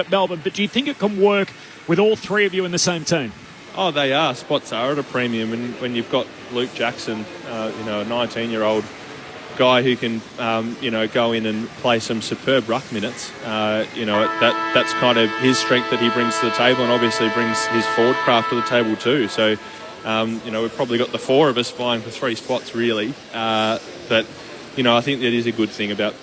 at Melbourne, but do you think it can work with all three of you in the same team? Oh, they are. Spots are at a premium, and when you've got Luke Jackson, a 19-year-old guy who can, go in and play some superb ruck minutes, that's kind of his strength that he brings to the table, and obviously brings his forward craft to the table too. So, we've probably got the four of us vying for three spots, really. But I think that is a good thing about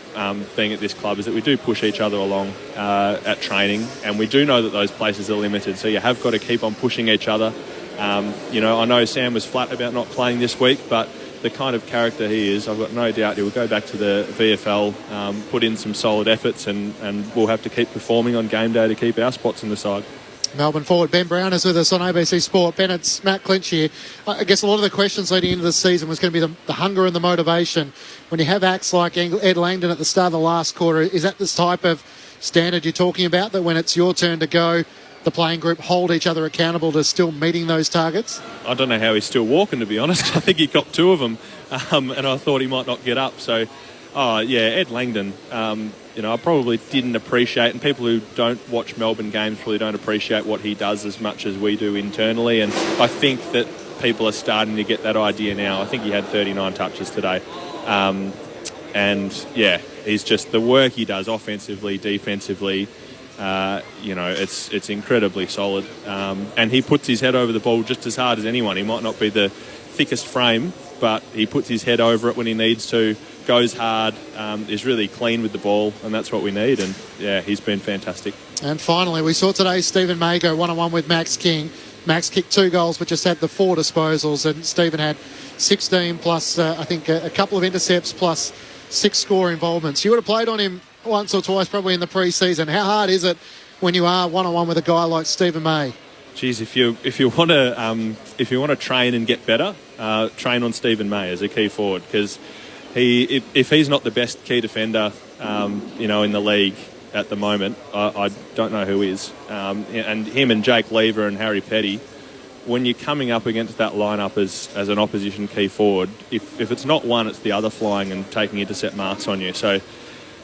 being at this club, is that we do push each other along at training, and we do know that those places are limited, so you have got to keep on pushing each other. I know Sam was flat about not playing this week, but the kind of character he is, I've got no doubt he will go back to the VFL, put in some solid efforts, and we'll have to keep performing on game day to keep our spots in the side. Melbourne forward Ben Brown is with us on ABC Sport. Ben, it's Matt Clinch here. I guess a lot of the questions leading into the season was going to be the hunger and the motivation. When you have acts like Ed Langdon at the start of the last quarter, is that this type of standard you're talking about, that when it's your turn to go, the playing group hold each other accountable to still meeting those targets? I don't know how he's still walking, to be honest. I think he got two of them, and I thought he might not get up. So, Ed Langdon, I probably didn't appreciate, and people who don't watch Melbourne games really don't appreciate what he does as much as we do internally, and I think that people are starting to get that idea now. I think he had 39 touches today. He's just, the work he does offensively, defensively, it's incredibly solid. And he puts his head over the ball just as hard as anyone. He might not be the thickest frame, but he puts his head over it when he needs to, goes hard, is really clean with the ball, and that's what we need. And, he's been fantastic. And finally, we saw today Stephen May go one-on-one with Max King. Max kicked 2 goals, but just had the 4 disposals, and Stephen had 16 plus, I think, a couple of intercepts plus 6 score involvements. You would have played on him once or twice probably in the pre-season. How hard is it when you are one-on-one with a guy like Stephen May? Geez, if you want to train and get better, train on Stephen May as a key forward, because if he's not the best key defender, in the league at the moment, I don't know who is. And him and Jake Lever and Harry Petty, when you're coming up against that lineup as an opposition key forward, if it's not one, it's the other flying and taking intercept marks on you. So,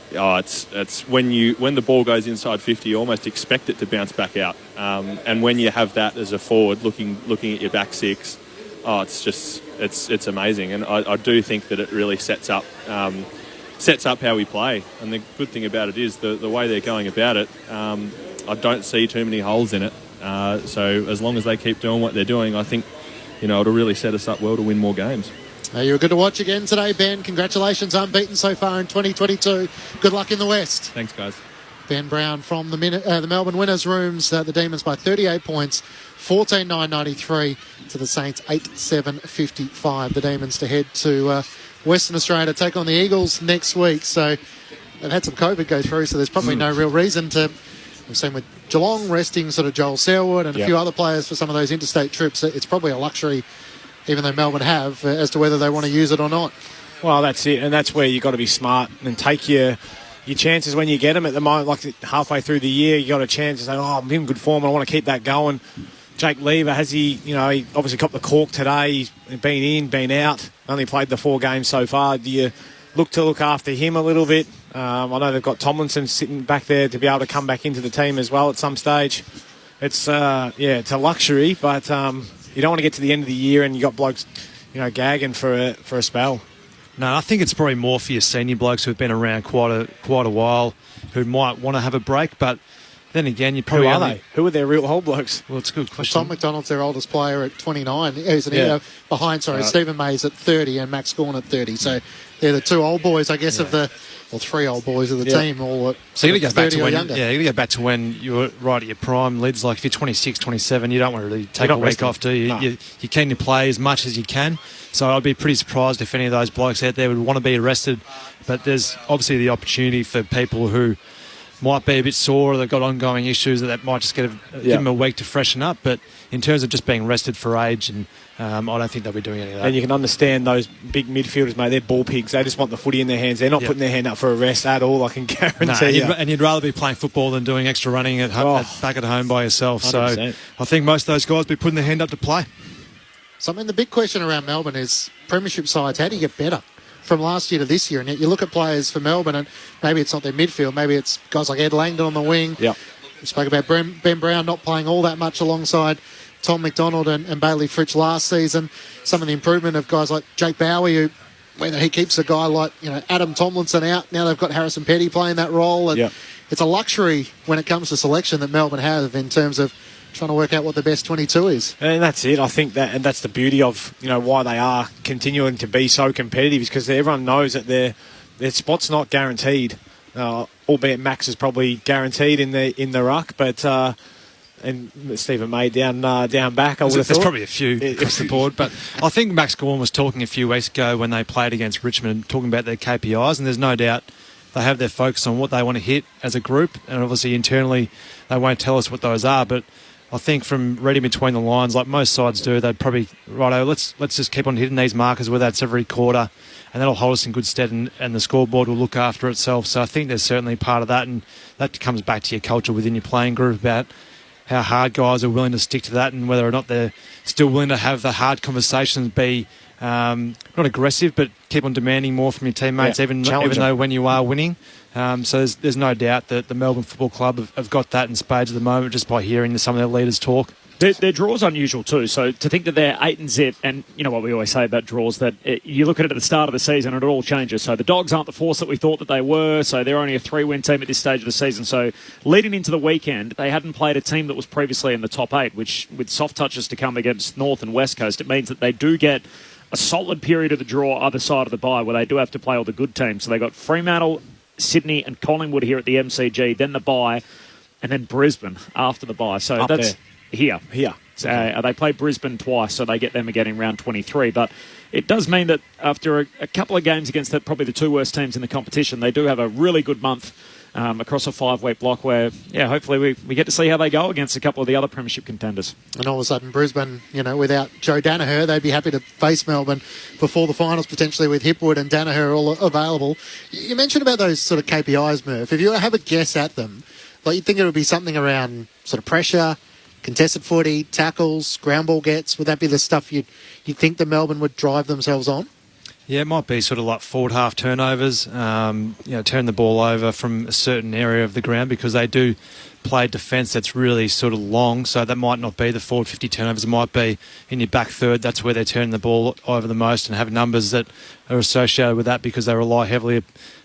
it's when the ball goes inside 50, you almost expect it to bounce back out. And when you have that as a forward looking at your back six, it's amazing. And I do think that it really sets up how we play. And the good thing about it is the way they're going about it, I don't see too many holes in it. So as long as they keep doing what they're doing, I think, it'll really set us up well to win more games. You were good to watch again today, Ben. Congratulations, unbeaten so far in 2022. Good luck in the West. Thanks, guys. Ben Brown from the Melbourne Winners' Rooms. The Demons by 38 points, 14-9-93 to the Saints 8-7-55. The Demons to head to Western Australia to take on the Eagles next week. So they've had some COVID go through, so there's probably no real reason to... We've seen with Geelong resting sort of Joel Selwood and a few other players for some of those interstate trips. It's probably a luxury, even though Melbourne have, as to whether they want to use it or not. Well, that's it, and that's where you've got to be smart and take your chances when you get them. At the moment, like halfway through the year, you got a chance to say, I'm in good form, I want to keep that going. Jake Lever, he obviously copped the cork today. He's been in, been out, only played the 4 games so far. Do you look after him a little bit? I know they've got Tomlinson sitting back there to be able to come back into the team as well at some stage. It's it's a luxury, but you don't want to get to the end of the year and you got blokes, gagging for a spell. No, I think it's probably more for your senior blokes who've been around quite a while, who might want to have a break. But then again, you probably Who are their real old blokes? Well, it's a good question. Tom McDonald's their oldest player at 29. Behind Stephen May's at 30 and Max Gawn at 30. So they're the 2 old boys, I guess, of the... Well, 3 old boys of the team, all at so you got to go back to when, younger. you got to go back to when you were right at your prime, Lids. Like if you're 26, 27, you don't want to really take a week off, do you? No. You're keen to play as much as you can. So I'd be pretty surprised if any of those blokes out there would want to be arrested. But there's obviously the opportunity for people who might be a bit sore or they've got ongoing issues that might just give them a week to freshen up. But in terms of just being rested for age, and I don't think they'll be doing any of that. And you can understand those big midfielders, mate. They're ball pigs. They just want the footy in their hands. They're not putting their hand up for a rest at all, I can guarantee you. And you'd rather be playing football than doing extra running back at home by yourself. 100%. So I think most of those guys will be putting their hand up to play. The big question around Melbourne is premiership sides, how do you get better from last year to this year? And yet you look at players for Melbourne and maybe it's not their midfield, maybe it's guys like Ed Langdon on the wing. We spoke about Ben Brown not playing all that much alongside Tom McDonald and Bailey Fritsch last season. Some of the improvement of guys like Jake Bowie, who, whether he keeps a guy like Adam Tomlinson out, now they've got Harrison Petty playing that role. And it's a luxury when it comes to selection that Melbourne have in terms of trying to work out what the best 22 is. And that's it. I think that's the beauty of why they are continuing to be so competitive, is because everyone knows that their spot's not guaranteed. Albeit Max is probably guaranteed in the ruck, but and Stephen May down back. There's probably a few across the board, but I think Max Gawn was talking a few weeks ago when they played against Richmond, talking about their KPIs, and there's no doubt they have their focus on what they want to hit as a group, and obviously internally they won't tell us what those are, but I think from reading between the lines, like most sides do, they'd probably, let's just keep on hitting these markers, whether that's every quarter, and that'll hold us in good stead, and the scoreboard will look after itself. So I think there's certainly part of that, and that comes back to your culture within your playing group about how hard guys are willing to stick to that, and whether or not they're still willing to have the hard conversations, be not aggressive, but keep on demanding more from your teammates, even though when you are winning. So there's no doubt that the Melbourne Football Club have got that in spades at the moment, just by hearing some of their leaders talk. Their draw's unusual too, so to think that they're 8-0, and you know what we always say about draws, that you look at it at the start of the season and it all changes. So the Dogs aren't the force that we thought that they were, so they're only a 3-win team at this stage of the season. So leading into the weekend, they hadn't played a team that was previously in the top 8, which with soft touches to come against North and West Coast, it means that they do get a solid period of the draw either side of the bye, where they do have to play all the good teams. So they got Fremantle, Sydney and Collingwood here at the MCG, then the bye, and then Brisbane after the bye. So Up that's there. Here. So, they play Brisbane twice, so they get them again in round 23. But it does mean that after a couple of games against probably the two worst teams in the competition, they do have a really good month across a 5-week block where, hopefully we get to see how they go against a couple of the other premiership contenders. And all of a sudden, Brisbane, without Joe Danaher, they'd be happy to face Melbourne before the finals, potentially with Hipwood and Danaher all available. You mentioned about those sort of KPIs, Murph. If you have a guess at them, you'd think it would be something around sort of pressure, contested footy, tackles, ground ball gets. Would that be the stuff you'd think that Melbourne would drive themselves on? Yeah, it might be sort of like forward half turnovers, turn the ball over from a certain area of the ground, because they do play defence that's really sort of long, so that might not be the forward 50 turnovers. It might be in your back third. That's where they're turning the ball over the most, and have numbers that are associated with that, because they rely heavily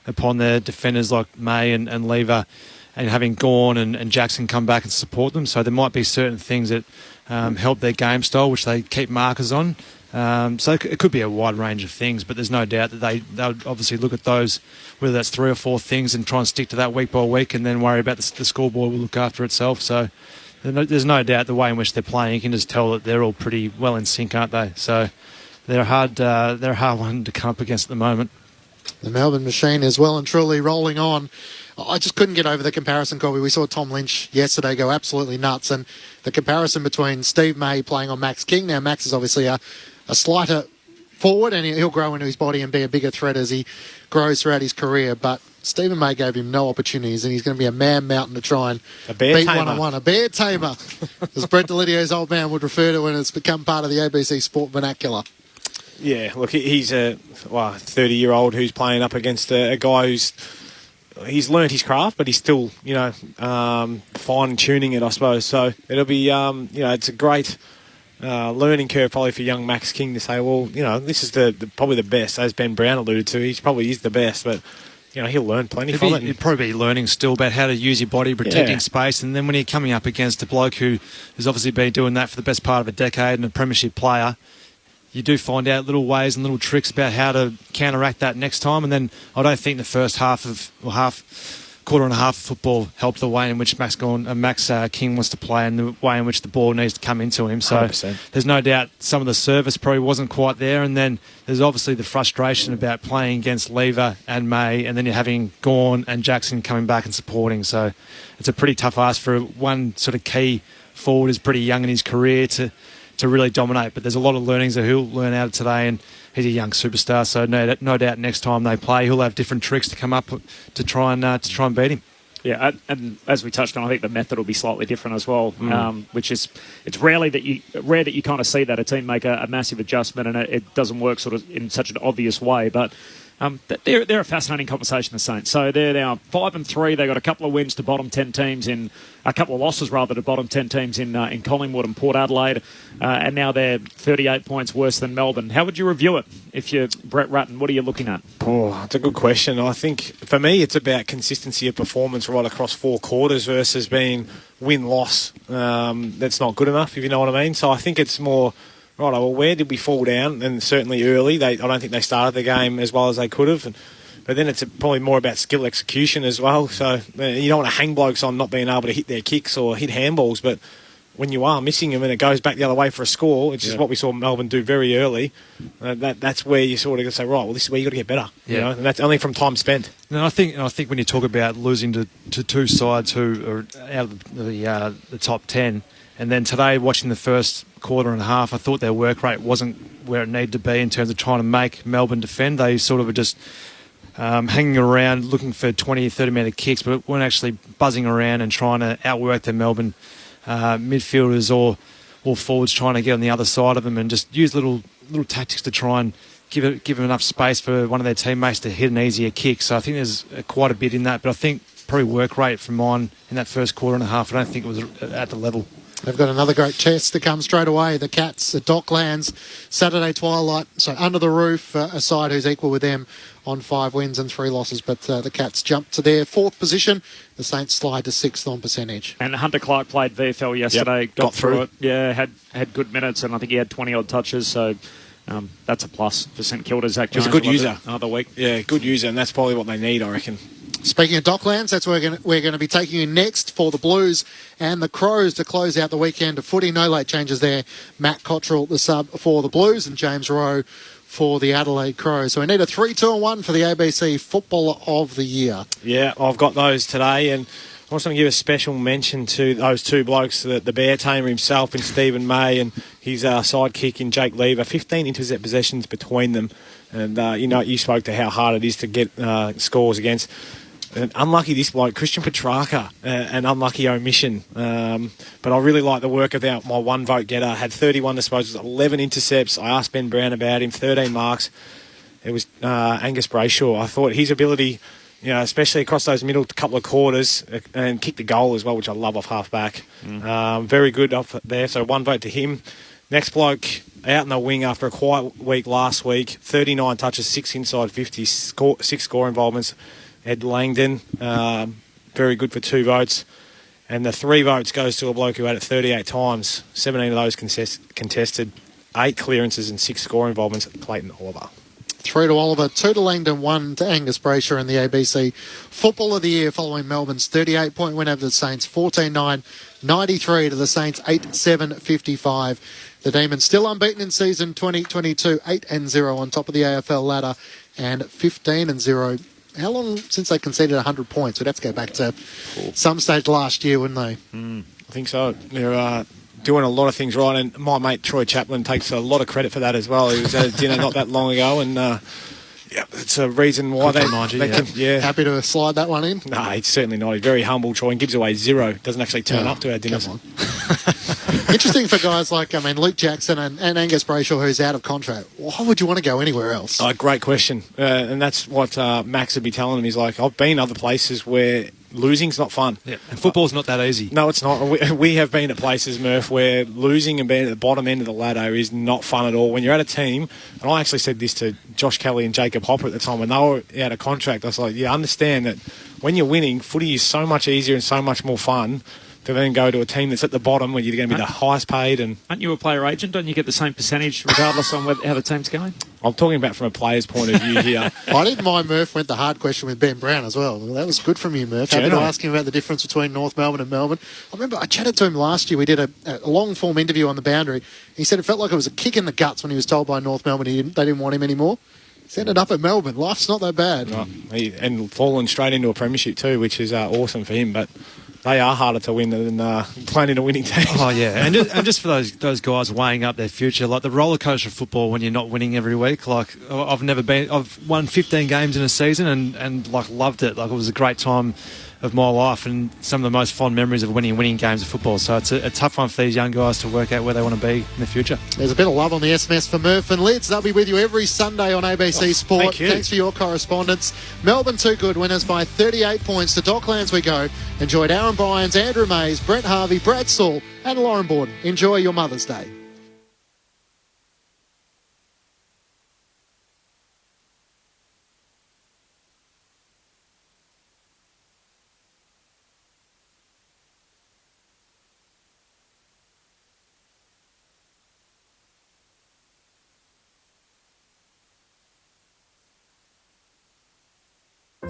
upon their defenders like May and Lever, and having Gawn and Jackson come back and support them. So there might be certain things that help their game style, which they keep markers on. So it could be a wide range of things, but there's no doubt that they'll obviously look at those, whether that's 3 or 4 things, and try and stick to that week by week, and then worry about the scoreboard will look after itself. So there's no doubt the way in which they're playing, you can just tell that they're all pretty well in sync, aren't they? So they're a hard one to come up against at the moment. The Melbourne machine is well and truly rolling on. I just couldn't get over the comparison, Colby. We saw Tom Lynch yesterday go absolutely nuts, and the comparison between Steve May playing on Max King. Now, Max is obviously a slighter forward, and he'll grow into his body and be a bigger threat as he grows throughout his career, but Stephen May gave him no opportunities, and he's going to be a man mountain to try and beat one-on-one. A bear tamer, as Brett Delidio's old man would refer to when it's become part of the ABC Sport vernacular. Yeah, look, he's a 30-year-old who's playing up against a guy he's learnt his craft, but he's still, fine-tuning it, I suppose. So it'll be, it's a great learning curve probably for young Max King to say, well, this is probably the best, as Ben Brown alluded to. He probably is the best, but he'll learn plenty from it. He'd probably be learning still about how to use your body, protecting space, and then when you're coming up against a bloke who has obviously been doing that for the best part of a decade and a premiership player, you do find out little ways and little tricks about how to counteract that next time. And then I don't think the first quarter and a half of football helped the way in which Max King wants to play, and the way in which the ball needs to come into him. So 100%. There's no doubt some of the service probably wasn't quite there. And then there's obviously the frustration about playing against Lever and May, and then you're having Gawn and Jackson coming back and supporting. So it's a pretty tough ask for one sort of key forward who's pretty young in his career to really dominate. But there's a lot of learnings that he'll learn out of today, and he's a young superstar, so no doubt next time they play he'll have different tricks to come up to try and beat him. Yeah, and as we touched on, I think the method will be slightly different as well, which is it's rare that you kind of see that a team make a massive adjustment and it doesn't work sort of in such an obvious way. But They're a fascinating conversation, the Saints. So they're now 5-3. They've got a couple of wins to bottom 10 teams a couple of losses rather to bottom 10 teams in Collingwood and Port Adelaide, and now they're 38 points worse than Melbourne. How would you review it if you're Brett Ratton? What are you looking at? Oh, that's a good question. I think for me it's about consistency of performance right across 4 quarters versus being win-loss. That's not good enough, if you know what I mean. So I think it's more, right, well, where did we fall down? And certainly early. I don't think they started the game as well as they could have. But then it's probably more about skill execution as well. So you don't want to hang blokes on not being able to hit their kicks or hit handballs, but when you are missing them and it goes back the other way for a score, which is what we saw Melbourne do very early, that's where you sort of say, right, well, this is where you got to get better. Yeah. You know? And that's only from time spent. And I think when you talk about losing to 2 sides who are out of the top 10, and then today watching the first quarter and a half, I thought their work rate wasn't where it needed to be in terms of trying to make Melbourne defend. They sort of were just hanging around looking for 20, 30-metre kicks, but weren't actually buzzing around and trying to outwork the Melbourne midfielders or forwards, trying to get on the other side of them and just use little tactics to try and give them enough space for one of their teammates to hit an easier kick. So I think there's quite a bit in that, but I think probably work rate from mine in that first quarter and a half, I don't think it was at the level. They've got another great test to come straight away. The Cats at Docklands, Saturday twilight. So under the roof, a side who's equal with them on 5 wins and 3 losses. But the Cats jump to their 4th position. The Saints slide to 6th on percentage. And Hunter Clark played VFL yesterday. Yep, got through it. Yeah, had good minutes, and I think he had 20-odd touches. So that's a plus for St Kilda. Zach Jones. He's a good user. Another week. Yeah, good user, and that's probably what they need, I reckon. Speaking of Docklands, that's where we're going to be taking you next for the Blues and the Crows to close out the weekend of footy. No late changes there. Matt Cottrell, the sub for the Blues, and James Rowe for the Adelaide Crows. So we need a 3, 2 and 1 for the ABC Footballer of the Year. Yeah, I've got those today, and I just want to give a special mention to those 2 blokes, the bear tamer himself in Stephen May and his sidekick in Jake Lever. 15 intercept possessions between them, and you spoke to how hard it is to get scores against. And unlucky this bloke, Christian Petrarca, an unlucky omission. But I really like the work of my 1 vote getter. Had 31 disposals, 11 intercepts. I asked Ben Brown about him, 13 marks. It was Angus Brayshaw. I thought his ability, especially across those middle couple of quarters, and kick the goal as well, which I love off half-back. Very good off there, so 1 vote to him. Next bloke, out in the wing after a quiet week last week, 39 touches, 6 inside 50, 6 score involvements. Ed Langdon, very good for 2 votes. And the 3 votes goes to a bloke who had it 38 times, 17 of those contested, 8 clearances and 6 score involvements, Clayton Oliver. 3 to Oliver, 2 to Langdon, 1 to Angus Brayshaw in the ABC Football of the Year following Melbourne's 38-point win over the Saints, 14-9-93 to the Saints, 8-7-55. The Demons still unbeaten in season 2022, 8-0 on top of the AFL ladder and 15-0. How long since they conceded 100 points? We'd have to go back to some stage last year, wouldn't they? I think so. They're doing a lot of things right, and my mate Troy Chaplin takes a lot of credit for that as well. He was at a dinner not that long ago, and it's a reason why they can. Yeah. Happy to slide that one in? No, he's certainly not. He's very humble, Troy, and gives away 0. Doesn't actually turn up to our dinners. Interesting for guys like, Luke Jackson and Angus Brayshaw, who's out of contract. Why would you want to go anywhere else? Great question. And that's what Max would be telling him. He's like, I've been other places where losing's not fun. Yeah, and football's not that easy. No, it's not. We have been at places, Murph, where losing and being at the bottom end of the ladder is not fun at all. When you're at a team, and I actually said this to Josh Kelly and Jacob Hopper at the time when they were out of contract, I was like, understand that when you're winning, footy is so much easier and so much more fun to then go to a team that's at the bottom where you're going to be the highest paid. And aren't you a player agent? Don't you get the same percentage regardless on how the team's going? I'm talking about from a player's point of view here. I didn't mind Murph went the hard question with Ben Brown as well. That was good from you, Murph. Happy to ask him about the difference between North Melbourne and Melbourne. I remember I chatted to him last year. We did a long-form interview on the boundary. He said it felt like it was a kick in the guts when he was told by North Melbourne they didn't want him anymore. He's ended up at Melbourne. Life's not that bad. Right. And fallen straight into a premiership too, which is awesome for him. But they are harder to win than playing in a winning team. Oh, yeah. And just for those guys weighing up their future, like the roller coaster of football when you're not winning every week. Like, I've won 15 games in a season and loved it. Like, it was a great time of my life and some of the most fond memories of winning games of football. So it's a tough one for these young guys to work out where they want to be in the future. There's a bit of love on the SMS for Murph and Lids. They'll be with you every Sunday on ABC Sport. Thank you. Thanks for your correspondence. Melbourne too good, winners by 38 points. To Docklands we go. Enjoyed Aaron Bryans, Andrew Mays, Brent Harvey, Brad Saul and Lauren Borden. Enjoy your Mother's Day.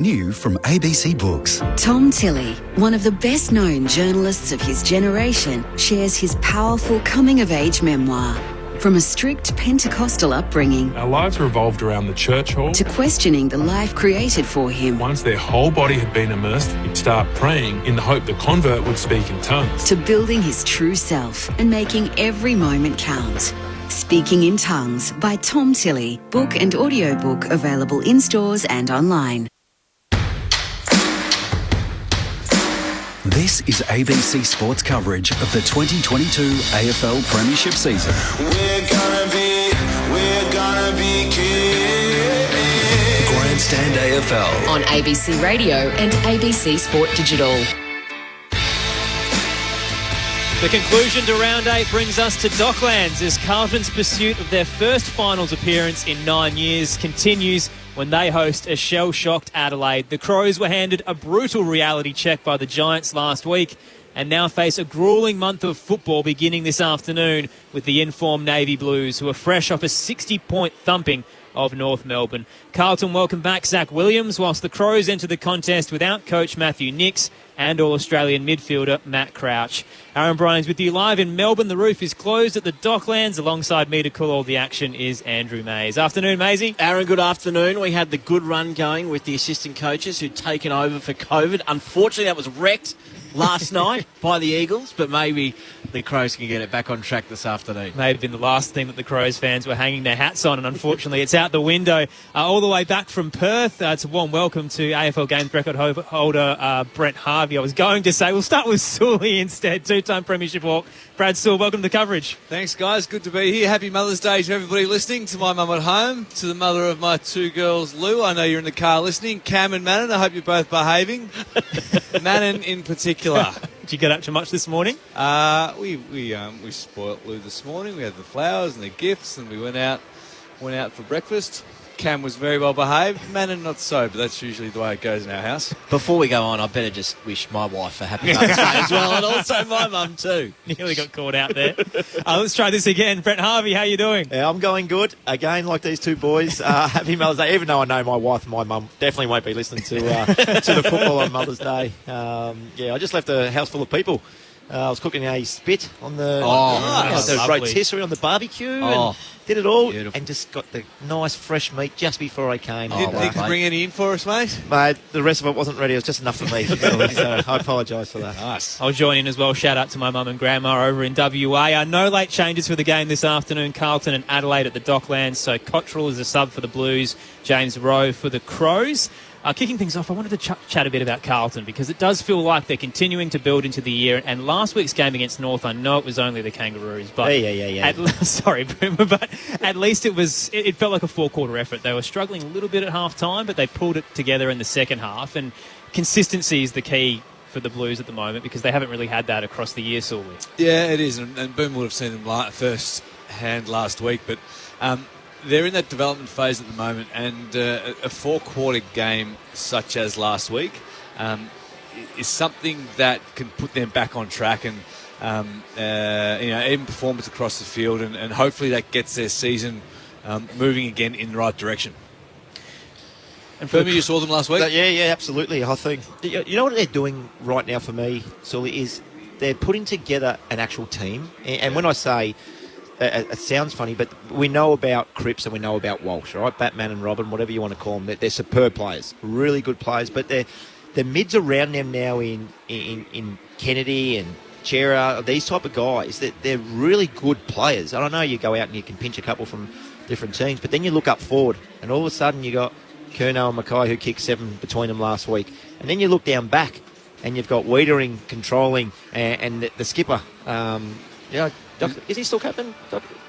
New from ABC Books. Tom Tilley, one of the best-known journalists of his generation, shares his powerful coming-of-age memoir. From a strict Pentecostal upbringing Our lives revolved around the church hall. to questioning the life created for him, Once their whole body had been immersed, he'd start praying in the hope the convert would speak in tongues. to building his true self and making every moment count. Speaking in Tongues by Tom Tilley. Book and audiobook available in stores and online. This is ABC Sports coverage of the 2022 AFL Premiership season. We're gonna be kids. Grandstand AFL. On ABC Radio and ABC Sport Digital. The conclusion to round 8 brings us to Docklands as Carlton's pursuit of their first finals appearance in 9 years continues when they host a shell-shocked Adelaide. The Crows were handed a brutal reality check by the Giants last week and now face a gruelling month of football beginning this afternoon with the informed Navy Blues, who are fresh off a 60-point thumping of North Melbourne. Carlton welcome back Zach Williams, whilst the Crows enter the contest without coach Matthew Nicks and All-Australian midfielder Matt Crouch. Aaron Bryans with you live in Melbourne. The roof is closed at the Docklands. Alongside me to call all the action is Andrew Mays. Afternoon, Maysy. Aaron, good afternoon. We had the good run going with the assistant coaches who'd taken over for COVID. Unfortunately, that was wrecked last night by the Eagles, but maybe the Crows can get it back on track this afternoon. May have been the last thing that the Crows fans were hanging their hats on, and unfortunately it's out the window. All the way back from Perth, it's a warm welcome to AFL Games record holder Brent Harvey. I was going to say, we'll start with Sully instead, two-time premiership walk. Brad Sewell, welcome to the coverage. Thanks, guys. Good to be here. Happy Mother's Day to everybody listening, to my mum at home, to the mother of my two girls, Lou. I know you're in the car listening. Cam and Manon, I hope you're both behaving. Manon in particular. Did you get up to much this morning? We spoilt Lou this morning. We had the flowers and the gifts, and we went out for breakfast. Cam was very well behaved. Manon not so, but that's usually the way it goes in our house. Before we go on, I better just wish my wife a happy Mother's Day as well, and also my mum too. Nearly got caught out there. Let's try this again. Brent Harvey, how you doing? Yeah, I'm going good. Again, like these two boys. Happy Mother's Day. Even though I know my wife and my mum definitely won't be listening to the football on Mother's Day. I just left a house full of people. I was cooking a spit on the rotisserie on the barbecue and did it all. Beautiful. And just got the nice fresh meat just before I came. You didn't think to bring any in for us, mate? Mate, the rest of it wasn't ready. It was just enough for me. So I apologise for that. Nice. I'll join in as well. Shout out to my mum and grandma over in WA. No late changes for the game this afternoon. Carlton and Adelaide at the Docklands. So Cottrell is a sub for the Blues. James Rowe for the Crows. Kicking things off, I wanted to chat a bit about Carlton because it does feel like they're continuing to build into the year. And last week's game against North, I know it was only the Kangaroos, but sorry, Boomer, but at least it felt like a four-quarter effort. They were struggling a little bit at half-time, but they pulled it together in the second half. And consistency is the key for the Blues at the moment because they haven't really had that across the year, Sully. Yeah, it is, and Boom would have seen them first hand last week, but they're in that development phase at the moment, and a four-quarter game such as last week is something that can put them back on track and even performance across the field, and hopefully that gets their season moving again in the right direction. And Fermi, you saw them last week? Yeah, absolutely. I think you know what they're doing right now for me, Sully, is they're putting together an actual team, and when I say it sounds funny, but we know about Cripps and we know about Walsh, right? Batman and Robin, whatever you want to call them. They're superb players, really good players. But the mids around them now in Kennedy and Chera, these type of guys, they're really good players. And I know you go out and you can pinch a couple from different teams, but then you look up forward and all of a sudden you got Curnow and Mackay who kicked 7 between them last week. And then you look down back and you've got Wiedering controlling, and the skipper. Is he still captain?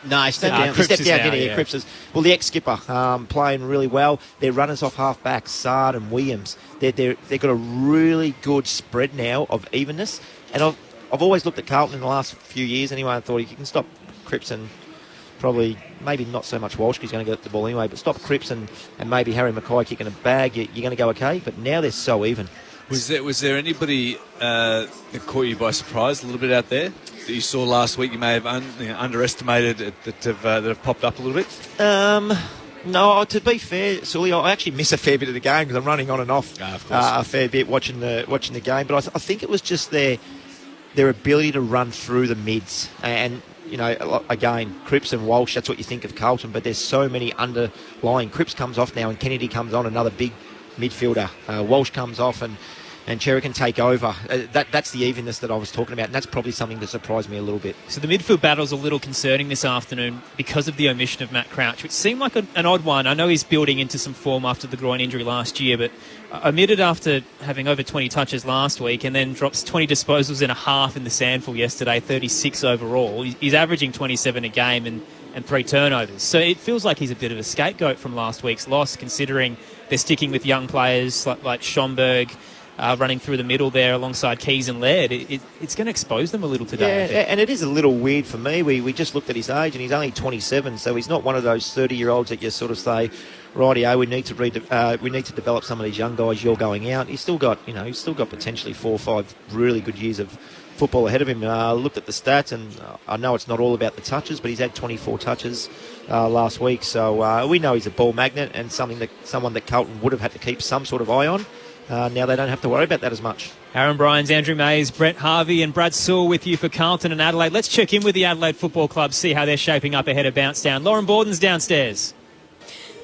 No, he stepped down. He stepped down, didn't he? Yeah. Cripps is. Well, the ex-skipper playing really well. Their runners off half-back, Sard and Williams. They've got a really good spread now of evenness. And I've always looked at Carlton in the last few years anyway and thought if you can stop Cripps and probably, maybe not so much Walsh, because he's going to get the ball anyway, but stop Cripps and maybe Harry Mackay kicking a bag, you're going to go okay. But now they're so even. Was there anybody that caught you by surprise a little bit out there that you saw last week you may have underestimated that have popped up a little bit? No, to be fair, Sully, I actually miss a fair bit of the game because I'm running on and off a fair bit watching the game. But I think it was just their ability to run through the mids. And, you know, again, Cripps and Walsh, that's what you think of Carlton, but there's so many underlying. Cripps comes off now and Kennedy comes on, another big midfielder. Walsh comes off and Cherry can take over. That's the evenness that I was talking about, and that's probably something that surprised me a little bit. So the midfield battle's a little concerning this afternoon because of the omission of Matt Crouch, which seemed like an odd one. I know he's building into some form after the groin injury last year, but omitted after having over 20 touches last week and then drops 20 disposals and a half in the sandful yesterday, 36 overall. He's averaging 27 a game and 3 turnovers. So it feels like he's a bit of a scapegoat from last week's loss, considering they're sticking with young players like Schomburg, running through the middle there alongside Keys and Laird. It's going to expose them a little today. Yeah, and it is a little weird for me. We just looked at his age, and he's only 27, so he's not one of those 30-year-olds that you sort of say, rightio, we need to develop some of these young guys. You're going out. He's still got potentially 4 or 5 really good years of football ahead of him. Looked at the stats, and I know it's not all about the touches, but he's had 24 touches last week. So we know he's a ball magnet and someone that Carlton would have had to keep some sort of eye on. Now they don't have to worry about that as much. Aaron Bryans, Andrew Mays, Brett Harvey and Brad Sewell with you for Carlton and Adelaide. Let's check in with the Adelaide Football Club, see how they're shaping up ahead of Bouncedown. Lauren Borden's downstairs.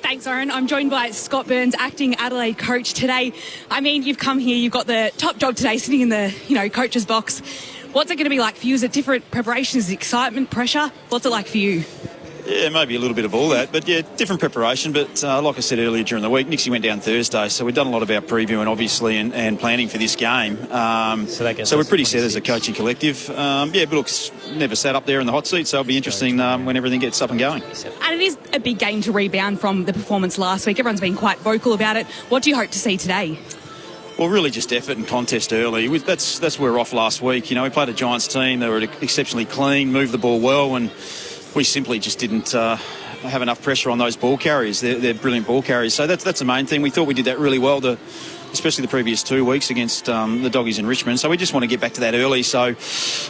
Thanks, Aaron. I'm joined by Scott Burns, acting Adelaide coach today. I mean, you've come here, you've got the top job today, sitting in the, coach's box. What's it going to be like for you? Is it different preparations, excitement, pressure? What's it like for you? Yeah, maybe a little bit of all that, but yeah, different preparation. But like I said earlier during the week, Nixie went down Thursday, so we've done a lot of our previewing, obviously, and planning for this game. So we're pretty set as a coaching collective. But look, never sat up there in the hot seat, so it'll be interesting when everything gets up and going. And it is a big game to rebound from the performance last week. Everyone's been quite vocal about it. What do you hope to see today? Well, really just effort and contest early. That's where we're off last week. You know, we played a Giants team. They were exceptionally clean, moved the ball well, and we simply just didn't have enough pressure on those ball carriers. They're brilliant ball carriers. So that's the main thing. We thought we did that really well, especially the previous 2 weeks against the Doggies in Richmond. So we just want to get back to that early. So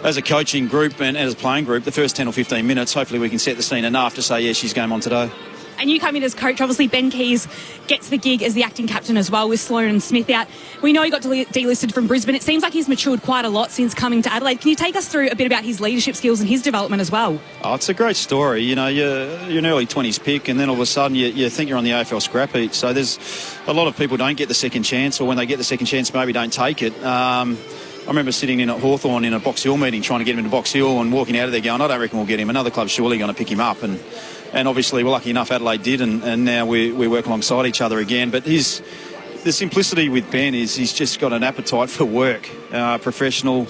as a coaching group and as a playing group, the first 10 or 15 minutes, hopefully we can set the scene enough to say, yeah, she's game on today. And you come in as coach. Obviously, Ben Keys gets the gig as the acting captain as well, with Sloan and Smith out. We know he got delisted from Brisbane. It seems like he's matured quite a lot since coming to Adelaide. Can you take us through a bit about his leadership skills and his development as well? Oh, it's a great story. You know, you're an early 20s pick, and then all of a sudden you think you're on the AFL scrap heap. So there's a lot of people don't get the second chance, or when they get the second chance, maybe don't take it. I remember sitting in at Hawthorn in a Box Hill meeting, trying to get him into Box Hill, and walking out of there going, I don't reckon we'll get him. Another club's surely going to pick him up. And obviously, we're lucky enough Adelaide did, and now we work alongside each other again. But the simplicity with Ben is he's just got an appetite for work, professional.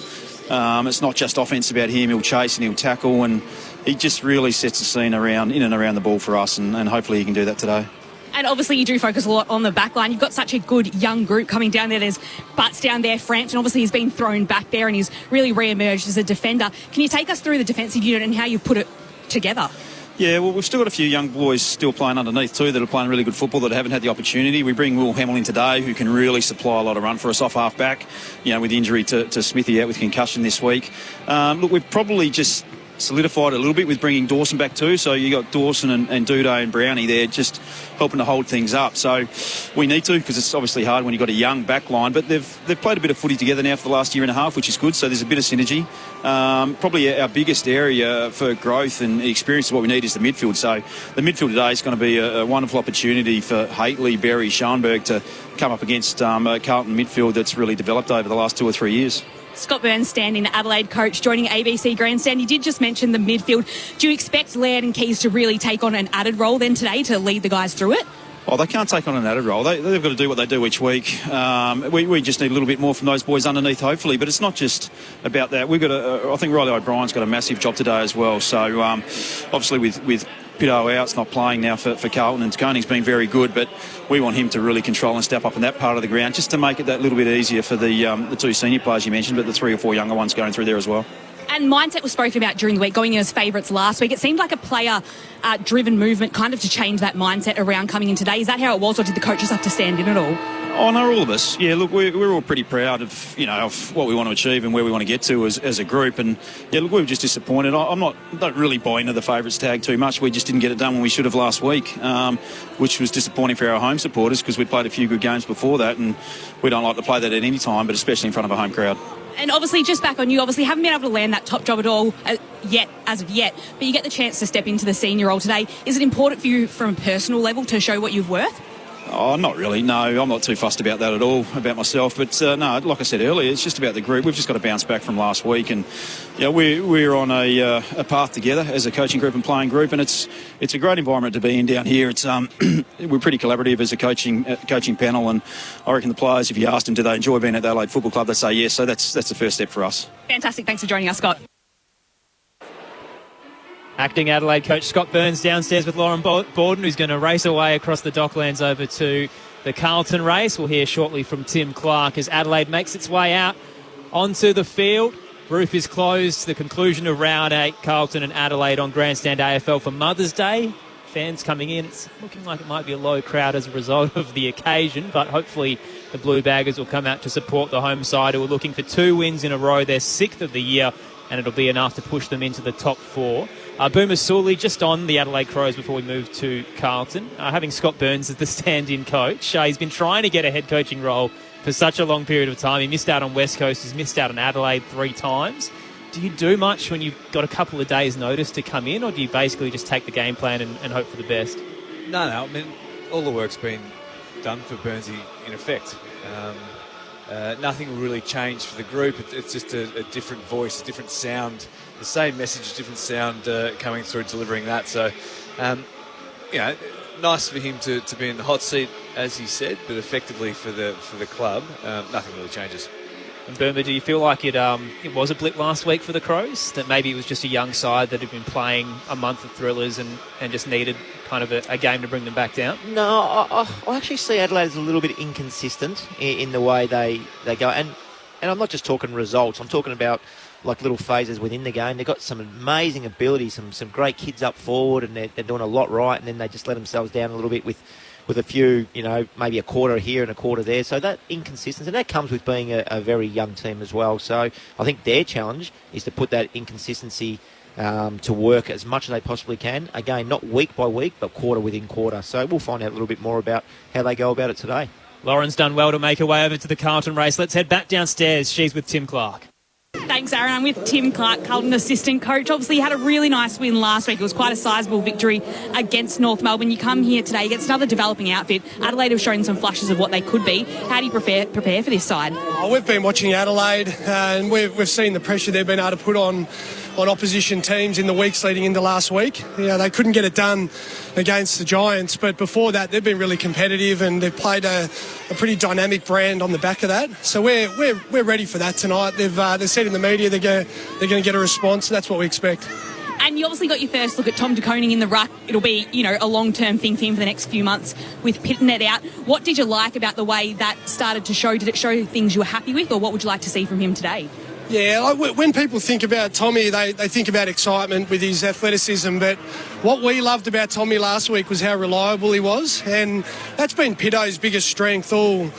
It's not just offense about him. He'll chase and he'll tackle, and he just really sets the scene in and around the ball for us, and hopefully he can do that today. And obviously you do focus a lot on the back line. You've got such a good young group coming down there. There's Butts down there, Frampton. Obviously he's been thrown back there and he's really re-emerged as a defender. Can you take us through the defensive unit and how you put it together? Yeah, well, we've still got a few young boys still playing underneath too that are playing really good football that haven't had the opportunity. We bring Will Hamill in today, who can really supply a lot of run for us off half-back, with the injury to Smithy out with concussion this week. Look, we've probably just solidified a little bit with bringing Dawson back too. So you got Dawson and Dudo and Brownie there just helping to hold things up. So we need to, because it's obviously hard when you've got a young back line, but they've played a bit of footy together now for the last year and a half, which is good. So there's a bit of synergy. Probably our biggest area for growth and experience of what we need is the midfield. So the midfield today is going to be a wonderful opportunity for Haitley, Berry, Schoenberg to come up against a Carlton midfield that's really developed over the last 2 or 3 years. Scott Burns, standing Adelaide coach, joining ABC Grandstand. You did just mention the midfield. Do you expect Laird and Keys to really take on an added role then today to lead the guys through it? Oh, they can't take on an added role. They've got to do what they do each week. We just need a little bit more from those boys underneath, hopefully. But it's not just about that. We've got I think Riley O'Brien's got a massive job today as well. So obviously with Pitto out, not playing now for Carlton, and Coning's been very good, but we want him to really control and step up in that part of the ground just to make it that little bit easier for the two senior players you mentioned, but the 3 or 4 younger ones going through there as well. And mindset was spoken about during the week, going in as favourites last week. It seemed like a player-driven movement kind of to change that mindset around coming in today. Is that how it was, or did the coaches have to stand in at all? Oh, no, all of us. Yeah, look, we're all pretty proud of, of what we want to achieve and where we want to get to as a group. And, yeah, look, we were just disappointed. Don't really buy into the favourites tag too much. We just didn't get it done when we should have last week, which was disappointing for our home supporters because we'd played a few good games before that, and we don't like to play that at any time, but especially in front of a home crowd. And obviously, just back on you, obviously haven't been able to land that top job at all as of yet, but you get the chance to step into the senior role today. Is it important for you from a personal level to show what you've worth? Oh, not really. No, I'm not too fussed about that at all, about myself. But, no, like I said earlier, it's just about the group. We've just got to bounce back from last week. And, we're on a path together as a coaching group and playing group. And it's a great environment to be in down here. It's we're pretty collaborative as a coaching panel. And I reckon the players, if you asked them, do they enjoy being at the Adelaide Football Club, they say yes. So that's the first step for us. Fantastic. Thanks for joining us, Scott. Acting Adelaide coach Scott Burns downstairs with Lauren Borden, who's going to race away across the Docklands over to the Carlton race. We'll hear shortly from Tim Clark as Adelaide makes its way out onto the field. Roof is closed. The conclusion of round 8, Carlton and Adelaide on Grandstand AFL for Mother's Day. Fans coming in. It's looking like it might be a low crowd as a result of the occasion, but hopefully the Blue Baggers will come out to support the home side, who are looking for 2 wins in a row, their 6th of the year, and it'll be enough to push them into the top 4. Boomer Sully just on the Adelaide Crows before we move to Carlton. Having Scott Burns as the stand-in coach. He's been trying to get a head coaching role for such a long period of time. He missed out on West Coast. He's missed out on Adelaide 3 times. Do you do much when you've got a couple of days' notice to come in, or do you basically just take the game plan and hope for the best? No. I mean, all the work's been done for Burnsy in effect. Nothing will really change for the group. It's just a different voice, a different sound. The same message, different sound coming through, delivering that. So, nice for him to be in the hot seat, as he said, but effectively for the club, nothing really changes. And Burma, do you feel like it was a blip last week for the Crows? That maybe it was just a young side that had been playing a month of thrillers and just needed kind of a game to bring them back down? No, I actually see Adelaide as a little bit inconsistent in the way they go. And I'm not just talking results. I'm talking about like little phases within the game. They've got some amazing ability, some great kids up forward, and they're doing a lot right, and then they just let themselves down a little bit with a few, maybe a quarter here and a quarter there. So that inconsistency, and that comes with being a very young team as well. So I think their challenge is to put that inconsistency to work as much as they possibly can. Again, not week by week, but quarter within quarter. So we'll find out a little bit more about how they go about it today. Lauren's done well to make her way over to the Carlton race. Let's head back downstairs. She's with Tim Clark. Thanks, Aaron. I'm with Tim Clark, Carlton assistant coach. Obviously, you had a really nice win last week. It was quite a sizable victory against North Melbourne. You come here today against another developing outfit. Adelaide have shown some flashes of what they could be. How do you prepare for this side? We've been watching Adelaide, and we've seen the pressure they've been able to put on opposition teams in the weeks leading into last week. They couldn't get it done against the Giants, but before that they've been really competitive, and they've played a pretty dynamic brand on the back of that. So we're ready for that tonight. They've said in the media they're going to get a response. So that's what we expect. And you obviously got your first look at Tom de Koning in the ruck. It'll be, a long-term thing for him for the next few months with Pitnet out. What did you like about the way that started to show? Did it show things you were happy with, or what would you like to see from him today? Yeah, when people think about Tommy, they think about excitement with his athleticism, but what we loved about Tommy last week was how reliable he was, and that's been Pitto's biggest strength all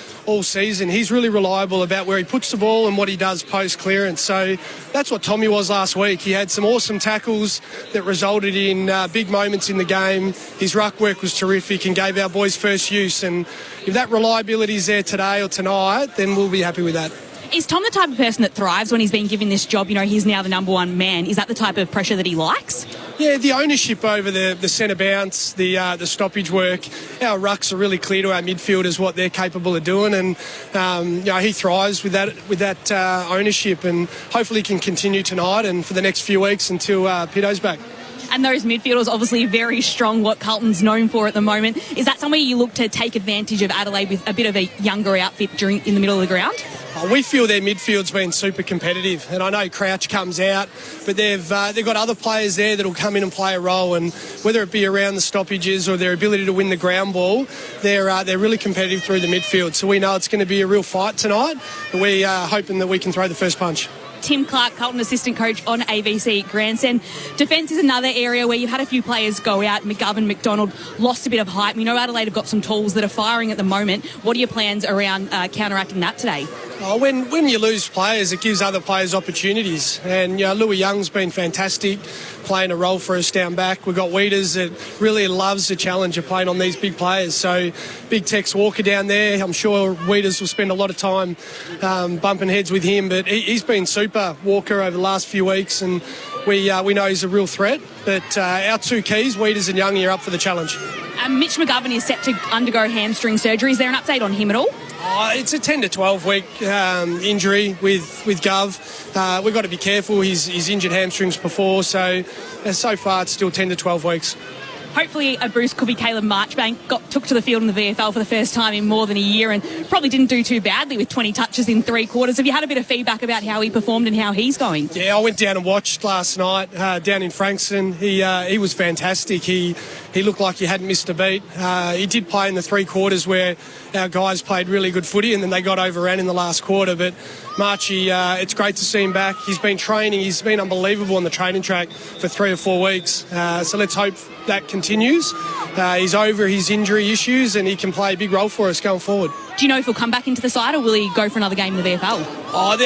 season. He's really reliable about where he puts the ball and what he does post-clearance, so that's what Tommy was last week. He had some awesome tackles that resulted in big moments in the game. His ruck work was terrific and gave our boys first use, and if that reliability is there today or tonight, then we'll be happy with that. Is Tom the type of person that thrives when he's been given this job? He's now the number one man. Is that the type of pressure that he likes? Yeah, the ownership over the centre bounce, the stoppage work. Our rucks are really clear to our midfielders what they're capable of doing, and he thrives with that ownership, and hopefully can continue tonight and for the next few weeks until Pitto's back. And those midfielders, obviously very strong, what Carlton's known for at the moment. Is that somewhere you look to take advantage of Adelaide with a bit of a younger outfit in the middle of the ground? We feel their midfield's been super competitive, and I know Crouch comes out, but they've got other players there that'll come in and play a role, and whether it be around the stoppages or their ability to win the ground ball, they're really competitive through the midfield. So we know it's going to be a real fight tonight, and we are hoping that we can throw the first punch. Tim Clark, Carlton assistant coach on ABC Grandstand. Defence is another area where you've had a few players go out. McGovern, McDonald lost a bit of height. We know Adelaide have got some tools that are firing at the moment. What are your plans around counteracting that today? When you lose players, it gives other players opportunities. And Louis Young's been fantastic, playing a role for us down back. We've got Weeders that really loves the challenge of playing on these big players. So big Tex Walker down there. I'm sure Weeders will spend a lot of time bumping heads with him. But he's been super, Walker, over the last few weeks. And we know he's a real threat. But our two keys, Weeders and Young, are up for the challenge. Mitch McGovern is set to undergo hamstring surgery. Is there an update on him at all? It's a 10 to 12 week injury with Gov. We've got to be careful. He's injured hamstrings before, so far it's still 10 to 12 weeks. Hopefully a boost could be Caleb Marchbank. Took to the field in the VFL for the first time in more than a year and probably didn't do too badly with 20 touches in 3 quarters. Have you had a bit of feedback about how he performed and how he's going? Yeah, I went down and watched last night down in Frankston. He was fantastic. He looked like he hadn't missed a beat. He did play in the 3 quarters where our guys played really good footy and then they got overran in the last quarter. But Marchie, it's great to see him back. He's been training. He's been unbelievable on the training track for 3 or 4 weeks. So let's hope that continues. He's over his injury issues and he can play a big role for us going forward. Do you know if he'll come back into the side or will he go for another game in the VFL?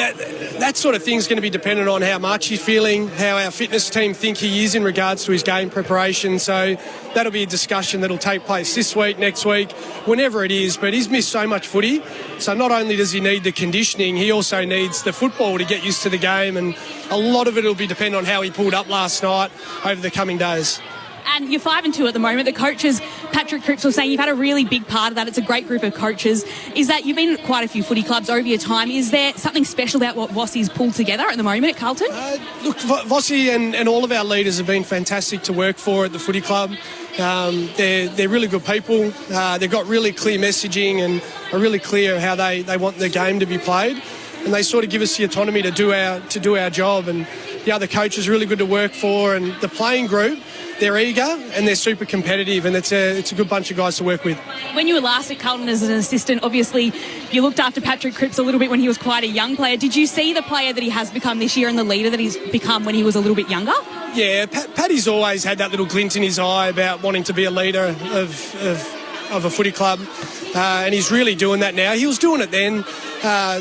That sort of thing's going to be dependent on how much he's feeling, how our fitness team think he is in regards to his game preparation. So that'll be a discussion that'll take place this week, next week, whenever it is. But he's missed so much footy. So not only does he need the conditioning, he also needs the football to get used to the game. And a lot of it will be dependent on how he pulled up last night over the coming days. And you're 5-2 at the moment. The coaches, Patrick Cripps was saying you've had a really big part of that. It's a great group of coaches. Is that you've been at quite a few footy clubs over your time. Is there something special about what Vossi's pulled together at the moment at Carlton? Look, Vossi and all of our leaders have been fantastic to work for at the footy club. They're really good people. They've got really clear messaging and are really clear how they want the game to be played. And they sort of give us the autonomy to do our job. And the other coaches are really good to work for. And the playing group, they're eager and they're super competitive, and it's a good bunch of guys to work with. When you were last at Carlton as an assistant, obviously you looked after Patrick Cripps a little bit when he was quite a young player. Did you see the player that he has become this year and the leader that he's become when he was a little bit younger? Yeah, Paddy's always had that little glint in his eye about wanting to be a leader of a footy club, and he's really doing that now. He was doing it then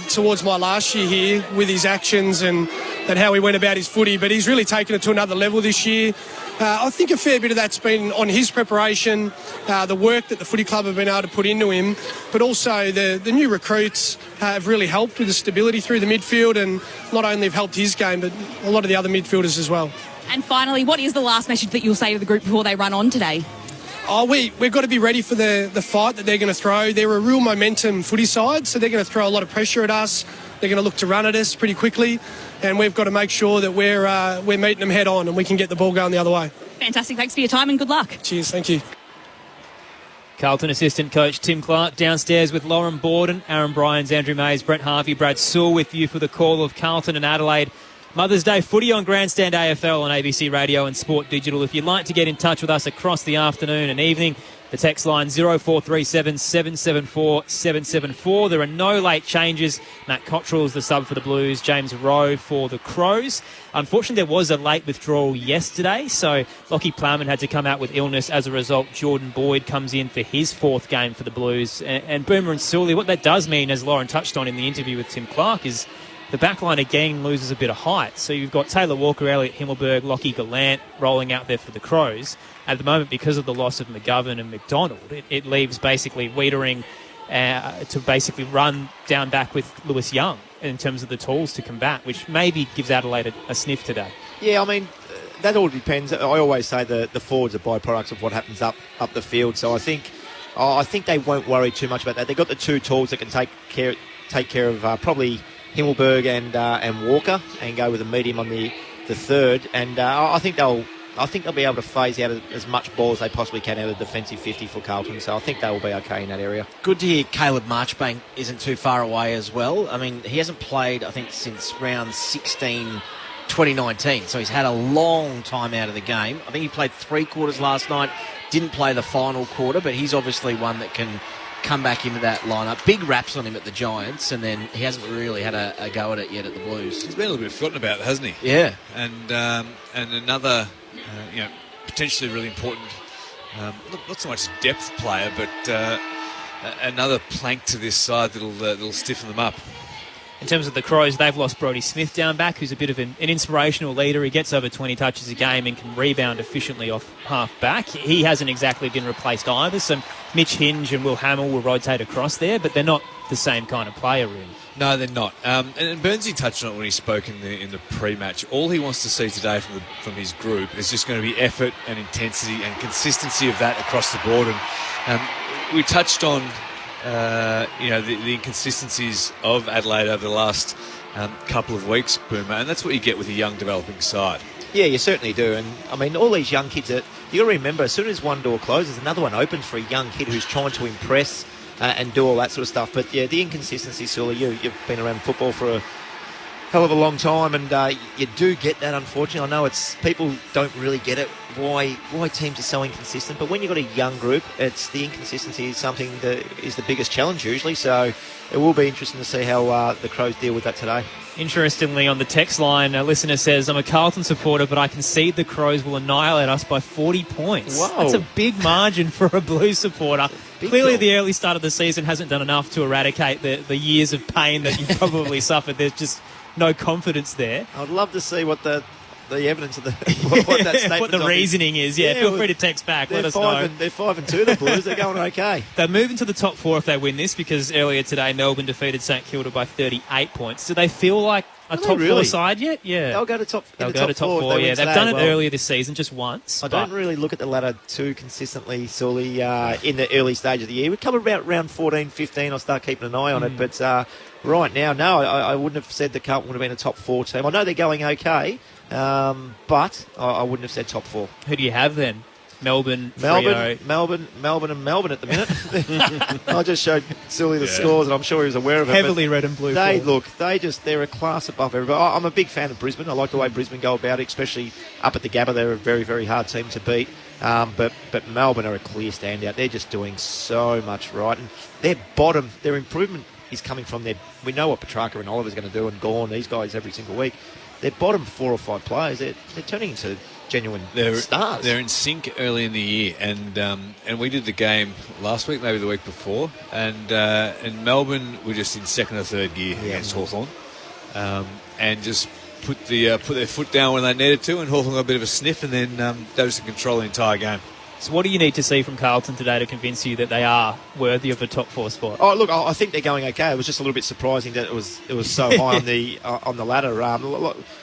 towards my last year here with his actions and how he went about his footy, but he's really taken it to another level this year. I think a fair bit of that's been on his preparation, the work that the footy club have been able to put into him, but also the new recruits have really helped with the stability through the midfield, and not only have helped his game, but a lot of the other midfielders as well. And finally, what is the last message that you'll say to the group before they run on today? We've got to be ready for the fight that they're going to throw. They're a real momentum footy side, so they're going to throw a lot of pressure at us. They're going to look to run at us pretty quickly, and we've got to make sure that we're meeting them head on and we can get the ball going the other way. Fantastic. Thanks for your time and good luck. Cheers. Thank you. Carlton assistant coach Tim Clark downstairs with Lauren Borden, Aaron Bryans, Andrew Mays, Brent Harvey, Brad Sewell with you for the call of Carlton and Adelaide. Mother's Day footy on Grandstand AFL on ABC Radio and Sport Digital. If you'd like to get in touch with us across the afternoon and evening, the text line 0437 774 774. There are no late changes. Matt Cottrell is the sub for the Blues. James Rowe for the Crows. Unfortunately, there was a late withdrawal yesterday, so Lockie Plowman had to come out with illness. As a result, Jordan Boyd comes in for his 4th game for the Blues. And Boomer and Sully, what that does mean, as Lauren touched on in the interview with Tim Clark, is the backline again loses a bit of height. So you've got Taylor Walker, Elliot Himmelberg, Lockie Gallant rolling out there for the Crows. At the moment, because of the loss of McGovern and McDonald, it leaves basically Wiedering to basically run down back with Lewis Young in terms of the tools to combat, which maybe gives Adelaide a sniff today. Yeah, I mean, that all depends. I always say the forwards are byproducts of what happens up the field. So I think they won't worry too much about that. They've got the 2 tools that can take care of probably Himmelberg and Walker, and go with a medium on the 3rd. And I think they'll I think they'll be able to phase out as much ball as they possibly can out of the defensive 50 for Carlton, so I think they will be okay in that area. Good to hear Caleb Marchbank isn't too far away as well. I mean, he hasn't played, I think, since round 16, 2019, so he's had a long time out of the game. I think he played 3 quarters last night, didn't play the final quarter, but he's obviously one that can come back into that lineup. Big raps on him at the Giants, and then he hasn't really had a go at it yet at the Blues. He's been a little bit forgotten about, hasn't he? Yeah. And another, potentially really important, not so much depth player, but another plank to this side that'll stiffen them up. In terms of the Crows, they've lost Brodie Smith down back, who's a bit of an inspirational leader. He gets over 20 touches a game and can rebound efficiently off half back. He hasn't exactly been replaced either, so Mitch Hinge and Will Hamill will rotate across there, but they're not the same kind of player, really. No, they're not. And Burnsy touched on it when he spoke in the pre-match. All he wants to see today from his group is just going to be effort and intensity and consistency of that across the board. And we touched on the inconsistencies of Adelaide over the last couple of weeks, Boomer, and that's what you get with a young developing side. Yeah, you certainly do. And, I mean, all these young kids, you got to remember, as soon as one door closes, another one opens for a young kid who's trying to impress and do all that sort of stuff. But, yeah, the inconsistency, Sully, you've been around football for a hell of a long time, and you do get that, unfortunately. I know people don't really get it, why teams are so inconsistent, but when you've got a young group, it's the inconsistency is something that is the biggest challenge usually, so it will be interesting to see how the Crows deal with that today. Interestingly, on the text line, a listener says, I'm a Carlton supporter, but I concede the Crows will annihilate us by 40 points. Whoa. That's a big margin for a Blues supporter. Clearly, deal. the early start of the season hasn't done enough to eradicate the years of pain that you probably suffered. There's just no confidence there. I'd love to see what the evidence of what that statement what the reasoning is. Yeah, feel free to text back. Let us know. They're 5-2, the Blues. They're going okay. They're moving to the top 4 if they win this, because earlier today Melbourne defeated St Kilda by 38 points. Do they feel like a top 4 side yet? Yeah, they'll go to top. They'll go to top 4. Yeah, they've done it earlier this season, just once. I don't really look at the ladder too consistently, Sully, in the early stage of the year. We come about round 14, 15. I'll start keeping an eye on it, but right now, no, I wouldn't have said that Carlton would have been a top 4 team. I know they're going okay. But I wouldn't have said top 4. Who do you have then? Melbourne, and Melbourne at the minute. I just showed Silly the scores, and I'm sure he was aware of it. Heavily red and blue. They're a class above everybody. I'm a big fan of Brisbane. I like the way Brisbane go about it, especially up at the Gabba. They're a very, very hard team to beat. But Melbourne are a clear standout. They're just doing so much right, and their improvement is coming from we know what Petrarca and Oliver's going to do, and Gawn, these guys every single week. Their bottom 4 or 5 players, they're turning into genuine stars. They're in sync early in the year, and we did the game last week, maybe the week before, and Melbourne were just in second or third gear against Hawthorn, and just put their foot down when they needed to, and Hawthorn got a bit of a sniff, and then they was to control the entire game. So what do you need to see from Carlton today to convince you that they are worthy of a top 4 spot? Oh, look, I think they're going okay. It was just a little bit surprising that it was so high on the ladder.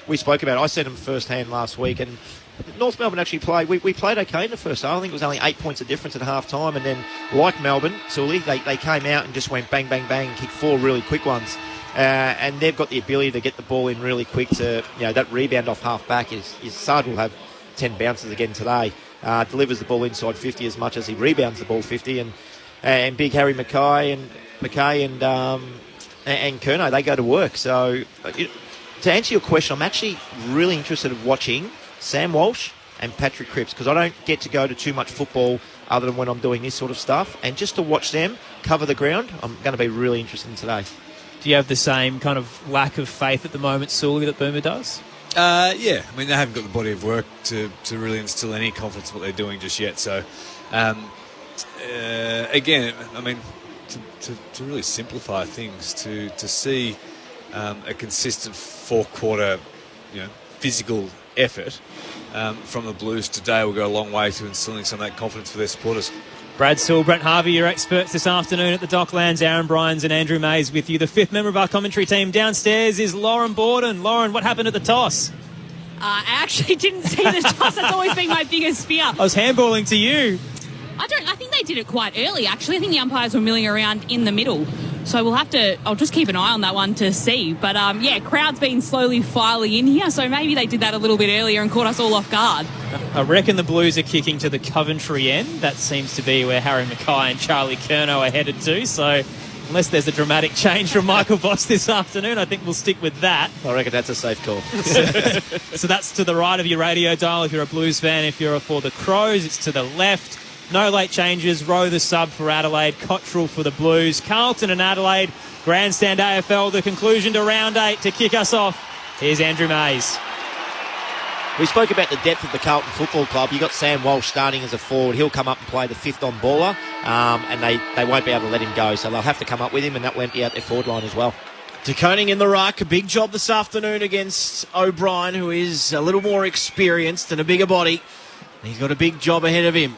We spoke about it. I said them firsthand last week, and North Melbourne actually played. We played okay in the first half. I think it was only 8 points of difference at half time, and then like Melbourne, Sully, they came out and just went bang, bang, bang, and kicked 4 really quick ones. And they've got the ability to get the ball in really quick. To that rebound off half back Sard will have 10 bounces again today. Delivers the ball inside 50 as much as he rebounds the ball 50, and big Harry McKay and Curnow, they go to work. So to answer your question, I'm actually really interested in watching Sam Walsh and Patrick Cripps, because I don't get to go to too much football other than when I'm doing this sort of stuff, and just to watch them cover the ground, I'm going to be really interested in today. Do you have the same kind of lack of faith at the moment, Sully, that Boomer does? Yeah, I mean, they haven't got the body of work to really instill any confidence in what they're doing just yet. So, again, I mean, to really simplify things, to see a consistent 4-quarter, physical effort from the Blues today will go a long way to instilling some of that confidence for their supporters. Brad Sewell, Brent Harvey, your experts this afternoon at the Docklands. Aaron Bryans and Andrew Mays with you. The 5th member of our commentary team downstairs is Lauren Borden. Lauren, what happened at the toss? I actually didn't see the toss. That's always been my biggest fear. I was handballing to you. I think they did it quite early, actually. I think the umpires were milling around in the middle. So I'll just keep an eye on that one to see. But crowd's been slowly filing in here, so maybe they did that a little bit earlier and caught us all off guard. I reckon the Blues are kicking to the Coventry end. That seems to be where Harry Mackay and Charlie Curnow are headed to. So unless there's a dramatic change from Michael Voss this afternoon, I think we'll stick with that. I reckon that's a safe call. So that's to the right of your radio dial if you're a Blues fan. If you're for the Crows, it's to the left. No late changes. Rowe the sub for Adelaide. Cottrell for the Blues. Carlton and Adelaide. Grandstand AFL, the conclusion to round 8 to kick us off. Here's Andrew Mays. We spoke about the depth of the Carlton Football Club. You've got Sam Walsh starting as a forward. He'll come up and play the fifth on baller, and they won't be able to let him go. So they'll have to come up with him, and that will empty out their forward line as well. De Koning in the ruck. A big job this afternoon against O'Brien, who is a little more experienced and a bigger body. He's got a big job ahead of him.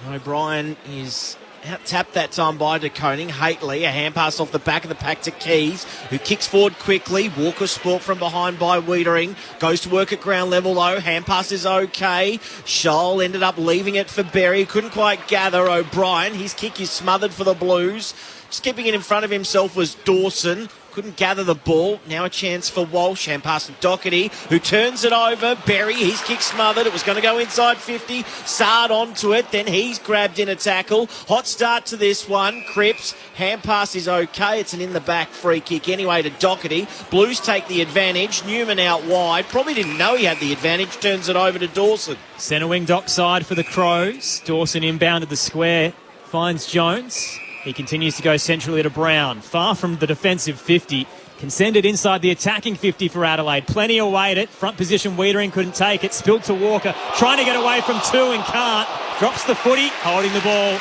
O'Brien is out-tapped that time by De Koning. Haitley, a hand pass off the back of the pack to Keys, who kicks forward quickly. Walker sport from behind by Wiedering. Goes to work at ground level, though. Hand pass is okay. Scholl ended up leaving it for Berry. Couldn't quite gather O'Brien. His kick is smothered for the Blues. Skipping it in front of himself was Dawson. Couldn't gather the ball. Now a chance for Walsh. Hand pass to Doherty, who turns it over. Berry, his kick smothered. It was going to go inside 50. Sard onto it. Then he's grabbed in a tackle. Hot start to this one. Cripps. Hand pass is okay. It's an in-the-back free kick anyway to Doherty. Blues take the advantage. Newman out wide. Probably didn't know he had the advantage. Turns it over to Dawson. Centre wing dockside for the Crows. Dawson inbounded the square. Finds Jones. He continues to go centrally to Brown. Far from the defensive 50. Can send it inside the attacking 50 for Adelaide. Plenty await it. Front position, Wiedering couldn't take it. Spilled to Walker. Trying to get away from 2 and can't. Drops the footy. Holding the ball.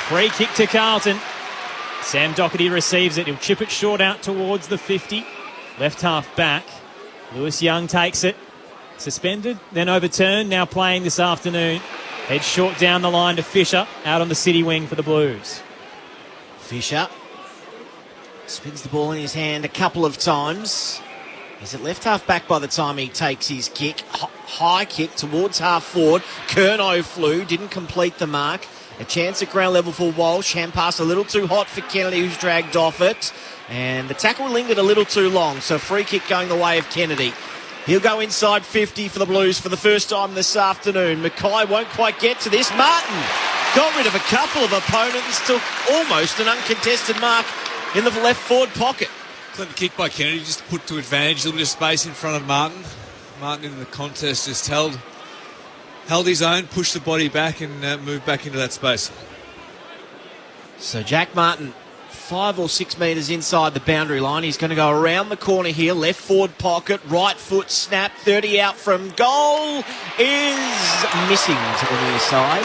Free kick to Carlton. Sam Doherty receives it. He'll chip it short out towards the 50. Left half back. Lewis Young takes it. Suspended, then overturned. Now playing this afternoon. Head short down the line to Fisher. Out on the city wing for the Blues. Fisher spins the ball in his hand a couple of times. He's at left half back by the time he takes his kick. High kick towards half forward. Curnow flew, didn't complete the mark. A chance at ground level for Walsh. Hand pass a little too hot for Kennedy, who's dragged off it. And the tackle lingered a little too long, so free kick going the way of Kennedy. He'll go inside 50 for the Blues for the first time this afternoon. Mackay won't quite get to this. Martin got rid of a couple of opponents, took almost an uncontested mark in the left forward pocket. Clever kick by Kennedy, just put to advantage, a little bit of space in front of Martin. Martin in the contest just held his own, pushed the body back and moved back into that space. So Jack Martin, 5 or 6 metres inside the boundary line. He's going to go around the corner here, left forward pocket, right foot snap, 30 out from goal is missing to the near side.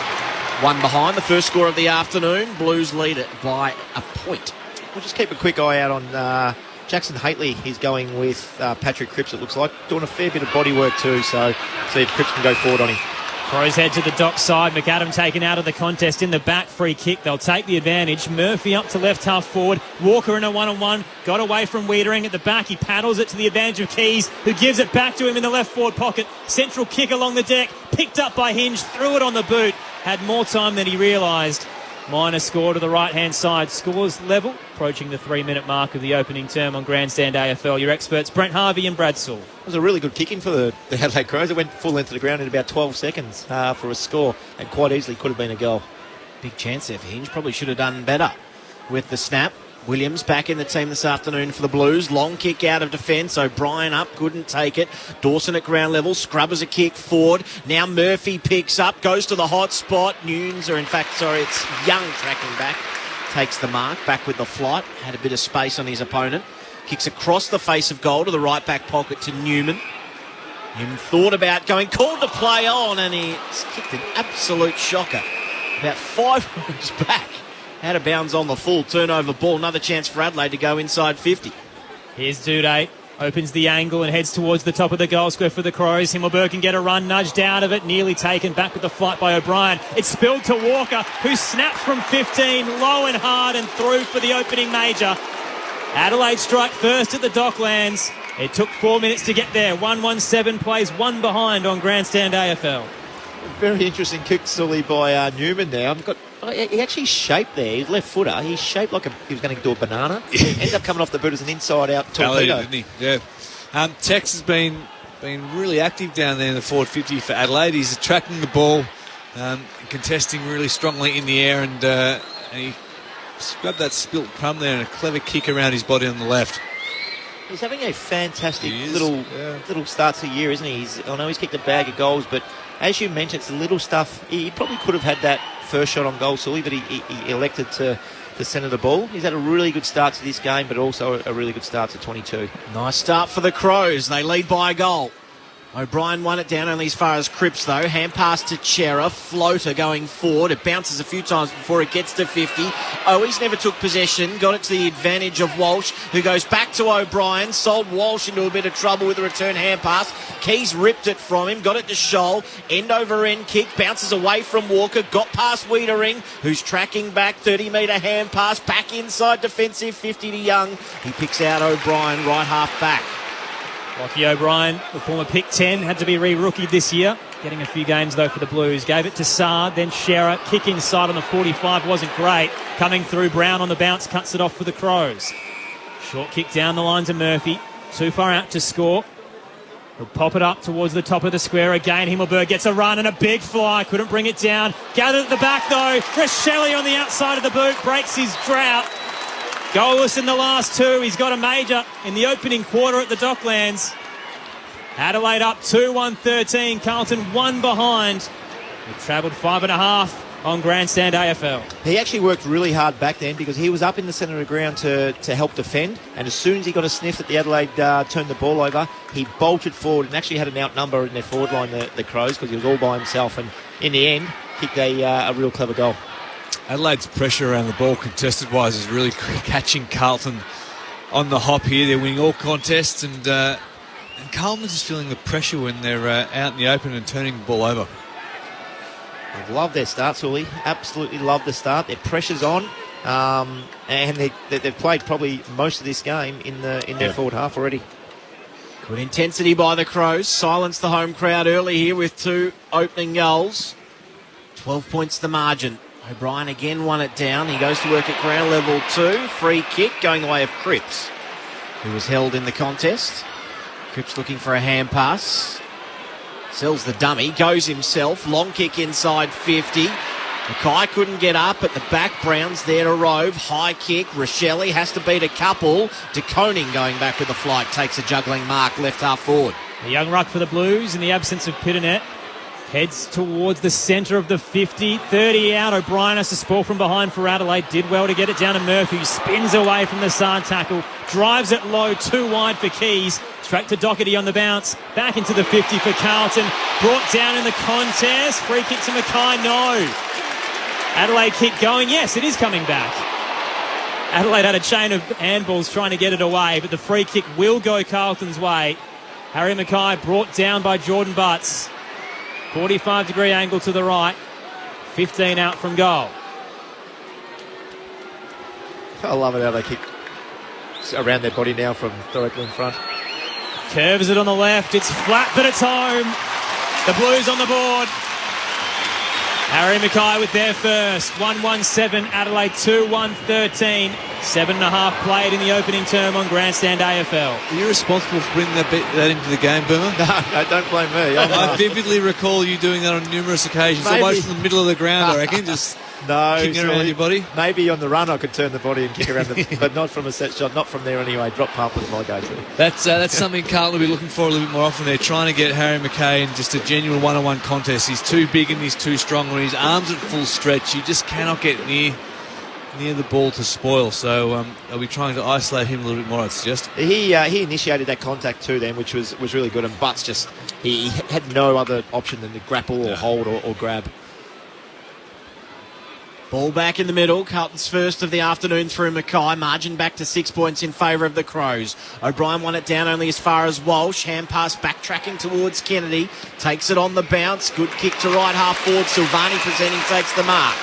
One behind, the first score of the afternoon. Blues lead it by a point. We'll just keep a quick eye out on Jackson Haitley. He's going with Patrick Cripps, it looks like, doing a fair bit of body work too, so see if Cripps can go forward on him. Crows head to the dock side. McAdam taken out of the contest in the back. Free kick. They'll take the advantage. Murphy up to left half forward. Walker in a one-on-one. Got away from Wiedering at the back. He paddles it to the advantage of Keys, who gives it back to him in the left forward pocket. Central kick along the deck. Picked up by Hinge. Threw it on the boot. Had more time than he realised. Minor score to the right-hand side. Scores level, approaching the 3-minute mark of the opening term on Grandstand AFL. Your experts, Brent Harvey and Brad Sewell. It was a really good kick in for the Adelaide Crows. It went full length to the ground in about 12 seconds for a score, and quite easily could have been a goal. Big chance there for Hinge. Probably should have done better with the snap. Williams back in the team this afternoon for the Blues. Long kick out of defence. O'Brien up, couldn't take it. Dawson at ground level. Scrubbers a kick forward. Now Murphy picks up, goes to the hot spot. It's Young tracking back. Takes the mark, back with the flight. Had a bit of space on his opponent. Kicks across the face of goal to the right back pocket to Newman. Newman thought about going, called to play on, and he's kicked an absolute shocker. About 5 rows back. Out of bounds on the full turnover ball. Another chance for Adelaide to go inside 50. Here's Duday. Opens the angle and heads towards the top of the goal square for the Crows. Himmelberg can get a run, nudged out of it. Nearly taken back with the flight by O'Brien. It's spilled to Walker, who snaps from 15, low and hard and through for the opening major. Adelaide strike first at the Docklands. It took 4 minutes to get there. 1-1-7 plays one behind on Grandstand AFL. Very interesting kick, Sully, by Newman now. I've got he actually shaped there. He's left footer. He's shaped like he was going to do a banana. Ended up coming off the boot as an inside-out torpedo. Didn't he? Yeah. Tex has been really active down there in the forward 50 for Adelaide. He's attracting the ball, contesting really strongly in the air, and he grabbed that spilt crumb there and a clever kick around his body on the left. He's having a fantastic little start to the year, isn't he? I know he's kicked a bag of goals, but as you mentioned, it's the little stuff. He probably could have had that first shot on goal, Sully, but he elected to centre the ball. He's had a really good start to this game, but also a really good start to 22. Nice start for the Crows. They lead by a goal. O'Brien won it down only as far as Cripps, though. Hand pass to Chera. Floater going forward. It bounces a few times before it gets to 50. Owies never took possession. Got it to the advantage of Walsh, who goes back to O'Brien. Sold Walsh into a bit of trouble with the return hand pass. Keys ripped it from him. Got it to Scholl. End over end kick. Bounces away from Walker. Got past Wiedering, who's tracking back. 30-metre hand pass. Back inside defensive. 50 to Young. He picks out O'Brien, right half back. Lockie O'Brien, the former pick 10, had to be re-rookied this year. Getting a few games, though, for the Blues. Gave it to Saad, then Shearer. Kick inside on the 45 wasn't great. Coming through, Brown on the bounce, cuts it off for the Crows. Short kick down the line to Murphy. Too far out to score. He'll pop it up towards the top of the square again. Himmelberg gets a run and a big fly. Couldn't bring it down. Gathered at the back, though. Rochelle on the outside of the boot. Breaks his drought. Goalless in the last two. He's got a major in the opening quarter at the Docklands. Adelaide up 2-1-13. Carlton 1 behind. He travelled 5.5 on Grandstand AFL. He actually worked really hard back then because he was up in the centre of the ground to help defend, and as soon as he got a sniff that the Adelaide turned the ball over, he bolted forward and actually had an outnumber in their forward line, the Crows, because he was all by himself, and in the end kicked a real clever goal. Adelaide's pressure around the ball contested-wise is really catching Carlton on the hop here. They're winning all contests, and Carlton's just feeling the pressure when they're out in the open and turning the ball over. I love their start, Sully. Absolutely love the start. Their pressure's on, and they've played probably most of this game in their forward half already. Good intensity by the Crows. Silenced the home crowd early here with 2 opening goals. 12 points the margin. O'Brien again won it down. He goes to work at ground level 2. Free kick going the way of Cripps, who was held in the contest. Cripps looking for a hand pass. Sells the dummy. Goes himself. Long kick inside 50. Mackay couldn't get up at the back. Brown's there to rove. High kick. Rochelle has to beat a couple. De Koning going back with the flight. Takes a juggling mark left half forward. A young ruck for the Blues in the absence of Pitternet. Heads towards the centre of the 50. 30 out. O'Brien has to spoil from behind for Adelaide. Did well to get it down to Murphy. Spins away from the Saad tackle. Drives it low. Too wide for Keys. Straight to Doherty on the bounce. Back into the 50 for Carlton. Brought down in the contest. Free kick to Mackay. No. Adelaide kick going. Yes, it is coming back. Adelaide had a chain of handballs trying to get it away, but the free kick will go Carlton's way. Harry Mackay brought down by Jordan Butts. 45-degree angle to the right. 15 out from goal. I love it how they kick around their body now from directly in front. Curves it on the left. It's flat, but it's home. The Blues on the board. Harry Mackay with their first. 1-1-7. Adelaide 2-1-13. 7.5 played in the opening term on Grandstand AFL. Are you responsible for bringing that into the game, Boomer? No, don't blame me. I vividly recall you doing that on numerous occasions, almost from the middle of the ground, I reckon, just kicking around your body. Maybe on the run I could turn the body and kick around, but not from a set shot, not from there anyway. Drop pump was my go-to. That's something Carlton will be looking for a little bit more often. They're trying to get Harry Mackay in just a genuine one-on-one contest. He's too big and he's too strong. When his arms at full stretch, you just cannot get near the ball to spoil, so they'll be trying to isolate him a little bit more, I'd suggest. He initiated that contact too then, which was really good, and Butts he had no other option than to grapple or hold or grab. Ball back in the middle. Carlton's first of the afternoon through Mackay. Margin back to 6 points in favour of the Crows. O'Brien won it down only as far as Walsh. Hand pass backtracking towards Kennedy. Takes it on the bounce. Good kick to right half forward. Silvani presenting, takes the mark.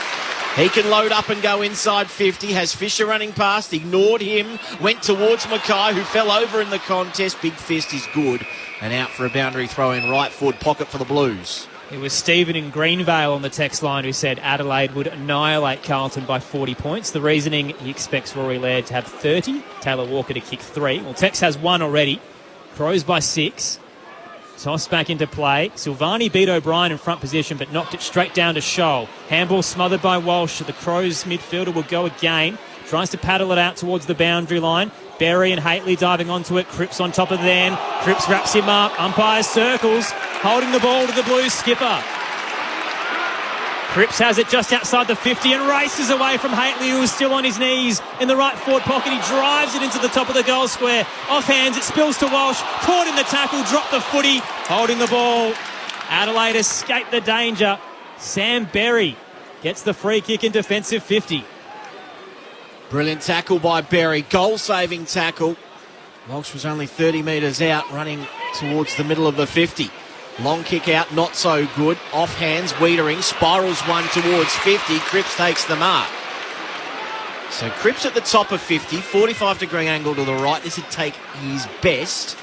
He can load up and go inside 50. Has Fisher running past. Ignored him. Went towards Mackay, who fell over in the contest. Big fist is good. And out for a boundary throw in right forward pocket for the Blues. It was Stephen in Greenvale on the text line who said Adelaide would annihilate Carlton by 40 points. The reasoning, he expects Rory Laird to have 30, Taylor Walker to kick 3. Well, Tex has 1 already. Crows by 6. Toss back into play. Silvani beat O'Brien in front position but knocked it straight down to Scholl. Handball smothered by Walsh. The Crows midfielder will go again. Tries to paddle it out towards the boundary line. Berry and Haitley diving onto it. Cripps on top of them. Cripps wraps him up. Umpire circles. Holding the ball to the Blues skipper. Cripps has it just outside the 50 and races away from Haitley, who is still on his knees in the right forward pocket. He drives it into the top of the goal square. Off hands, it spills to Walsh. Caught in the tackle, dropped the footy. Holding the ball. Adelaide escaped the danger. Sam Berry gets the free kick in defensive 50. Brilliant tackle by Berry. Goal-saving tackle. Walsh was only 30 metres out, running towards the middle of the 50. Long kick out, not so good. Off hands, Wiedering spirals one towards 50. Cripps takes the mark. So Cripps at the top of 50, 45-degree angle to the right. This would take his best.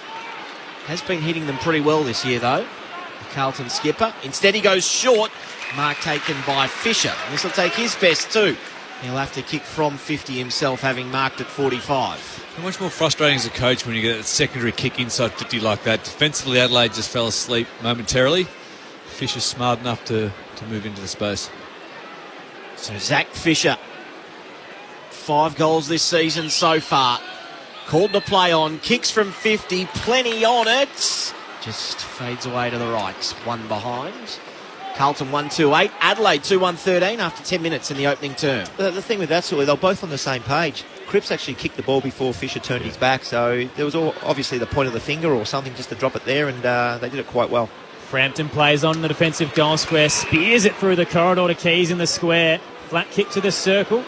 Has been hitting them pretty well this year, though. The Carlton skipper. Instead, he goes short. Mark taken by Fisher. This will take his best, too. He'll have to kick from 50 himself, having marked at 45. How much more frustrating as a coach when you get a secondary kick inside 50 like that. Defensively, Adelaide just fell asleep momentarily. Fisher's smart enough to move into the space. So Zach Fisher, 5 goals this season so far. Called to play on, kicks from 50, plenty on it. Just fades away to the right, 1 behind. Carlton 1-2-8, Adelaide 2-1-13 after 10 minutes in the opening term. The thing with that, Sully, they're both on the same page. Cripps actually kicked the ball before Fisher turned his back, so there was obviously the point of the finger or something just to drop it there, and they did it quite well. Frampton plays on the defensive goal square, spears it through the corridor to Keys in the square. Flat kick to the circle.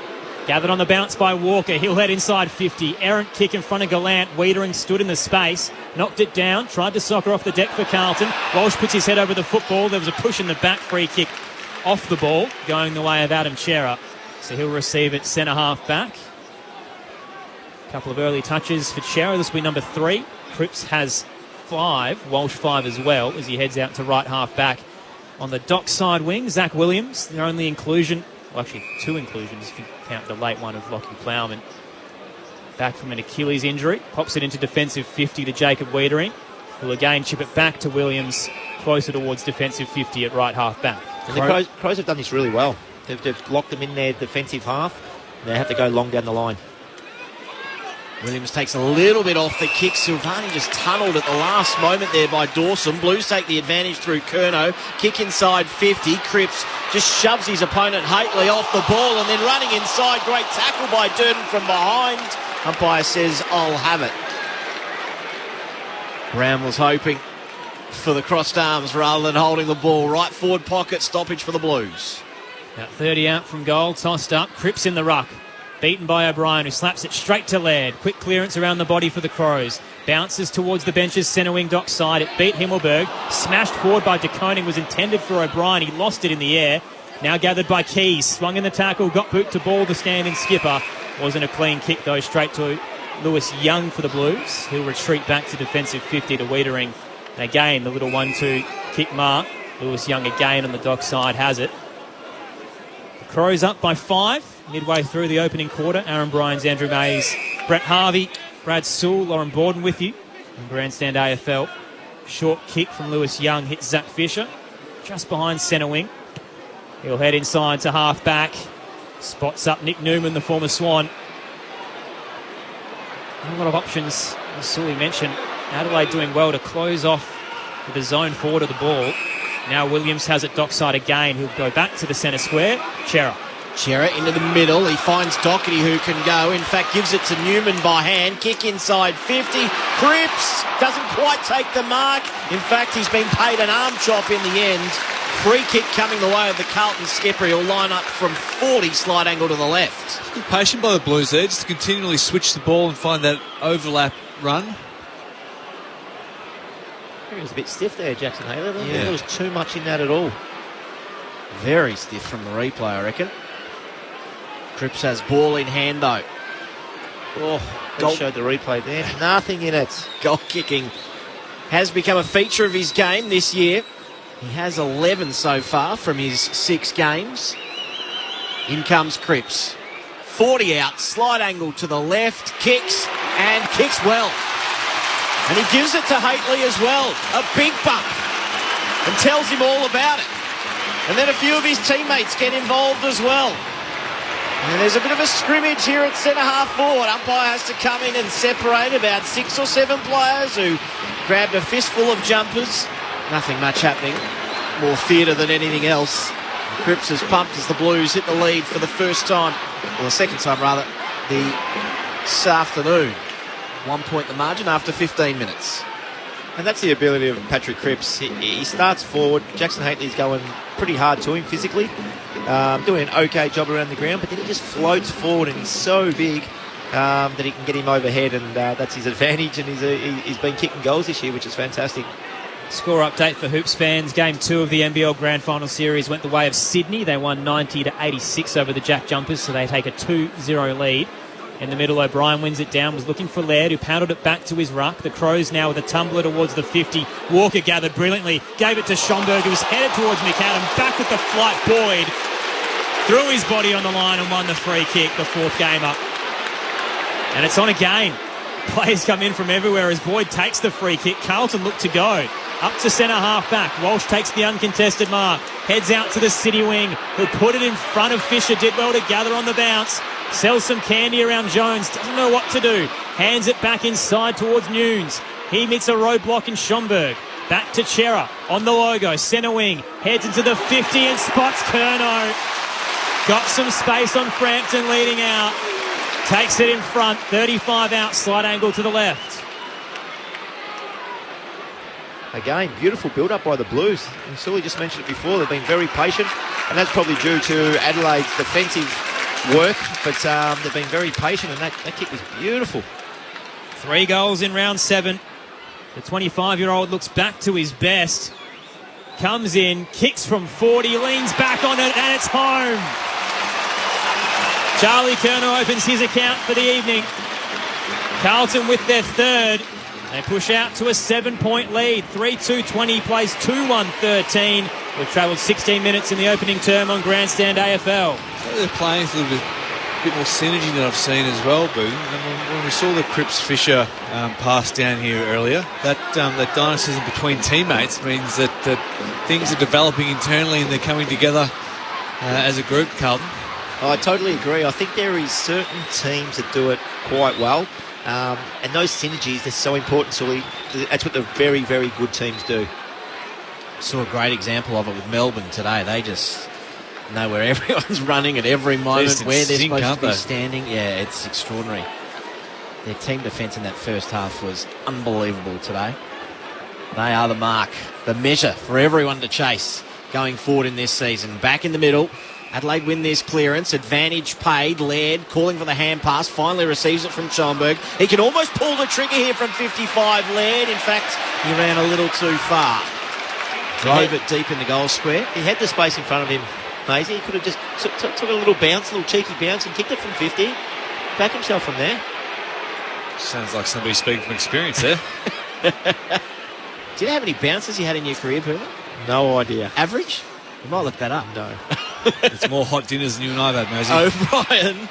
Gathered on the bounce by Walker. He'll head inside 50. Errant kick in front of Gallant. Wiedering stood in the space. Knocked it down. Tried to soccer off the deck for Carlton. Walsh puts his head over the football. There was a push in the back. Free kick off the ball. Going the way of Adam Chera. So he'll receive it centre half back. A couple of early touches for Chera. This will be number 3. Cripps has 5. Walsh 5 as well as he heads out to right half back. On the dockside wing, Zach Williams. Their only inclusion. Well, actually 2 inclusions if you count the late one of Lockie Plowman. Back from an Achilles injury. Pops it into defensive 50 to Jacob Wiedering, who'll again chip it back to Williams, closer towards defensive 50 at right half back. And the Crows have done this really well. They've locked them in their defensive half. They have to go long down the line. Williams takes a little bit off the kick. Silvani just tunnelled at the last moment there by Dawson. Blues take the advantage through Curnow. Kick inside 50. Cripps just shoves his opponent Haitley off the ball and then running inside. Great tackle by Durden from behind. Umpire says, I'll have it. Brown was hoping for the crossed arms rather than holding the ball. Right forward pocket stoppage for the Blues. About 30 out from goal. Tossed up. Cripps in the ruck. Beaten by O'Brien, who slaps it straight to Laird. Quick clearance around the body for the Crows. Bounces towards the bench's centre wing dock side. It beat Himmelberg. Smashed forward by De Koning. Was intended for O'Brien. He lost it in the air. Now gathered by Keys. Swung in the tackle. Got boot to ball. The stand-in skipper. Wasn't a clean kick, though. Straight to Lewis Young for the Blues. He'll retreat back to defensive 50 to Wiedering. And again, the little 1-2 kick mark. Lewis Young again on the dock side has it. The Crows up by 5. Midway through the opening quarter, Aaron Bryans, Andrew Mays, Brett Harvey, Brad Sewell, Lauren Borden with you on Grandstand AFL. Short kick from Lewis Young hits Zach Fisher just behind centre wing. He'll head inside to half back. Spots up Nick Newman, the former Swan. A lot of options, as Sully mentioned. Adelaide doing well to close off with the zone forward of the ball. Now Williams has it dockside again. He'll go back to the centre square. Chera into the middle. He finds Doherty who can go. In fact, gives it to Newman by hand. Kick inside 50. Cripps doesn't quite take the mark. In fact, he's been paid an arm chop in the end. Free kick coming the way of the Carlton skipper. He'll line up from 40, slide angle to the left. Good patient by the Blues there, just to continually switch the ball and find that overlap run. He was a bit stiff there, Jackson Haley. Yeah. There was too much in that at all. Very stiff from the replay, I reckon. Cripps has ball in hand, though. They showed the replay there. Nothing in it. Goal kicking has become a feature of his game this year. He has 11 so far from his 6 games. In comes Cripps. 40 out, slide angle to the left, kicks well. And he gives it to Haitley as well. A big bump. And tells him all about it. And then a few of his teammates get involved as well. And there's a bit of a scrimmage here at centre-half forward. Umpire has to come in and separate about 6 or 7 players who grabbed a fistful of jumpers. Nothing much happening. More theatre than anything else. Cripps is pumped as the Blues hit the lead for the first time, or the second time rather, this afternoon. 1 point the margin after 15 minutes. And that's the ability of Patrick Cripps. He starts forward. Jackson Haitley's going pretty hard to him physically, doing an okay job around the ground, but then he just floats forward and he's so big that he can get him overhead, and that's his advantage, and he's been kicking goals this year, which is fantastic. Score update for Hoops fans. Game 2 of the NBL Grand Final Series went the way of Sydney. They won 90-86 over the Jack Jumpers, so they take a 2-0 lead. In the middle, O'Brien wins it down, was looking for Laird, who pounded it back to his ruck. The Crows now with a tumbler towards the 50. Walker gathered brilliantly, gave it to Schomburg, who was headed towards McAdam. Back with the flight, Boyd threw his body on the line and won the free kick, the 4th game up. And it's on again. Players come in from everywhere as Boyd takes the free kick. Carlton look to go. Up to centre half back. Walsh takes the uncontested mark. Heads out to the City wing, who put it in front of Fisher. Did well to gather on the bounce. Sells some candy around Jones. Doesn't know what to do. Hands it back inside towards Nunes. He meets a roadblock in Schomburg. Back to Chera on the logo. Centre wing. Heads into the 50 and spots Curnow. Got some space on Frampton leading out. Takes it in front. 35 out. Slide angle to the left. Again, beautiful build-up by the Blues. And Sully just mentioned it before, they've been very patient, and that's probably due to Adelaide's defensive work, but they've been very patient, and that kick was beautiful. 3 goals in round 7. The 25-year-old looks back to his best. Comes in, kicks from 40, leans back on it, and it's home. Charlie Curnow opens his account for the evening. Carlton with their 3rd. They push out to a 7-point lead. 3-2-20 plays 2-1-13. We've travelled 16 minutes in the opening term on Grandstand AFL. So they're playing a little bit more synergy than I've seen as well, Boone. And when we saw the Cripps-Fisher pass down here earlier, that dynamism between teammates means that things are developing internally and they're coming together as a group, Carlton. I totally agree. I think there is certain teams that do it quite well. And those synergies, they're so important, Sully. That's what the very, very good teams do. Saw a great example of it with Melbourne today. They just know where everyone's running at every moment, where they're supposed to be standing. Yeah, it's extraordinary. Their team defence in that first half was unbelievable today. They are the mark, the measure for everyone to chase going forward in this season. Back in the middle. Adelaide win this clearance. Advantage paid. Laird calling for the hand pass. Finally receives it from Schomburg. He can almost pull the trigger here from 55. Laird, in fact, he ran a little too far. Drove it deep in the goal square. He had the space in front of him, Maisie. He could have just took a little bounce, a little cheeky bounce, and kicked it from 50. Back himself from there. Sounds like somebody speaking from experience there. Do you know how many bounces you had in your career, Puma? No idea. Average? You might look that up. No. It's more hot dinners than you and I have had, Maisie. O'Brien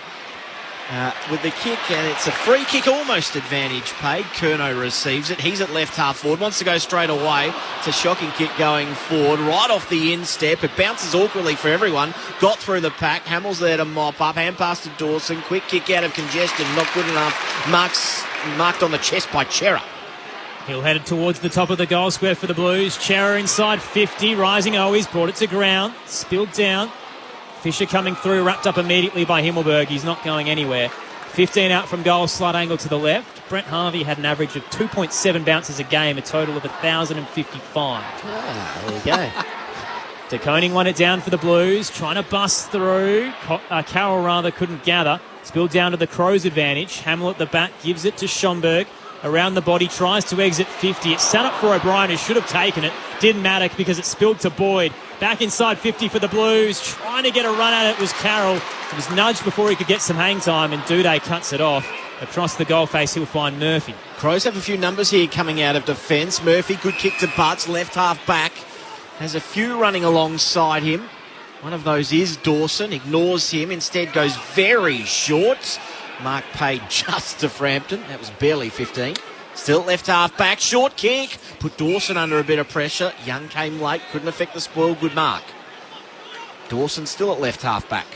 with the kick, and it's a free kick, almost advantage paid. Curnow receives it. He's at left half forward, wants to go straight away. It's a shocking kick going forward, right off the instep. It bounces awkwardly for everyone. Got through the pack. Hamill's there to mop up. Hand pass to Dawson. Quick kick out of congestion. Not good enough. Marked on the chest by Chera. Hill headed towards the top of the goal square for the Blues. Chera inside 50. Rising Owies brought it to ground. Spilled down. Fisher coming through, wrapped up immediately by Himmelberg. He's not going anywhere. 15 out from goal, slight angle to the left. Brent Harvey had an average of 2.7 bounces a game, a total of 1,055. There you go. De Koning won it down for the Blues, trying to bust through. Carroll rather couldn't gather. Spilled down to the Crows' advantage. Hamill at the back gives it to Schomburg. Around the body, tries to exit 50. It's set up for O'Brien, who should have taken it. Didn't matter because it spilled to Boyd. Back inside 50 for the Blues. Trying to get a run at it was Carroll. He was nudged before he could get some hang time, and Duday cuts it off. Across the goal face, he'll find Murphy. Crows have a few numbers here coming out of defence. Murphy, good kick to Butts, left half back. Has a few running alongside him. One of those is Dawson. Ignores him. Instead goes very short. Mark paid just to Frampton. That was barely 15. Still left half back. Short kick. Put Dawson under a bit of pressure. Young came late. Couldn't affect the spoil. Good mark. Dawson still at left half back.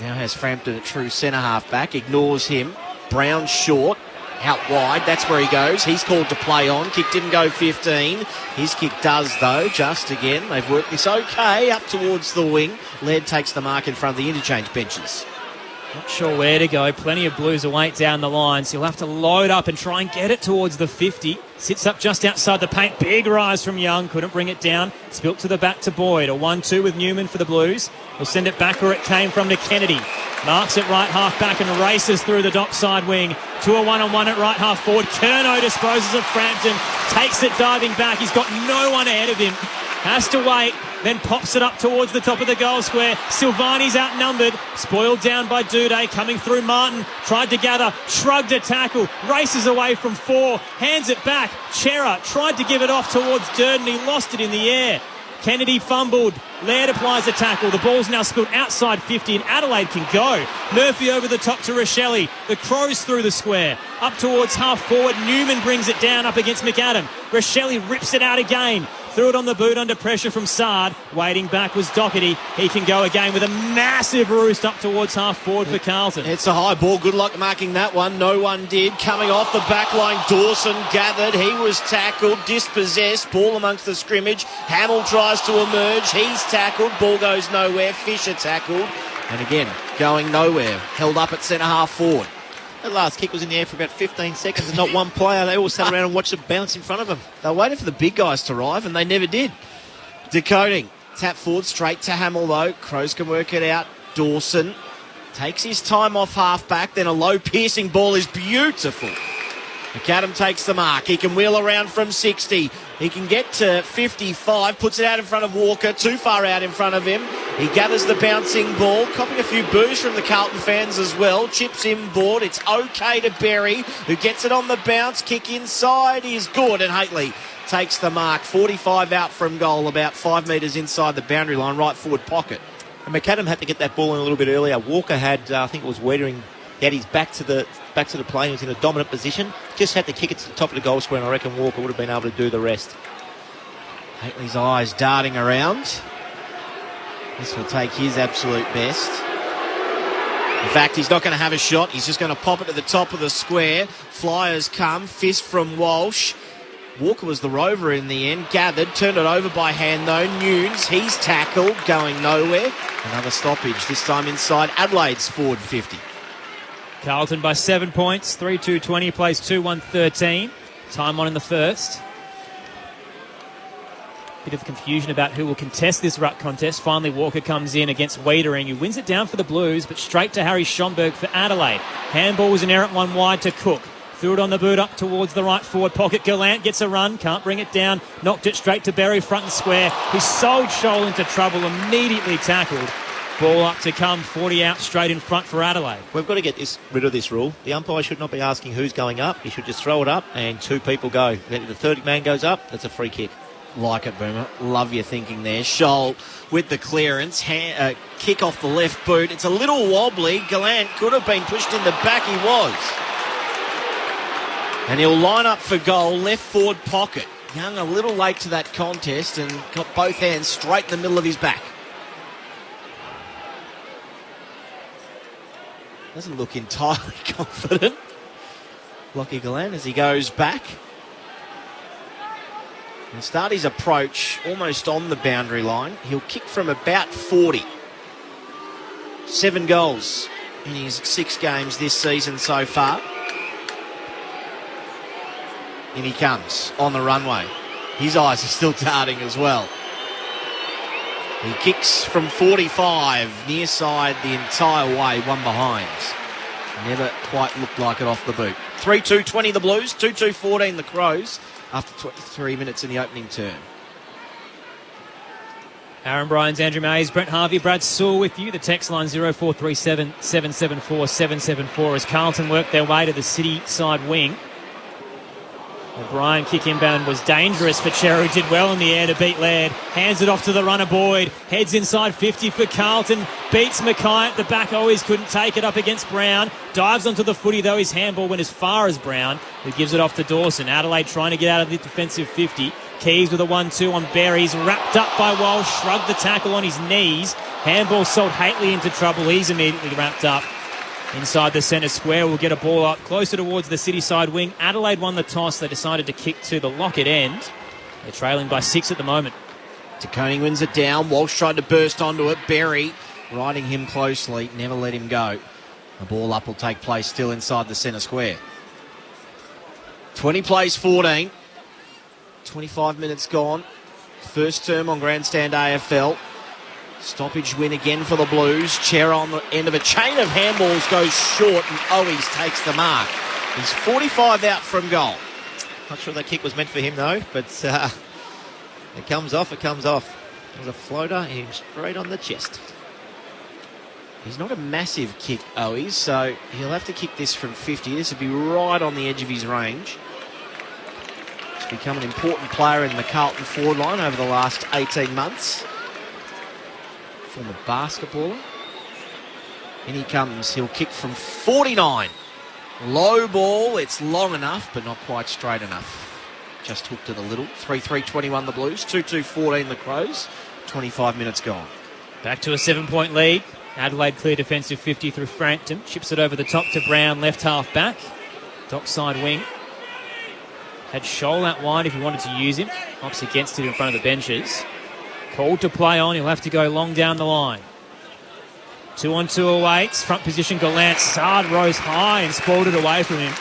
Now has Frampton at true centre half back. Ignores him. Brown short. Out wide. That's where he goes. He's called to play on. Kick didn't go 15. His kick does, though. Just again. They've worked this okay. Up towards the wing. Laird takes the mark in front of the interchange benches. Not sure where to go. Plenty of Blues await down the line, so he'll have to load up and try and get it towards the 50. Sits up just outside the paint. Big rise from Young. Couldn't bring it down. Spilt to the back to Boyd. A 1-2 with Newman for the Blues. He'll send it back where it came from to Kennedy. Marks it right half back and races through the dockside wing to a one-on-one at right half forward. Curnow disposes of Frampton. Takes it diving back. He's got no one ahead of him. Has to wait. Then pops it up towards the top of the goal square. Silvani's outnumbered. Spoiled down by Duday. Coming through Martin. Tried to gather. Shrugged a tackle. Races away from 4. Hands it back. Chera tried to give it off towards Durden. He lost it in the air. Kennedy fumbled. Laird applies a tackle. The ball's now spilled outside 50 and Adelaide can go. Murphy over the top to Rochelle. The Crows through the square. Up towards half forward. Newman brings it down up against McAdam. Rochelle rips it out again. Threw it on the boot under pressure from Sard. Waiting back was Doherty. He can go again with a massive roost up towards half forward for Carlton. It's a high ball. Good luck marking that one. No one did. Coming off the back line, Dawson gathered. He was tackled, dispossessed. Ball amongst the scrimmage. Hamill tries to emerge. He's tackled. Ball goes nowhere. Fisher tackled. And again, going nowhere. Held up at centre half forward. That last kick was in the air for about 15 seconds and not one player. They all sat around and watched it bounce in front of them. They waited for the big guys to arrive and they never did. Decoding. Tap forward straight to Hamill though. Crows can work it out. Dawson takes his time off half back. Then a low piercing ball is beautiful. McAdam takes the mark. He can wheel around from 60. He can get to 55. Puts it out in front of Walker. Too far out in front of him. He gathers the bouncing ball. Copying a few boos from the Carlton fans as well. Chips inboard. It's okay to Berry, who gets it on the bounce. Kick inside is good. And Haitley takes the mark. 45 out from goal. About 5 metres inside the boundary line. Right forward pocket. And McAdam had to get that ball in a little bit earlier. Walker had, I think it was Wettering. He had his back to the play. He was in a dominant position. Just had to kick it to the top of the goal square, and I reckon Walker would have been able to do the rest. Haitley's eyes darting around. This will take his absolute best. In fact, he's not going to have a shot. He's just going to pop it to the top of the square. Flyers come. Fist from Walsh. Walker was the rover in the end. Gathered. Turned it over by hand, though. Nunes. He's tackled. Going nowhere. Another stoppage. This time inside Adelaide's forward 50. Carlton by 7 points. 3-2-20 plays 2-1-13. Time on in the first. Bit of confusion about who will contest this ruck contest. Finally, Walker comes in against Wiedering, who wins it down for the Blues, but straight to Harry Schomburg for Adelaide. Handball was an errant one wide to Cook. Threw it on the boot up towards the right forward pocket. Gallant gets a run, can't bring it down. Knocked it straight to Berry, front and square. He sold Scholl into trouble, immediately tackled. Ball up to come, 40 out straight in front for Adelaide. We've got to get rid of this rule. The umpire should not be asking who's going up. He should just throw it up and 2 people go. Then if the third man goes up, that's a free kick. Like it, Boomer. Love your thinking there. Scholl with the clearance. Kick off the left boot. It's a little wobbly. Gallant could have been pushed in the back. He was. And he'll line up for goal. Left forward pocket. Young a little late to that contest and got both hands straight in the middle of his back. Doesn't look entirely confident. Lockie Gallant as he goes back. And start his approach almost on the boundary line. He'll kick from about 40. 7 goals in his 6 games this season so far. In he comes on the runway. His eyes are still darting as well. He kicks from 45, near side the entire way, one behind. Never quite looked like it off the boot. 3-2-20 the Blues, 2-2-14 the Crows after 23 minutes in the opening term. Aaron Bryans, Andrew Mays, Brent Harvey, Brad Sewell with you. The text line 0437 774 774 as Carlton work their way to the city side wing. O'Brien kick inbound was dangerous for Cerra, who did well in the air to beat Laird. Hands it off to the runner Boyd. Heads inside 50 for Carlton. Beats Mackay at the back. Always couldn't take it up against Brown. Dives onto the footy though. His handball went as far as Brown, who gives it off to Dawson. Adelaide trying to get out of the defensive 50. Keys with a 1-2 on Berries. Wrapped up by Walsh. Shrugged the tackle on his knees. Handball sold Haitley into trouble. He's immediately wrapped up. Inside the centre square, we'll get a ball up closer towards the city side wing. Adelaide won the toss. They decided to kick to the Lockett end. They're trailing by 6 at the moment. DeConing wins it down. Walsh tried to burst onto it. Berry riding him closely. Never let him go. The ball up will take place still inside the centre square. 20 plays 14. 25 minutes gone. First term on Grandstand AFL. Stoppage win again for the Blues. Cerra on the end of a chain of handballs goes short and Owies takes the mark. He's 45 out from goal. Not sure that kick was meant for him though, but it comes off. It was a floater, hit him straight on the chest. He's not a massive kick, Owies, so he'll have to kick this from 50. This would be right on the edge of his range. He's become an important player in the Carlton forward line over the last 18 months. Former basketballer. In he comes. He'll kick from 49. Low ball. It's long enough, but not quite straight enough. Just hooked it a little. 3-3-21 the Blues. 2-2-14 the Crows. 25 minutes gone. Back to a 7-point lead. Adelaide clear defensive 50 through Frampton. Chips it over the top to Brown, left half back. Dockside wing. Had Scholl out wide if he wanted to use him. Opts against it in front of the benches. Called to play on. He'll have to go long down the line. 2-on-2 awaits. Front position, Gallant. Sard rose high and spoiled it away from him.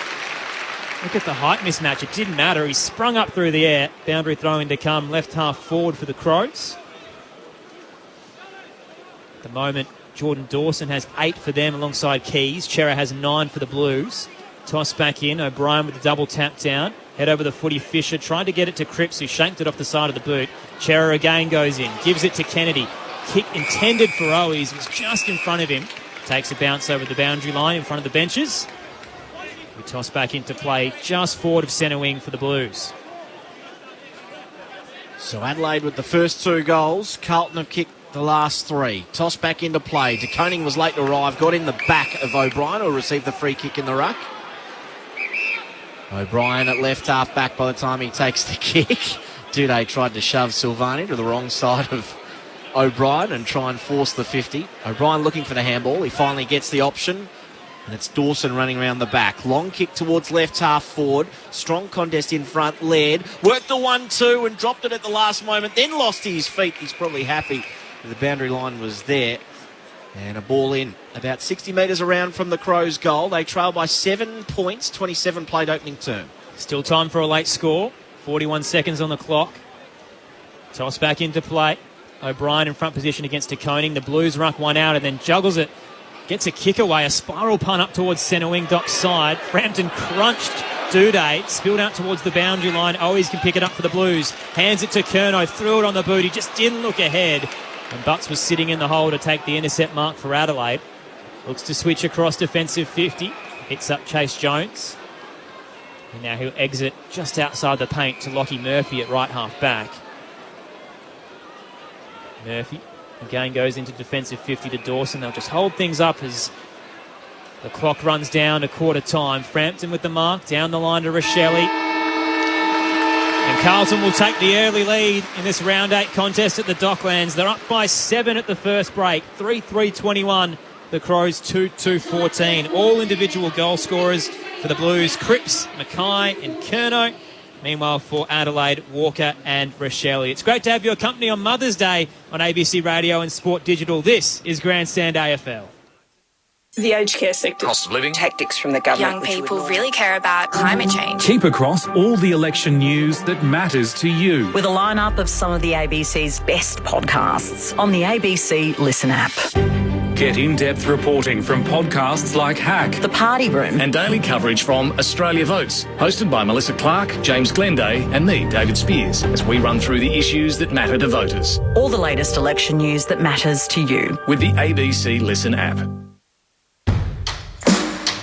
Look at the height mismatch. It didn't matter. He sprung up through the air. Boundary throwing to come. Left half forward for the Crows. At the moment, Jordan Dawson has 8 for them alongside Keys. Cerra has 9 for the Blues. Toss back in. O'Brien with the double tap down. Head over the footy. Fisher tried to get it to Cripps, who shanked it off the side of the boot. Cerra again goes in. Gives it to Kennedy. Kick intended for Owies. Was just in front of him. Takes a bounce over the boundary line in front of the benches. We toss back into play just forward of centre wing for the Blues. So Adelaide with the first 2 goals. Carlton have kicked the last 3. Toss back into play. DeConing was late to arrive. Got in the back of O'Brien, who received the free kick in the ruck. O'Brien at left half back by the time he takes the kick. Duday tried to shove Silvani to the wrong side of O'Brien and try and force the 50. O'Brien looking for the handball. He finally gets the option. And it's Dawson running around the back. Long kick towards left half forward. Strong contest in front. Laird worked the 1-2 and dropped it at the last moment. Then lost to his feet. He's probably happy the boundary line was there. And a ball in about 60 metres around from the Crows' goal. They trail by 7 points, 27 played opening term. Still time for a late score. 41 seconds on the clock. Toss back into play. O'Brien in front position against DeConing. The Blues ruck one out and then juggles it. Gets a kick away. A spiral punt up towards centre wing, Doc's side. Frampton crunched Duday. Spilled out towards the boundary line. Owies can pick it up for the Blues. Hands it to Curnow. Threw it on the boot. He just didn't look ahead. And Butts was sitting in the hole to take the intercept mark for Adelaide. Looks to switch across defensive 50. Hits up Chase Jones. And now he'll exit just outside the paint to Lockie Murphy at right half back. Murphy again goes into defensive 50 to Dawson. They'll just hold things up as the clock runs down to quarter time. Frampton with the mark. Down the line to Rochelle. And Carlton will take the early lead in this round 8 contest at the Docklands. They're up by 7 at the first break. 3-3-21. The Crows 2-2-14. All individual goal scorers for the Blues. Cripps, Mackay and Curnow. Meanwhile for Adelaide, Walker and Rochelle. It's great to have your company on Mother's Day on ABC Radio and Sport Digital. This is Grandstand AFL. The aged care sector. Cost of living. Tactics from the government. Young people really care about climate change. Keep across all the election news that matters to you. With a lineup of some of the ABC's best podcasts on the ABC Listen app. Get in-depth reporting from podcasts like Hack, The Party Room, and daily coverage from Australia Votes, hosted by Melissa Clark, James Glenday and me, David Spears, as we run through the issues that matter to voters. All the latest election news that matters to you. With the ABC Listen app.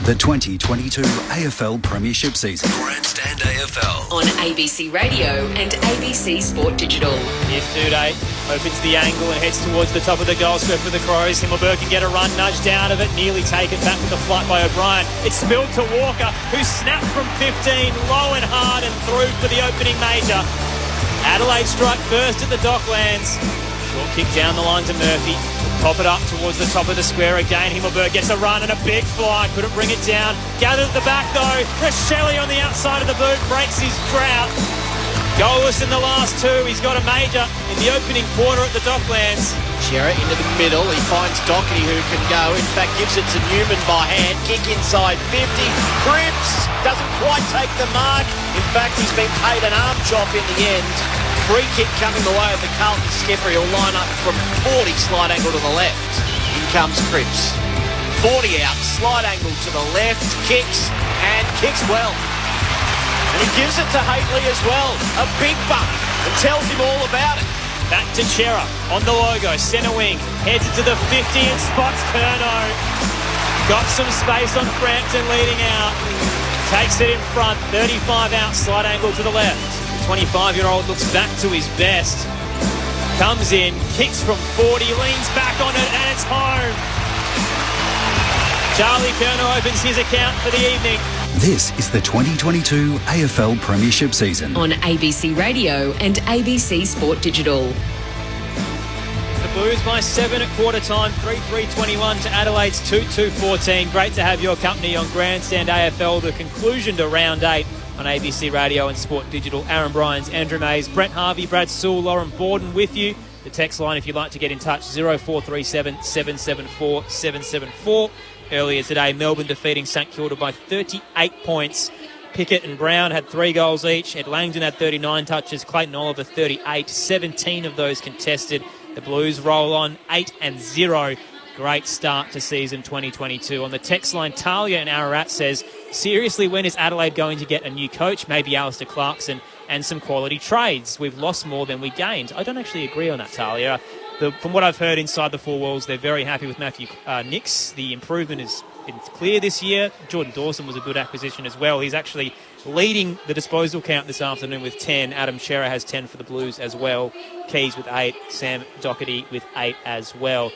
the 2022 AFL Premiership season. Grandstand AFL. On ABC Radio and ABC Sport Digital. Here's Duday, opens the angle and heads towards the top of the goal square for the Crows. Himmelberg can get a run, nudged out of it, nearly taken back with a flight by O'Brien. It's spilled to Walker, who snapped from 15, low and hard and through for the opening major. Adelaide strike first at the Docklands. Short kick down the line to Murphy. Pop it up towards the top of the square again. Himmelberg gets a run and a big fly. Couldn't bring it down. Gathered at the back though. Richelli on the outside of the boot breaks his drought. Goalless in the last two. He's got a major in the opening quarter at the Docklands. Sherritt into the middle. He finds Doherty who can go. In fact, gives it to Newman by hand. Kick inside 50. Cripps doesn't quite take the mark. In fact, he's been paid an arm chop in the end. Free kick coming the way of the Carlton skipper. He'll line up from 40, slide angle to the left. In comes Cripps. 40 out, slide angle to the left, kicks, and kicks well. And he gives it to Haitley as well. A big bump, and tells him all about it. Back to Chera on the logo, centre wing. Heads into the 50 and spots Curnow. Got some space on Frampton leading out. Takes it in front, 35 out, slide angle to the left. 25-year-old looks back to his best. Comes in, kicks from 40, leans back on it, and it's home. Charlie Curnow opens his account for the evening. This is the 2022 AFL Premiership season. On ABC Radio and ABC Sport Digital. The Blues by 7 at quarter time, 3-3-21 to Adelaide's 2-2-14. Great to have your company on Grandstand AFL, the conclusion to round 8. On ABC Radio and Sport Digital. Aaron Bryans, Andrew Mays, Brent Harvey, Brad Sewell, Lauren Borden with you. The text line, if you'd like to get in touch, 0437 774 774. Earlier today, Melbourne defeating St Kilda by 38 points. Pickett and Brown had 3 goals each. Ed Langdon had 39 touches. Clayton Oliver 38. 17 of those contested. The Blues roll on 8-0. Great start to season 2022. On the text line, Talia in Ararat says, seriously, when is Adelaide going to get a new coach? Maybe Alistair Clarkson and some quality trades. We've lost more than we gained. I don't actually agree on that, Talia. From what I've heard inside the four walls, they're very happy with Matthew Nix. The improvement has been clear this year. Jordan Dawson was a good acquisition as well. He's actually leading the disposal count this afternoon with 10. Adam Chera has 10 for the Blues as well. Keys with 8. Sam Doherty with 8 as well.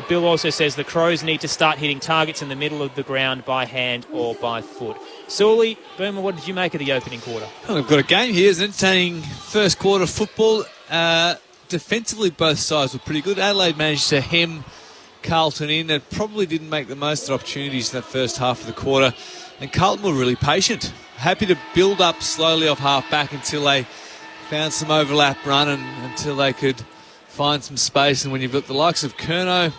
Bill also says the Crows need to start hitting targets in the middle of the ground by hand or by foot. Sully, Boomer, what did you make of the opening quarter? Well, we've got a game here. It's entertaining first quarter football. Defensively, both sides were pretty good. Adelaide managed to hem Carlton in and probably didn't make the most of their opportunities in that first half of the quarter. And Carlton were really patient. Happy to build up slowly off half-back until they found some overlap run and until they could find some space. And when you've got the likes of Curnow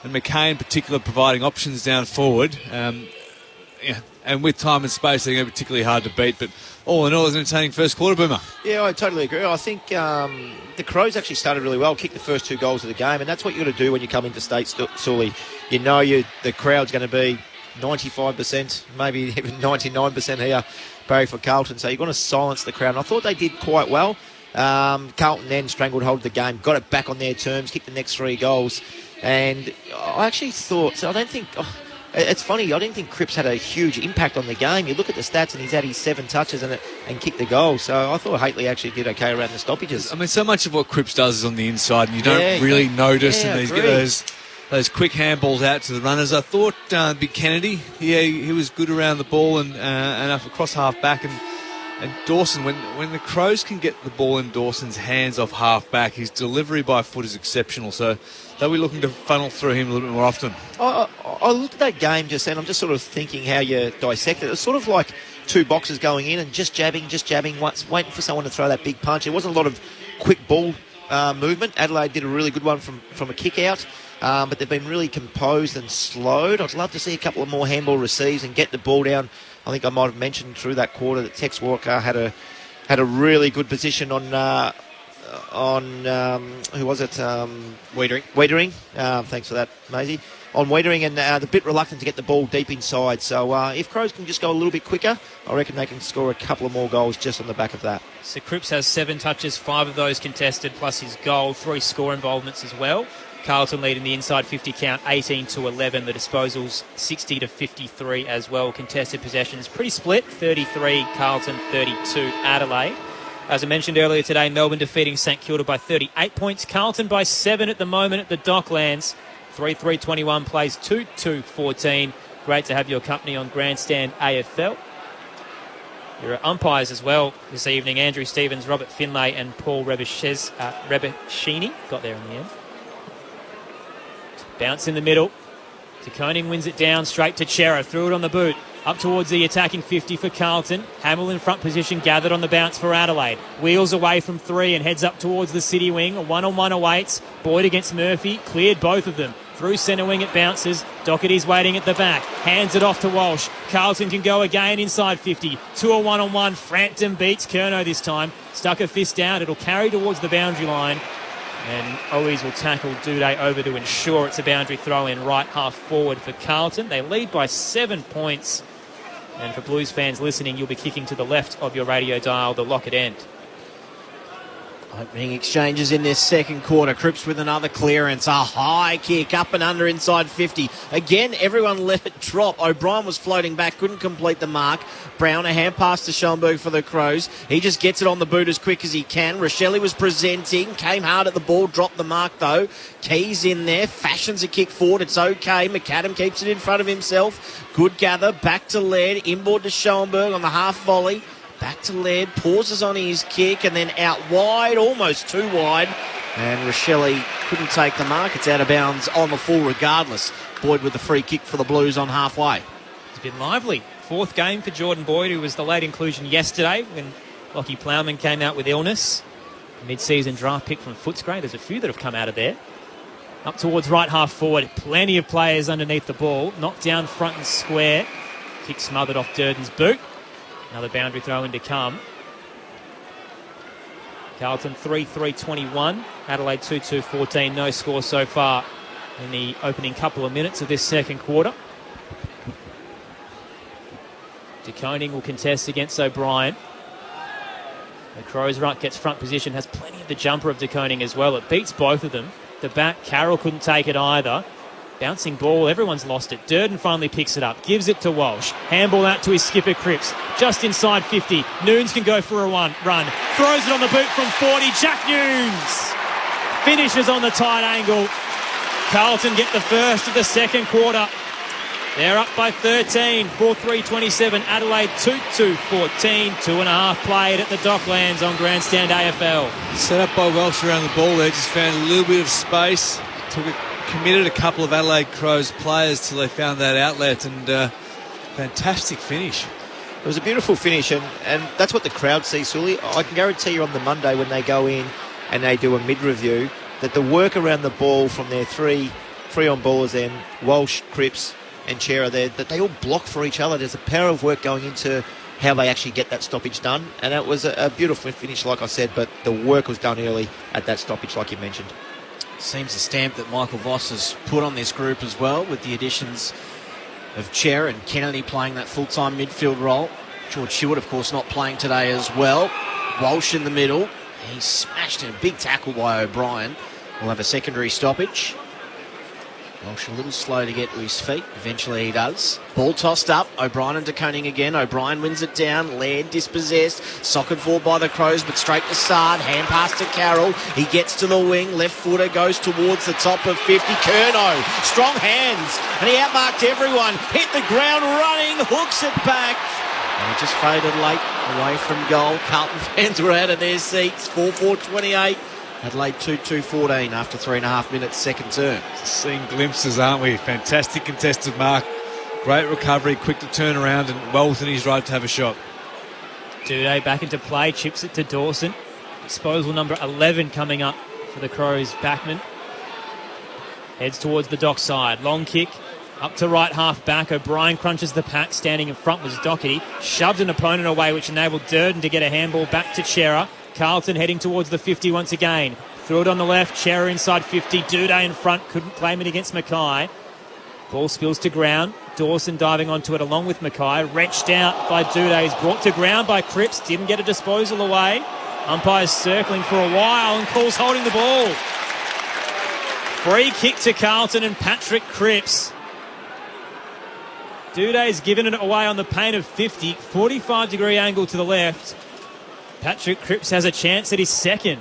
and McKay in particular providing options down forward, and with time and space, they're going to be particularly hard to beat. But all in all, it was an entertaining first quarter, Boomer. Yeah, I totally agree. I think the Crows actually started really well, kicked the first 2 goals of the game, and that's what you've got to do when you come into state, Sully. You know the crowd's going to be 95%, maybe even 99% here, Barry, for Carlton. So you're going to silence the crowd. And I thought they did quite well. Carlton then strangled hold of the game, got it back on their terms, kicked the next 3 goals. And I actually thought, so I don't think... it's funny, I didn't think Cripps had a huge impact on the game. You look at the stats and he's had his 7 touches and kicked the goal. So I thought Haitley actually did okay around the stoppages. I mean, so much of what Cripps does is on the inside and you don't really notice. And he's got those quick handballs out to the runners. I thought Big Kennedy, he was good around the ball and up across half back. And Dawson, when the Crows can get the ball in Dawson's hands off half back, his delivery by foot is exceptional. So they'll be looking to funnel through him a little bit more often. I looked at that game just then. I'm just sort of thinking how you dissect it. It's sort of like 2 boxers going in and just jabbing, waiting for someone to throw that big punch. There wasn't a lot of quick ball movement. Adelaide did a really good one from a kick out. But they've been really composed and slowed. I'd love to see a couple of more handball receives and get the ball down. I think I might have mentioned through that quarter that Tex Walker had a really good position on who was it? Wiedering. Thanks for that, Maisie. On Wiedering, and they're a bit reluctant to get the ball deep inside. So if Crows can just go a little bit quicker, I reckon they can score a couple of more goals just on the back of that. So Cripps has 7 touches, 5 of those contested, plus his goal, 3 score involvements as well. Carlton leading the inside 50 count 18-11. The disposals 60-53 as well. Contested possessions pretty split. 33 Carlton, 32 Adelaide. As I mentioned earlier today, Melbourne defeating St Kilda by 38 points. Carlton by 7 at the moment at the Docklands. 3-3-21 plays 2-2-14. Great to have your company on Grandstand AFL. There are umpires as well this evening. Andrew Stevens, Robert Finlay and Paul Rebeshini. Got there in the end. Bounce in the middle. De Koning wins it down straight to Chera. Threw it on the boot. Up towards the attacking 50 for Carlton. Hamill in front position, gathered on the bounce for Adelaide. Wheels away from 3 and heads up towards the city wing. A one-on-one awaits. Boyd against Murphy. Cleared both of them. Through centre wing it bounces. Doherty's waiting at the back. Hands it off to Walsh. Carlton can go again inside 50. 2 1-on-1. Frampton beats Curnow this time. Stuck a fist down. It'll carry towards the boundary line. And Owies will tackle Duday over to ensure it's a boundary throw in right half forward for Carlton. They lead by 7 points. And for Blues fans listening, you'll be kicking to the left of your radio dial, the Lockett end. Opening exchanges in this second quarter. Cripps with another clearance. A high kick up and under inside 50. Again, everyone let it drop. O'Brien was floating back, couldn't complete the mark. Brown, a hand pass to Schoenberg for the Crows. He just gets it on the boot as quick as he can. Rochelle was presenting, came hard at the ball, dropped the mark though. Keys in there, fashions a kick forward. It's okay. McAdam keeps it in front of himself. Good gather, back to Laird, inboard to Schoenberg on the half volley. Back to Laird, pauses on his kick and then out wide, almost too wide. And Rochelle couldn't take the mark. It's out of bounds on the full regardless. Boyd with the free kick for the Blues on halfway. It's been lively. 4th game for Jordan Boyd, who was the late inclusion yesterday when Lockie Plowman came out with illness. Mid-season draft pick from Footscray. There's a few that have come out of there. Up towards right half forward. Plenty of players underneath the ball. Knocked down front and square. Kick smothered off Durden's boot. Another boundary throw in to come. Carlton 3-3-21. Adelaide 2-2-14. No score so far in the opening couple of minutes of this second quarter. De Koning will contest against O'Brien. The Crows ruck gets front position. Has plenty of the jumper of De Koning as well. It beats both of them. The back, Carroll couldn't take it either. Bouncing ball, everyone's lost it. Durden finally picks it up, gives it to Walsh. Handball out to his skipper, Cripps. Just inside 50. Nunes can go for a run. Throws it on the boot from 40. Jack Nunes finishes on the tight angle. Carlton get the first of the second quarter. They're up by 13. 4-3-27. Adelaide 2-2-14. 2.5 played at the Docklands on Grandstand AFL. Set up by Welsh around the ball there. Just found a little bit of space. Committed a couple of Adelaide Crows players till they found that outlet, and fantastic finish. It was a beautiful finish, and that's what the crowd sees, Sully. I can guarantee you on the Monday when they go in and they do a mid-review that the work around the ball from their three on-ballers and Walsh, Cripps and Chera there, that they all block for each other. There's a power of work going into how they actually get that stoppage done, and it was a beautiful finish, like I said, but the work was done early at that stoppage, like you mentioned. Seems a stamp that Michael Voss has put on this group as well, with the additions of Chair and Kennedy playing that full-time midfield role. George Stewart, of course, not playing today as well. Walsh in the middle. He smashed in a big tackle by O'Brien. We'll have a secondary stoppage. Walsh a little slow to get to his feet. Eventually he does. Ball tossed up. O'Brien and De Koning again. O'Brien wins it down. Laird dispossessed. Socket forward by the Crows, but straight to Sard. Hand pass to Carroll. He gets to the wing. Left footer goes towards the top of 50. Curnow. Strong hands. And he outmarked everyone. Hit the ground running. Hooks it back. And it just faded late away from goal. Carlton fans were out of their seats. 4-4-28. Adelaide 2-2-14 after 3.5 minutes second term. Seeing glimpses, aren't we? Fantastic contested mark. Great recovery, quick to turn around, and well within his right to have a shot. Duday back into play, chips it to Dawson. Disposal number 11 coming up for the Crows backman. Heads towards the dock side. Long kick up to right half back. O'Brien crunches the pack. Standing in front was Doherty. Shoved an opponent away, which enabled Durden to get a handball back to Chera. Carlton heading towards the 50 once again. Threw it on the left. Chera inside 50. Duday in front. Couldn't claim it against Mackay. Ball spills to ground. Dawson diving onto it along with Mackay. Wrenched out by Duday. Is brought to ground by Cripps. Didn't get a disposal away. Umpires circling for a while and calls holding the ball. Free kick to Carlton and Patrick Cripps. Duday's given it away on the paint of 50. 45-degree angle to the left. Patrick Cripps has a chance at his second.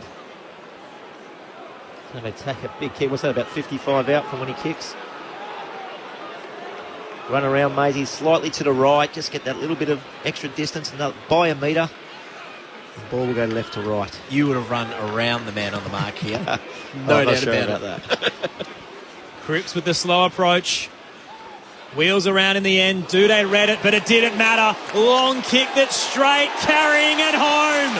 And they take a big kick. What's that, about 55 out from when he kicks? Run around Maisie slightly to the right. Just get that little bit of extra distance. By a metre. The ball will go left to right. You would have run around the man on the mark here. No doubt about that. Cripps with the slow approach. Wheels around in the end. Duday read it, but it didn't matter. Long kick that's straight, carrying it home.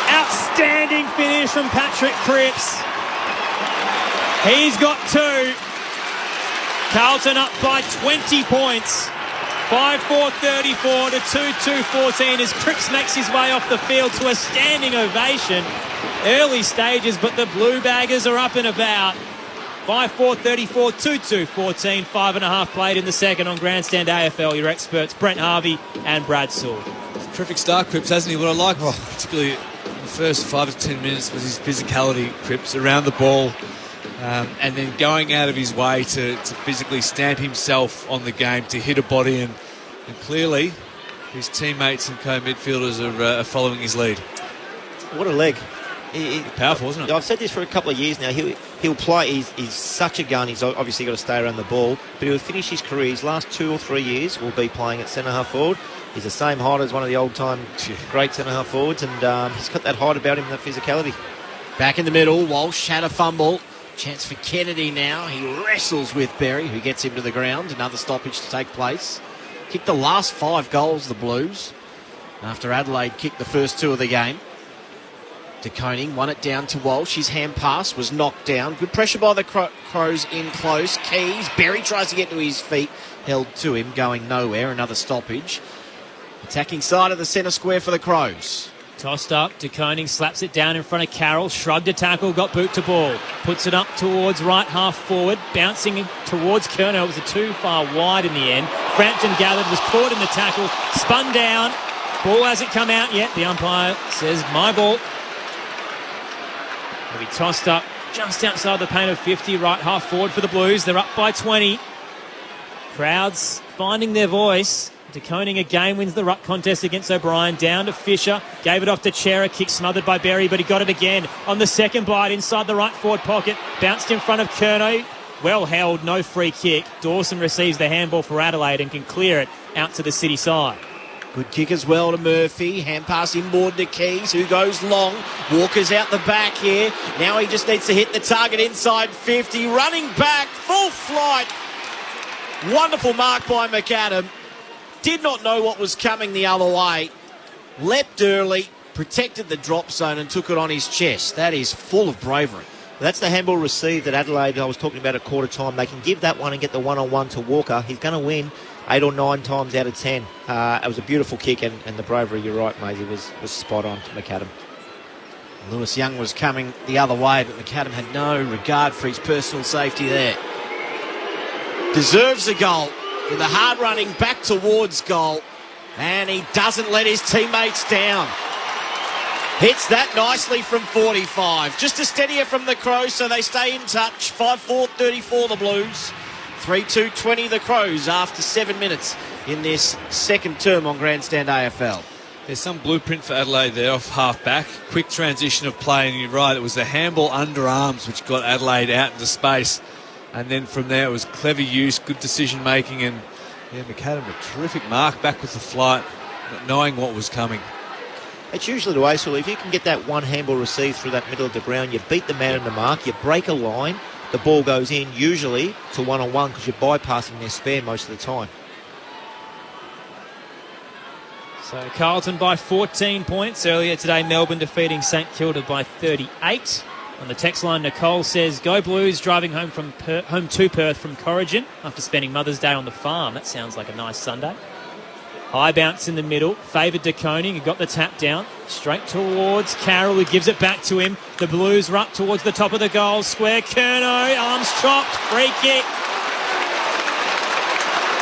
Outstanding finish from Patrick Cripps. He's got 2. Carlton up by 20 points. 5-4-34 to 2-2-14 as Cripps makes his way off the field to a standing ovation. Early stages, but the Blue Baggers are up and about. 5-4-34, 2-2-14, 5.5 played in the second on Grandstand AFL. Your experts, Brent Harvey and Brad Sewell. Terrific start, Cripps, hasn't he? What I like, particularly in the first 5 to 10 minutes, was his physicality, Cripps, around the ball. And then going out of his way to physically stamp himself on the game, to hit a body, and clearly his teammates and co-midfielders are following his lead. What a leg. Powerful, isn't it? I've said this for a couple of years now. He'll play. He's such a gun. He's obviously got to stay around the ball, but he'll finish his career. His last 2 or 3 years will be playing at centre-half forward. He's the same height as one of the old-time great centre-half forwards, and he's got that height about him, that physicality. Back in the middle, Walsh had a fumble. Chance for Kennedy now. He wrestles with Berry, who gets him to the ground. Another stoppage to take place. Kicked the last 5 goals, the Blues, after Adelaide kicked the first 2 of the game. De Koning won it down to Walsh. His hand pass was knocked down. Good pressure by the Crows in close. Keys. Berry tries to get to his feet. Held to him, going nowhere. Another stoppage. Attacking side of the centre square for the Crows. Tossed up, De Koning slaps it down in front of Carroll, shrugged a tackle, got boot to ball. Puts it up towards right half forward, bouncing towards Curnow. It was too far wide in the end. Frampton gathered, was caught in the tackle, spun down. Ball hasn't come out yet. The umpire says, my ball. It'll be tossed up just outside the paint of 50, right half forward for the Blues. They're up by 20. Crowds finding their voice. De Koning again wins the ruck contest against O'Brien. Down to Fisher. Gave it off to Chera. Kick smothered by Berry, but he got it again on the second bite inside the right forward pocket. Bounced in front of Curnow. Well held, no free kick. Dawson receives the handball for Adelaide and can clear it out to the city side. Good kick as well to Murphy. Hand pass inboard to Keys, who goes long. Walker's out the back here. Now he just needs to hit the target inside 50. Running back, full flight. Wonderful mark by McAdam. Did not know what was coming the other way. Leapt early, protected the drop zone and took it on his chest. That is full of bravery. That's the handball received at Adelaide I was talking about at quarter time. They can give that one and get the one-on-one to Walker. He's going to win 8 or 9 times out of 10. It was a beautiful kick, and the bravery, you're right, Maisie, was spot on to McAdam. Lewis Young was coming the other way, but McAdam had no regard for his personal safety there. Deserves a goal. With a hard running back towards goal, and he doesn't let his teammates down. Hits that nicely from 45. Just a steadier from the Crows, so they stay in touch. 5-4-34 the Blues. 3-2-20 the Crows after 7 minutes in this second term on Grandstand AFL. There's some blueprint for Adelaide there off half-back. Quick transition of play, and you're right, it was the handball underarms which got Adelaide out into space. And then from there, it was clever use, good decision-making, and McAdam, a terrific mark back with the flight, not knowing what was coming. It's usually the way, so if you can get that one handball received through that middle of the ground, you beat the man in the mark, you break a line, the ball goes in, usually to one-on-one, because you're bypassing their spare most of the time. So Carlton by 14 points. Earlier today, Melbourne defeating St Kilda by 38. On the text line, Nicole says, go Blues, driving home to Perth from Corrigan after spending Mother's Day on the farm. That sounds like a nice Sunday. High bounce in the middle, favoured De Koning, who got the tap down. Straight towards Carroll, who gives it back to him. The Blues are up towards the top of the goal square. Curnow, arms chopped, free kick.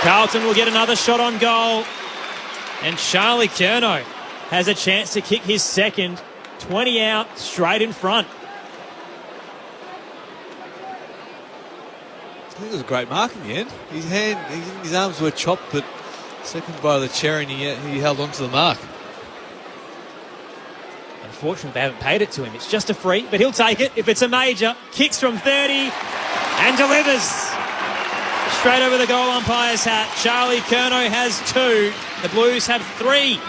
Carlton will get another shot on goal. And Charlie Curnow has a chance to kick his second. 20 out, straight in front. think it was a great mark in the end. His arms were chopped, but second by the cherry, and he held on to the mark. Unfortunately, they haven't paid it to him. It's just a free, but he'll take it if it's a major. Kicks from 30 and delivers. Straight over the goal umpire's hat. Charlie Curnow has 2. The Blues had 3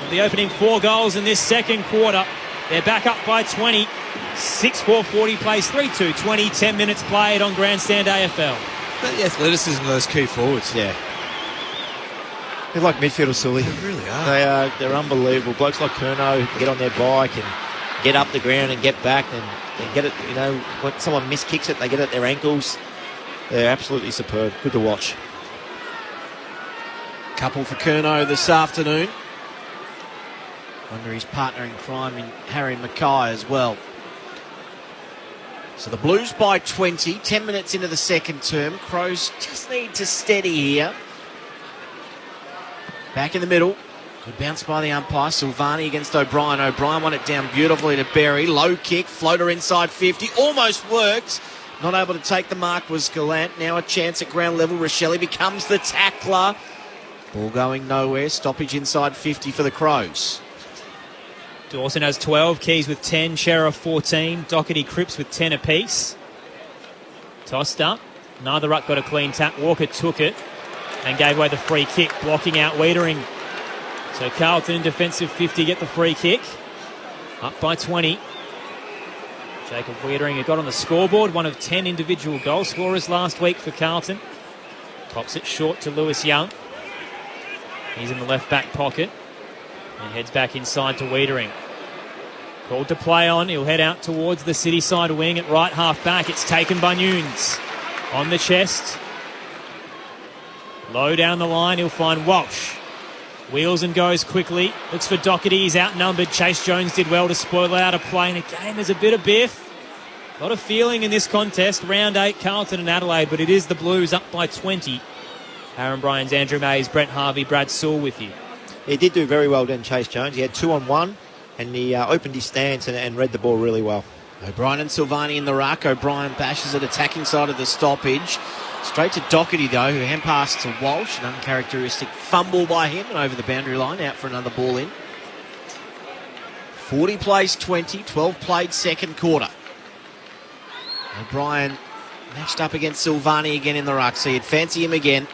of the opening 4 goals in this second quarter. They're back up by 20. 6-4-40 plays 3-2-20. 10 minutes played on Grandstand AFL. But the athleticism of those key forwards. Yeah. They're like midfielders, Sully. They really are. They're unbelievable. Blokes like Curnow who can get on their bike and get up the ground and get back and get it, when someone miskicks it, they get it at their ankles. They're absolutely superb. Good to watch. Couple for Curnow this afternoon. Under his partner in crime in Harry Mackay as well. So the Blues by 20, 10 minutes into the second term. Crows just need to steady here. Back in the middle. Good bounce by the umpire. Silvani against O'Brien. O'Brien won it down beautifully to Berry. Low kick, floater inside 50. Almost worked. Not able to take the mark was Gallant. Now a chance at ground level. Rochelle becomes the tackler. Ball going nowhere. Stoppage inside 50 for the Crows. Dawson has 12, Keys with 10, Sheriff 14, Doherty, Cripps with 10 apiece. Tossed up. Neither ruck got a clean tap. Walker took it and gave away the free kick, blocking out Wiedering. So Carlton in defensive 50 get the free kick. Up by 20. Jacob Wiedering, who got on the scoreboard, one of 10 individual goal scorers last week for Carlton. Pops it short to Lewis Young. He's in the left back pocket and heads back inside to Wiedering. Called to play on. He'll head out towards the city side wing at right half back. It's taken by Nunes. On the chest. Low down the line. He'll find Walsh. Wheels and goes quickly. Looks for Doherty. He's outnumbered. Chase Jones did well to spoil out a play. And again, there's a bit of biff. A lot of feeling in this contest. Round 8, Carlton and Adelaide. But it is the Blues up by 20. Aaron Bryans, Andrew Mays, Brent Harvey, Brad Sewell with you. He did do very well then, Chase Jones. He had 2-on-1 and he opened his stance and read the ball really well. O'Brien and Silvani in the ruck. O'Brien bashes it attacking side of the stoppage. Straight to Doherty, though, who hand passed to Walsh. An uncharacteristic fumble by him and over the boundary line, out for another ball in. 40 plays 20, 12 played second quarter. O'Brien matched up against Silvani again in the ruck, so you'd fancy him again.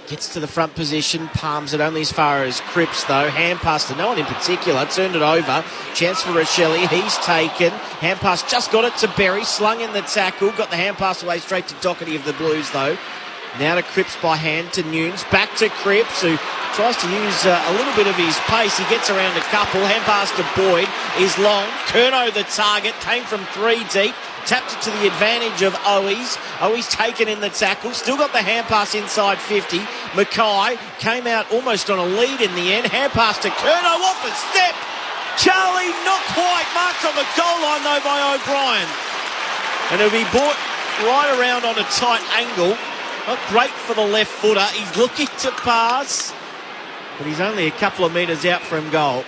Gets to the front position, palms it only as far as Cripps, though. Hand pass to no one in particular, turned it over. Chance for Rochelle, he's taken. Hand pass just got it to Berry, slung in the tackle. Got the hand pass away straight to Doherty of the Blues, though. Now to Cripps by hand to Nunes. Back to Cripps, who tries to use a little bit of his pace. He gets around a couple. Hand pass to Boyd is long. Curnow the target, came from 3 deep. Tapped it to the advantage of Owies. Owies taken in the tackle. Still got the hand pass inside 50. Mackay came out almost on a lead in the end. Hand pass to Curnow off a step. Charlie not quite marked on the goal line though by O'Brien. And it'll be brought right around on a tight angle. Not great for the left footer. He's looking to pass, but he's only a couple of metres out from goal.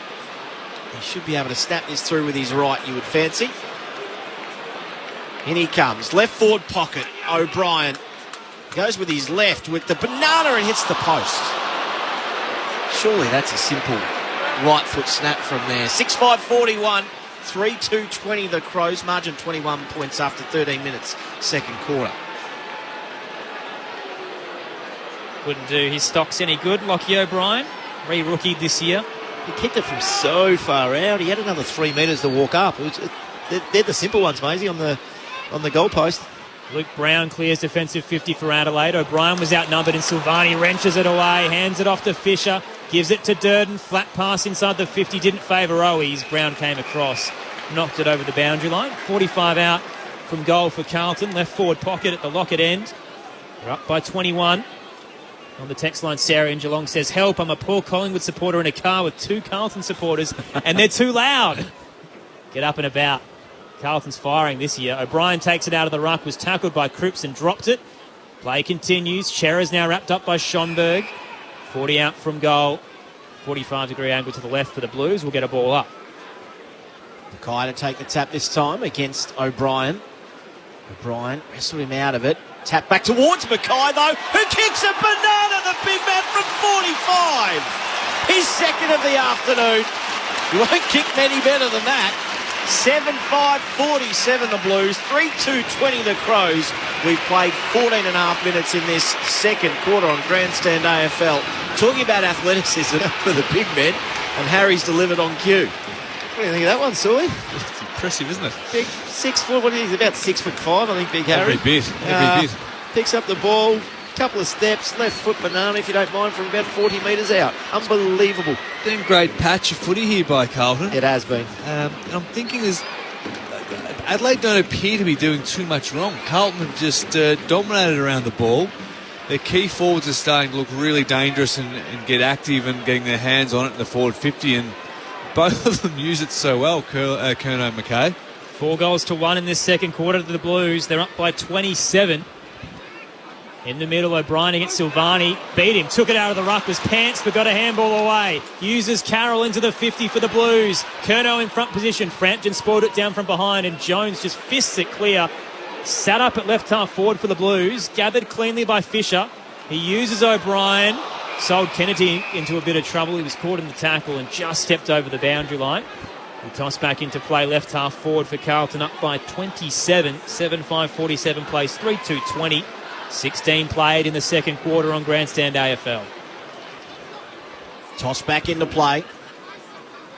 He should be able to snap this through with his right, you would fancy. In he comes. Left forward pocket. O'Brien goes with his left with the banana and hits the post. Surely that's a simple right foot snap from there. 6-5-41. 3-2-20 the Crows. Margin 21 points after 13 minutes. Second quarter. Wouldn't do his stocks any good. Lockie O'Brien, re-rookied this year. He kicked it from so far out. He had another 3 metres to walk up. They're the simple ones, Maisie, on the goalpost. Luke Brown clears defensive 50 for Adelaide. O'Brien was outnumbered and Silvani wrenches it away, hands it off to Fisher, gives it to Durden, flat pass inside the 50, didn't favour Owies. Brown came across, knocked it over the boundary line. 45 out from goal for Carlton, left forward pocket at the Lockett end. They're up by 21. On the text line, Sarah in Geelong says, help, I'm a poor Collingwood supporter in a car with 2 Carlton supporters and they're too loud. Get up and about. Carlton's firing this year. O'Brien takes it out of the ruck, was tackled by Cripps and dropped it. Play continues. Cherra's now wrapped up by Schonberg. 40 out from goal. 45-degree angle to the left for the Blues. We'll get a ball up. Mackay to take the tap this time against O'Brien. O'Brien wrestled him out of it. Tap back towards Mackay, though, who kicks a banana, the big man from 45. His second of the afternoon. You won't kick many better than that. 7-5-47 the Blues, 3-2-20 the Crows. We've played 14 and a half minutes in this second quarter on Grandstand AFL. Talking about athleticism for the big men, and Harry's delivered on cue. What do you think of that one, Sully? It's impressive, isn't it? Big 6 foot, what is he? About 6'5", I think, Big Harry. Every bit. Picks up the ball, couple of steps, left foot banana, if you don't mind, from about 40 metres out. Unbelievable. Been a great patch of footy here by Carlton. It has been. And I'm thinking Adelaide don't appear to be doing too much wrong. Carlton have just dominated around the ball. Their key forwards are starting to look really dangerous and get active and getting their hands on it in the forward 50, and both of them use it so well, Curnow and Mackay. 4 goals to 1 in this second quarter to the Blues. They're up by 27. In the middle, O'Brien against Silvani. Beat him, took it out of the ruck, was pants, but got a handball away. Uses Carroll into the 50 for the Blues. Curnow in front position. Frampton spoiled it down from behind, and Jones just fists it clear. Sat up at left half forward for the Blues. Gathered cleanly by Fisher. He uses O'Brien. Sold Kennedy into a bit of trouble. He was caught in the tackle and just stepped over the boundary line. We toss back into play left half forward for Carlton, up by 27. 7-5-47 plays 3-2-20. 16 played in the second quarter on Grandstand AFL. Toss back into play.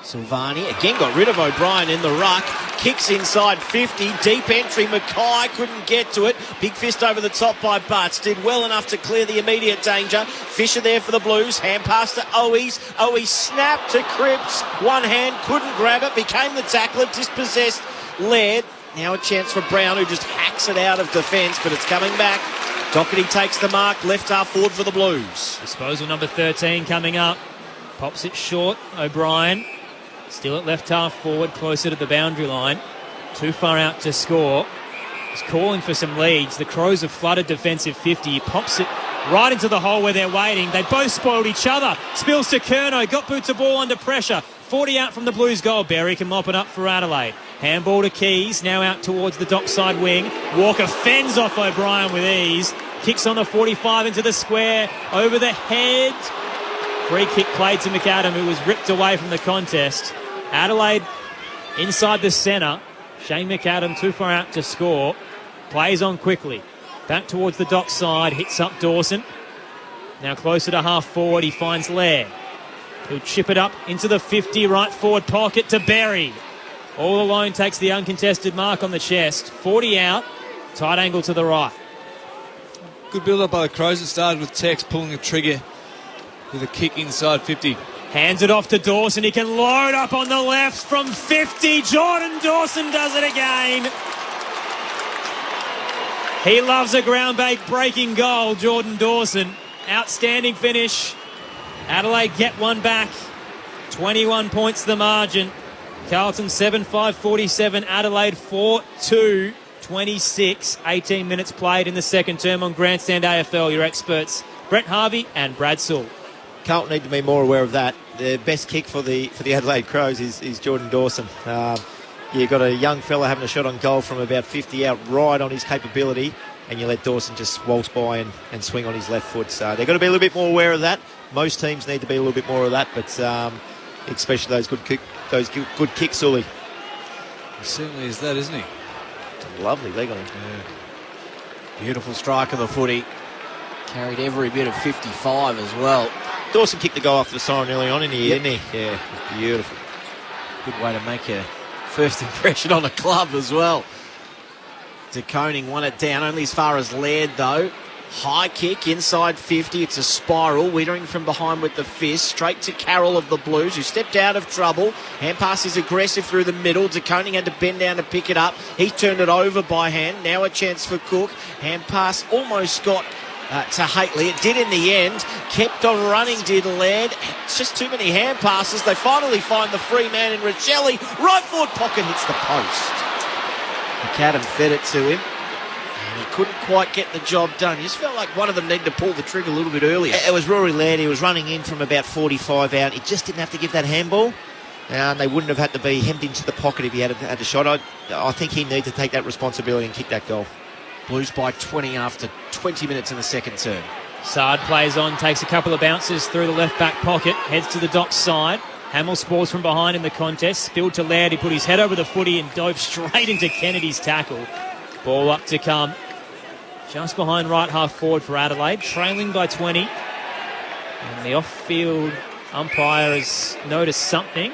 Silvani again got rid of O'Brien in the ruck. Kicks inside 50. Deep entry. Mackay couldn't get to it. Big fist over the top by Butts. Did well enough to clear the immediate danger. Fisher there for the Blues. Hand pass to Owies. Owies snapped to Cripps. One hand, couldn't grab it. Became the tackler. Dispossessed Laird. Now a chance for Brown, who just hacks it out of defence, but it's coming back. Doherty takes the mark. Left half forward for the Blues. Disposal number 13 coming up. Pops it short. O'Brien. Still at left half forward, closer to the boundary line. Too far out to score. He's calling for some leads. The Crows have flooded defensive 50. He pops it right into the hole where they're waiting. They both spoiled each other. Spills to Curnow. Got boots of ball under pressure. 40 out from the Blues goal. Berry can mop it up for Adelaide. Handball to Keys. Now out towards the dockside wing. Walker fends off O'Brien with ease. Kicks on the 45 into the square. Over the head. Free kick played to McAdam, who was ripped away from the contest. Adelaide inside the centre. Shane McAdam too far out to score. Plays on quickly. Back towards the dock side. Hits up Dawson. Now closer to half forward. He finds Laird. He'll chip it up into the 50 right forward pocket to Berry. All alone takes the uncontested mark on the chest. 40 out. Tight angle to the right. Good build-up by the Crows. It started with Tex pulling the trigger with a kick inside 50. Hands it off to Dawson. He can load up on the left from 50. Jordan Dawson does it again. He loves a ground-breaking goal, Jordan Dawson. Outstanding finish. Adelaide get one back. 21 points the margin. Carlton 7-5-47. Adelaide 4-2-26. 18 minutes played in the second term on Grandstand AFL. Your experts, Brett Harvey and Brad Sewell. Carlton need to be more aware of that. The best kick for the Adelaide Crows is Jordan Dawson. You've got a young fella having a shot on goal from about 50 out, right on his capability, and you let Dawson just waltz by and swing on his left foot. So they've got to be a little bit more aware of that. Most teams need to be a little bit more of that, but especially those good kicks, Sully. He certainly is that, isn't he? It's a lovely leg on him. Yeah. Beautiful strike of the footy. Carried every bit of 55 as well. Dawson kicked the goal off the siren early on in the year, didn't he? Yeah, beautiful. Good way to make your first impression on a club as well. De Koning won it down only as far as Laird, though. High kick inside 50. It's a spiral. Wiedering from behind with the fist. Straight to Carroll of the Blues, who stepped out of trouble. Hand pass is aggressive through the middle. De Koning had to bend down to pick it up. He turned it over by hand. Now a chance for Cook. Hand pass almost got to Haitley. It did in the end. Kept on running, did Laird. It's just too many hand passes. They finally find the free man in Riccelli. Right forward pocket hits the post. McAdam fed it to him. And he couldn't quite get the job done. You just felt like one of them needed to pull the trigger a little bit earlier. It was Rory Laird. He was running in from about 45 out. He just didn't have to give that handball. And they wouldn't have had to be hemmed into the pocket if he had a shot. I think he needs to take that responsibility and kick that goal. Blues by 20 after 20 minutes in the second term. Sard plays on, takes a couple of bounces through the left back pocket, heads to the dock side. Hamill spawls from behind in the contest, spilled to Laird. He put his head over the footy and dove straight into Kennedy's tackle. Ball up to come. Just behind right half forward for Adelaide, trailing by 20. And the off-field umpire has noticed something.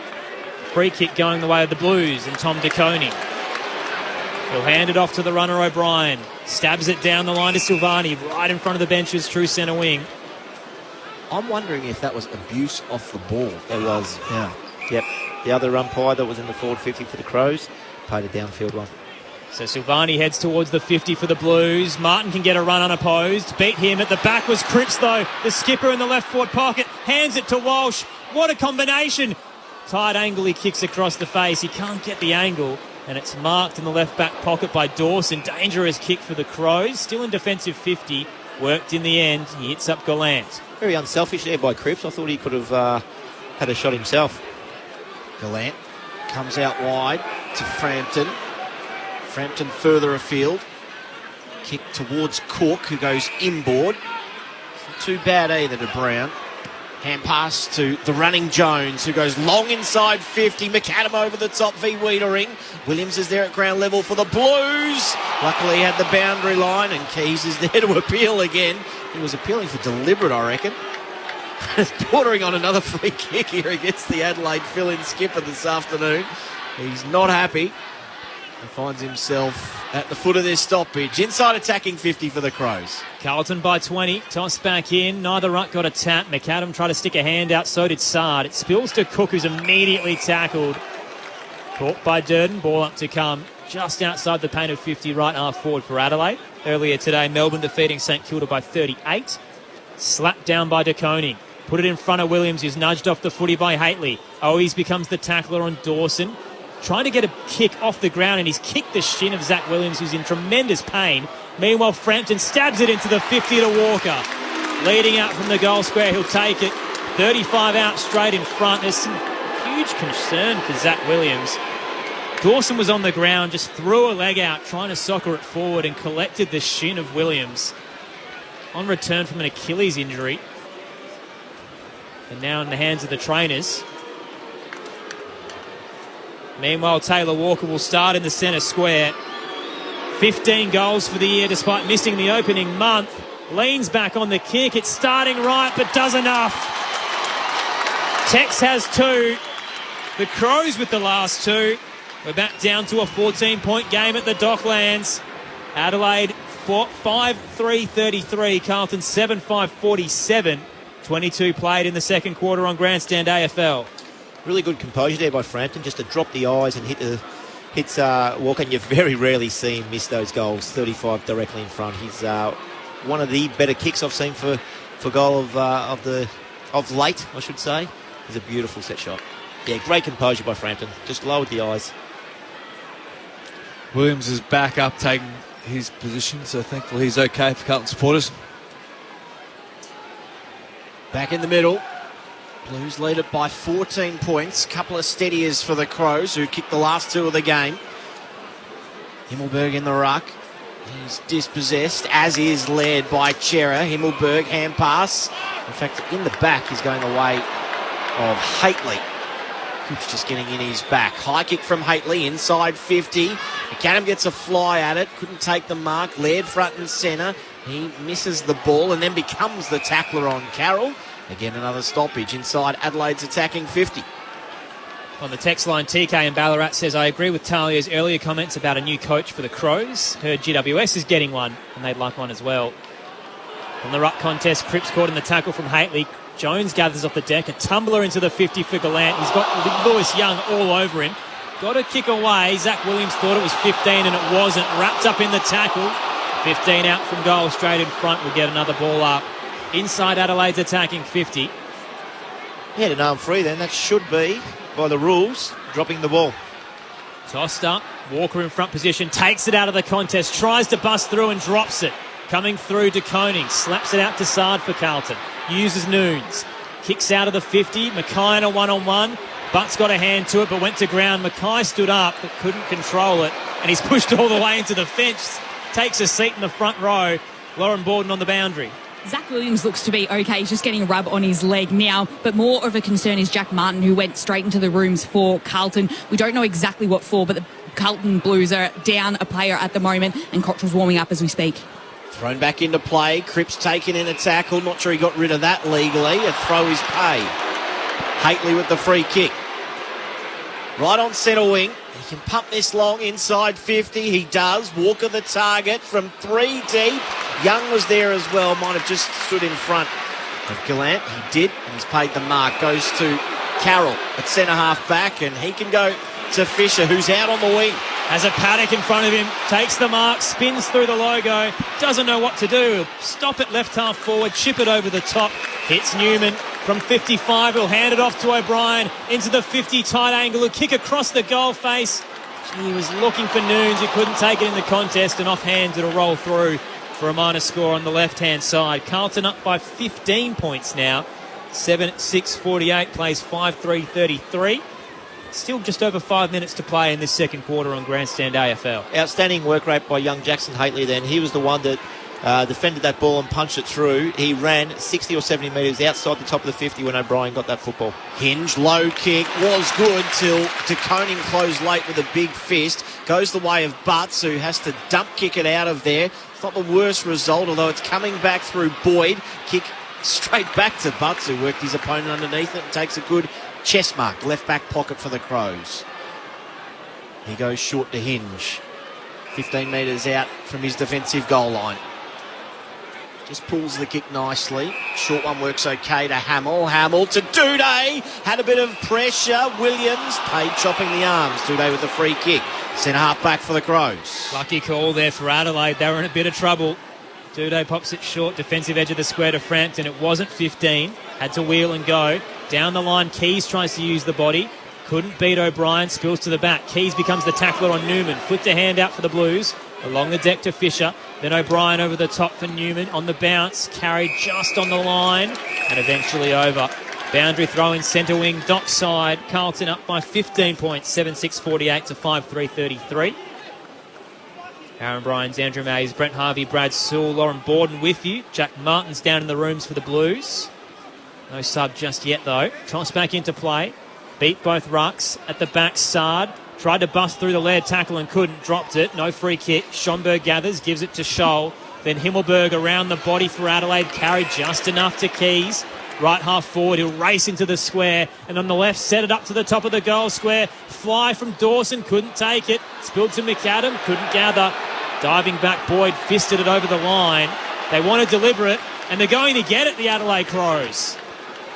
Free kick going the way of the Blues and Tom DeConey. He'll hand it off to the runner O'Brien. Stabs it down the line to Silvani, right in front of the benches, true centre wing. I'm wondering if that was abuse off the ball. It was, yeah. Yep. The other umpire that was in the forward 50 for the Crows played a downfield one. So Silvani heads towards the 50 for the Blues. Martin can get a run unopposed. Beat him. At the back was Cripps, though. The skipper in the left forward pocket. Hands it to Walsh. What a combination. Tight angle, he kicks across the face. He can't get the angle. And it's marked in the left back pocket by Dawson. Dangerous kick for the Crows. Still in defensive 50. Worked in the end. He hits up Gallant. Very unselfish there by Cripps. I thought he could have had a shot himself. Gallant comes out wide to Frampton. Frampton further afield. Kick towards Cook, who goes inboard. Not too bad either to Brown. Hand pass to the running Jones, who goes long inside 50. McAdam over the top, v. Wiedering. Williams is there at ground level for the Blues. Luckily he had the boundary line, and Keys is there to appeal again. He was appealing for deliberate, I reckon. It's bordering on another free kick here against the Adelaide fill-in skipper this afternoon. He's not happy. He finds himself at the foot of this stoppage. Inside attacking 50 for the Crows. Carlton by 20. Toss back in. Neither ruck got a tap. McAdam tried to stick a hand out. So did Sard. It spills to Cook, who's immediately tackled. Caught by Durden. Ball up to come. Just outside the paint of 50, right half forward for Adelaide. Earlier today, Melbourne defeating St Kilda by 38. Slapped down by DeConey. Put it in front of Williams, who's nudged off the footy by Haitley. Owies becomes the tackler on Dawson. Trying to get a kick off the ground, and he's kicked the shin of Zach Williams, who's in tremendous pain. Meanwhile, Frampton stabs it into the 50 to Walker. Leading out from the goal square, he'll take it. 35 out straight in front. There's some huge concern for Zach Williams. Dawson was on the ground, just threw a leg out, trying to soccer it forward, and collected the shin of Williams on return from an Achilles injury. And now in the hands of the trainers. Meanwhile, Taylor Walker will start in the centre square. 15 goals for the year despite missing the opening month. Leans back on the kick. It's starting right, but does enough. Tex has 2. The Crows with the last 2. We're back down to a 14-point game at the Docklands. Adelaide 5-3-33. Carlton 7-5-47. 22 played in the second quarter on Grandstand AFL. Really good composure there by Frampton, just to drop the eyes and hits Walker. And you very rarely see him miss those goals. 35 directly in front. He's one of the better kicks I've seen for goal of late, I should say. He's a beautiful set shot. Yeah, great composure by Frampton. Just lowered the eyes. Williams is back up, taking his position, so thankfully he's okay for Carlton supporters. Back in the middle. Blues lead it by 14 points. Couple of steadiers for the Crows, who kicked the last 2 of the game. Himmelberg in the ruck. He's dispossessed, as is led by Chera. Himmelberg, hand pass. In fact, in the back, he's going the way of Haitley. Coops just getting in his back. High kick from Haitley, inside 50. McAdam gets a fly at it. Couldn't take the mark. Laird front and centre. He misses the ball and then becomes the tackler on Carroll. Again, another stoppage inside Adelaide's attacking 50. On the text line, TK in Ballarat says, I agree with Talia's earlier comments about a new coach for the Crows. Heard GWS is getting one, and they'd like one as well. On the ruck contest, Cripps caught in the tackle from Haitley. Jones gathers off the deck, a tumbler into the 50 for Gallant. He's got Lewis Young all over him. Got a kick away. Zach Williams thought it was 15, and it wasn't. Wrapped up in the tackle. 15 out from goal, straight in front. We'll get another ball up. Inside Adelaide's attacking 50. He had an arm free then. That should be, by the rules, dropping the ball. Tossed up. Walker in front position. Takes it out of the contest. Tries to bust through and drops it. Coming through DeConey. Slaps it out to Sard for Carlton. Uses Noons. Kicks out of the 50. Mackay a one-on-one. Butts got a hand to it, but went to ground. Mackay stood up, but couldn't control it. And he's pushed all the way into the fence. Takes a seat in the front row. Lauren Borden on the boundary. Zach Williams looks to be okay. He's just getting a rub on his leg now. But more of a concern is Jack Martin, who went straight into the rooms for Carlton. We don't know exactly what for, but the Carlton Blues are down a player at the moment, and Cottrell's warming up as we speak. Thrown back into play. Cripps taken in a tackle. Not sure he got rid of that legally. A throw is paid. Hately with the free kick. Right on centre wing. He can pump this long inside 50. He does. Walker the target from 3 deep. Young was there as well. Might have just stood in front of Gallant. He did, and he's paid the mark. Goes to Carroll at centre half back, and he can go to Fisher, who's out on the wing. Has a Paddock in front of him, takes the mark, spins through the logo, doesn't know what to do. Stop it left half forward, chip it over the top, hits Newman from 55. He'll hand it off to O'Brien into the 50 tight angle. He'll kick across the goal face. He was looking for Noons, who couldn't take it in the contest, and offhand it'll roll through for a minor score on the left-hand side. Carlton up by 15 points now. 7-6-48, plays 5-3-33. Still just over 5 minutes to play in this second quarter on Grandstand AFL. Outstanding work rate by young Jackson Hately then. He was the one that defended that ball and punched it through. He ran 60 or 70 metres outside the top of the 50 when O'Brien got that football. Hinge, low kick, was good till DeConing closed late with a big fist. Goes the way of Butts, who has to dump kick it out of there. It's not the worst result, although it's coming back through Boyd. Kick straight back to Butts, who worked his opponent underneath it and takes a good chest mark, left back pocket for the Crows. He goes short to Hinge. 15 metres out from his defensive goal line. Just pulls the kick nicely. Short one works okay to Hamill. Hamill to Duday. Had a bit of pressure. Williams paid chopping the arms. Duday with the free kick. Centre half back for the Crows. Lucky call there for Adelaide. They were in a bit of trouble. Duday pops it short. Defensive edge of the square to Frampton. It wasn't 15. Had to wheel and go. Down the line, Keys tries to use the body. Couldn't beat O'Brien. Spills to the back. Keys becomes the tackler on Newman. Flicked a hand out for the Blues. Along the deck to Fisher. Then O'Brien over the top for Newman. On the bounce. Carried just on the line. And eventually over. Boundary throw in centre wing. Dock side. Carlton up by 15 points. 7-6-48 to 5-3-33. Aaron Bryans, Andrew Mays, Brent Harvey, Brad Sewell, Lauren Borden with you. Jack Martin's down in the rooms for the Blues. No sub just yet, though. Toss back into play. Beat both rucks at the back. Sard tried to bust through the Laird tackle and couldn't. Dropped it. No free kick. Schomburg gathers, gives it to Scholl. Then Himmelberg around the body for Adelaide. Carried just enough to Keys. Right half forward. He'll race into the square. And on the left, set it up to the top of the goal square. Fly from Dawson. Couldn't take it. Spilled to McAdam. Couldn't gather. Diving back, Boyd fisted it over the line. They want to deliver it, and they're going to get it, the Adelaide Crows.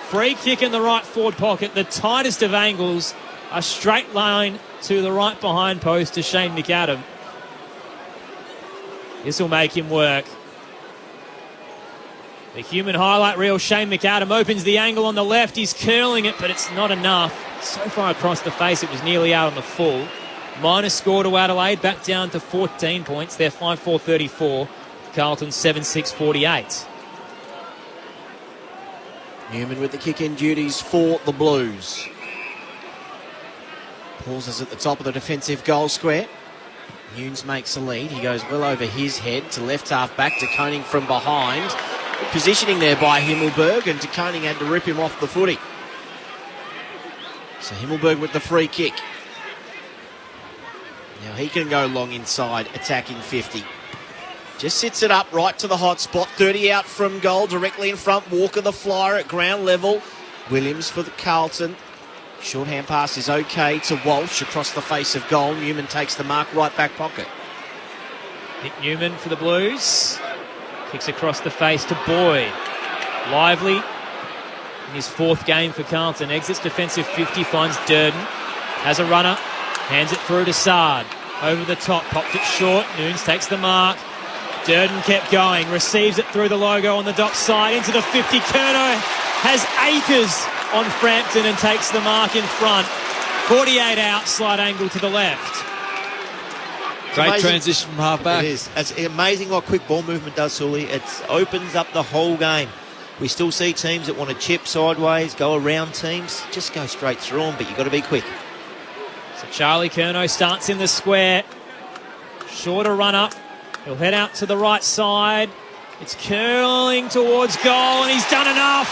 Free kick in the right forward pocket, the tightest of angles. A straight line to the right behind post to Shane McAdam. This will make him work. The human highlight reel, Shane McAdam opens the angle on the left. He's curling it, but it's not enough. So far across the face, it was nearly out on the full. Minor score to Adelaide, back down to 14 points. They're 5-4-34. Carlton 7-6-48. Newman with the kick-in duties for the Blues. Pauses at the top of the defensive goal square. Nunes makes a lead. He goes well over his head to left half back. De Koning from behind. Good positioning there by Himmelberg, and De Koning had to rip him off the footy. So Himmelberg with the free kick. Now he can go long inside, attacking 50. Just sits it up right to the hot spot. 30 out from goal, directly in front. Walker the flyer at ground level. Williams for the Carlton. Short hand pass is okay to Walsh across the face of goal. Newman takes the mark, right back pocket. Nick Newman for the Blues. Kicks across the face to Boyd. Lively in his fourth game for Carlton. Exits defensive 50, finds Durden. Has a runner. Hands it through to Sard. Over the top, popped it short. Nunes takes the mark. Durden kept going. Receives it through the logo on the dock side. Into the 50. Curnow has acres on Frampton and takes the mark in front. 48 out, slight angle to the left. Great transition from half back. It is. It's amazing what quick ball movement does, Sully. It opens up the whole game. We still see teams that want to chip sideways, go around teams. Just go straight through them, but you've got to be quick. So Charlie Curnow starts in the square. Shorter run up. He'll head out to the right side. It's curling towards goal, and he's done enough.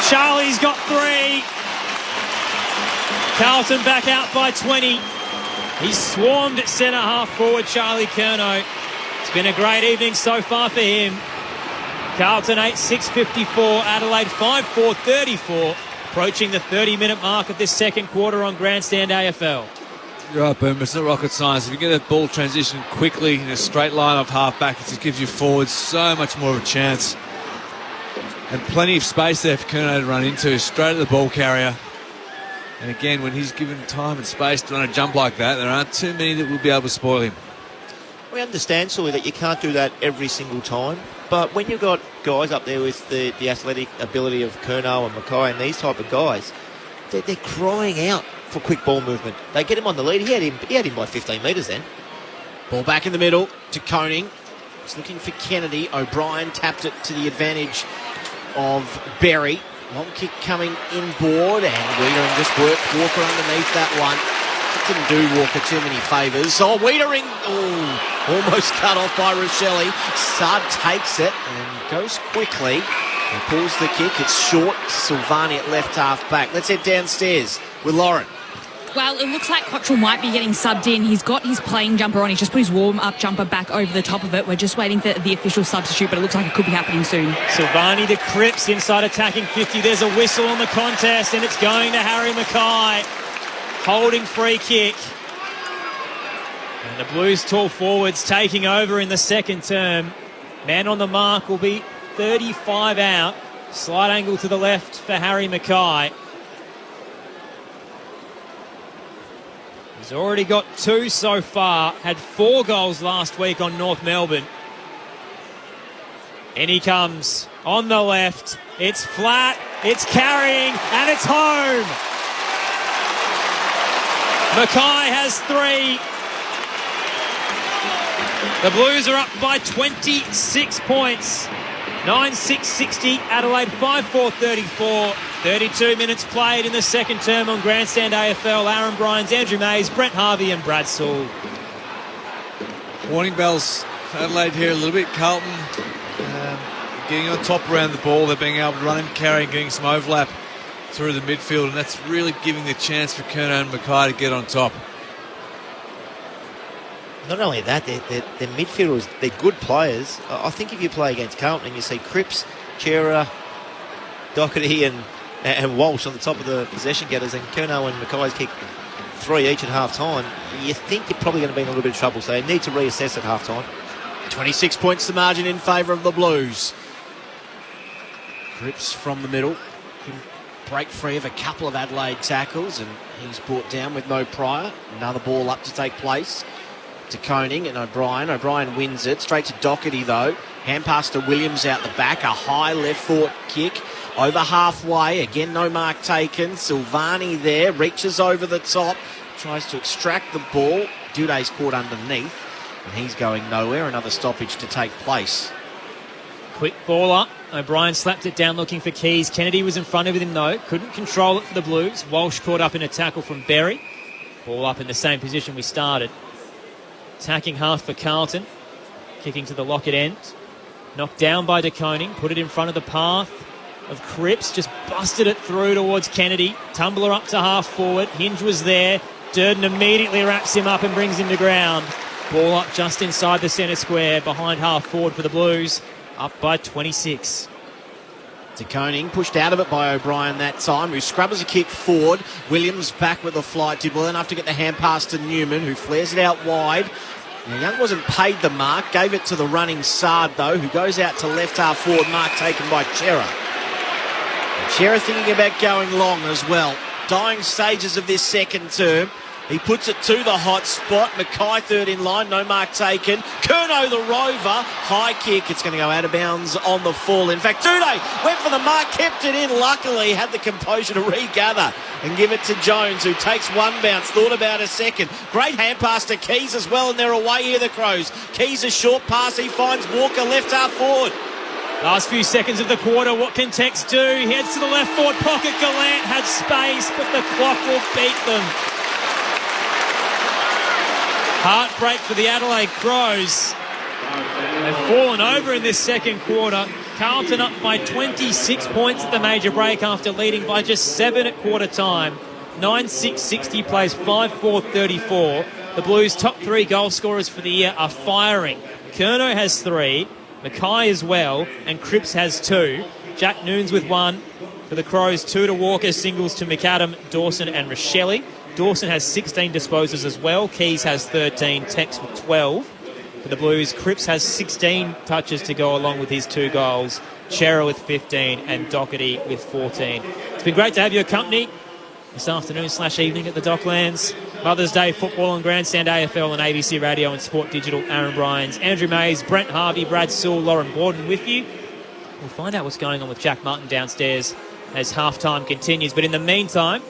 Charlie's got 3. Carlton back out by 20. He's swarmed at centre half forward, Charlie Curnow. It's been a great evening so far for him. Carlton 8-6-54, Adelaide 5-4-34, approaching the 30-minute mark of this second quarter on Grandstand AFL. You're right, Boom. It's not rocket science. If you get that ball transition quickly in a straight line off half-back, it just gives you forwards so much more of a chance. And plenty of space there for Curnow to run into, straight at the ball carrier. And again, when he's given time and space to run a jump like that, there aren't too many that will be able to spoil him. We understand, Sully, that you can't do that every single time. But when you've got guys up there with the athletic ability of Curnow and Mackay and these type of guys, they're crying out for quick ball movement. They get him on the lead. He had him by 15 metres then. Ball back in the middle to Koning. He's looking for Kennedy. O'Brien tapped it to the advantage of Berry. Long kick coming inboard, and Wiedering just worked Walker underneath that one. Didn't do Walker too many favours. Oh, Wiedering, almost cut off by Rochelle. Sard takes it and goes quickly. He pulls the kick. It's short. Silvani at left half back. Let's head downstairs with Lauren. Well, it looks like Cottrell might be getting subbed in. He's got his playing jumper on. He's just put his warm-up jumper back over the top of it. We're just waiting for the official substitute, but it looks like it could be happening soon. Silvani to Cripps inside attacking 50. There's a whistle on the contest, and it's going to Harry Mackay. Holding free kick. And the Blues tall forwards taking over in the second term. Man on the mark will be 35 out. Slight angle to the left for Harry Mackay. He's already got 2 so far. Had 4 goals last week on North Melbourne. In he comes on the left. It's flat. It's carrying. And it's home. Mackay has 3. The Blues are up by 26 points. 9-6-60, Adelaide 5-4-34. 32 minutes played in the second term on Grandstand AFL. Aaron Bryans, Andrew Mays, Brent Harvey and Brad Sewell. Warning bells for Adelaide here a little bit. Carlton getting on top around the ball. They're being able to run and carry and getting some overlap through the midfield, and that's really giving the chance for Curnow and Mackay to get on top. Not only that, they're midfielders, they're good players. I think if you play against Carlton and you see Cripps, Chera, Doherty and Walsh on the top of the possession getters, and Curnow and Mackay's kick 3 each at half-time, you think you're probably going to be in a little bit of trouble, so they need to reassess at half-time. 26 points the margin in favour of the Blues. Cripps from the middle. Couldn't break free of a couple of Adelaide tackles, and he's brought down with no prior. Another ball up to take place to Koning and O'Brien. O'Brien wins it. Straight to Doherty, though. Hand pass to Williams out the back. A high left foot kick over halfway. Again, no mark taken. Silvani there. Reaches over the top. Tries to extract the ball. Duday's caught underneath. And he's going nowhere. Another stoppage to take place. Quick ball up. O'Brien slapped it down looking for Keys. Kennedy was in front of him, though. Couldn't control it for the Blues. Walsh caught up in a tackle from Berry. Ball up in the same position we started. Attacking half for Carlton. Kicking to the Lockett end. Knocked down by De Koning. Put it in front of the path of Cripps. Just busted it through towards Kennedy. Tumbler up to half forward. Hinge was there. Durden immediately wraps him up and brings him to ground. Ball up just inside the centre square. Behind half forward for the Blues. Up by 26. De Koning pushed out of it by O'Brien that time, who scrubbers a kick forward. Williams back with the flight. Did well enough to get the hand pass to Newman, who flares it out wide. Now, Young wasn't paid the mark. Gave it to the running Sard, though, who goes out to left half forward. Mark taken by Chera. Chera thinking about going long as well. Dying stages of this second term. He puts it to the hot spot. Mackay third in line. No mark taken. Curnow the rover. High kick. It's going to go out of bounds on the full. In fact, Duday went for the mark. Kept it in. Luckily, had the composure to regather and give it to Jones, who takes one bounce. Thought about a second. Great hand pass to Keys as well, and they're away here, the Crows. Keys a short pass. He finds Walker left half forward. Last few seconds of the quarter, what can Tex do? He heads to the left forward pocket. Gallant had space, but the clock will beat them. Heartbreak for the Adelaide Crows. They've fallen over in this second quarter. Carlton up by 26 points at the major break after leading by just 7 at quarter time. 9-6-60 plays 5-4-34. The Blues' top 3 goal scorers for the year are firing. Curnow has 3, Mackay as well, and Cripps has 2. Jack Noons with 1 for the Crows, 2 to Walker, singles to McAdam, Dawson and Rochelle. Dawson has 16 disposals as well. Keys has 13, Tex with 12. For the Blues, Cripps has 16 touches to go along with his 2 goals. Chera with 15 and Doherty with 14. It's been great to have your company this afternoon/evening at the Docklands. Mother's Day football on Grandstand AFL and ABC Radio and Sport Digital. Aaron Bryans, Andrew Mays, Brent Harvey, Brad Sewell, Lauren Borden with you. We'll find out what's going on with Jack Martin downstairs as halftime continues. But in the meantime,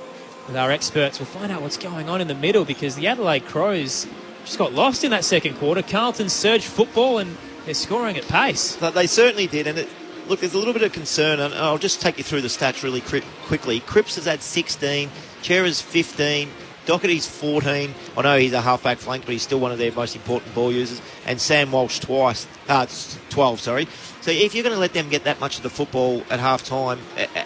with our experts, we'll find out what's going on in the middle, because the Adelaide Crows just got lost in that second quarter. Carlton surged football and they're scoring at pace. They certainly did. And look, there's a little bit of concern, and I'll just take you through the stats really quickly. Cripps has had 16, Chera's 15, Doherty's 14. I know he's a half-back flank, but he's still one of their most important ball users. And Sam Walsh 12, sorry. So if you're going to let them get that much of the football at half-time,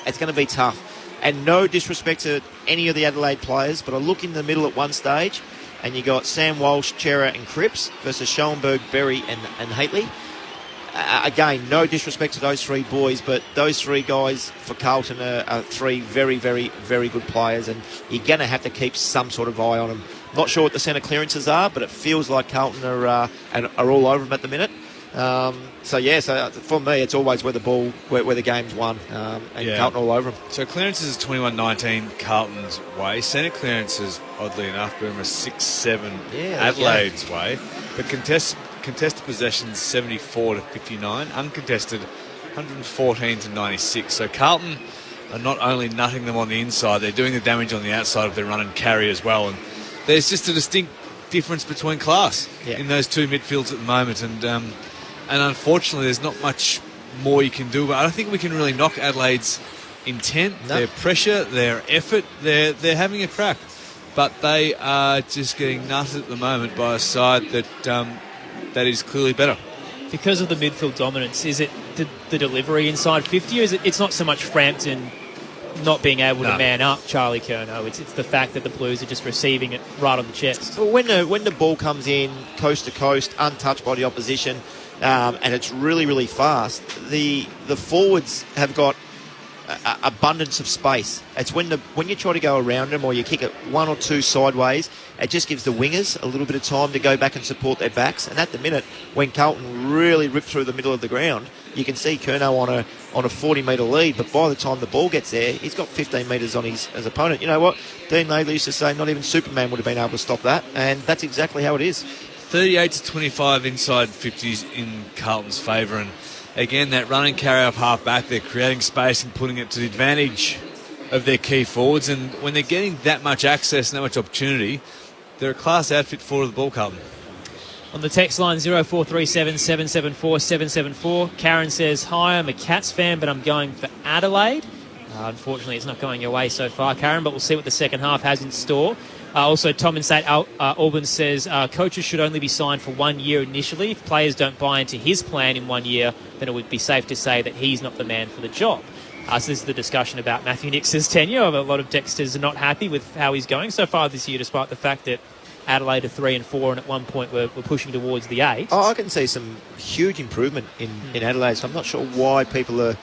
it's going to be tough. And no disrespect to any of the Adelaide players, but I look in the middle at one stage, and you got Sam Walsh, Chera and Cripps versus Schoenberg, Berry and Haitley. Again, no disrespect to those 3 boys, but those 3 guys for Carlton are 3 very, very, very good players, and you're going to have to keep some sort of eye on them. Not sure what the centre clearances are, but it feels like Carlton are all over them at the minute. So for me, it's always where the game's won, and Carlton all over them. So clearances is 21-19 Carlton's way. Centre clearances, oddly enough, Boomer 6-7 Adelaide's way. But contested possessions 74-59, uncontested 114-96. So Carlton are not only nutting them on the inside, they're doing the damage on the outside of their run and carry as well. And there's just a distinct difference between class in those 2 midfields at the moment. And unfortunately, there's not much more you can do. But I don't think we can really knock Adelaide's intent, their pressure, their effort. They're having a crack, but they are just getting nutted at the moment by a side that is clearly better. Because of the midfield dominance, is it the delivery inside 50, or is it's not so much Frampton not being able to man up Charlie Curnow? It's the fact that the Blues are just receiving it right on the chest. Well, when the ball comes in coast to coast, untouched by the opposition, and it's really, really fast, the forwards have got abundance of space. It's when you try to go around them, or you kick it 1 or 2 sideways, it just gives the wingers a little bit of time to go back and support their backs. And at the minute, when Carlton really rip through the middle of the ground, you can see Curnow on a 40-metre lead, but by the time the ball gets there, he's got 15 metres on his opponent. You know what? Dean Laidley used to say not even Superman would have been able to stop that, and that's exactly how it is. 38-25 inside 50s in Carlton's favour, and again, that run and carry off half-back, they're creating space and putting it to the advantage of their key forwards. And when they're getting that much access and that much opportunity, they're a class outfit for the ball, Carlton. On the text line, 0437 774 774, Karen says, hi, I'm a Cats fan, but I'm going for Adelaide. Unfortunately, it's not going your way so far, Karen, but we'll see what the second half has in store. Also, Tom in St Albans says coaches should only be signed for 1 year initially. If players don't buy into his plan in 1 year, then it would be safe to say that he's not the man for the job. So this is the discussion about Matthew Nix's tenure. A lot of Dexters are not happy with how he's going so far this year, despite the fact that Adelaide are 3 and 4, and at one point we're pushing towards the 8. Oh, I can see some huge improvement in Adelaide, so I'm not sure why people are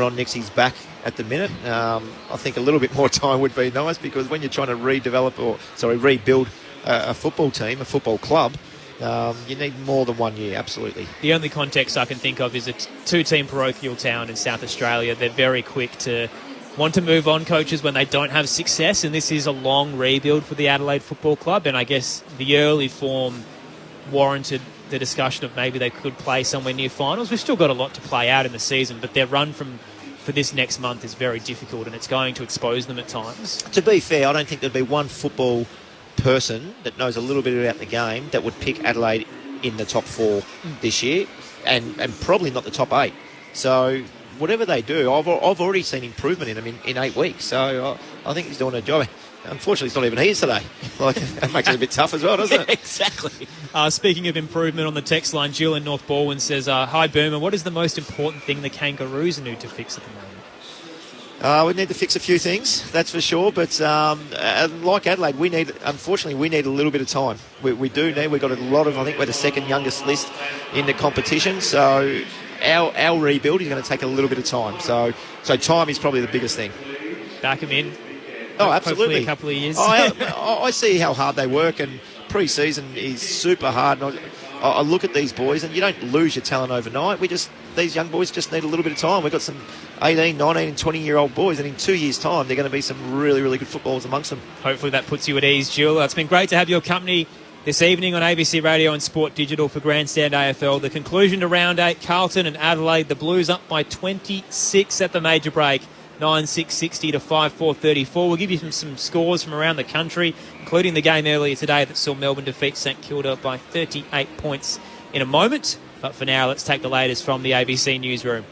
on Nixie's back at the minute. I think a little bit more time would be nice, because when you're trying to rebuild a football team, a football club, you need more than 1 year, absolutely. The only context I can think of is a 2-team parochial town in South Australia. They're very quick to want to move on coaches when they don't have success, and this is a long rebuild for the Adelaide Football Club, and I guess the early form warranted the discussion of maybe they could play somewhere near finals. We've still got a lot to play out in the season, but their run for this next month is very difficult, and it's going to expose them at times. To be fair, I don't think there'd be one football person that knows a little bit about the game that would pick Adelaide in the top 4 this year, and probably not the top 8. So whatever they do, I've already seen improvement in him in 8 weeks. So I think he's doing a job. Unfortunately, it's not even here today. That makes it a bit tough as well, doesn't it? Exactly. Speaking of improvement on the text line, Jill in North Balwyn says, hi, Boomer, what is the most important thing the Kangaroos need to fix at the moment? We need to fix a few things, that's for sure. But like Adelaide, unfortunately, we need a little bit of time. We do need. We've got a lot of. I think we're the second youngest list in the competition. So our rebuild is going to take a little bit of time. So time is probably the biggest thing. Back them in. Oh, absolutely. Hopefully a couple of years. I see how hard they work, and pre-season is super hard. And I look at these boys, and you don't lose your talent overnight. These young boys just need a little bit of time. We've got some 18, 19 and 20-year-old boys, and in 2 years' time, they're going to be some really, really good footballers amongst them. Hopefully that puts you at ease, Jill. It's been great to have your company this evening on ABC Radio and Sport Digital for Grandstand AFL. The conclusion to round 8, Carlton and Adelaide. The Blues up by 26 at the major break. 9-6-60 to 5-4-34. We'll give you some scores from around the country, including the game earlier today that saw Melbourne defeat St Kilda by 38 points in a moment. But for now, let's take the latest from the ABC newsroom.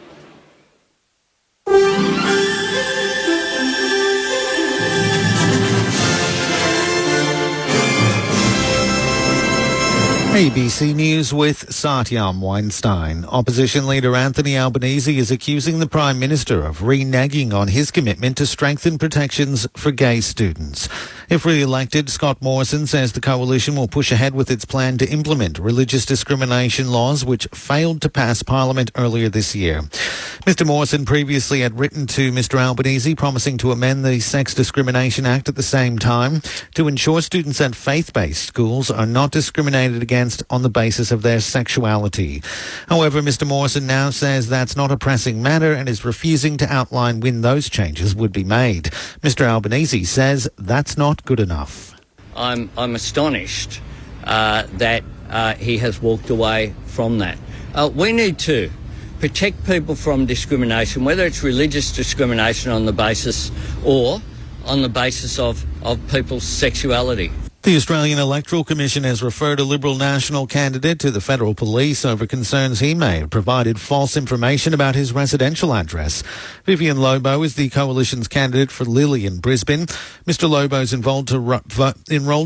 ABC News with Satyam Weinstein. Opposition leader Anthony Albanese is accusing the Prime Minister of reneging on his commitment to strengthen protections for gay students. If re-elected, Scott Morrison says the coalition will push ahead with its plan to implement religious discrimination laws which failed to pass Parliament earlier this year. Mr Morrison previously had written to Mr Albanese promising to amend the Sex Discrimination Act at the same time to ensure students at faith-based schools are not discriminated against on the basis of their sexuality. However, Mr Morrison now says that's not a pressing matter and is refusing to outline when those changes would be made. Mr Albanese says that's not good enough. I'm astonished that he has walked away from that. We need to protect people from discrimination, whether it's religious discrimination on the basis or on the basis of people's sexuality. The Australian Electoral Commission has referred a Liberal National candidate to the Federal Police over concerns he may have provided false information about his residential address. Vivian Lobo is the Coalition's candidate for Lily in Brisbane. Mr Lobo's enrolled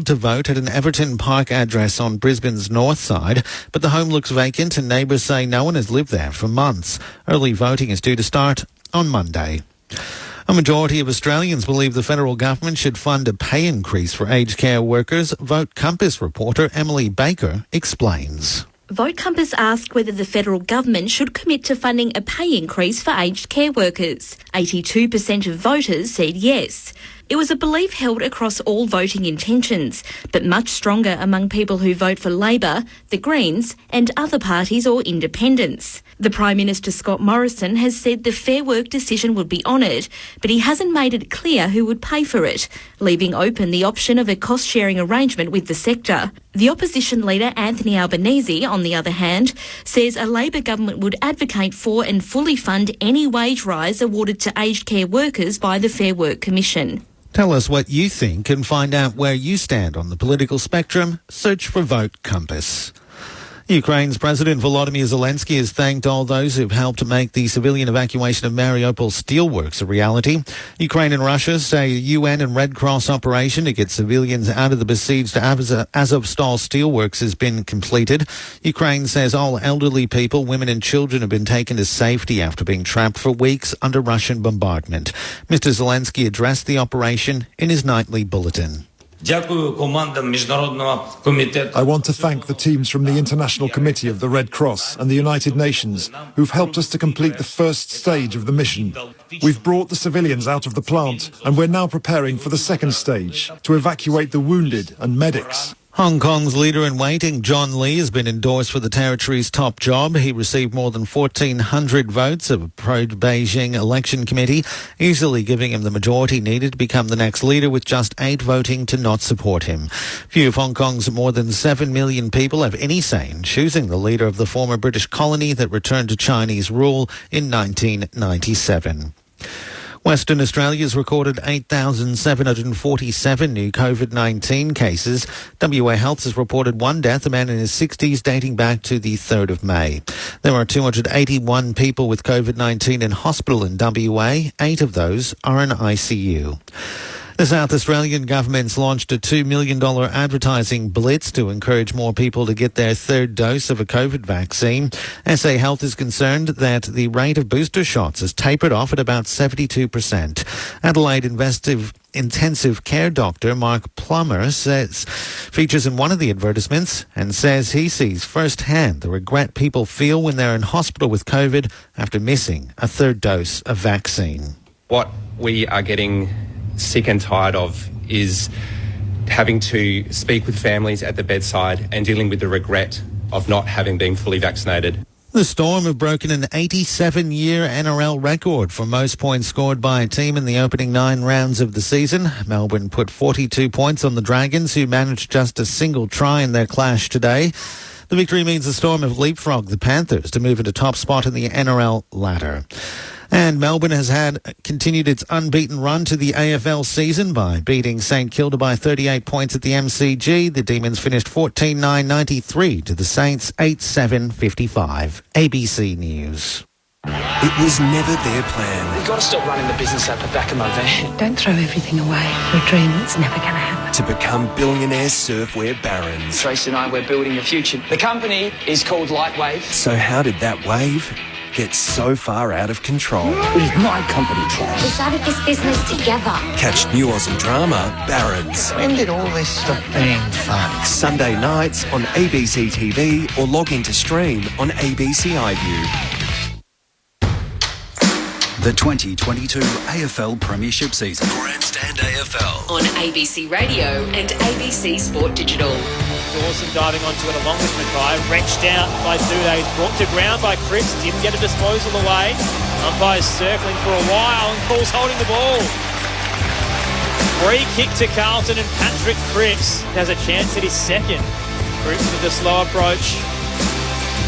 to vote at an Everton Park address on Brisbane's north side, but the home looks vacant and neighbours say no one has lived there for months. Early voting is due to start on Monday. A majority of Australians believe the federal government should fund a pay increase for aged care workers. Vote Compass reporter Emily Baker explains. Vote Compass asked whether the federal government should commit to funding a pay increase for aged care workers. 82% of voters said yes. It was a belief held across all voting intentions, but much stronger among people who vote for Labor, the Greens and other parties or independents. The Prime Minister Scott Morrison has said the Fair Work decision would be honoured, but he hasn't made it clear who would pay for it, leaving open the option of a cost-sharing arrangement with the sector. The opposition leader Anthony Albanese, on the other hand, says a Labor government would advocate for and fully fund any wage rise awarded to aged care workers by the Fair Work Commission. Tell us what you think and find out where you stand on the political spectrum. Search for Vote Compass. Ukraine's President Volodymyr Zelensky has thanked all those who've helped make the civilian evacuation of Mariupol steelworks a reality. Ukraine and Russia say a UN and Red Cross operation to get civilians out of the besieged Azovstal steelworks has been completed. Ukraine says all elderly people, women and children have been taken to safety after being trapped for weeks under Russian bombardment. Mr. Zelensky addressed the operation in his nightly bulletin. I want to thank the teams from the International Committee of the Red Cross and the United Nations who've helped us to complete the first stage of the mission. We've brought the civilians out of the plant and we're now preparing for the second stage to evacuate the wounded and medics. Hong Kong's leader-in-waiting, John Lee, has been endorsed for the territory's top job. He received more than 1,400 votes of a pro-Beijing election committee, easily giving him the majority needed to become the next leader, with just 8 voting to not support him. Few of Hong Kong's more than 7 million people have any say in choosing the leader of the former British colony that returned to Chinese rule in 1997. Western Australia's recorded 8,747 new COVID-19 cases. WA Health has reported one death, a man in his 60s, dating back to the 3rd of May. There are 281 people with COVID-19 in hospital in WA. 8 of those are in ICU. The South Australian government's launched a $2 million advertising blitz to encourage more people to get their third dose of a COVID vaccine. SA Health is concerned that the rate of booster shots has tapered off at about 72%. Adelaide intensive care doctor Mark Plummer features in one of the advertisements and says he sees firsthand the regret people feel when they're in hospital with COVID after missing a third dose of vaccine. What we are getting sick and tired of is having to speak with families at the bedside and dealing with the regret of not having been fully vaccinated. The Storm have broken an 87-year NRL record for most points scored by a team in the opening 9 rounds of the season. Melbourne put 42 points on the Dragons, who managed just a single try in their clash today. The victory means the Storm have leapfrogged the Panthers to move into top spot in the NRL ladder. And Melbourne has continued its unbeaten run to the AFL season by beating St Kilda by 38 points at the MCG. The Demons finished 14-9-93 to the Saints 8-7-55. ABC News. It was never their plan. We've got to stop running the business out the back of my van. Don't throw everything away for a dream that's never going to happen. To become billionaire surfwear barons. Tracy and I, we're building a future. The company is called Lightwave. So how did that wave get so far out of control? It is my company, Trace. We started this business together. Catch new Aussie drama, Barons. When did all this stop being fun? Sunday nights on ABC TV or log in to stream on ABC iView. The 2022 AFL Premiership season. Grandstand AFL. On ABC Radio and ABC Sport Digital. Dawson diving onto it along with Mackay, wrenched out by Dudays, brought to ground by Cripps, didn't get a disposal away. Umpires circling for a while and Paul's holding the ball. Free kick to Carlton and Patrick Cripps has a chance at his second. Cripps with a slow approach.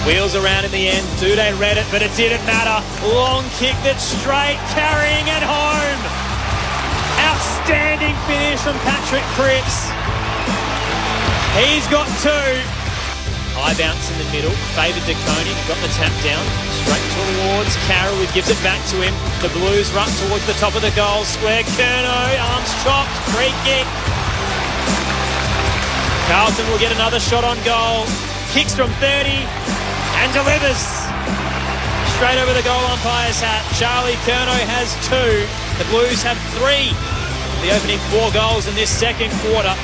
Wheels around in the end. Duday read it, but it didn't matter. Long kick that's straight, carrying it home. Outstanding finish from Patrick Cripps. He's got 2. High bounce in the middle. Favoured to Coney. Got the tap down. Straight towards Carroll, who gives it back to him. The Blues run towards the top of the goal square. Curnow, arms chopped. Free kick. Carlton will get another shot on goal. Kicks from 30 and delivers. Straight over the goal umpire's hat. Charlie Curnow has 2. The Blues have 3. The opening 4 goals in this second quarter.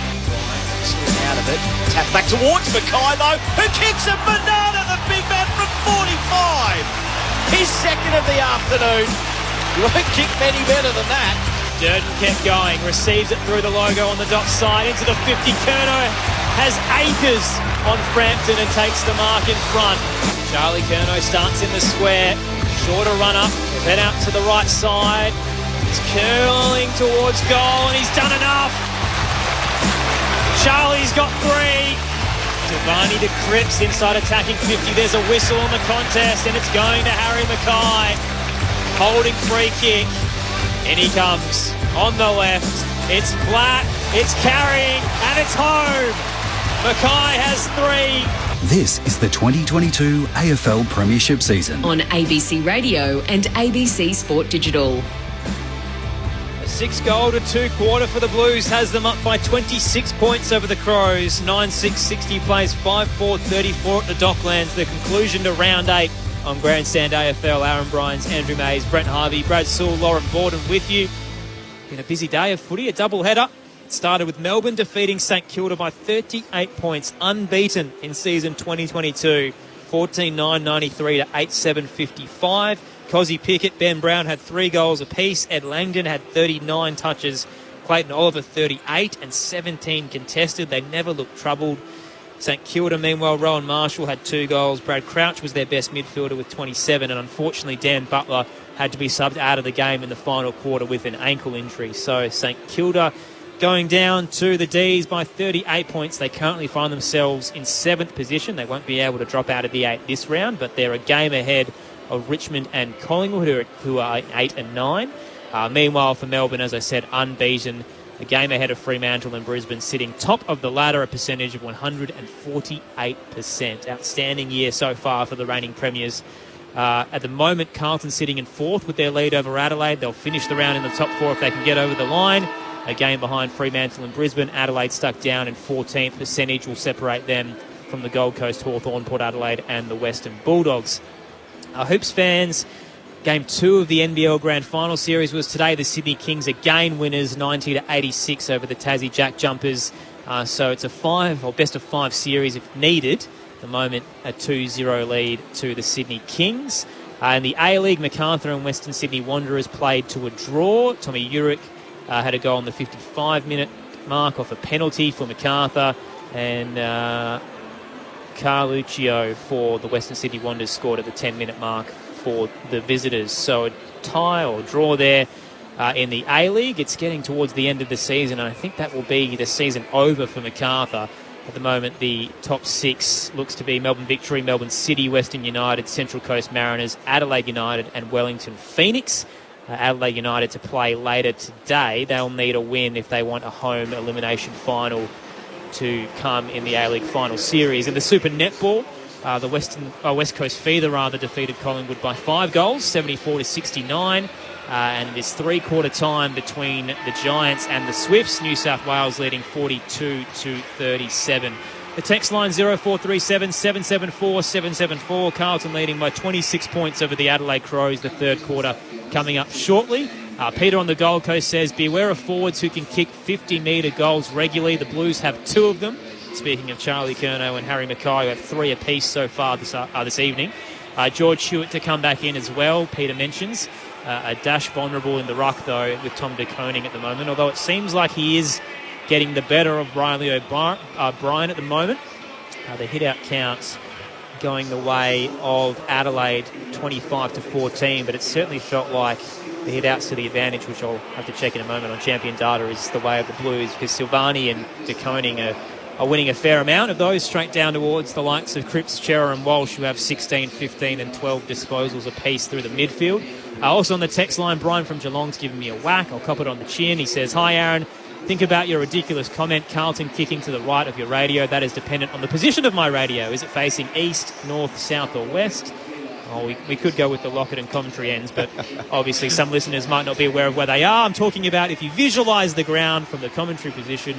Out of it. Tap back towards Mackay though, who kicks a banana, the big man from 45. His second of the afternoon. You won't kick many better than that. Durden kept going, receives it through the logo on the dot side into the 50. Curnow has acres on Frampton and takes the mark in front. Charlie Curnow starts in the square. Shorter run up, then out to the right side. He's curling towards goal and he's done enough. Charlie's got 3. Devani to Cripps inside attacking 50. There's a whistle on the contest and it's going to Harry Mackay. Holding free kick. In he comes on the left. It's flat, it's carrying and it's home. Mackay has 3. This is the 2022 AFL Premiership season. On ABC Radio and ABC Sport Digital. 6 goal to 2 quarter for the Blues has them up by 26 points over the Crows. 9-6-60 plays 5-4-34 at the Docklands. The conclusion to round 8 on Grandstand AFL. Aaron Bryans, Andrew Mays, Brent Harvey, Brad Sewell, Lauren Borden with you. Been a busy day of footy, a double header. It started with Melbourne defeating St Kilda by 38 points, unbeaten in season 2022. 14-9-93 to 8-7-55. Cozzy Pickett, Ben Brown had 3 goals apiece. Ed Langdon had 39 touches. Clayton Oliver 38 and 17 contested. They never looked troubled. St Kilda, meanwhile, Rowan Marshall had 2 goals. Brad Crouch was their best midfielder with 27. And unfortunately, Dan Butler had to be subbed out of the game in the final quarter with an ankle injury. So St Kilda going down to the D's by 38 points. They currently find themselves in 7th position. They won't be able to drop out of the 8 this round, but they're a game ahead of Richmond and Collingwood, who are 8 and 9. Meanwhile, for Melbourne, as I said, unbeaten. A game ahead of Fremantle and Brisbane, sitting top of the ladder, a percentage of 148%. Outstanding year so far for the reigning premiers. At the moment, Carlton sitting in fourth with their lead over Adelaide. They'll finish the round in the top four if they can get over the line. A game behind Fremantle and Brisbane. Adelaide stuck down in 14th. Percentage will separate them from the Gold Coast, Hawthorn, Port Adelaide and the Western Bulldogs. Hoops fans, Game 2 of the NBL Grand Final Series was today. The Sydney Kings again winners, 90-86 over the Tassie Jack Jumpers. So it's a best of 5 series if needed. At the moment, a 2-0 lead to the Sydney Kings. In the A-League, Macarthur and Western Sydney Wanderers played to a draw. Tommy Urich had a goal on the 55-minute mark off a penalty for Macarthur. And Carluccio for the Western Sydney Wanderers scored at the 10-minute mark for the visitors. So a tie or draw there in the A-League. It's getting towards the end of the season, and I think that will be the season over for Macarthur. At the moment, the top 6 looks to be Melbourne Victory, Melbourne City, Western United, Central Coast Mariners, Adelaide United and Wellington Phoenix. Adelaide United to play later today. They'll need a win if they want a home elimination final to come in the A-League final series. In the Super Netball, the West Coast Fever defeated Collingwood by 5 goals, 74-69. And it is three-quarter time between the Giants and the Swifts. New South Wales leading 42-37. The text line 0437 774 774. Carlton leading by 26 points over the Adelaide Crows. The third quarter coming up shortly. Peter on the Gold Coast says, beware of forwards who can kick 50-metre goals regularly. The Blues have 2 of them. Speaking of Charlie Curnow and Harry Mackay, who have 3 apiece so far this evening. George Hewitt to come back in as well, Peter mentions. A dash vulnerable in the ruck, though, with Tom de Koning at the moment, although it seems like he is getting the better of Riley O'Brien at the moment. The hit-out counts going the way of Adelaide, 25-14, but it certainly felt like the hit-outs to the advantage, which I'll have to check in a moment on Champion Data, is the way of the Blues, because Silvani and de Koning are winning a fair amount of those, straight down towards the likes of Cripps, Chera and Walsh, who have 16, 15 and 12 disposals apiece through the midfield. Also on the text line, Brian from Geelong's giving me a whack. I'll cop it on the chin. He says, hi, Aaron. Think about your ridiculous comment, Carlton kicking to the right of your radio. That is dependent on the position of my radio. Is it facing east, north, south or west? Oh, we could go with the Lockett and commentary ends, but obviously some listeners might not be aware of where they are. I'm talking about if you visualise the ground from the commentary position,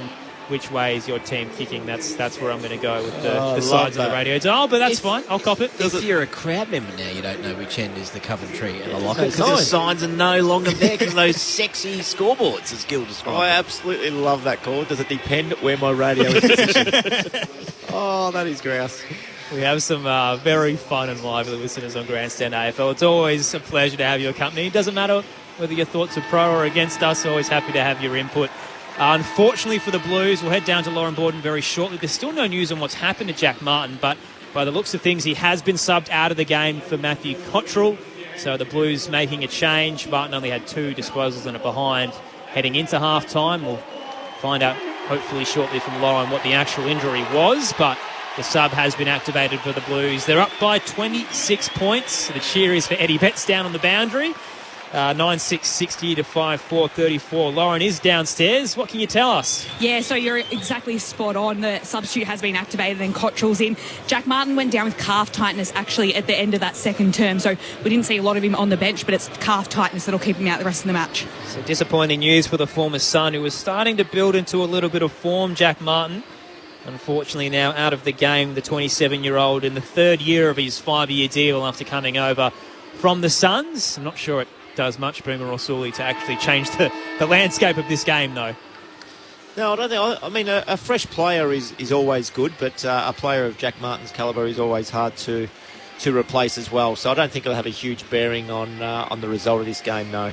which way is your team kicking? That's where I'm going to go with the sides of the radio dial, but that's fine. I'll cop it. If you're a crowd member now, you don't know which end is the Coventry and the Lockett, because the signs are no longer there because those sexy scoreboards, as Gil described. I absolutely love that call. Does it depend where my radio is positioned? Oh, that is grouse. We have some very fun and lively listeners on Grandstand AFL. It's always a pleasure to have your company. It doesn't matter whether your thoughts are pro or against us. Always happy to have your input. Unfortunately for the Blues, we'll head down to Lauren Borden very shortly. There's still no news on what's happened to Jack Martin, but by the looks of things, he has been subbed out of the game for Matthew Cottrell. So the Blues making a change. Martin only had 2 disposals and a behind heading into half-time. We'll find out hopefully shortly from Lauren what the actual injury was, but the sub has been activated for the Blues. They're up by 26 points. The cheer is for Eddie Betts down on the boundary. 9-6-60 to 5-4-34. Lauren is downstairs. What can you tell us? Yeah, so you're exactly spot on. The substitute has been activated and Cottrell's in. Jack Martin went down with calf tightness actually at the end of that second term, so we didn't see a lot of him on the bench, but it's calf tightness that'll keep him out the rest of the match. So disappointing news for the former Sun, who was starting to build into a little bit of form, Jack Martin. Unfortunately now out of the game, the 27-year-old in the third year of his 5-year deal after coming over from the Suns. I'm not sure it does much, Boomer or Sully, to actually change the landscape of this game, though. No, I don't think. I mean, a fresh player is always good, but a player of Jack Martin's calibre is always hard to replace as well. So I don't think it'll have a huge bearing on the result of this game, no.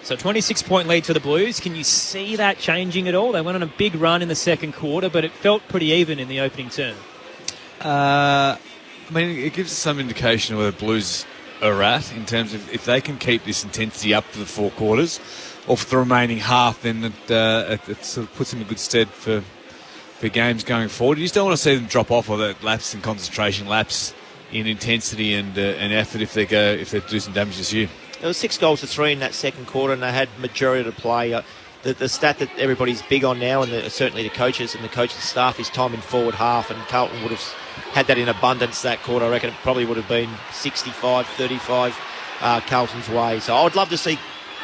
So 26-point lead to the Blues. Can you see that changing at all? They went on a big run in the second quarter, but it felt pretty even in the opening term. I mean, it gives us some indication of where the Blues are at in terms of if they can keep this intensity up for the 4 quarters or for the remaining half, then it sort of puts them in good stead for games going forward. You just don't want to see them drop off, or that lapse in concentration, lapse in intensity and effort if they do some damage this year. There was 6-3 in that second quarter, and they had majority to play. The stat that everybody's big on now, and certainly the coaches and the coaching staff, is time in forward half, and Carlton would have had that in abundance that quarter. I reckon it probably would have been 65-35 Carlton's way. So I'd love to see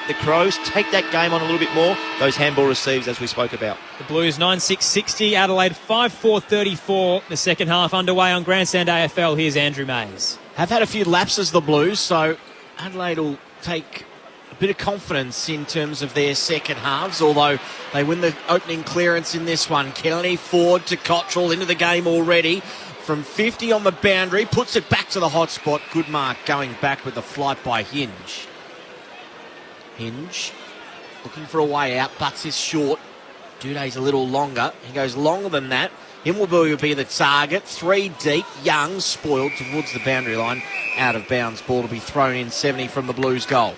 the Crows take that game on a little bit more. Those handball receives, as we spoke about. The Blues 9-6-60, Adelaide 5-4-34. The second half underway on Grandstand AFL. Here's Andrew Mays. Have had a few lapses, the Blues, so Adelaide will take a bit of confidence in terms of their second halves, although they win the opening clearance in this one. Kennedy forward to Cottrell, into the game already. From 50 on the boundary, puts it back to the hot spot. Good mark going back with the flight by Hinge. Hinge looking for a way out, butts is short. Duday's a little longer. He goes longer than that. Himmelberg will be the target. 3 deep. Young spoiled towards the boundary line. Out of bounds. Ball to be thrown in. 70 from the Blues goal.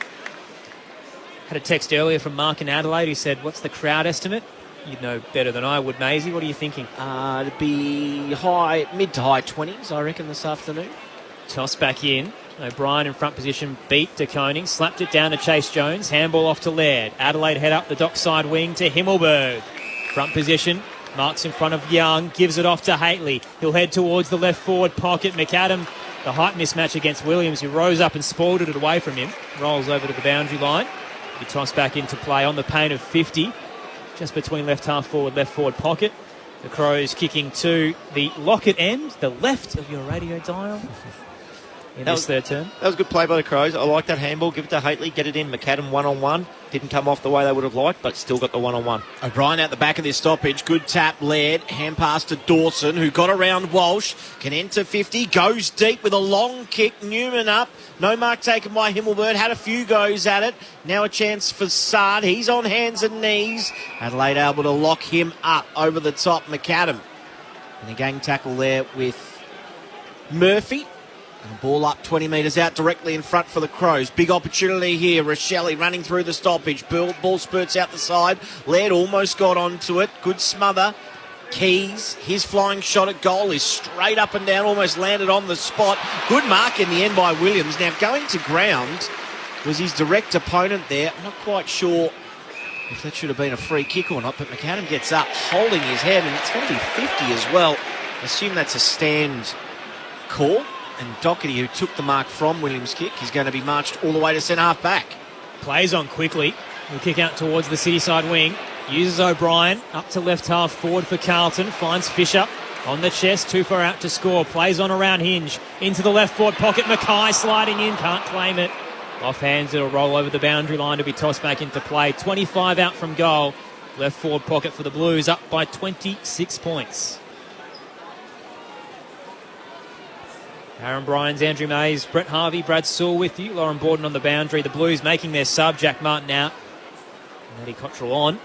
Had a text earlier from Mark in Adelaide who said, what's the crowd estimate? You'd know better than I would, Maisie. What are you thinking? It'd be mid to high 20s, I reckon, this afternoon. Toss back in. O'Brien in front position, beat De Koning, slapped it down to Chase Jones, handball off to Laird. Adelaide head up the dockside wing to Himmelberg. Front position, marks in front of Young, gives it off to Haitley. He'll head towards the left forward pocket. McAdam, the height mismatch against Williams, who rose up and spoiled it away from him. Rolls over to the boundary line. He tossed back into play on the paint of 50, just between left half forward, left forward pocket. The Crows kicking to the Lockett end, the left of your radio dial. In this third term. That was a good play by the Crows. I like that handball. Give it to Haitley. Get it in. McAdam one-on-one. Didn't come off the way they would have liked, but still got the one-on-one. O'Brien out the back of this stoppage. Good tap, Laird. Hand pass to Dawson, who got around Walsh. Can enter 50. Goes deep with a long kick. Newman up. No mark taken by Himmelberg. Had a few goes at it. Now a chance for Sard. He's on hands and knees. Adelaide able to lock him up over the top. McAdam. And a gang tackle there with Murphy. And the ball up 20 metres out directly in front for the Crows. Big opportunity here. Rochelle running through the stoppage. Ball spurts out the side. Laird almost got onto it. Good smother. Keys, his flying shot at goal is straight up and down, almost landed on the spot. Good mark in the end by Williams. Now going to ground was his direct opponent there. I'm not quite sure if that should have been a free kick or not, but McAdam gets up holding his head, and it's going to be 50 as well. I assume that's a stand call. And Doherty, who took the mark from Williams' kick, is going to be marched all the way to centre-half back. Plays on quickly. He'll kick out towards the city side wing. Uses O'Brien up to left half forward for Carlton. Finds Fisher on the chest. Too far out to score. Plays on around Hinge. Into the left forward pocket. Mackay sliding in. Can't claim it. Off hands. It'll roll over the boundary line to be tossed back into play. 25 out from goal. Left forward pocket for the Blues. Up by 26 points. Aaron Bryans, Andrew Mays, Brett Harvey, Brad Sewell with you. Lauren Borden on the boundary. The Blues making their sub. Jack Martin out. Eddie Cottrell on.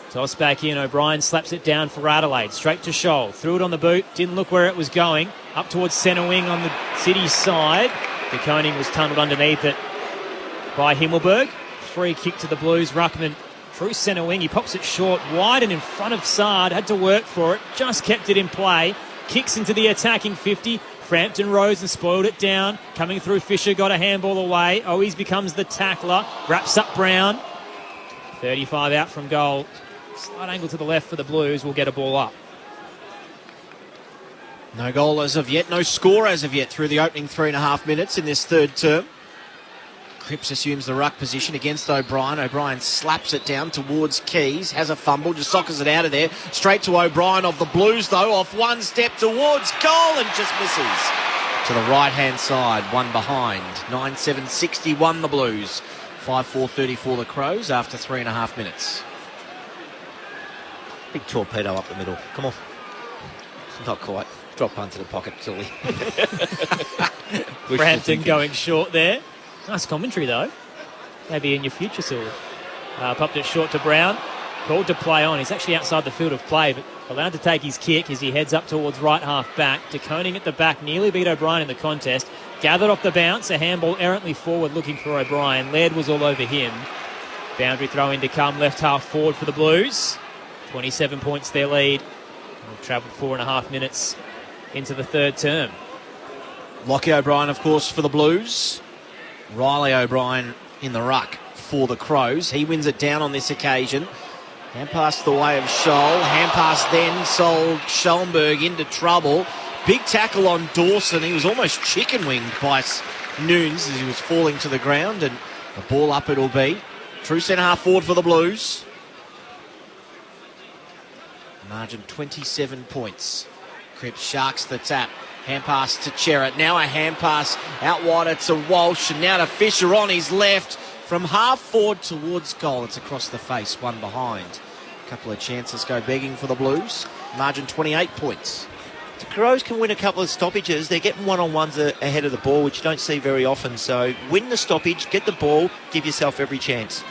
Toss back in. O'Brien slaps it down for Adelaide. Straight to Scholl. Threw it on the boot. Didn't look where it was going. Up towards centre wing on the city side. De Koning was tunnelled underneath it by Himmelberg. Free kick to the Blues. Ruckman through centre wing. He pops it short. Wide and in front of Sard. Had to work for it. Just kept it in play. Kicks into the attacking 50. Frampton rose and spoiled it down. Coming through Fisher, got a handball away. Owies becomes the tackler. Wraps up Brown. 35 out from goal. Slight angle to the left for the Blues. Will get a ball up. No goal as of yet. No score as of yet through the opening 3.5 minutes in this third term. Cripps assumes the ruck position against O'Brien. O'Brien slaps it down towards Keys. Has a fumble. Just sockers it out of there. Straight to O'Brien of the Blues, though. Off one step towards goal and just misses. To the right-hand side. One behind. 9-7-61 the Blues. 5-4-34 the Crows after 3.5 minutes. Big torpedo up the middle. Come on. Not quite. Drop punt to the pocket, silly. Frampton going short there. Nice commentary, though. Maybe in your future, Silver. Popped it short to Brown. Called to play on. He's actually outside the field of play, but allowed to take his kick as he heads up towards right half back. De Koning at the back. Nearly beat O'Brien in the contest. Gathered off the bounce. A handball errantly forward looking for O'Brien. Laird was all over him. Boundary throw in to come. Left half forward for the Blues. 27 points their lead. We've travelled 4.5 minutes into the third term. Lockie O'Brien, of course, for the Blues. Riley O'Brien in the ruck for the Crows. He wins it down on this occasion. Hand pass the way of Scholl. Hand pass then sold Schellenberg into trouble. Big tackle on Dawson. He was almost chicken winged by Nunes as he was falling to the ground, and the ball up it'll be. True centre half forward for the Blues. Margin 27 points. Cripps Sharks the tap. Hand pass to Cherrett. Now a hand pass out wider to Walsh, and now to Fisher on his left from half forward towards goal. It's across the face, one behind. A couple of chances go begging for the Blues. Margin 28 points. The Crows can win a couple of stoppages. They're getting one-on-ones ahead of the ball, which you don't see very often. So win the stoppage, get the ball, give yourself every chance.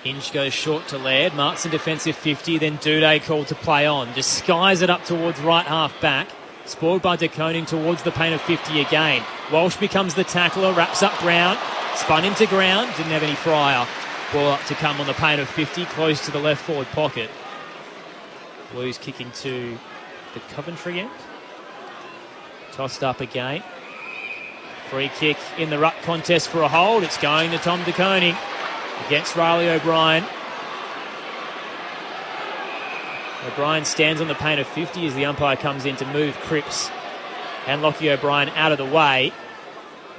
Hinge goes short to Laird, marks in defensive 50, then Duday called to play on. Just skies it up towards right half back. Spoiled by De Koning towards the paint of 50 again. Walsh becomes the tackler, wraps up Brown, spun into ground, didn't have any prior. Ball up to come on the paint of 50, close to the left forward pocket. Blues kicking to the Coventry end. Tossed up again. Free kick in the ruck contest for a hold. It's going to Tom De Koning against Riley O'Brien. O'Brien stands on the paint of 50 as the umpire comes in to move Cripps and Lockie O'Brien out of the way.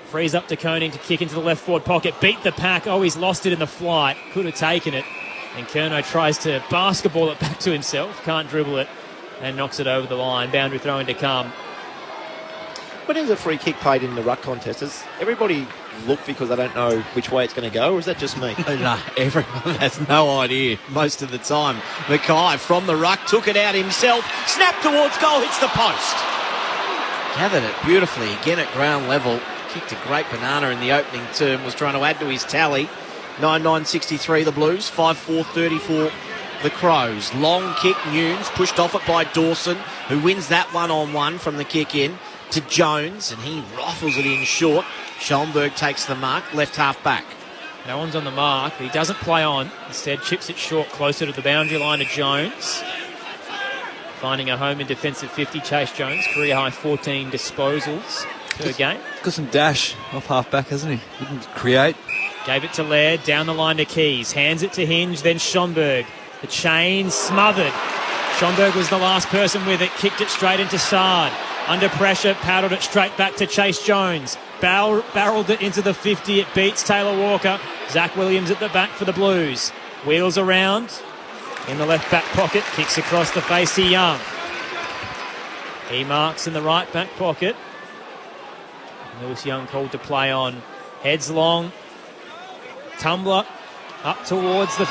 Frees up De Koning to kick into the left forward pocket. Beat the pack. Oh, he's lost it in the flight. Could have taken it. And Curnow tries to basketball it back to himself. Can't dribble it and knocks it over the line. Boundary throw in to come. When there's a free kick played in the ruck contest, does everybody look because they don't know which way it's going to go, or is that just me? No, everyone has no idea most of the time. Mackay from the ruck took it out himself. Snap towards goal, hits the post. Gathered it beautifully again at ground level. Kicked a great banana in the opening term. Was trying to add to his tally. 9-9-63 the Blues. 5-4-34 the Crows. Long kick, Nunes pushed off it by Dawson, who wins that one-on-one from the kick in to Jones, and he rifles it in short. Schellenberg takes the mark, left half back. No one's on the mark. He doesn't play on. Instead, chips it short, closer to the boundary line to Jones. Finding a home in defensive 50, Chase Jones. Career high 14 disposals per game. Got some dash off half back, hasn't he? He can create. Gave it to Laird, down the line to Keys. Hands it to Hinge, then Schomburg. The chain smothered. Schomburg was the last person with it. Kicked it straight into Sard. Under pressure, paddled it straight back to Chase Jones. Barreled it into the 50. It beats Taylor Walker. Zach Williams at the back for the Blues. Wheels around. In the left back pocket. Kicks across the face to Young. He marks in the right back pocket. Lewis Young called to play on. Heads long. Tumbler up towards the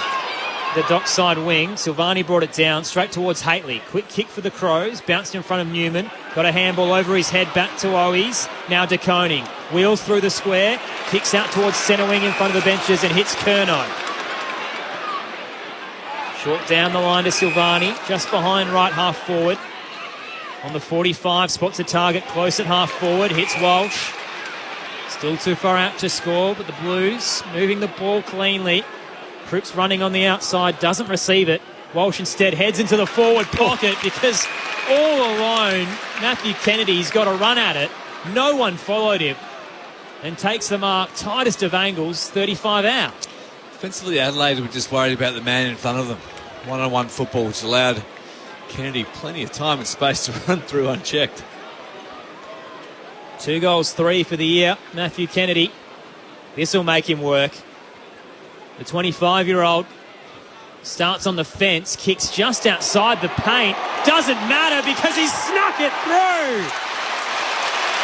dockside wing. Silvani brought it down straight towards Haitley. Quick kick for the Crows. Bounced in front of Newman. Got a handball over his head back to Owies. Now De Koning. Wheels through the square. Kicks out towards centre wing in front of the benches and hits Curnow. Short down the line to Silvani. Just behind right half forward. On the 45. Spots a target close at half forward. Hits Walsh. Still too far out to score, but the Blues moving the ball cleanly. Cripps running on the outside, doesn't receive it. Walsh instead heads into the forward pocket because all alone, Matthew Kennedy's got a run at it. No one followed him and takes the mark. Tightest of angles, 35 out. Defensively, Adelaide were just worried about the man in front of them. One-on-one football, which allowed Kennedy plenty of time and space to run through unchecked. 2 goals, 3 for the year. Matthew Kennedy. This will make him work. The 25-year-old starts on the fence, kicks just outside the paint. Doesn't matter because he snuck it through.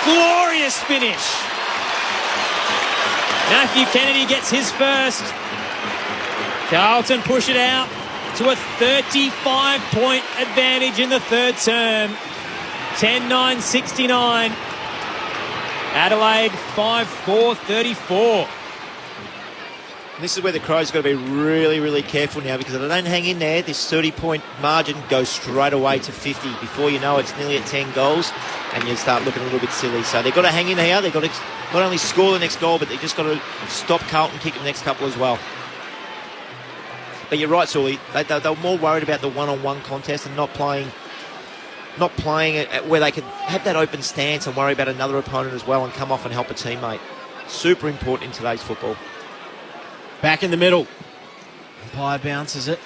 Glorious finish. Matthew Kennedy gets his first. Carlton push it out to a 35-point advantage in the third term. 10-9-69. Adelaide 5-4-34. This is where the Crows got to be really, really careful now, because if they don't hang in there, this 30-point margin goes straight away to 50. Before you know it's nearly at 10 goals, and you start looking a little bit silly. So they've got to hang in here. They've got to not only score the next goal, but they've just got to stop Carlton kicking the next couple as well. But you're right, Sully. They were more worried about the one-on-one contest and not playing it where they could have that open stance and worry about another opponent as well and come off and help a teammate. Super important in today's football. Back in the middle. Umpire bounces it.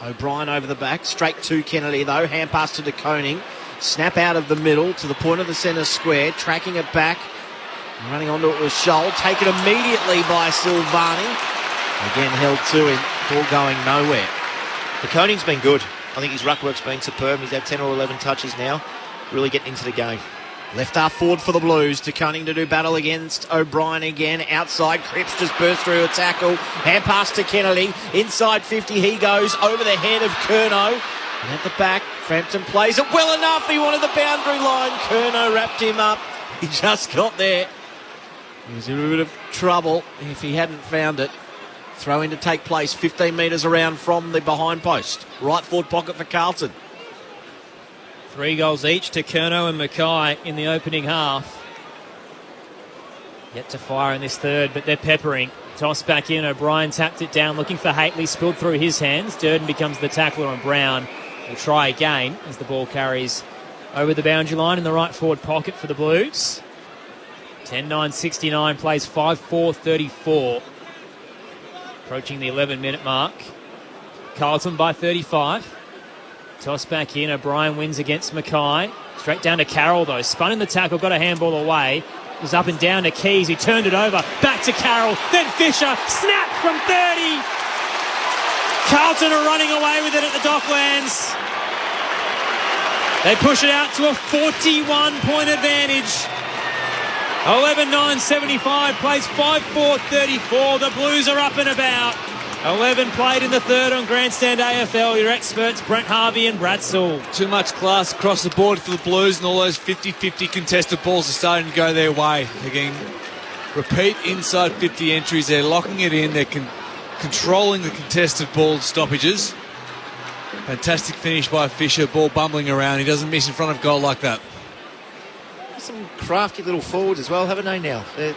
O'Brien over the back. Straight to Kennedy, though. Hand pass to De Koning. Snap out of the middle to the point of the centre square. Tracking it back. Running onto it was Scholl. Taken immediately by Silvani. Again held to him. Ball going nowhere. De Koning's been good. I think his ruck work's been superb. He's had 10 or 11 touches now. Really getting into the game. Left half forward for the Blues. De Koning to do battle against O'Brien again. Outside, Cripps just burst through a tackle. Hand pass to Kennedy. Inside 50, he goes over the head of Curnow. And at the back, Frampton plays it well enough. He wanted the boundary line. Curnow wrapped him up. He just got there. He was in a bit of trouble if he hadn't found it. Throw in to take place 15 metres around from the behind post. Right forward pocket for Carlton. 3 goals each to Curnow and Mackay in the opening half. Yet to fire in this third, but they're peppering. Toss back in. O'Brien tapped it down, looking for Haitley. Spilled through his hands. Durden becomes the tackler, and Brown will try again as the ball carries over the boundary line in the right forward pocket for the Blues. 10-9-69, plays 5-4-34. Approaching the 11-minute mark. Carlton by 35. Toss back in. O'Brien wins against Mackay. Straight down to Carroll, though. Spun in the tackle, got a handball away. Was up and down to Keys. He turned it over. Back to Carroll. Then Fisher. Snap from 30. Carlton are running away with it at the Docklands. They push it out to a 41-point advantage. 11-9-75, plays 5-4-34. The Blues are up and about. 11 played in the third on Grandstand AFL. Your experts, Brent Harvey and Brad Sewell. Too much class across the board for the Blues, and all those 50-50 contested balls are starting to go their way. Again, repeat inside 50 entries. They're locking it in. They're controlling the contested ball stoppages. Fantastic finish by Fisher. Ball bumbling around. He doesn't miss in front of goal like that. Some crafty little forwards as well, haven't they now? They've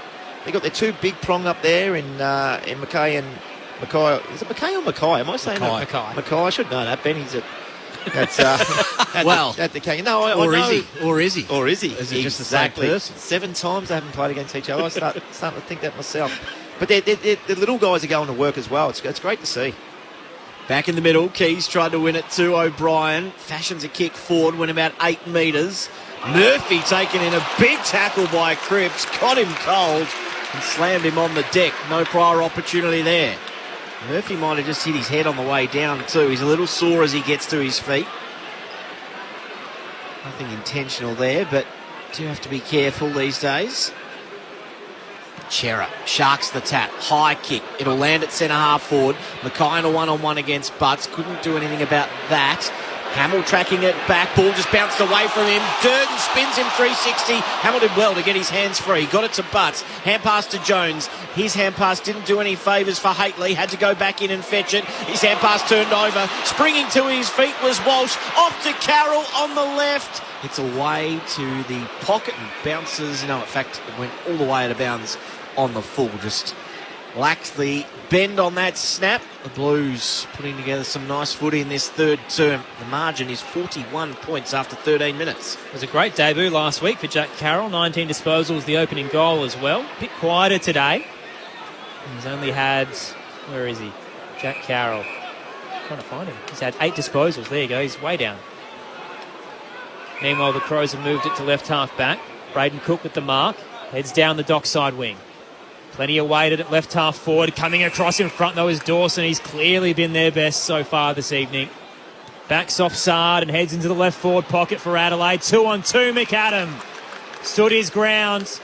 got their two big prong up there in Mackay and Mackay. Is it Mackay or Mackay? Am I saying Mackay. that? Mackay. I should know that. Benny's at well, at the King. No, I or know. is he? Or is he? Or is he? Is it exactly. just the same person? 7 times they haven't played against each other. I starting to think that myself. But the little guys are going to work as well. It's great to see. Back in the middle, Keys tried to win it to O'Brien. Fashions a kick forward, went about 8 metres. Murphy taken in a big tackle by Cripps, got him cold and slammed him on the deck. No prior opportunity there. Murphy might have just hit his head on the way down too. He's a little sore as he gets to his feet. Nothing intentional there, but do have to be careful these days. Chera sharks the tap, high kick. It'll land at centre half forward. Mackay in a one-on-one against Butts. Couldn't do anything about that. Hamill tracking it back. Ball just bounced away from him. Durden spins him 360. Hamill did well to get his hands free. Got it to Butts. Hand pass to Jones. His hand pass didn't do any favours for Haitley. Had to go back in and fetch it. His hand pass turned over. Springing to his feet was Walsh. Off to Carroll on the left. It's away to the pocket and bounces. No, in fact, it went all the way out of bounds on the full. Just lacked the bend on that snap. The Blues putting together some nice footy in this third term. The margin is 41 points after 13 minutes. It was a great debut last week for Jack Carroll. 19 disposals, the opening goal as well. A bit quieter today. He's only had... Where is he? Jack Carroll. I'm trying to find him. He's had 8 disposals. There you go. He's way down. Meanwhile, the Crows have moved it to left half back. Braden Cook with the mark. Heads down the dockside wing. Plenty of weight at left half forward. Coming across in front, though, is Dawson. He's clearly been their best so far this evening. Backs off Sard and heads into the left forward pocket for Adelaide. 2-on-2, McAdam. Stood his ground.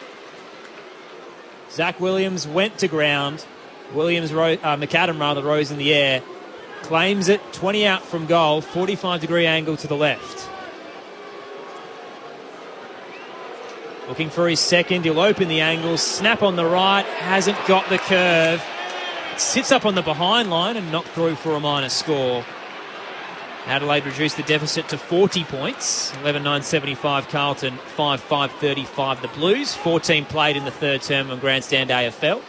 Zach Williams went to ground. McAdam rose in the air. Claims it, 20 out from goal. 45-degree angle to the left. Looking for his second. He'll open the angle. Snap on the right. Hasn't got the curve. Sits up on the behind line and knocked through for a minor score. Adelaide reduced the deficit to 40 points. 11-9-75 Carlton, 5-5-35 the Blues. 14 played in the third term on Grandstand AFL.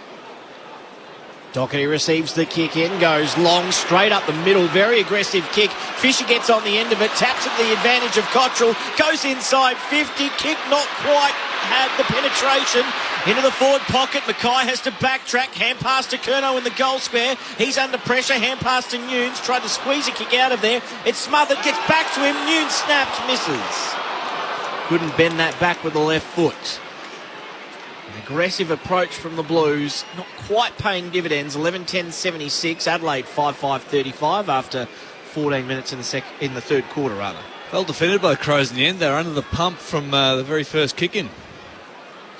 Doherty receives the kick in, goes long, straight up the middle, very aggressive kick. Fisher gets on the end of it, taps at the advantage of Cottrell, goes inside 50, kick not quite had the penetration, Into the forward pocket. Mackay has to backtrack. Hand pass to Curnow in the goal square. He's under pressure. Hand pass to Nunes. Tried to squeeze a kick out of there. It's smothered. Gets back to him. Nunes snaps. Misses. Couldn't bend that back with the left foot. An aggressive approach from the Blues. Not quite paying dividends. 11-10-76. Adelaide 5-5-35 after 14 minutes in the third quarter, rather. Well defended by Crows in the end. They're under the pump from the very first kick-in.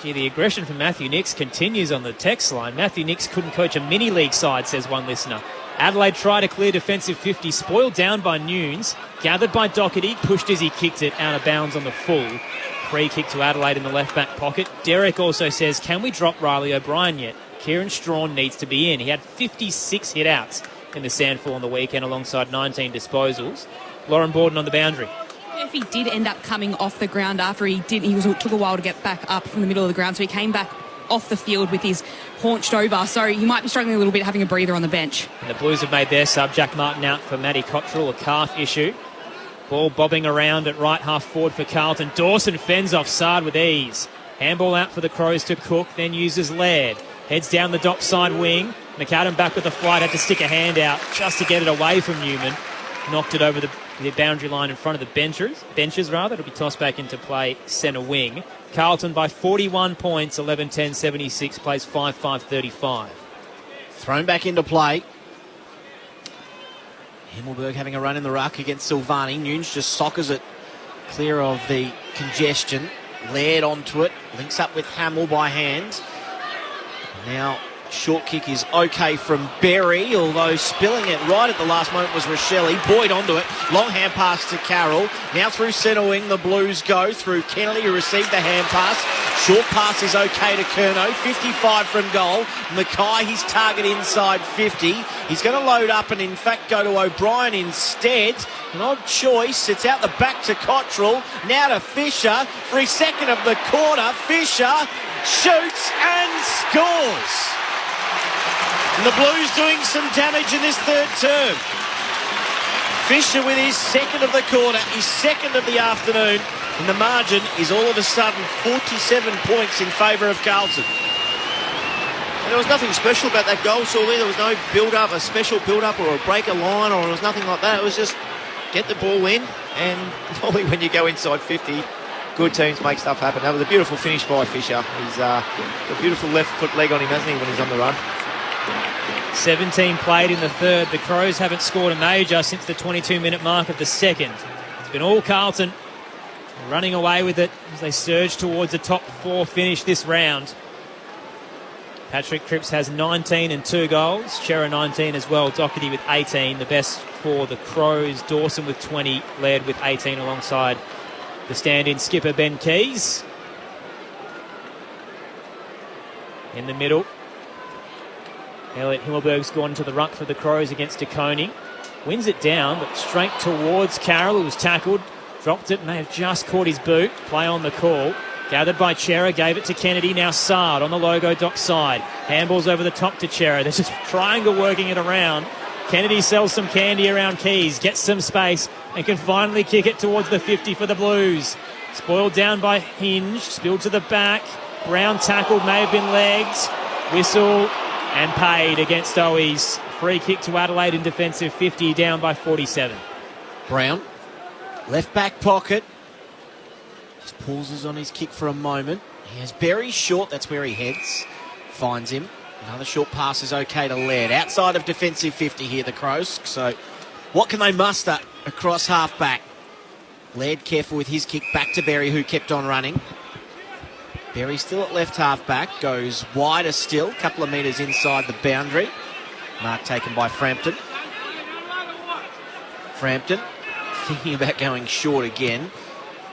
Gee, the aggression from Matthew Nix continues on the text line. Matthew Nix couldn't coach a mini-league side, says one listener. Adelaide tried a clear defensive 50, spoiled down by Nunes, gathered by Doherty, pushed as he kicked it out of bounds on the full. Free kick to Adelaide in the left-back pocket. Derek also says, can we drop Riley O'Brien yet? Kieran Strawn needs to be in. He had 56 hit-outs in the Sandful on the weekend alongside 19 disposals. Lauren Borden on the boundary. If he did end up coming off the ground after took a while to get back up from the middle of the ground, so he came back off the field with his haunched over, so he might be struggling a little bit having a breather on the bench. And the Blues have made their sub, Jack Martin out for Matty Cottrell, a calf issue. Ball bobbing around at right half forward for Carlton. Dawson fends off Sard with ease. Handball out for the Crows to Cook, then uses Laird. Heads down the dock side wing. McAdam back with the flight, had to stick a hand out just to get it away from Newman. Knocked it over the boundary line in front of the benches. It'll be tossed back into play centre wing. Carlton by 41 points, 11-10-76, plays 5-5-35. Thrown back into play. Himmelberg having a run in the ruck against Silvani. Nunes just soccers it clear of the congestion. Laird onto it, links up with Hamill by hand. Now short kick is okay from Berry, although spilling it right at the last moment was Rochelle. Boyd onto it. Long hand pass to Carroll. Now through centre wing, the Blues go through Kennedy, who received the hand pass. Short pass is okay to Curnow. 55 from goal. Mackay, his target inside 50. He's going to load up and in fact go to O'Brien instead. An odd choice. It's out the back to Cottrell. Now to Fisher for his second of the quarter. Fisher shoots and scores. And the Blues doing some damage in this third term. Fisher with his second of the quarter, his second of the afternoon, and the margin is all of a sudden 47 points in favour of Carlton. And there was nothing special about that goal, Sully. There was no build-up, a special build-up or a break a line, or it was nothing like that. It was just get the ball in, and normally when you go inside 50, good teams make stuff happen. That was a beautiful finish by Fisher. He's got a beautiful left foot leg on him, hasn't he, when he's on the run. 17 played in the third. The Crows haven't scored a major since the 22-minute mark of the second. It's been all Carlton running away with it as they surge towards the top four finish this round. Patrick Cripps has 19 and 2 goals. Chera 19 as well. Doherty with 18. The best for the Crows. Dawson with 20. Laird with 18 alongside the stand-in skipper Ben Keys. In the middle, Elliot Himmelberg's gone to the ruck for the Crows against DeConing. Wins it down, but straight towards Carroll, who was tackled. Dropped it, may have just caught his boot. Play on the call. Gathered by Chera, gave it to Kennedy. Now Sard on the logo dock side. Handballs over the top to Chera. There's just triangle working it around. Kennedy sells some candy around Keys, gets some space, and can finally kick it towards the 50 for the Blues. Spoiled down by Hinge, spilled to the back. Brown tackled, may have been legged. Whistle and paid against Owies. Free kick to Adelaide in defensive 50, down by 47. Brown, left back pocket. Just pauses on his kick for a moment. He has Berry short, that's where he heads. Finds him. Another short pass is okay to Laird. Outside of defensive 50 here, the Crows. So what can they muster across half back? Laird careful with his kick back to Berry, who kept on running. Berry still at left half back, goes wider still, a couple of metres inside the boundary. Mark taken by Frampton. Frampton thinking about going short again.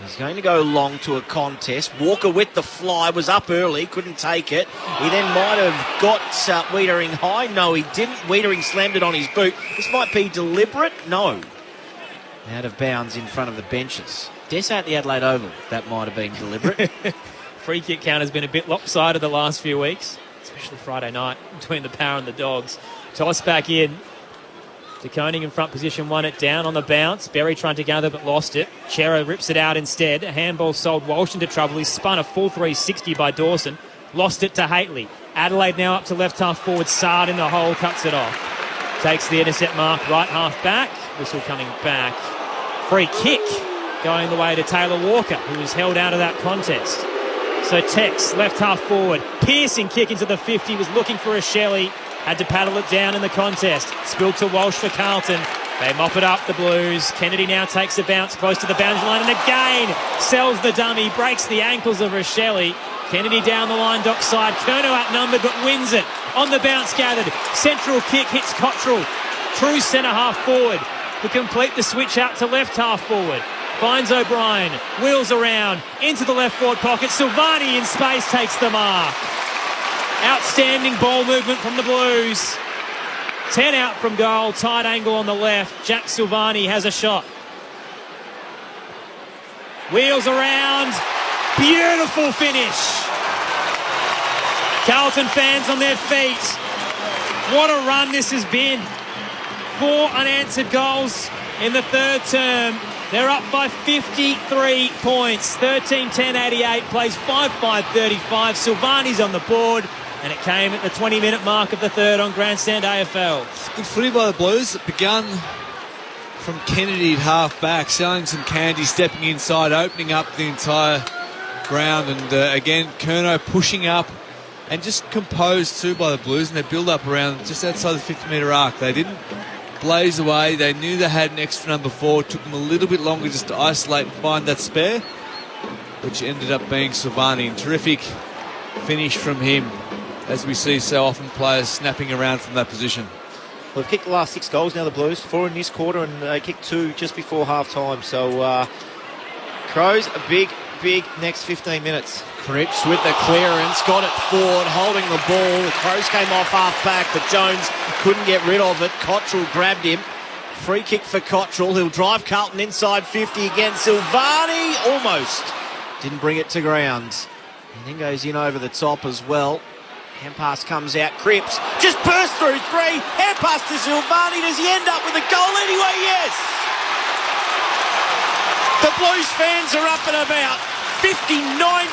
He's going to go long to a contest. Walker with the fly, was up early, couldn't take it. He then might have got Wiedering high. No, he didn't. Wiedering slammed it on his boot. This might be deliberate. No. Out of bounds in front of the benches. Dare say at the Adelaide Oval, that might have been deliberate. Free kick count has been a bit lopsided the last few weeks, especially Friday night between the Power and the Dogs. Toss back in. DeConing in front position, won it down on the bounce. Berry trying to gather but lost it. Chera rips it out instead. A handball sold Walsh into trouble. He's spun a full 360 by Dawson. Lost it to Haitley. Adelaide now up to left half forward. Sard in the hole, cuts it off. Takes the intercept mark, right half back. Whistle coming back. Free kick going the way to Taylor Walker, who was held out of that contest. So Tex, left half forward. Piercing kick into the 50, was looking for a Shelley. Had to paddle it down in the contest. Spilled to Walsh for Carlton. They mop it up, the Blues. Kennedy now takes a bounce close to the boundary line and again sells the dummy, breaks the ankles of Rochelle. Kennedy down the line, dockside. Curnow outnumbered but wins it. On the bounce gathered. Central kick hits Cottrell. True centre half forward. To complete the switch out to left half forward. Finds O'Brien. Wheels around. Into the left forward pocket. Silvani in space takes the mark. Outstanding ball movement from the Blues. 10 out from goal. Tight angle on the left. Jack Silvani has a shot. Wheels around. Beautiful finish. Carlton fans on their feet. What a run this has been. 4 unanswered goals in the third term. They're up by 53 points. 13-10-88, plays 5-5-35. Silvani's on the board, and it came at the 20-minute mark of the third on Grandstand AFL. Good footy by the Blues. It begun from Kennedy at half-back, selling some candy, stepping inside, opening up the entire ground, and again, Curnow pushing up, and just composed too by the Blues, and they build up around just outside the 50-metre arc. They didn't blaze away. They knew they had an extra number 4. It took them a little bit longer just to isolate and find that spare, which ended up being Silvani. And terrific finish from him, as we see so often players snapping around from that position. Well, they've kicked the last 6 goals now, the Blues. 4 in this quarter, and they kicked 2 just before half-time. So, Crows, a big next 15 minutes. Cripps with the clearance, got it forward, holding the ball. The Crows came off half-back, but Jones couldn't get rid of it. Cottrell grabbed him. Free kick for Cottrell. He'll drive Carlton inside 50 again. Silvani almost didn't bring it to ground. And then goes in over the top as well. Hand pass comes out. Cripps just burst through 3. Hand pass to Silvani. Does he end up with a goal anyway? Yes! The Blues fans are up and about. 59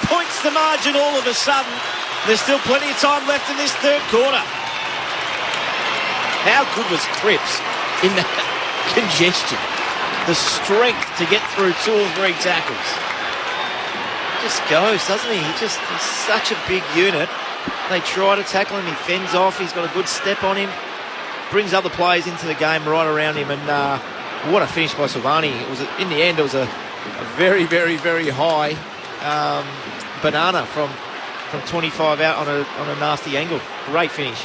points the margin all of a sudden. There's still plenty of time left in this third quarter. How good was Cripps in that congestion? The strength to get through 2 or 3 tackles. He just goes, doesn't he? He's such a big unit. They try to tackle him, he fends off, he's got a good step on him. Brings other players into the game right around him, and what a finish by Silvani. In the end, it was a very, very, very high banana from 25 out on a nasty angle. Great finish.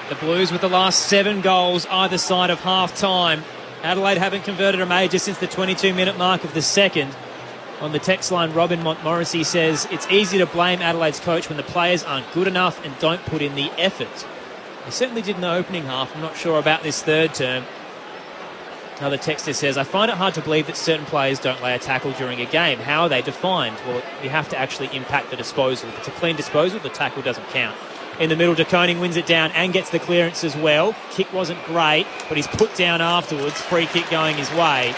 The Blues with the last 7 goals either side of half-time. Adelaide haven't converted a major since the 22-minute mark of the second. On the text line, Robin Montmorency says, it's easy to blame Adelaide's coach when the players aren't good enough and don't put in the effort. They certainly did in the opening half. I'm not sure about this third term. Another texter says, I find it hard to believe that certain players don't lay a tackle during a game. How are they defined? Well, you have to actually impact the disposal. If it's a clean disposal, the tackle doesn't count. In the middle, De Koning wins it down and gets the clearance as well. Kick wasn't great, but he's put down afterwards. Free kick going his way.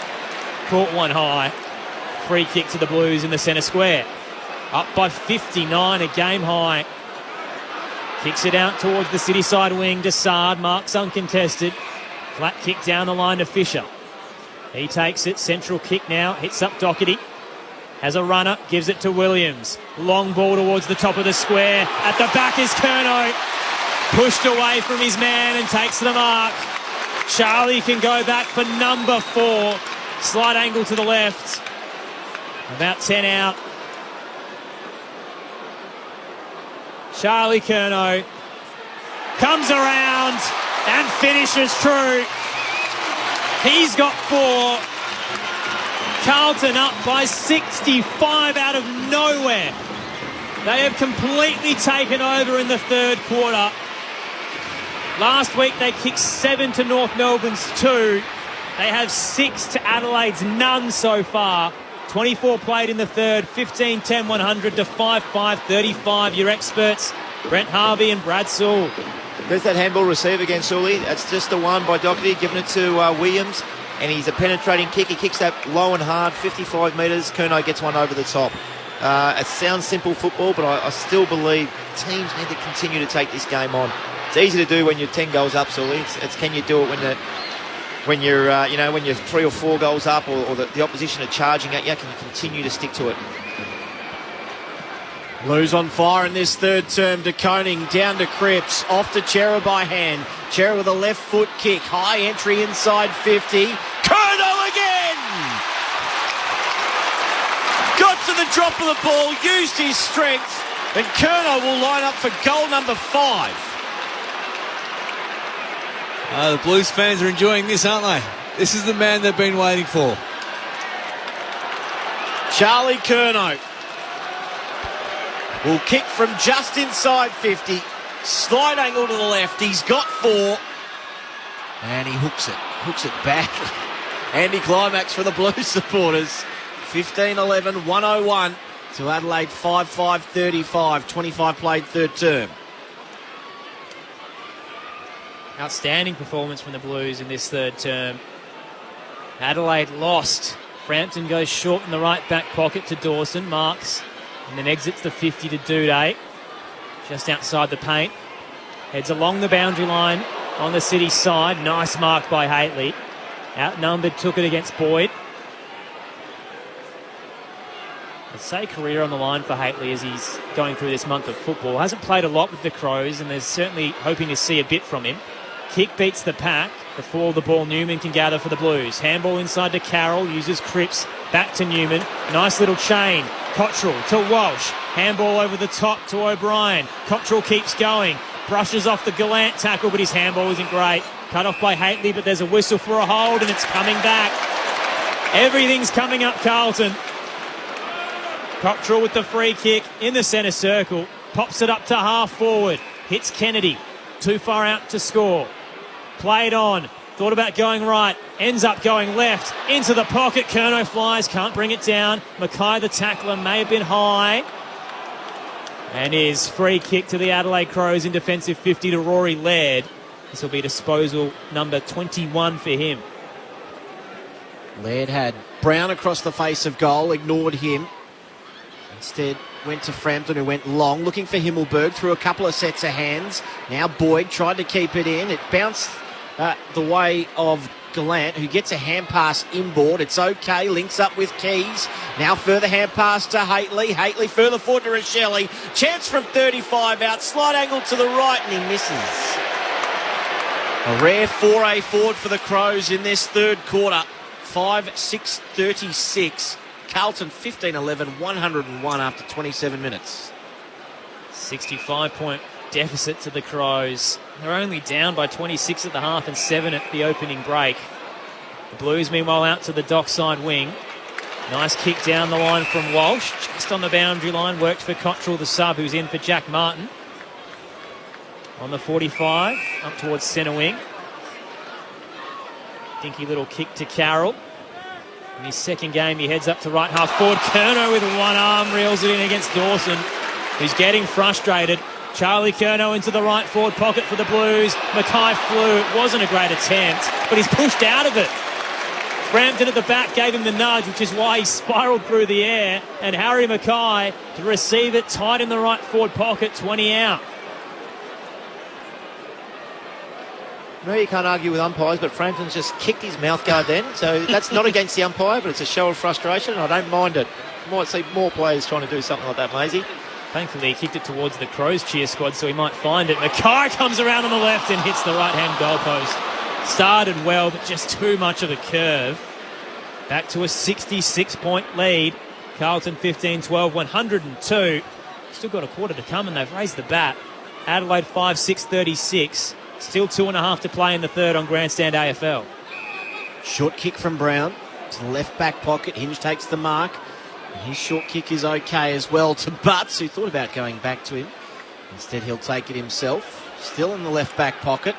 Caught one high. Free kick to the Blues in the centre square. Up by 59, a game high. Kicks it out towards the city side wing. Desard marks uncontested. Flat kick down the line to Fisher. He takes it. Central kick now. Hits up Doherty. Has a runner. Gives it to Williams. Long ball towards the top of the square. At the back is Curnow. Pushed away from his man and takes the mark. Charlie can go back for number 4. Slight angle to the left. About 10 out. Charlie Curnow comes around and finishes true. He's got 4. Carlton up by 65 out of nowhere. They have completely taken over in the third quarter. Last week they kicked 7 to North Melbourne's 2. They have 6 to Adelaide's none so far. 24 played in the third, 15-10-100 to 5-5-35. Your experts, Brent Harvey and Brad Sewell. There's that handball receive against Sully. That's just the one by Doherty, giving it to Williams. And he's a penetrating kick. He kicks that low and hard, 55 metres. Curnow gets one over the top. It sounds simple football, but I still believe teams need to continue to take this game on. It's easy to do when you're 10 goals up, Sully. It's can you do it when you're 3 or 4 goals up, or the opposition are charging at you? Can you continue to stick to it? Blues on fire in this third term to Koning, down to Cripps, off to Chera by hand. Chera with a left foot kick, high entry inside 50. Curnow again! Got to the drop of the ball, used his strength, and Curnow will line up for goal number 5. The Blues fans are enjoying this, aren't they? This is the man they've been waiting for. Charlie Curnow will kick from just inside 50. Slide angle to the left. He's got 4. And he hooks it badly. Anti-climax for the Blues supporters. 15-11, 101 to Adelaide 5-5-35. 25 played third term. Outstanding performance from the Blues in this third term. Adelaide lost. Frampton goes short in the right back pocket to Dawson. Marks and then exits the 50 to Duday. Just outside the paint. Heads along the boundary line on the City side. Nice mark by Haitley. Outnumbered, took it against Boyd. I'd say career on the line for Haitley as he's going through this month of football. Hasn't played a lot with the Crows, and they're certainly hoping to see a bit from him. Kick beats the pack. Before the ball, Newman can gather for the Blues. Handball inside to Carroll, uses Cripps. Back to Newman. Nice little chain. Cottrell to Walsh. Handball over the top to O'Brien. Cottrell keeps going. Brushes off the Gallant tackle, but his handball isn't great. Cut off by Haitley, but there's a whistle for a hold, and it's coming back. Everything's coming up Carlton. Cottrell with the free kick in the centre circle. Pops it up to half forward. Hits Kennedy. Too far out to score. Played on. Thought about going right. Ends up going left. Into the pocket. Curnow flies. Can't bring it down. Mackay, the tackler, may have been high. And his free kick to the Adelaide Crows in defensive 50 to Rory Laird. This will be disposal number 21 for him. Laird had Brown across the face of goal. Ignored him. Instead went to Frampton, who went long, looking for Himmelberg through a couple of sets of hands. Now Boyd tried to keep it in. It bounced the way of Gallant, who gets a hand pass inboard. It's okay, links up with Keys. Now further hand pass to Haitley. Haitley further forward to Rochelle. Chance from 35 out, slide angle to the right, and he misses. A rare foray forward for the Crows in this third quarter. 5-6-36. Carlton 15-11, 101 after 27 minutes. 65-point deficit to the Crows. They're only down by 26 at the half and 7 at the opening break. The Blues, meanwhile, out to the dockside wing. Nice kick down the line from Walsh. Just on the boundary line. Worked for Cottrell, the sub, who's in for Jack Martin. On the 45, up towards centre wing. Dinky little kick to Carroll. In his second game, he heads up to right half forward. Curnow with one arm reels it in against Dawson, who's getting frustrated. Charlie Curnow into the right forward pocket for the Blues. Mackay flew. It wasn't a great attempt, but he's pushed out of it. Frampton at the back gave him the nudge, which is why he spiralled through the air. And Harry Mackay to receive it tight in the right forward pocket, 20 out. No, you can't argue with umpires, but Frampton's just kicked his mouthguard then. So that's not against the umpire, but it's a show of frustration. I don't mind it. You might see more players trying to do something like that, Maisie. Thankfully, he kicked it towards the Crows cheer squad, so he might find it. Mackay comes around on the left and hits the right-hand goalpost. Started well, but just too much of a curve. Back to a 66-point lead. Carlton 15-12, 102. Still got a quarter to come, and they've raised the bat. Adelaide 5-6-36. Still 2.5 to play in the third on Grandstand AFL. Short kick from Brown to the left back pocket. Hinge takes the mark. And his short kick is okay as well to Butts, who thought about going back to him. Instead, he'll take it himself. Still in the left back pocket.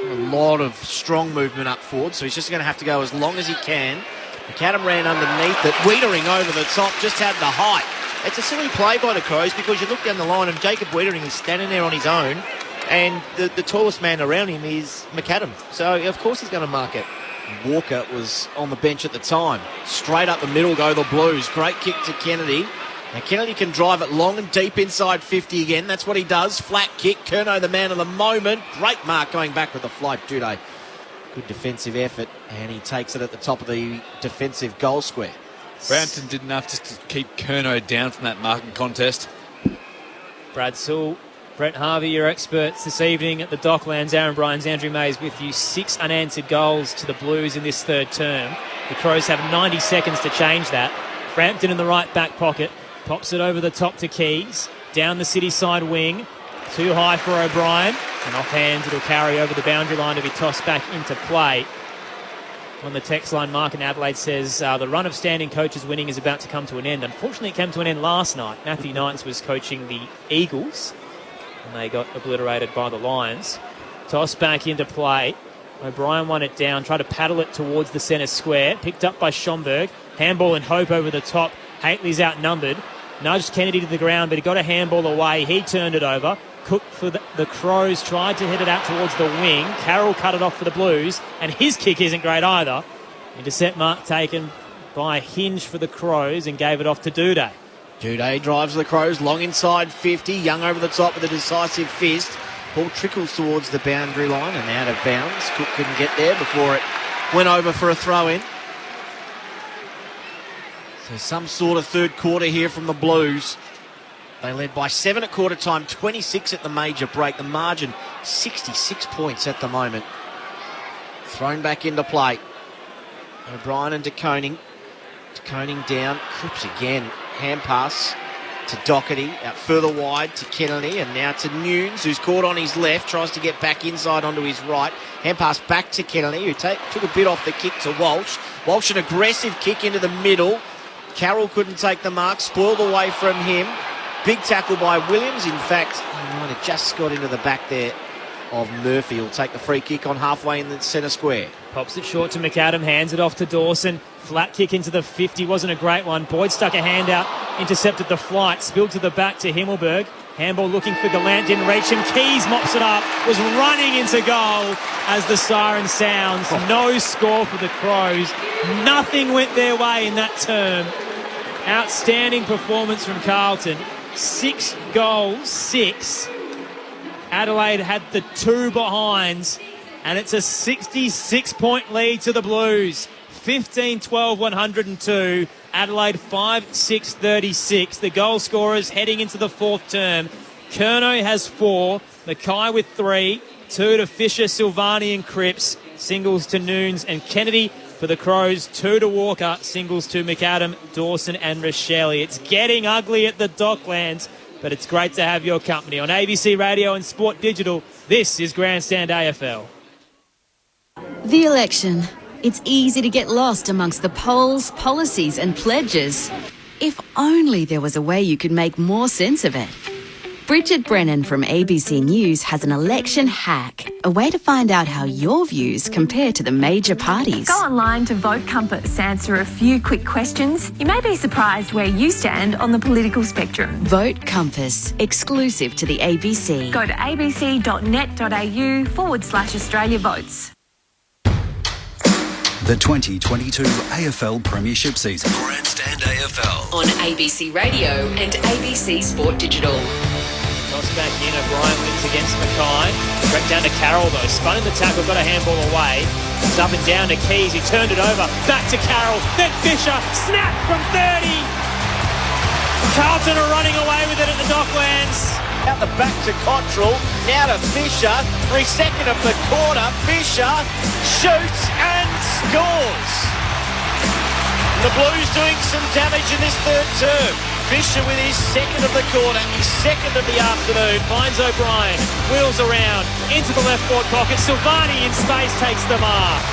A lot of strong movement up forward, so he's just going to have to go as long as he can. McAdam ran underneath it. Wiedering over the top, just had the height. It's a silly play by the Crows because you look down the line and Jacob Wiedering is standing there on his own. And the tallest man around him is McAdam. So, of course, he's going to mark it. Walker was on the bench at the time. Straight up the middle go the Blues. Great kick to Kennedy. Now Kennedy can drive it long and deep inside 50 again. That's what he does. Flat kick. Curnow the man of the moment. Great mark going back with the flight. Jude, good defensive effort, and he takes it at the top of the defensive goal square. Brampton did enough just to keep Curnow down from that marking contest. Brad Sewell, Brett Harvey, your experts this evening at the Docklands. Aaron Bryans, Andrew Mays with you. 6 unanswered goals to the Blues in this third term. The Crows have 90 seconds to change that. Frampton in the right back pocket. Pops it over the top to Keys. Down the city side wing. Too high for O'Brien. And off hands, it'll carry over the boundary line to be tossed back into play. On the text line, Mark in Adelaide says the run of standing coaches winning is about to come to an end. Unfortunately, it came to an end last night. Matthew Knights was coaching the Eagles, and they got obliterated by the Lions. Toss back into play. O'Brien won it down, tried to paddle it towards the centre square. Picked up by Schomburg. Handball and Hope over the top. Haitley's outnumbered. Nudged Kennedy to the ground, but he got a handball away. He turned it over. Cook for the Crows tried to hit it out towards the wing. Carroll cut it off for the Blues, and his kick isn't great either. Intercept mark taken by Hinge for the Crows and gave it off to Duday. Duday drives the Crows long inside 50. Young over the top with a decisive fist. Ball trickles towards the boundary line and out of bounds. Cook couldn't get there before it went over for a throw-in. So some sort of third quarter here from the Blues. They led by 7 at quarter time, 26 at the major break. The margin, 66 points at the moment. Thrown back into play. O'Brien and de Koning. De Koning down, Cripps again. Hand pass to Doherty, out further wide to Kennedy, and now to Nunes, who's caught on his left, tries to get back inside onto his right. Hand pass back to Kennedy, who took a bit off the kick to Walsh. Walsh, an aggressive kick into the middle. Carroll couldn't take the mark, spoiled away from him. Big tackle by Williams. In fact, he might have just got into the back there of Murphy. He'll take the free kick on halfway in the centre square. Pops it short to McAdam, hands it off to Dawson. Flat kick into the 50, wasn't a great one. Boyd stuck a hand out, intercepted the flight, spilled to the back to Himmelberg. Handball looking for Gallant, didn't reach him. Keys mops it up, was running into goal as the siren sounds. No score for the Crows. Nothing went their way in that term. Outstanding performance from Carlton. 6 goals, 6. Adelaide had the 2 behinds, and it's a 66-point lead to the Blues. 15-12, 102. Adelaide 5-6-36. The goal scorers heading into the fourth term. Curnow has 4. Mackay with 3. 2 to Fisher, Silvani and Cripps. Singles to Nunes and Kennedy. For the Crows, 2 to Walker, singles to McAdam, Dawson and Rochelle. It's getting ugly at the Docklands, but it's great to have your company. On ABC Radio and Sport Digital, this is Grandstand AFL. The election. It's easy to get lost amongst the polls, policies and pledges. If only there was a way you could make more sense of it. Bridget Brennan from ABC News has an election hack, a way to find out how your views compare to the major parties. Go online to Vote Compass, answer a few quick questions. You may be surprised where you stand on the political spectrum. Vote Compass, exclusive to the ABC. Go to abc.net.au/Australia Votes. The 2022 AFL Premiership season. Grandstand AFL. On ABC Radio and ABC Sport Digital. Toss back in, O'Brien wins against Mackay. Direct down to Carroll though, spun in the tackle, got a handball away. It's up and down to Keys, he turned it over, back to Carroll, then Fisher, snap from 30! Carlton are running away with it at the Docklands. Out the back to Cottrell, now to Fisher, for his second of the quarter. Fisher shoots and scores. The Blues doing some damage in this third term. Fisher with his second of the quarter, his second of the afternoon, finds O'Brien, wheels around, into the left forward pocket. Silvani in space takes the mark.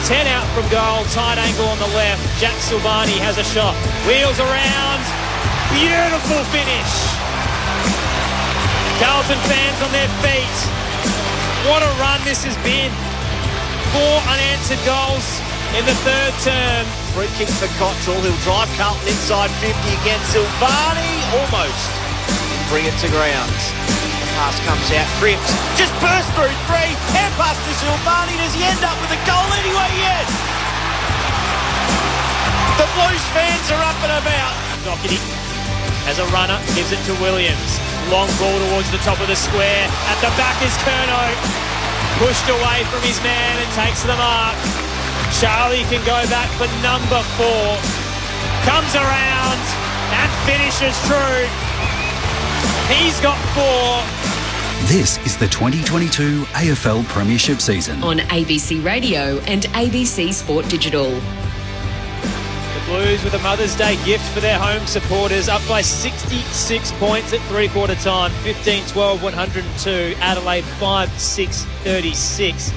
10 out from goal, tight angle on the left. Jack Silvani has a shot, wheels around, beautiful finish. Carlton fans on their feet. What a run this has been. 4 unanswered goals in the third term. Free kick for Cottrell, who'll drive Carlton inside 50 again. Silvani almost bring it to ground. Pass comes out, Cripps just burst through 3. Hand pass to Silvani. Does he end up with a goal anyway? Yes. The Blues fans are up and about. Doherty As a runner, gives it to Williams. Long ball towards the top of the square. At the back is Curnow. Pushed away from his man and takes the mark. Charlie can go back for number 4. Comes around and finishes true. He's got 4. This is the 2022 AFL Premiership season. On ABC Radio and ABC Sport Digital. The Blues with a Mother's Day gift for their home supporters, up by 66 points at three-quarter time. 15-12, 102. Adelaide 5-6, 36.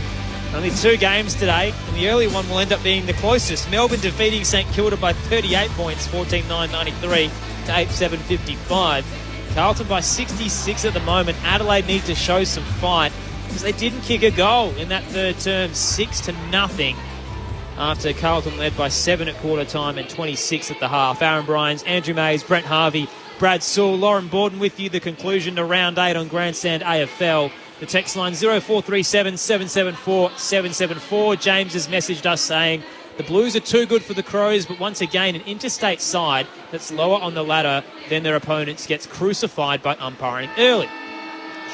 Only 2 games today, and the early one will end up being the closest. Melbourne defeating St Kilda by 38 points, 14-9-93 to 8-7-55. Carlton by 66 at the moment. Adelaide need to show some fight because they didn't kick a goal in that third term, 6-0. After Carlton led by 7 at quarter time and 26 at the half. Aaron Bryans, Andrew Mays, Brent Harvey, Brad Sewell, Lauren Borden with you. The conclusion to round 8 on Grandstand AFL. The text line 0437 774 774. James has messaged us saying the Blues are too good for the Crows, but once again an interstate side that's lower on the ladder than their opponents gets crucified by umpiring early.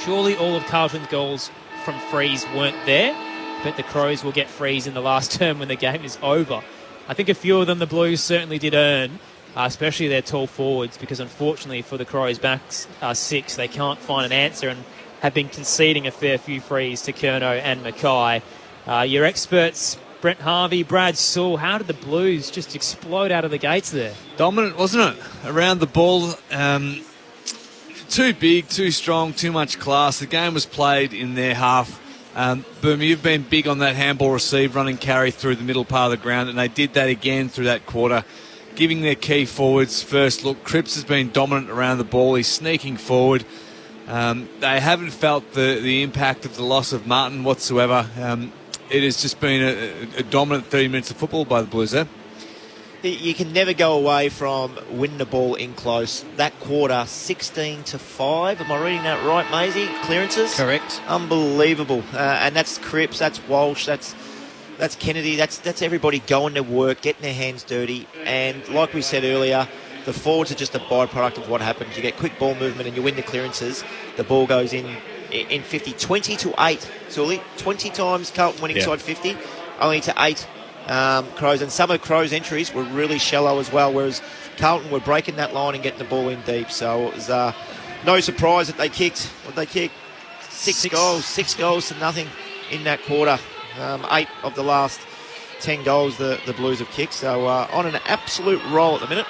Surely all of Carlton's goals from frees weren't there, but the Crows will get frees in the last term when the game is over. I think a few of them the Blues certainly did earn, especially their tall forwards, because unfortunately for the Crows' backs 6, they can't find an answer and have been conceding a fair few frees to Curnow and Mackay. Your experts, Brent Harvey, Brad Sewell, how did the Blues just explode out of the gates there? Dominant, wasn't it? Around the ball, too big, too strong, too much class. The game was played in their half. Boom, you've been big on that handball receive, running carry through the middle part of the ground, and they did that again through that quarter, giving their key forwards first look. Cripps has been dominant around the ball. He's sneaking forward. They haven't felt the impact of the loss of Martin whatsoever. It has just been a dominant 30 minutes of football by the Blues there. You can never go away from winning the ball in close. That quarter, 16-5. Am I reading that right, Maisie? Clearances? Correct. Unbelievable. And that's Cripps, that's Walsh, that's Kennedy, that's everybody going to work, getting their hands dirty. And like we said earlier, the forwards are just a byproduct of what happens. You get quick ball movement and you win the clearances. The ball goes in 50, 20-8. So 20 times Carlton winning side 50, only to 8 Crows. And some of Crows' entries were really shallow as well, whereas Carlton were breaking that line and getting the ball in deep. So it was no surprise that they kicked. Six goals to nothing in that quarter. 8 of the last 10 goals the Blues have kicked. So on an absolute roll at the minute.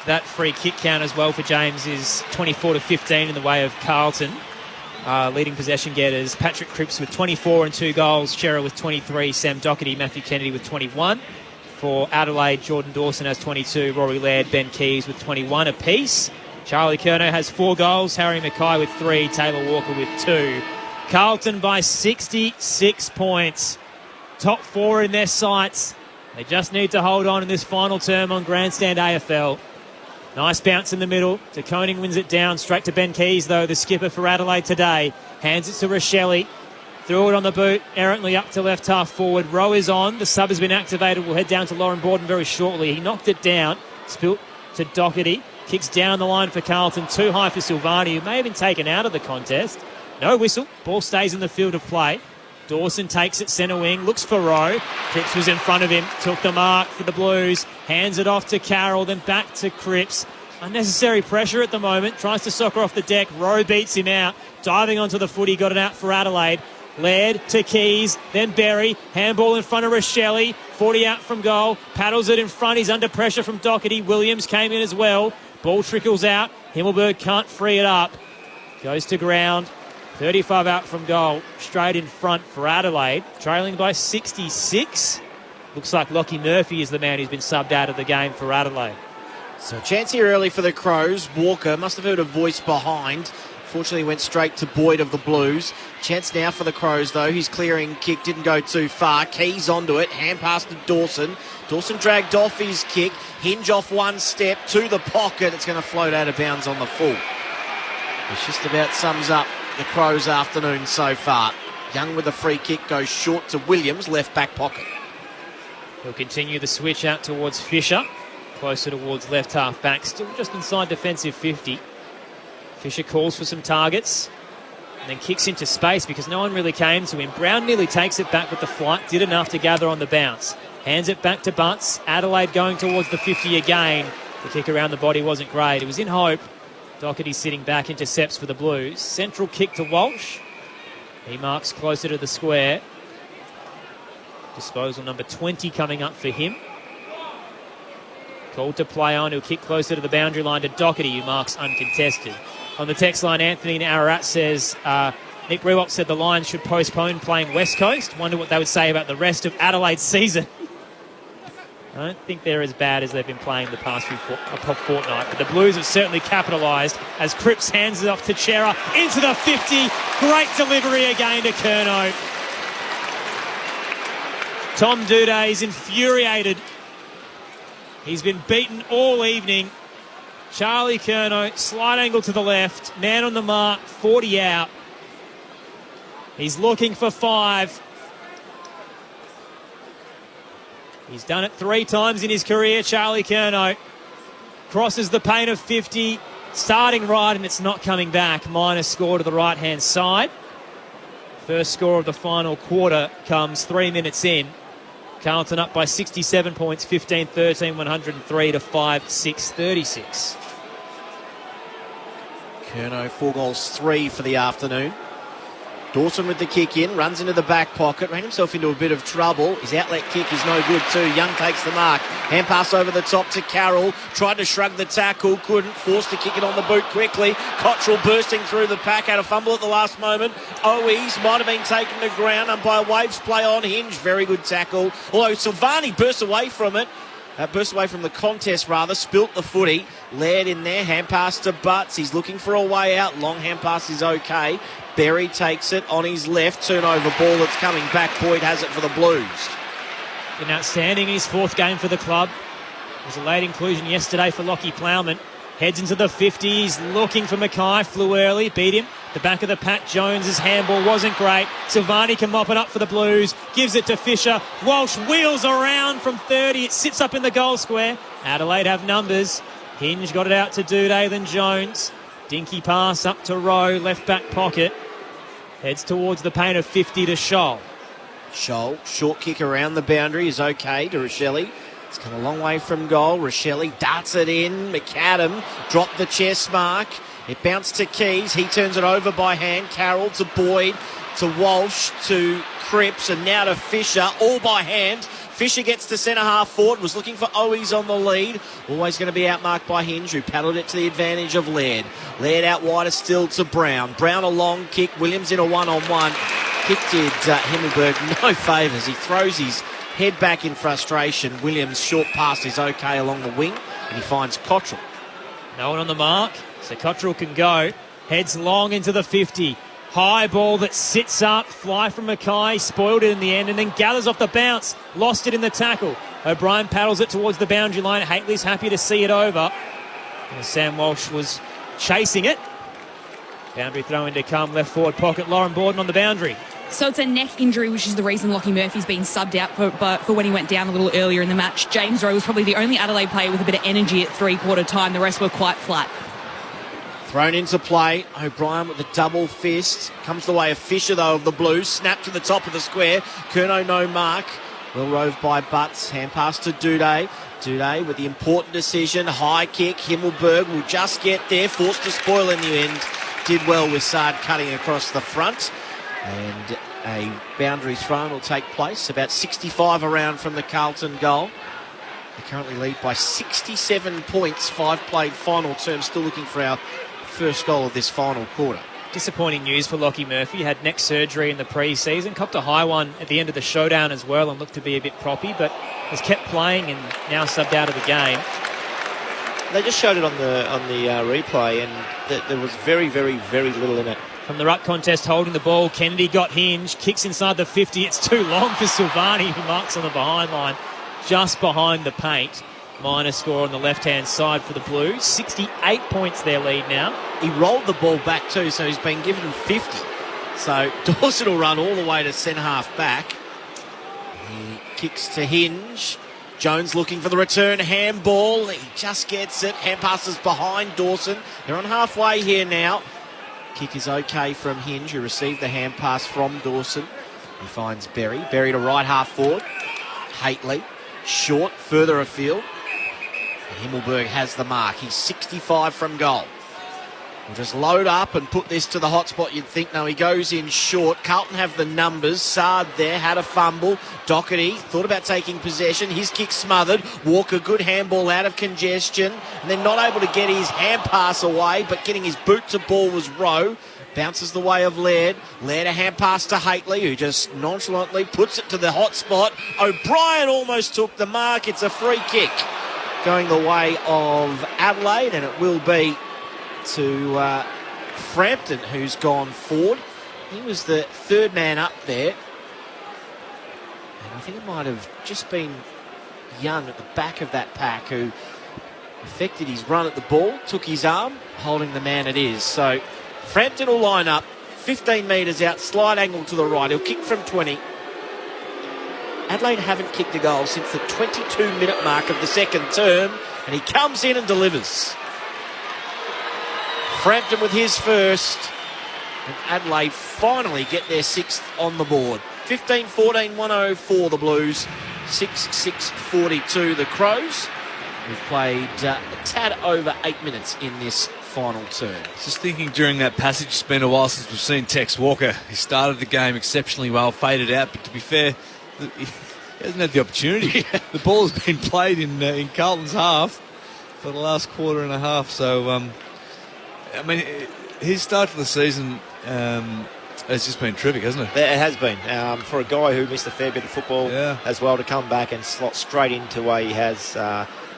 That free kick count as well for James is 24-15 in the way of Carlton. Leading possession getters, Patrick Cripps with 24 and 2 goals, Shearer with 23, Sam Doherty, Matthew Kennedy with 21. For Adelaide, Jordan Dawson has 22, Rory Laird, Ben Keys with 21 apiece. Charlie Curnow has 4 goals, Harry Mackay with 3, Taylor Walker with 2. Carlton by 66 points. Top 4 in their sights. They just need to hold on in this final term on Grandstand AFL. Nice bounce in the middle. De Koning wins it down. Straight to Ben Keys, though, the skipper for Adelaide today. Hands it to Rochelle. Threw it on the boot. Errantly up to left half forward. Rowe is on. The sub has been activated. We'll head down to Lauren Borden very shortly. He knocked it down. Spilt to Doherty. Kicks down the line for Carlton. Too high for Silvani, who may have been taken out of the contest. No whistle. Ball stays in the field of play. Dawson takes it centre wing, looks for Rowe. Cripps was in front of him, took the mark for the Blues, hands it off to Carroll, then back to Cripps. Unnecessary pressure at the moment, tries to soccer off the deck. Rowe beats him out, diving onto the footy, got it out for Adelaide. Laird to Keys, then Berry, handball in front of Rochelle, 40 out from goal, paddles it in front, he's under pressure from Doherty. Williams came in as well, ball trickles out, Himmelberg can't free it up, goes to ground. 35 out from goal, straight in front for Adelaide, trailing by 66. Looks like Lockie Murphy is the man who's been subbed out of the game for Adelaide. So chance here early for the Crows. Walker must have heard a voice behind. Fortunately went straight to Boyd of the Blues. Chance now for the Crows though. His clearing kick didn't go too far. Keys onto it. Hand pass to Dawson. Dawson dragged off his kick. Hinge off one step to the pocket. It's going to float out of bounds on the full. Which just about sums up the Crows' afternoon so far. Young with a free kick goes short to Williams, left back pocket. He'll continue the switch out towards Fisher. closer towards left half back, still just inside defensive 50. Fisher calls for some targets and then kicks into space because no one really came to him. Brown nearly takes it back with the flight, did enough to gather on the bounce. Hands it back to Butts. Adelaide going towards the 50 again. The kick around the body wasn't great. It was in hope. Doherty sitting back, intercepts for the Blues. Central kick to Walsh. He marks closer to the square. Disposal number 20 coming up for him. Called to play on. He'll kick closer to the boundary line to Doherty, who marks uncontested. On the text line, Anthony Ararat says, Nick Rewalt said the Lions should postpone playing West Coast. Wonder what they would say about the rest of Adelaide's season. I don't think they're as bad as they've been playing the past fortnight, but the Blues have certainly capitalised as Cripps hands it off to Chera into the 50. Great delivery again to Curnow. Tom Doedee is infuriated. He's been beaten all evening. Charlie Curnow, slight angle to the left, man on the mark, 40 out. He's looking for 5. He's done it 3 times in his career, Charlie Curnow. Crosses the paint of 50, starting right, and it's not coming back. Minus score to the right-hand side. First score of the final quarter comes 3 minutes in. Carlton up by 67 points, 15-13, 103 to 5-6-36. Curnow, 4 goals, 3 for the afternoon. Dawson with the kick in, runs into the back pocket, ran himself into a bit of trouble. His outlet kick is no good too. Young takes the mark. Hand pass over the top to Carroll. Tried to shrug the tackle, couldn't. Forced to kick it on the boot quickly. Cottrell bursting through the pack, had a fumble at the last moment. Owies might have been taken to ground, and by Waves play on Hinge. Very good tackle. Although Silvani burst away from it. Burst away from the contest, rather. Spilt the footy. Laird in there. Hand pass to Butts. He's looking for a way out. Long hand pass is okay. Berry takes it on his left. Turnover ball that's coming back. Boyd has it for the Blues. Been outstanding in his 4th game for the club. It was a late inclusion yesterday for Lockie Plowman. Heads into the 50s, looking for Mackay. Flew early, beat him. The back of the Pat Jones' handball wasn't great. Silvani can mop it up for the Blues. Gives it to Fisher. Walsh wheels around from 30. It sits up in the goal square. Adelaide have numbers. Hinge got it out to Doedee, then Jones. Dinky pass up to Rowe, left back pocket. Heads towards the paint of 50 to Scholl. Scholl, short kick around the boundary is okay to Rochelle. It's come a long way from goal. Rochelle darts it in. McAdam dropped the chest mark. It bounced to Keys. He turns it over by hand. Carroll to Boyd, to Walsh, to Cripps, and now to Fisher, all by hand. Fisher gets to centre half forward, was looking for Owies on the lead. Always going to be outmarked by Hinge, who paddled it to the advantage of Laird. Laird out wider still to Brown. Brown a long kick. Williams in a one-on-one. Kick did Himmelberg no favours. He throws his head back in frustration. Williams' short pass is okay along the wing, and he finds Cottrell. No one on the mark, so Cottrell can go. Heads long into the 50. High ball that sits up. Fly from Mackay. Spoiled it in the end and then gathers off the bounce. Lost it in the tackle. O'Brien paddles it towards the boundary line. Haitley's happy to see it over. And Sam Walsh was chasing it. Boundary throw in to come. Left forward pocket. Lauren Borden on the boundary. So it's a neck injury, which is the reason Lockie Murphy's been subbed out for when he went down a little earlier in the match. James Rowe was probably the only Adelaide player with a bit of energy at 3/4 time. The rest were quite flat. Thrown into play. O'Brien with a double fist. Comes the way of Fisher, though, of the Blues. Snap to the top of the square. Curnow no mark. Well roved by Butts. Hand pass to Doedee. Doedee with the important decision. High kick. Himmelberg will just get there. Forced to spoil in the end. Did well with Sard cutting across the front. And a boundary throw will take place. About 65 around from the Carlton goal. They currently lead by 67 points. 5 played final term. Still looking for our first goal of this final quarter. Disappointing news for Lockie Murphy. Had neck surgery in the pre-season. Copped a high one at the end of the showdown as well and looked to be a bit proppy, but has kept playing and now subbed out of the game. They just showed it on the replay, and there was very, very, very little in it. From the ruck contest, holding the ball, Kennedy got Hinge, kicks inside the 50. It's too long for Silvani, who marks on the behind line, just behind the paint. Minor score on the left-hand side for the Blues. 68 points their lead now. He rolled the ball back too, so he's been given 50. So Dawson will run all the way to centre half back. He kicks to Hinge. Jones looking for the return handball. He just gets it. Hand passes behind Dawson. They're on halfway here now. Kick is okay from Hinge, who received the hand pass from Dawson. He finds Berry. Berry to right half forward. Haitley. Short, further afield. And Himmelberg has the mark. He's 65 from goal. We'll just load up and put this to the hot spot, you'd think. No, he goes in short. Carlton have the numbers. Sard there, had a fumble. Doherty thought about taking possession. His kick smothered. Walker, good handball out of congestion. And then not able to get his hand pass away, but getting his boot to ball was Rowe. Bounces the way of Laird. Laird a hand pass to Haitley, who just nonchalantly puts it to the hot spot. O'Brien almost took the mark. It's a free kick going the way of Adelaide, and it will be to Frampton, who's gone forward. He was the third man up there. And I think it might have just been Young at the back of that pack who affected his run at the ball, took his arm, holding the man it is. So Frampton will line up, 15 metres out, slide angle to the right. He'll kick from 20. Adelaide haven't kicked a goal since the 22-minute mark of the second term, and he comes in and delivers. Frampton with his first, and Adelaide finally get their sixth on the board. 15-14, 104 the Blues, 6-6-42 the Crows. We've played a tad over 8 minutes in this final turn. Just thinking during that passage, it's been a while since we've seen Tex Walker. He started the game exceptionally well, faded out, but to be fair, he hasn't had the opportunity. The ball has been played in Carlton's half for the last quarter and a half, so I mean, his start to the season has just been terrific, hasn't it? It has been. For a guy who missed a fair bit of football as well, to come back and slot straight into the way he has,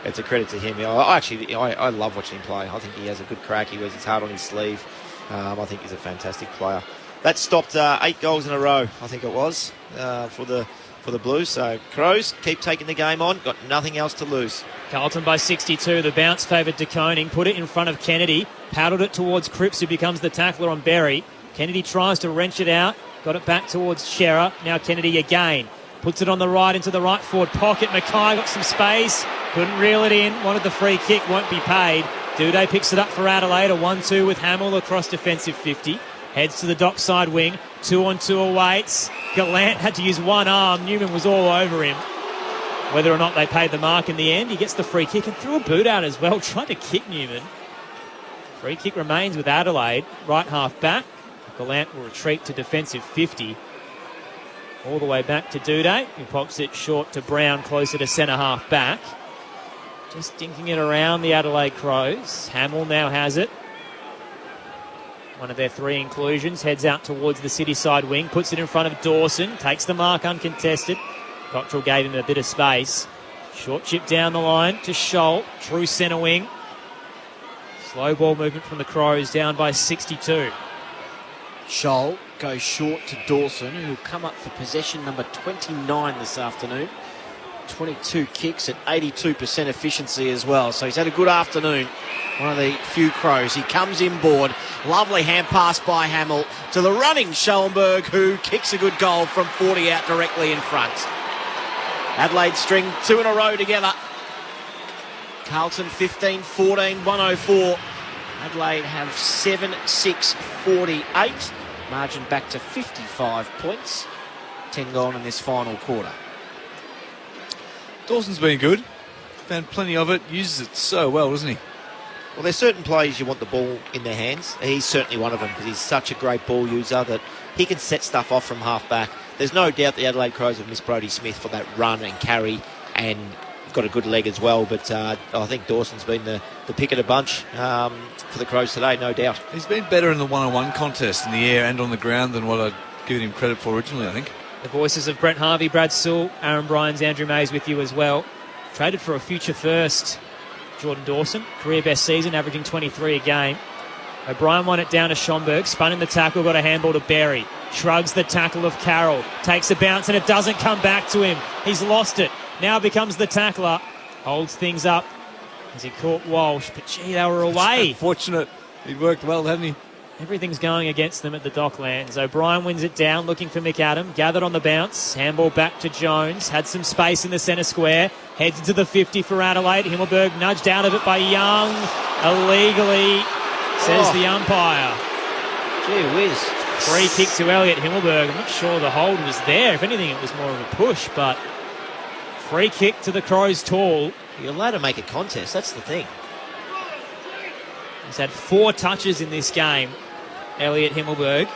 it's a credit to him. I love watching him play. I think he has a good crack. He wears his heart on his sleeve. I think he's a fantastic player. That stopped 8 goals in a row, I think it was, for the Blues. So Crows keep taking the game on. Got nothing else to lose. Carlton by 62. The bounce favoured De Koning. Put it in front of Kennedy. Paddled it towards Cripps, who becomes the tackler on Berry. Kennedy tries to wrench it out. Got it back towards Shearer. Now Kennedy again. Puts it on the right into the right forward pocket. Mackay got some space. Couldn't reel it in. Wanted the free kick. Won't be paid. Duday picks it up for Adelaide. A 1-2 with Hamill across defensive 50. Heads to the dockside wing. 2-on-2 awaits. Gallant had to use one arm. Newman was all over him. Whether or not they paid the mark in the end, he gets the free kick and threw a boot out as well, trying to kick Newman. Free kick remains with Adelaide. Right half back. Gallant will retreat to defensive 50. All the way back to Duday, who pops it short to Brown, closer to centre half back. Just dinking it around the Adelaide Crows. Hamill now has it. One of their 3 inclusions. Heads out towards the city side wing. Puts it in front of Dawson. Takes the mark uncontested. Cottrell gave him a bit of space. Short chip down the line to Scholl. True centre wing. Slow ball movement from the Crows, down by 62. Scholl goes short to Dawson, who will come up for possession number 29 this afternoon. 22 kicks at 82% efficiency as well. So he's had a good afternoon. One of the few Crows. He comes inboard. Lovely hand pass by Hamill to the running Schellenberg, who kicks a good goal from 40 out directly in front. Adelaide string 2 in a row together. Carlton 15-14, 104. Adelaide have 7-6-48. Margin back to 55 points. 10 gone in this final quarter. Dawson's been good. Found plenty of it. Uses it so well, doesn't he? Well, there's certain players you want the ball in their hands. He's certainly one of them because he's such a great ball user that he can set stuff off from half back. There's no doubt the Adelaide Crows have missed Brodie Smith for that run and carry, and got a good leg as well. But I think Dawson's been the pick of the bunch for the Crows today, no doubt. He's been better in the one-on-one contest in the air and on the ground than what I'd given him credit for originally, I think. The voices of Brent Harvey, Brad Sewell, Aaron Bryans, Andrew Mays with you as well. Traded for a future first, Jordan Dawson. Career best season, averaging 23 a game. O'Brien won it down to Schomburg. Spun in the tackle, got a handball to Berry. Shrugs the tackle of Carroll. Takes a bounce and it doesn't come back to him. He's lost it. Now becomes the tackler. Holds things up as he caught Walsh. But gee, they were away. Unfortunate. He'd worked well, hadn't he? Everything's going against them at the Docklands. O'Brien wins it down, looking for McAdam. Gathered on the bounce. Handball back to Jones. Had some space in the centre square. Heads into the 50 for Adelaide. Himmelberg nudged out of it by Young. Illegally, says the umpire. Gee whiz. Free kick to Elliot Himmelberg. I'm not sure the hold was there. If anything, it was more of a push, but free kick to the Crows tall. You're allowed to make a contest. That's the thing. He's had 4 touches in this game. Elliot Himmelberg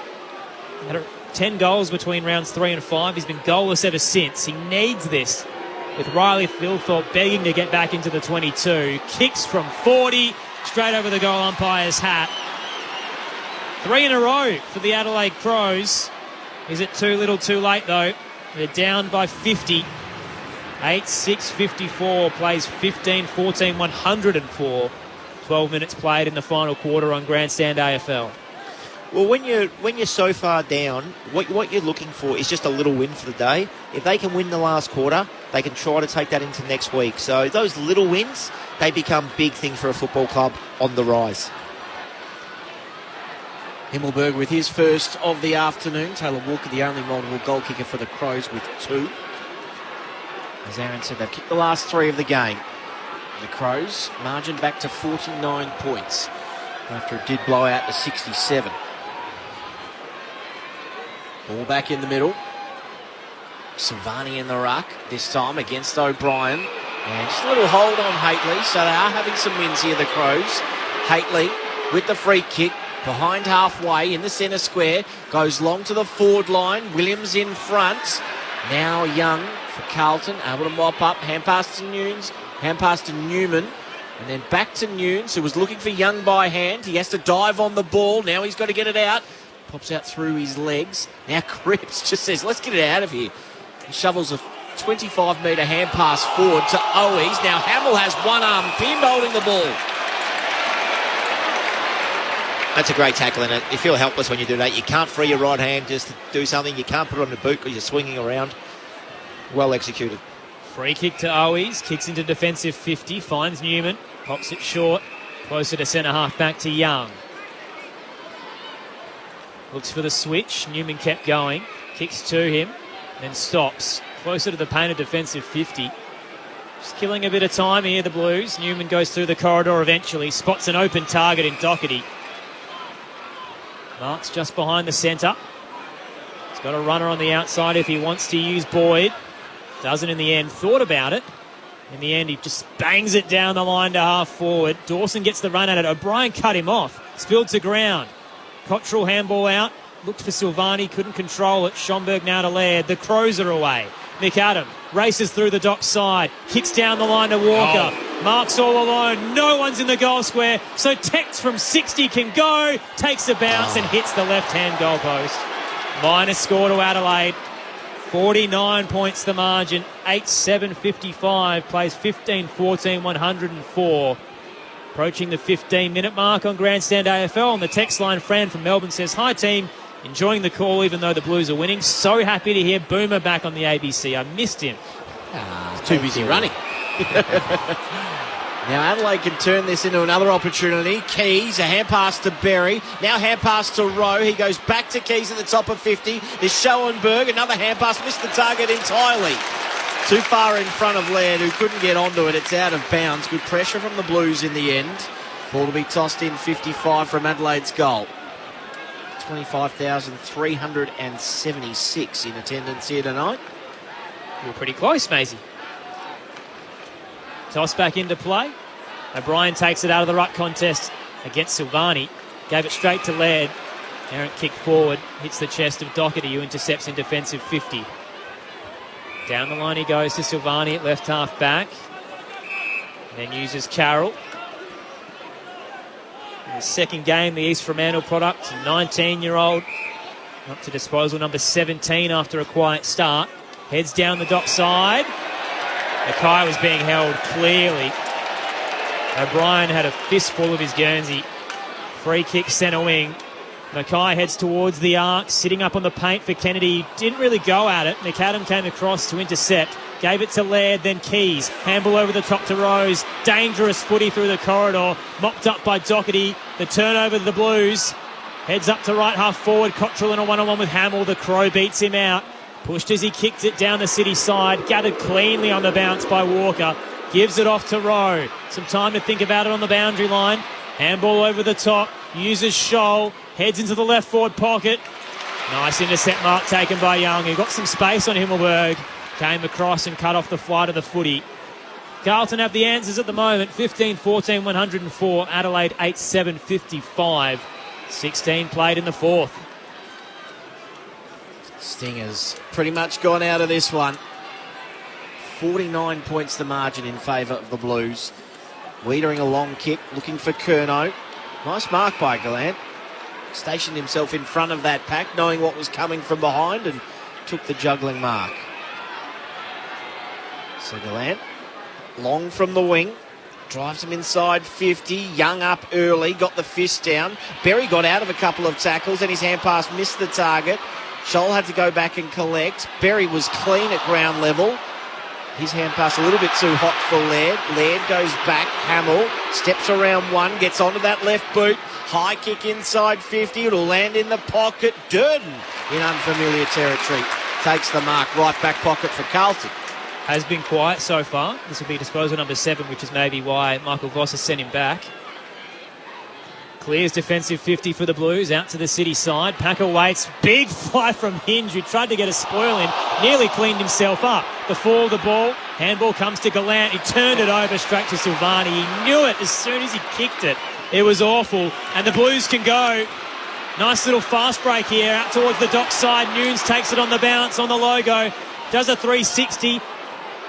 had 10 goals between rounds 3 and 5. He's been goalless ever since. He needs this, with Riley Philthorpe begging to get back into the 22. Kicks from 40, straight over the goal umpire's hat. 3 in a row for the Adelaide Crows. Is it too little too late, though? They're down by 50. 8-6-54, plays 15-14, 104. 12 minutes played in the final quarter on Grandstand AFL. Well, when you're so far down, what you're looking for is just a little win for the day. If they can win the last quarter, they can try to take that into next week. So those little wins, they become big things for a football club on the rise. Himmelberg with his first of the afternoon. Taylor Walker, the only multiple goal kicker for the Crows, with 2. As Aaron said, they've kicked the last 3 of the game. The Crows margin back to 49 points after it did blow out to 67. Ball back in the middle. Silvani in the ruck, this time against O'Brien. And just a little hold on Haitley, so they are having some wins here, the Crows. Haitley with the free kick, behind halfway in the centre square, goes long to the forward line. Williams in front. Now Young for Carlton, able to mop up, hand pass to Nunes, hand pass to Newman, and then back to Nunes, who was looking for Young by hand. He has to dive on the ball. Now he's got to get it out. Pops out through his legs. Now Cripps just says, let's get it out of here. He shovels a 25-metre hand pass forward to Owies. Now Hamill has one arm pinned holding the ball. That's a great tackle, and you feel helpless when you do that. You can't free your right hand just to do something. You can't put it on the boot because you're swinging around. Well executed. Free kick to Owies, kicks into defensive 50, finds Newman, pops it short, closer to centre half back to Young. Looks for the switch, Newman kept going, kicks to him, then stops, closer to the painted defensive 50. Just killing a bit of time here, the Blues. Newman goes through the corridor eventually, spots an open target in Doherty. Mark's just behind the centre. He's got a runner on the outside if he wants to use Boyd. Doesn't in the end. Thought about it. In the end, he just bangs it down the line to half forward. Dawson gets the run at it. O'Brien cut him off. Spilled to ground. Cottrell handball out. Looked for Silvani. Couldn't control it. Schomburg now to Laird. The Crows are away. McAdam races through the dock side. Kicks down the line to Walker. Mark's all alone. No one's in the goal square. So Tex from 60 can go. Takes a bounce and hits the left-hand goalpost. Minus score to Adelaide. 49 points the margin. 8-7-55. Plays 15-14, 104. Approaching the 15-minute mark on Grandstand AFL. On the text line, Fran from Melbourne says, "Hi team, enjoying the call even though the Blues are winning. So happy to hear Boomer back on the ABC. I missed him." Too busy running. Now Adelaide can turn this into another opportunity. Keys, a hand pass to Berry. Now hand pass to Rowe. He goes back to Keys at the top of 50. There's Schoenberg. Another hand pass. Missed the target entirely. Too far in front of Laird, who couldn't get onto it. It's out of bounds. Good pressure from the Blues in the end. Ball to be tossed in 55 from Adelaide's goal. 25,376 in attendance here tonight. You were pretty close, Maisie. Toss back into play. O'Brien takes it out of the ruck contest against Silvani. Gave it straight to Laird. Errant kick forward. Hits the chest of Doherty, who intercepts in defensive 50. Down the line he goes to Silvani at left half back. And then uses Carroll. In his second game, the East Fremantle product. 19-year-old. Up to disposal number 17 after a quiet start. Heads down the dock side. Mackay was being held clearly. O'Brien had a fistful of his Guernsey. Free kick centre wing. Mackay heads towards the arc, sitting up on the paint for Kennedy. Didn't really go at it. McAdam came across to intercept. Gave it to Laird, then Keys. Handball over the top to Rose. Dangerous footy through the corridor. Mopped up by Doherty. The turnover to the Blues. Heads up to right half forward. Cottrell in a one-on-one with Hamill. The Crow beats him out. Pushed as he kicked it down the City side. Gathered cleanly on the bounce by Walker. Gives it off to Rowe. Some time to think about it on the boundary line. Handball over the top. Uses Scholl. Heads into the left forward pocket. Nice intercept mark taken by Young. He got some space on Himmelberg. Came across and cut off the flight of the footy. Carlton have the answers at the moment. 15-14, 104. Adelaide 8-7, 55. 16 played in the fourth. Stingers pretty much gone out of this one. 49 points the margin in favour of the Blues. Wiedering a long kick, looking for Curnow. Nice mark by Gallant. Stationed himself in front of that pack, knowing what was coming from behind, and took the juggling mark. So Gallant, long from the wing, drives him inside 50. Young up early, got the fist down. Berry got out of a couple of tackles, and his hand pass missed the target. Scholl had to go back and collect. Berry was clean at ground level. His hand pass a little bit too hot for Laird. Laird goes back. Hamill steps around one, gets onto that left boot. High kick inside 50. It'll land in the pocket. Durden in unfamiliar territory. Takes the mark. Right back pocket for Carlton. Has been quiet so far. This will be disposal number 7, which is maybe why Michael Voss has sent him back. Clears defensive 50 for the Blues, out to the City side. Packer waits, big fly from Hinge, who tried to get a spoil in, nearly cleaned himself up. The fall of the ball, handball comes to Gallant, he turned it over straight to Silvani. He knew it as soon as he kicked it. It was awful, and the Blues can go. Nice little fast break here, out towards the dock side. Nunes takes it on the bounce, on the logo, does a 360,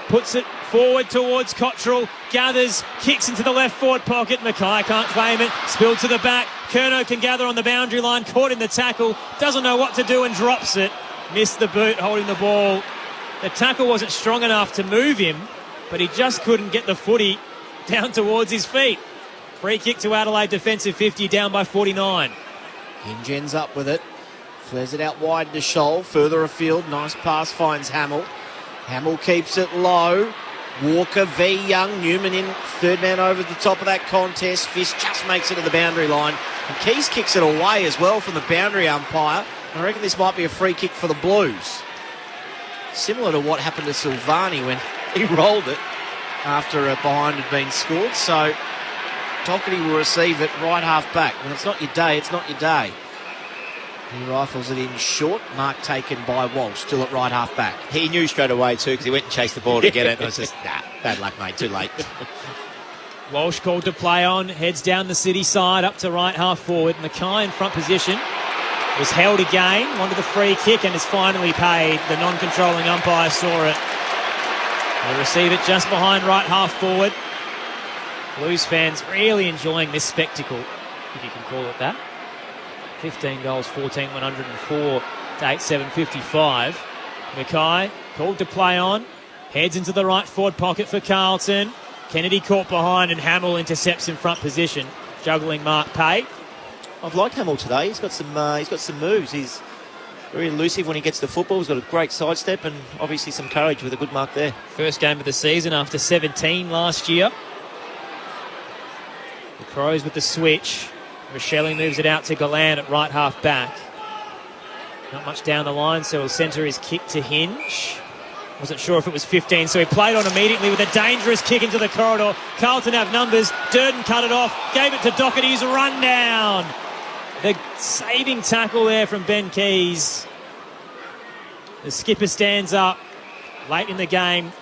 puts it forward towards Cottrell, gathers, kicks into the left forward pocket. Mackay can't claim it, spilled to the back. Curnow can gather on the boundary line, caught in the tackle, doesn't know what to do and drops it. Missed the boot, holding the ball. The tackle wasn't strong enough to move him, but he just couldn't get the footy down towards his feet. Free kick to Adelaide, defensive 50, down by 49. Hinge ends up with it, flares it out wide to Scholl, further afield, nice pass finds Hamill. Hamill keeps it low. Walker v Young. Newman in, third man over the top of that contest. Fist just makes it to the boundary line. And Keys kicks it away as well from the boundary umpire. I reckon this might be a free kick for the Blues. Similar to what happened to Silvani when he rolled it after a behind had been scored. So Doherty will receive it right half back. When it's not your day, it's not your day. He rifles it in short. Mark taken by Walsh, still at right half back. He knew straight away too, because he went and chased the ball to get it. I was just, bad luck, mate, too late. Walsh called to play on, heads down the City side, up to right half forward. Mackay in front position, was held again, wanted the free kick and is finally paid. The non-controlling umpire saw it. They receive it just behind right half forward. Blues fans really enjoying this spectacle, if you can call it that. 15 goals, 14, 104 to 8-7, 55. Mackay called to play on. Heads into the right forward pocket for Carlton. Kennedy caught behind and Hamill intercepts in front position. Juggling Mark Pay. I've liked Hamill today. He's got some moves. He's very elusive when he gets the football. He's got a great sidestep and obviously some courage with a good mark there. First game of the season after 17 last year. The Crows with the switch. Rochelle moves it out to Gallant at right half back. Not much down the line, so he'll centre his kick to Hinge. Wasn't sure if it was 15, so he played on immediately with a dangerous kick into the corridor. Carlton have numbers. Durden cut it off, gave it to Doherty's run down. The saving tackle there from Ben Keys. The skipper stands up late in the game.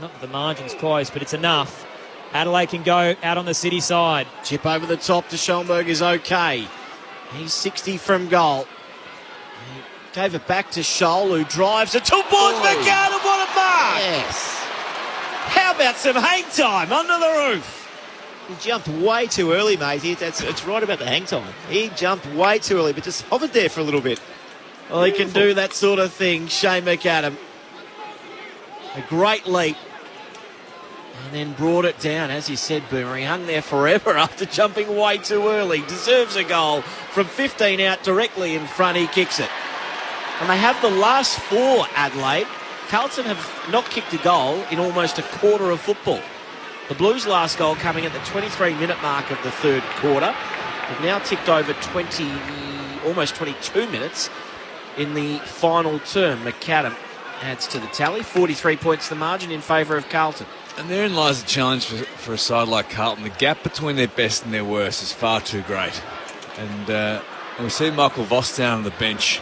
Not that the margin's close, but it's enough. Adelaide can go out on the City side. Chip over the top to Schoenberg is okay. He's 60 from goal. He gave it back to Scholl, who drives it towards McGowan, and what a mark! Yes. How about some hang time under the roof? He jumped way too early, mate. It's right about the hang time. He jumped way too early, but just hovered there for a little bit. Well, he can do that sort of thing, Shane McAdam. A great leap. And then brought it down, as you said, Boomer. He hung there forever after jumping way too early. Deserves a goal. From 15 out, directly in front, he kicks it. And they have the last 4, Adelaide. Carlton have not kicked a goal in almost a quarter of football. The Blues' last goal coming at the 23-minute mark of the third quarter. We've now ticked over almost 22 minutes in the final term. McAdam adds to the tally. 43 points the margin in favour of Carlton. And therein lies the challenge for a side like Carlton. The gap between their best and their worst is far too great. And we see Michael Voss down on the bench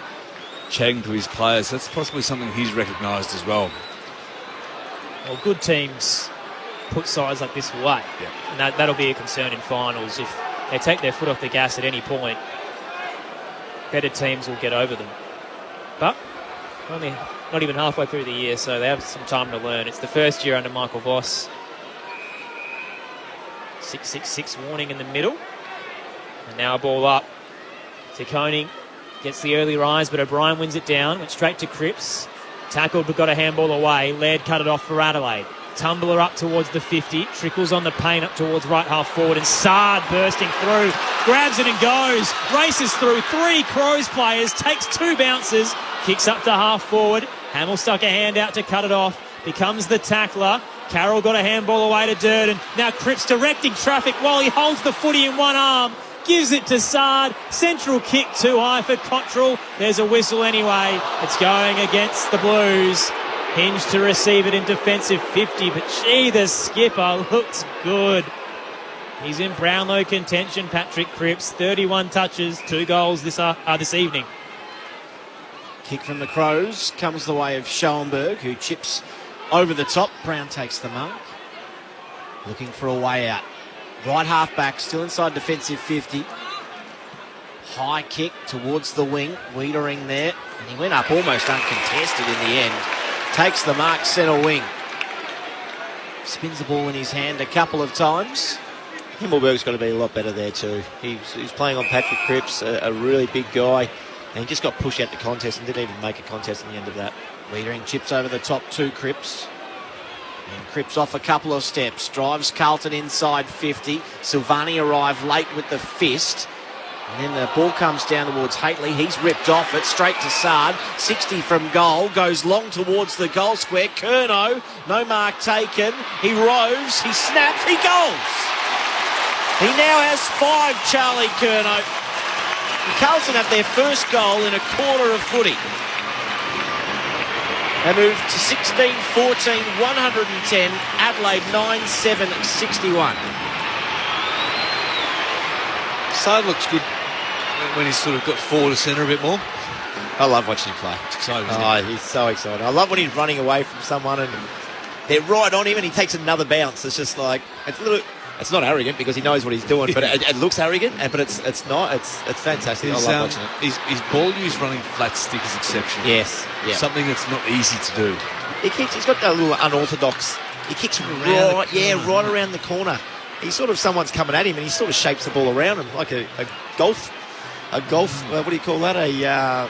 chatting to his players. That's possibly something he's recognised as well. Well, good teams put sides like this away. Yeah. And that'll be a concern in finals. If they take their foot off the gas at any point, better teams will get over them. But only not even halfway through the year, so they have some time to learn. It's the first year under Michael Voss. 6-6-6 warning in the middle. And now a ball up to Koning. Gets the early rise, but O'Brien wins it down. Went straight to Cripps. Tackled, but got a handball away. Laird cut it off for Adelaide. Tumbler up towards the 50. Trickles on the paint up towards right half forward. And Sard bursting through. Grabs it and goes. Races through 3 Crows players. Takes 2 bounces. Kicks up to half forward. Hamill stuck a hand out to cut it off. Becomes the tackler. Carroll got a handball away to Durden. Now Cripps directing traffic while he holds the footy in one arm. Gives it to Sard. Central kick too high for Cottrell. There's a whistle anyway. It's going against the Blues. Hinge to receive it in defensive 50. But gee, the skipper looks good. He's in Brownlow contention, Patrick Cripps. 31 touches, 2 goals this evening. Kick from the Crows comes the way of Schoenberg, who chips over the top. Brown takes the mark. Looking for a way out. Right half back, still inside defensive 50. High kick towards the wing. Wiedering there. And he went up almost uncontested in the end. Takes the mark, centre wing. Spins the ball in his hand a couple of times. Himmelberg's got to be a lot better there too. He's playing on Patrick Cripps, a really big guy. And he just got pushed out the contest and didn't even make a contest in the end of that. Wiedering chips over the top to Cripps. And Cripps off a couple of steps. Drives Carlton inside 50. Silvani arrived late with the fist. And then the ball comes down towards Haitley. He's ripped off it. Straight to Sard. 60 from goal. Goes long towards the goal square. Curnow. No mark taken. He roves. He snaps. He goals. He now has 5, Charlie Curnow. Carlton have their first goal in a quarter of footy. They move to 16-14, 110. Adelaide 9-7, 61. Sard looks good when he's sort of got forward to centre a bit more. I love watching him play. It's exciting, isn't it? He's so exciting. I love when he's running away from someone and they're right on him and he takes another bounce. It's just like, it's not arrogant because he knows what he's doing, but it looks arrogant, but it's not. It's fantastic. I love watching it. His ball use running flat stick is exceptional. Yes. Yeah. Something that's not easy to do. He's got that little unorthodox. He kicks right around the corner. He's sort of someone's coming at him and he sort of shapes the ball around him like a golf. What do you call that? A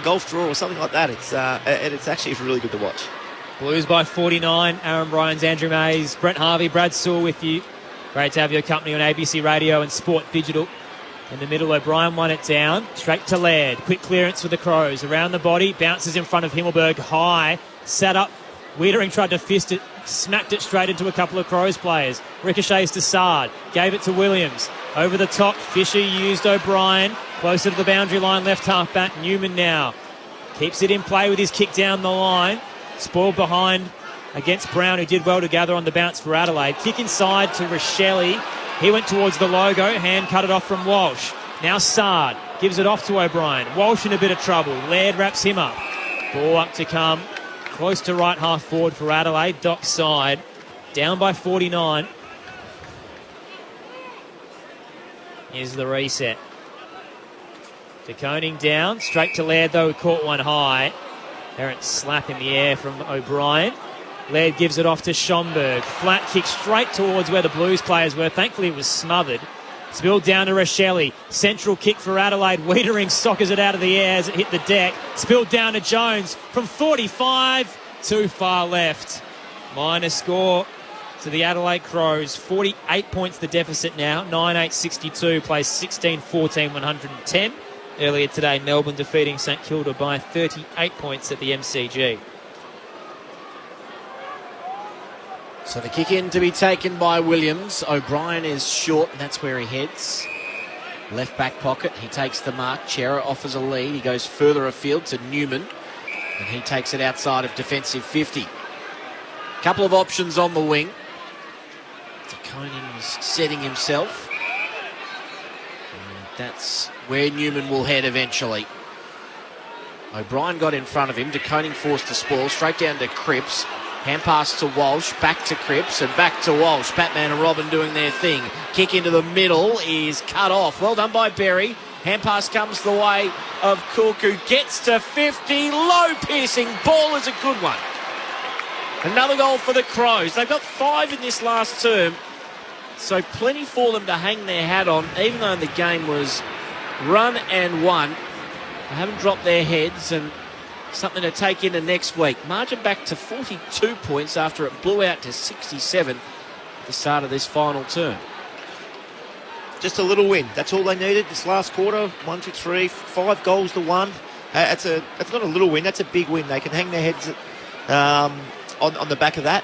golf draw or something like that. It's actually really good to watch. Blues by 49. Aaron Bryans, Andrew Mays, Brent Harvey, Brad Sewell with you. Great to have your company on ABC Radio and Sport Digital. In the middle, O'Brien won it down. Straight to Laird. Quick clearance for the Crows. Around the body. Bounces in front of Himmelberg. High. Sat up. Wiedering tried to fist it. Smacked it straight into a couple of Crows players. Ricochets to Sard. Gave it to Williams. Over the top. Fisher used O'Brien. Closer to the boundary line. Left half back. Newman now. Keeps it in play with his kick down the line. Spoiled behind against Brown, who did well to gather on the bounce for Adelaide. Kick inside to Rochelle. He went towards the logo. Hand cut it off from Walsh. Now Sard gives it off to O'Brien. Walsh in a bit of trouble. Laird wraps him up. Ball up to come. Close to right half forward for Adelaide. Dock side. Down by 49. Here's the reset. De Koning down. Straight to Laird, though. Caught one high. Errant slap in the air from O'Brien. Laird gives it off to Schomburg. Flat kick straight towards where the Blues players were. Thankfully, it was smothered. Spilled down to Rochelle. Central kick for Adelaide. Wiedering soccers it out of the air as it hit the deck. Spilled down to Jones from 45. Too far left. Minor score to the Adelaide Crows. 48 points the deficit now. 9-8-62. Plays 16-14, 110. Earlier today, Melbourne defeating St Kilda by 38 points at the MCG. So the kick in to be taken by Williams. O'Brien is short, and that's where he heads. Left back pocket, he takes the mark. Chera offers a lead. He goes further afield to Newman, and he takes it outside of defensive 50. Couple of options on the wing. Koning's setting himself. And that's where Newman will head eventually. O'Brien got in front of him. De Koning forced the spoil. Straight down to Cripps. Hand pass to Walsh. Back to Cripps and back to Walsh. Batman and Robin doing their thing. Kick into the middle is cut off. Well done by Berry. Hand pass comes the way of Cook, who gets to 50. Low piercing ball is a good one. Another goal for the Crows. They've got 5 in this last term. So plenty for them to hang their hat on, even though the game was run and won. They haven't dropped their heads, and something to take into next week. Margin back to 42 points after it blew out to 67 at the start of this final term. Just a little win. That's all they needed this last quarter. 1, 2, 3, 5 goals to 1. That's not a little win. That's a big win. They can hang their heads on the back of that.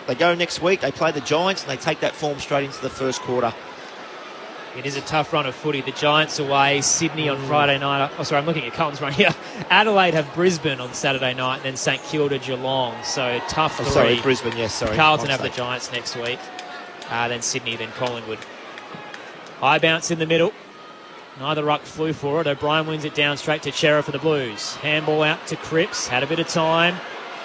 They go next week, they play the Giants, and they take that form straight into the first quarter. It is a tough run of footy. The Giants away, Sydney on Friday night. Oh, sorry, I'm looking at Carlton's run here. Adelaide have Brisbane on Saturday night, and then St Kilda, Geelong. So tough 3. Sorry, Brisbane, yes, sorry. Carlton have the Giants next week. Then Sydney, then Collingwood. High bounce in the middle. Neither ruck flew for it. O'Brien wins it down straight to Chera for the Blues. Handball out to Cripps. Had a bit of time.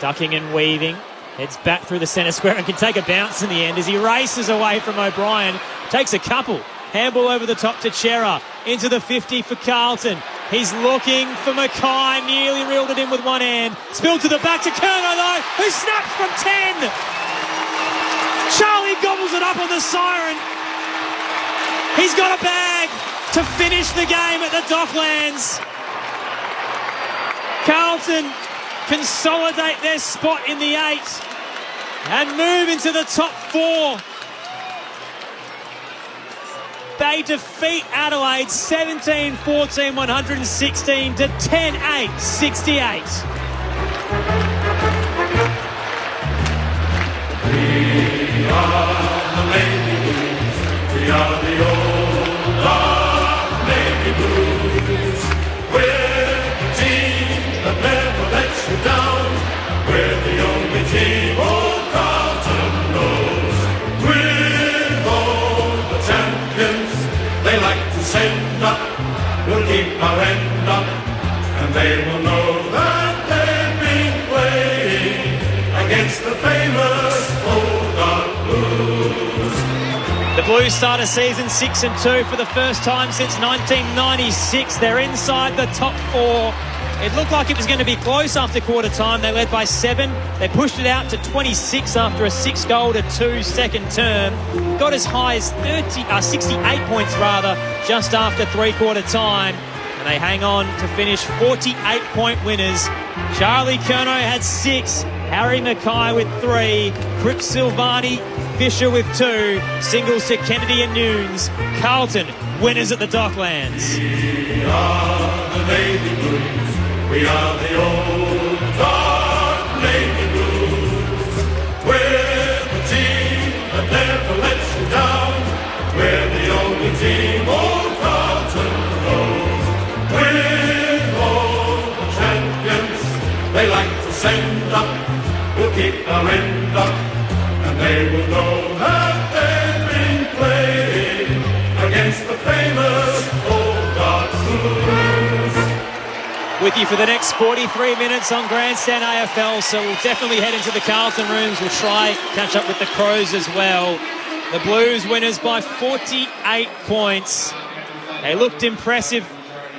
Ducking and weaving. Heads back through the centre square and can take a bounce in the end as he races away from O'Brien. Takes a couple. Handball over the top to Chera. Into the 50 for Carlton. He's looking for Mackay. Nearly reeled it in with one hand. Spilled to the back to Kerno though, who snaps from 10. Charlie gobbles it up on the siren. He's got a bag to finish the game at the Docklands. Carlton consolidate their spot in the 8 and move into the top 4. They defeat Adelaide 17-14, 116 to 10-8, 68. We are the Navy Blues. We are the old dark Navy Blues. We're the team that never lets you down. We're the only team old Carlton knows. With all the champions they like to send up, we'll keep our end up, and they will know that they've been playing against the famous old dark Blues. The Blues start a season 6-2 for the first time since 1996. They're inside the top 4. It looked like it was going to be close after quarter time. They led by 7. They pushed it out to 26 after a 6-2 second term. Got as high as 68 points just after three-quarter time. And they hang on to finish 48-point winners. Charlie Kerno had 6. Harry Mackay with 3. Cripps Silvani, Fisher with 2. Singles to Kennedy and Nunes. Carlton, winners at the Docklands. We are the Navy Blues. We are the old dark Navy Blues. We're the team that never lets you down. We're the only team old Carlton knows. With all the champions they like to send up, we'll keep our end up, and they will know that they've been playing against the famous old dark Blues. With you for the next 43 minutes on Grandstand AFL, so we'll definitely head into the Carlton rooms. We'll try catch up with the Crows as well. The Blues winners by 48 points. They looked impressive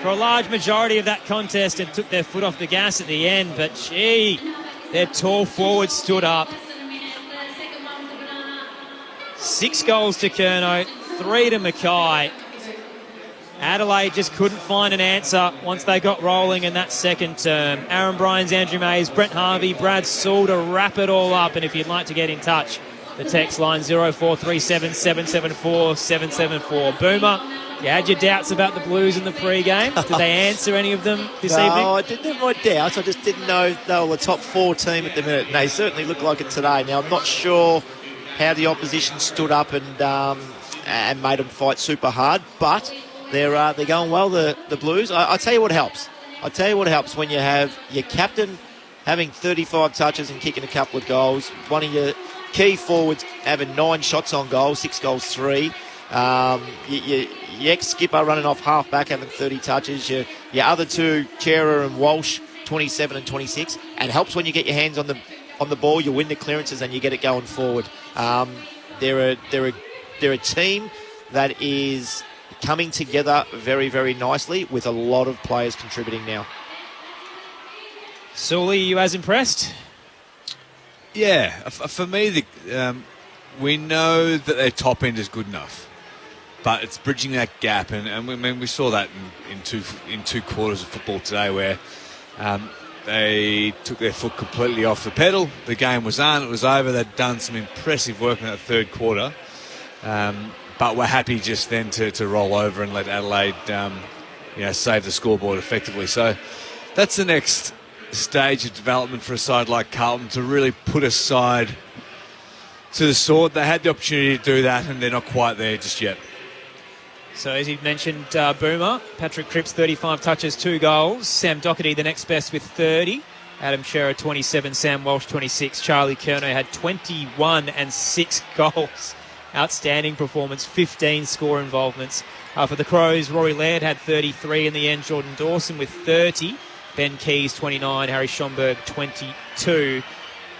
for a large majority of that contest and took their foot off the gas at the end, but gee, their tall forwards stood up. 6 goals to Kerno, 3 to Mackay. Adelaide just couldn't find an answer once they got rolling in that second term. Aaron Bryans, Andrew Mays, Brent Harvey, Brad Sewell to wrap it all up. And if you'd like to get in touch, the text line 0437 774 774. Boomer, you had your doubts about the Blues in the pre-game. Did they answer any of them this evening? No, I didn't have my doubts. I just didn't know they were the top 4 team at the minute. And they certainly look like it today. Now, I'm not sure how the opposition stood up and made them fight super hard, but They're going well, the Blues. I tell you what helps. I tell you what helps when you have your captain having 35 touches and kicking a couple of goals. One of your key forwards having 9 shots on goal, 6 goals, 3. Your ex-skipper running off half-back having 30 touches. Your other two, Chera and Walsh, 27 and 26. And it helps when you get your hands on the ball, you win the clearances and you get it going forward. They're a team that is coming together very, very nicely with a lot of players contributing now. Sully, you as impressed? Yeah, for me, we know that their top end is good enough, but it's bridging that gap, and we saw that in two quarters of football today, where they took their foot completely off the pedal. The game was on, it was over. They'd done some impressive work in that third quarter, but we're happy just then to roll over and let Adelaide, save the scoreboard effectively. So that's the next stage of development for a side like Carlton, to really put a side to the sword. They had the opportunity to do that, and they're not quite there just yet. So as you mentioned, Boomer, Patrick Cripps, 35 touches, 2 goals. Sam Doherty, the next best with 30. Adam Chera, 27. Sam Walsh, 26. Charlie Curnow had 21 and 6 goals. Outstanding performance, 15 score involvements. For the Crows, Rory Laird had 33 in the end. Jordan Dawson with 30. Ben Keys, 29. Harry Schomburg, 22.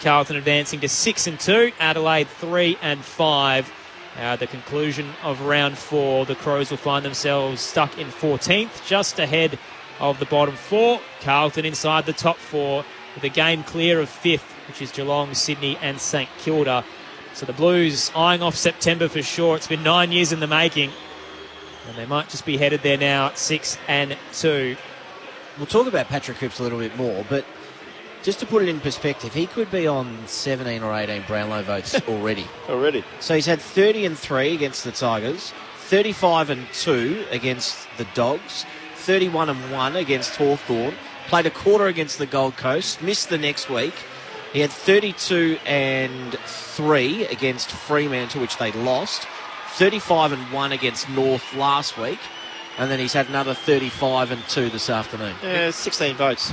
Carlton advancing to 6 and 2. Adelaide, 3 and 5. The conclusion of round 4, the Crows will find themselves stuck in 14th, just ahead of the bottom 4. Carlton inside the top 4, with a game clear of 5th, which is Geelong, Sydney and St Kilda. So the Blues eyeing off September for sure. It's been 9 years in the making, and they might just be headed there now at 6 and 2. We'll talk about Patrick Cripps a little bit more, but just to put it in perspective, he could be on 17 or 18 Brownlow votes already. So he's had 30 and 3 against the Tigers, 35 and 2 against the Dogs, 31 and 1 against Hawthorn, played a quarter against the Gold Coast, missed the next week. He had 32 and 3 against Fremantle, which they lost, 35 and 1 against North last week, and then he's had another 35 and 2 this afternoon. 16 votes.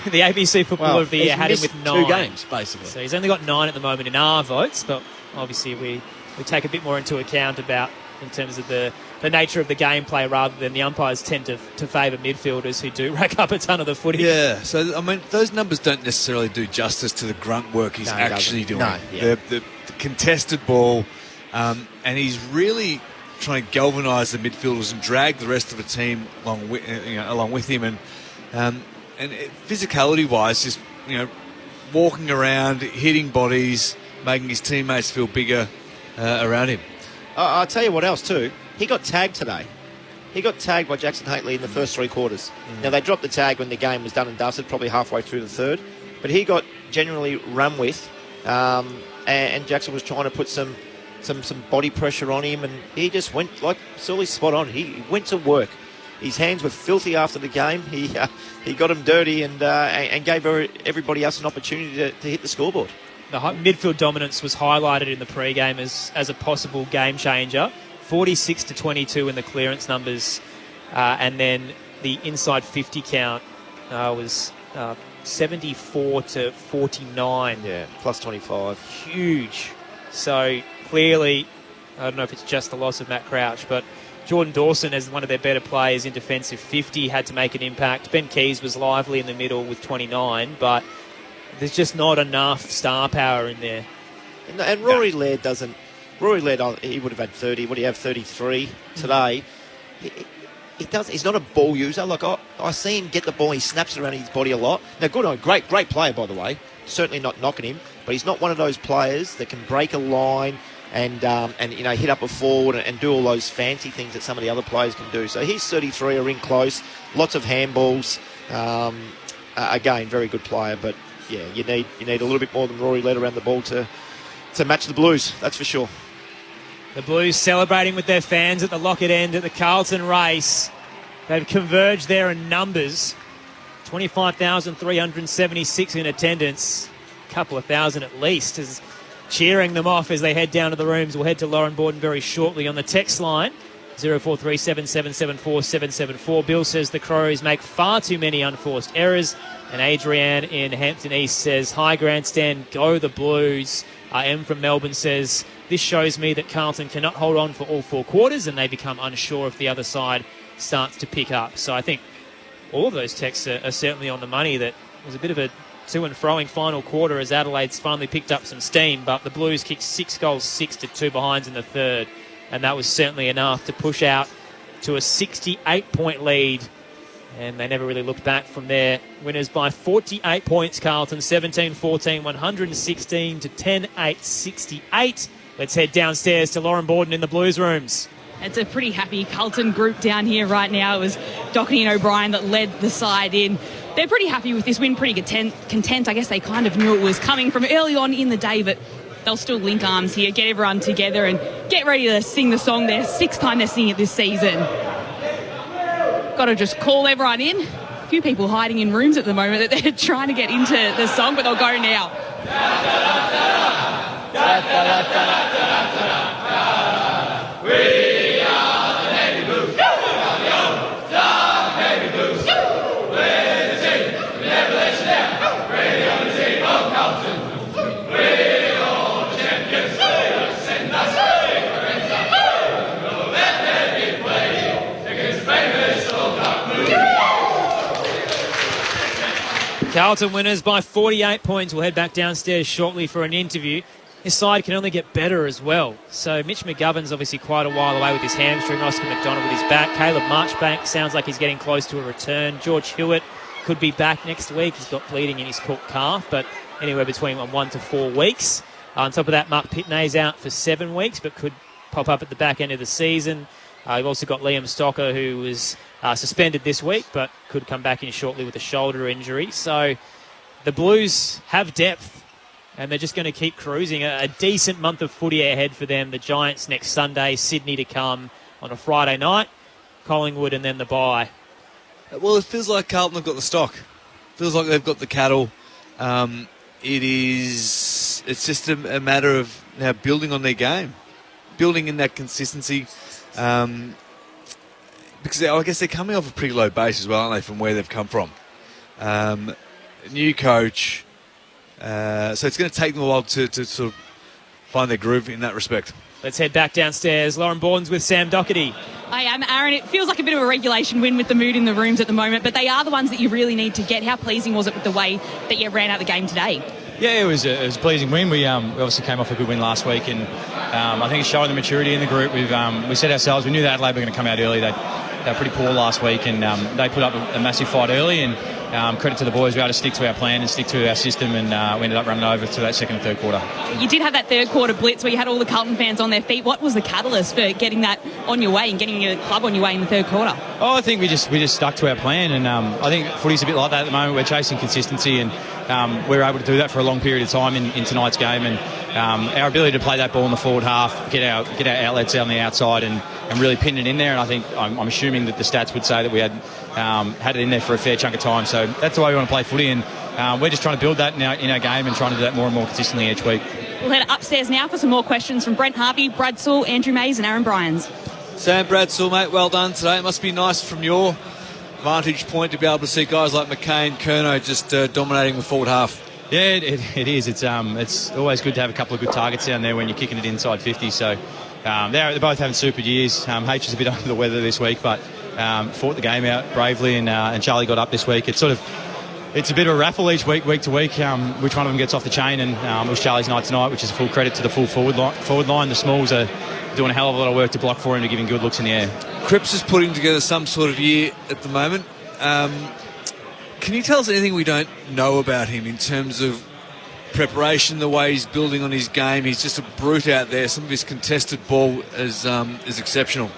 The ABC Footballer of the Year had him with 9. 2 games, basically. So he's only got 9 at the moment in our votes, but obviously we take a bit more into account about in terms of the nature of the gameplay, rather than the umpires tend to favour midfielders who do rack up a ton of the footage. Yeah, so I mean, those numbers don't necessarily do justice to the grunt work he's actually doing. No, yeah. The contested ball, and he's really trying to galvanise the midfielders and drag the rest of the team along with him, and physicality-wise, just walking around, hitting bodies, making his teammates feel bigger around him. I'll tell you what else too. He got tagged today. He got tagged by Jackson Hately in the first 3 quarters. Now, they dropped the tag when the game was done and dusted, probably halfway through the third. But he got genuinely run with, and Jackson was trying to put some body pressure on him, and he just went, like Sully's spot on, he went to work. His hands were filthy after the game. He got them dirty and gave everybody else an opportunity to hit the scoreboard. The midfield dominance was highlighted in the pre-game as a possible game changer. 46-22 in the clearance numbers, and then the inside 50 count was 74-49. Yeah, plus 25. Huge. So clearly, I don't know if it's just the loss of Matt Crouch, but Jordan Dawson, as one of their better players in defensive 50, had to make an impact. Ben Keys was lively in the middle with 29, but there's just not enough star power in there. And Rory Laird doesn't... Rory Laird, he would have had 30. Would he have 33 today? He's not a ball user. Like, I see him get the ball. He snaps it around his body a lot. Now, great player, by the way. Certainly not knocking him. But he's not one of those players that can break a line and hit up a forward and do all those fancy things that some of the other players can do. So he's 33, are in close. Lots of handballs. Again, very good player. But, yeah, you need a little bit more than Rory Laird around the ball to match the Blues. That's for sure. The Blues celebrating with their fans at the Lockett end at the Carlton race. They've converged there in numbers. 25,376 in attendance. A couple of thousand at least is cheering them off as they head down to the rooms. We'll head to Lauren Borden very shortly on the text line. 0437 774 774. Bill says the Crows make far too many unforced errors. And Adrienne in Hampton East says, hi grandstand, go the Blues. M from Melbourne says, this shows me that Carlton cannot hold on for all 4 quarters and they become unsure if the other side starts to pick up. So I think all of those texts are certainly on the money. That was a bit of a to and froing final quarter as Adelaide's finally picked up some steam, but the Blues kicked 6 goals, 6-2 behinds in the third, and that was certainly enough to push out to a 68-point lead, and they never really looked back from there. Winners by 48 points, Carlton, 17-14, 116 to 10-8, 68. Let's head downstairs to Lauren Borden in the Blues rooms. It's a pretty happy Carlton group down here right now. It was Doherty and O'Brien that led the side in. They're pretty happy with this win, pretty content. I guess they kind of knew it was coming from early on in the day, but they'll still link arms here, get everyone together and get ready to sing the song. Their 6th time they're singing it this season. Got to just call everyone in. A few people hiding in rooms at the moment that they're trying to get into the song, but they'll go now. Carlton winners by 48 points. We'll head back downstairs shortly for an interview. His side can only get better as well. So Mitch McGovern's obviously quite a while away with his hamstring. Oscar McDonald with his back. Caleb Marchbank sounds like he's getting close to a return. George Hewitt could be back next week. He's got bleeding in his hook calf, but anywhere between 1 to 4 weeks. On top of that, Mark Pitney's out for 7 weeks, but could pop up at the back end of the season. You've also got Liam Stocker, who was suspended this week, but could come back in shortly with a shoulder injury. So the Blues have depth, and they're just going to keep cruising. A decent month of footy ahead for them. The Giants next Sunday, Sydney to come on a Friday night, Collingwood, and then the bye. Well, it feels like Carlton have got the stock. Feels like they've got the cattle. It's just a matter of now building on their game, building in that consistency. Because I guess they're coming off a pretty low base as well, aren't they, from where they've come from. New coach. So it's going to take them a while to sort of find their groove in that respect. Let's head back downstairs. Lauren Borden's with Sam Doherty. I am, Aaron. It feels like a bit of a regulation win with the mood in the rooms at the moment, but they are the ones that you really need to get. How pleasing was it with the way that you ran out the game today? Yeah, it was a pleasing win. We obviously came off a good win last week, and I think it's showing the maturity in the group. We set ourselves. We knew that Adelaide were going to come out early. They were pretty poor last week, and they put up a massive fight early. And credit to the boys, we had to stick to our plan and stick to our system, and we ended up running over to that second and third quarter. You did have that third quarter blitz where you had all the Carlton fans on their feet. What was the catalyst for getting that on your way and getting your club on your way in the third quarter? Oh, I think we just stuck to our plan, and I think footy's a bit like that at the moment. We're chasing consistency, and we were able to do that for a long period of time in tonight's game, and our ability to play that ball in the forward half, get our outlets on the outside, and really pin it in there. And I think I'm assuming that the stats would say that we had it in there for a fair chunk of time. So that's the way we want to play footy, and we're just trying to build that in our game and trying to do that more and more consistently each week. We'll head upstairs now for some more questions from Brent Harvey, Brad Sewell, Andrew Mays and Aaron Bryans. Sam, Brad Sewell, mate, well done today. It must be nice from your vantage point to be able to see guys like McCain, Curnow just dominating the forward half. Yeah, it is. It's always good to have a couple of good targets down there when you're kicking it inside 50. So they're both having super years. H is a bit under the weather this week, but fought the game out bravely, and Charlie got up this week. It's a bit of a raffle each week to week, which one of them gets off the chain, and it was Charlie's night tonight, which is a full credit to the full forward line. The Smalls are doing a hell of a lot of work to block for him, to give him good looks in the air. Cripps is putting together some sort of year at the moment. Can you tell us anything we don't know about him in terms of preparation, the way he's building on his game? He's just a brute out there. Some of his contested ball is exceptional.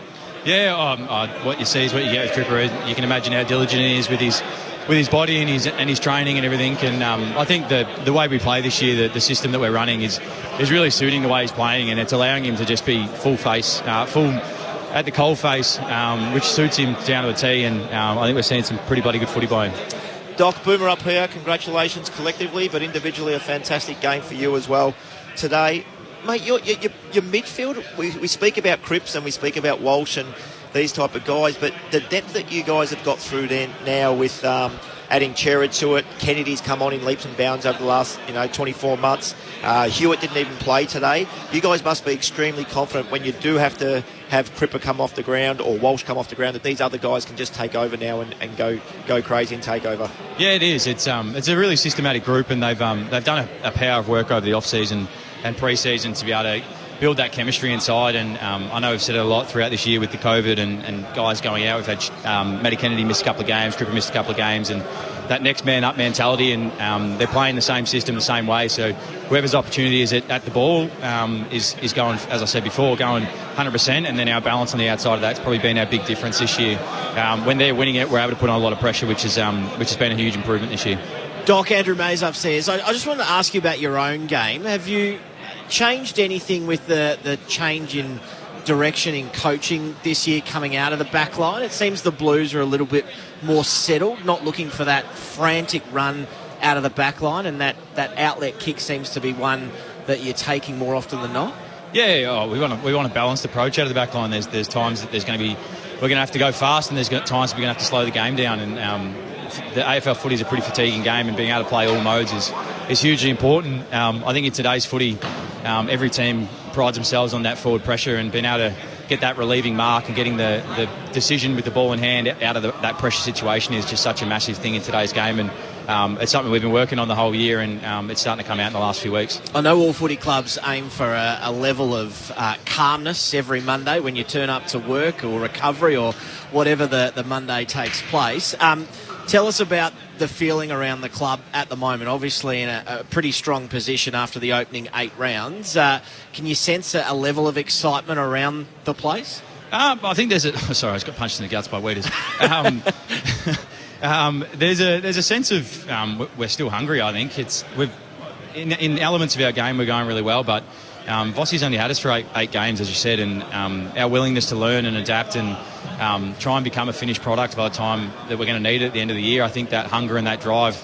Yeah, what you see is what you get with Cripper. You can imagine how diligent he is with his body and his training and everything. And I think the way we play this year, the system that we're running is really suiting the way he's playing, and it's allowing him to just be full at the coal face, which suits him down to a T. And I think we're seeing some pretty bloody good footy by him. Doc, Boomer up here, congratulations collectively, but individually a fantastic game for you as well today. Mate, your midfield, we speak about Cripps and we speak about Walsh, and these type of guys. But the depth that you guys have got through then now with adding Cherrod to it, Kennedy's come on in leaps and bounds over the last 24 months. Hewitt didn't even play today. You guys must be extremely confident when you do have to have Cripper come off the ground or Walsh come off the ground, that these other guys can just take over now and go crazy and take over. Yeah, it is. It's a really systematic group, and they've done a power of work over the off season and pre-season to be able to build that chemistry inside. And I know we've said it a lot throughout this year with the COVID and guys going out. We've had Matty Kennedy miss a couple of games, Cripper missed a couple of games, and that next man up mentality, and they're playing the same system the same way. So whoever's opportunity is at the ball is going, as I said before, going 100%, and then our balance on the outside of that's probably been our big difference this year. When they're winning it, we're able to put on a lot of pressure, which has been a huge improvement this year. Doc, Andrew Mays upstairs. I just wanted to ask you about your own game. Have you changed anything with the change in direction in coaching this year coming out of the back line? It seems the Blues are a little bit more settled, not looking for that frantic run out of the back line, and that outlet kick seems to be one that you're taking more often than not. Yeah, we want a balanced approach out of the back line. There's times that we're going to have to go fast, and there's times we're going to have to slow the game down. And the AFL footy is a pretty fatiguing game, and being able to play all modes is hugely important. I think in today's footy, every team prides themselves on that forward pressure, and being able to get that relieving mark and getting the decision with the ball in hand out of that pressure situation is just such a massive thing in today's game. And it's something we've been working on the whole year, and it's starting to come out in the last few weeks. I know all footy clubs aim for a level of calmness every Monday when you turn up to work or recovery or whatever the Monday takes place. Tell us about the feeling around the club at the moment. Obviously in a pretty strong position after the opening 8 rounds. Can you sense a level of excitement around the place? I think there's sorry, I just got punched in the guts by Weeders. There's a sense of we're still hungry. I think in elements of our game we're going really well, but Vossi's only had us for eight games, as you said, and our willingness to learn and adapt and try and become a finished product by the time that we're going to need it at the end of the year. I think that hunger and that drive.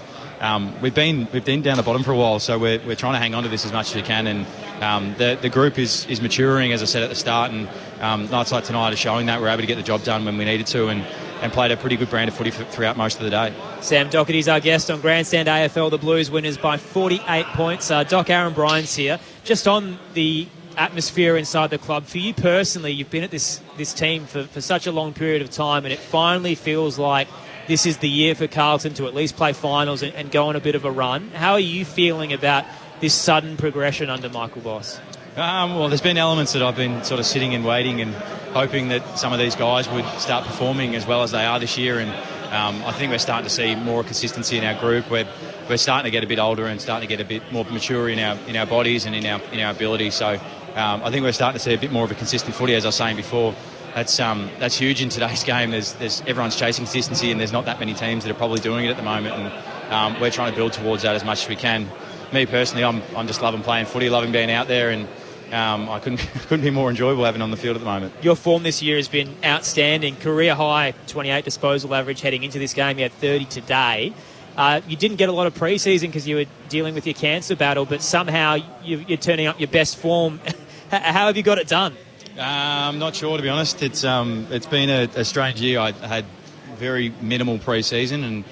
We've been down the bottom for a while, so we're trying to hang on to this as much as we can, and the group is maturing, as I said at the start, and nights like tonight are showing that we're able to get the job done when we needed to, and played a pretty good brand of footy throughout most of the day. Sam Docherty's our guest on Grandstand AFL. The Blues winners by 48 points. Doc, Aaron Bryant's here. Just on the atmosphere inside the club, for you personally, you've been at this team for such a long period of time, and it finally feels like this is the year for Carlton to at least play finals and go on a bit of a run. How are you feeling about this sudden progression under Michael Voss? Well, there's been elements that I've been sort of sitting and waiting and hoping that some of these guys would start performing as well as they are this year, and I think we're starting to see more consistency in our group. We're starting to get a bit older and starting to get a bit more mature in our bodies and in our ability. So I think we're starting to see a bit more of a consistent footy, as I was saying before. That's huge in today's game. There's everyone's chasing consistency, and there's not that many teams that are probably doing it at the moment, and we're trying to build towards that as much as we can. Me personally, I'm just loving playing footy, loving being out there, and I couldn't be more enjoyable having on the field at the moment. Your form this year has been outstanding. Career high 28 disposal average heading into this game. You had 30 today. You didn't get a lot of pre-season because you were dealing with your cancer battle, but somehow you're turning up your best form. How have you got it done? I'm not sure, to be honest. It's been a strange year. I had very minimal pre-season, and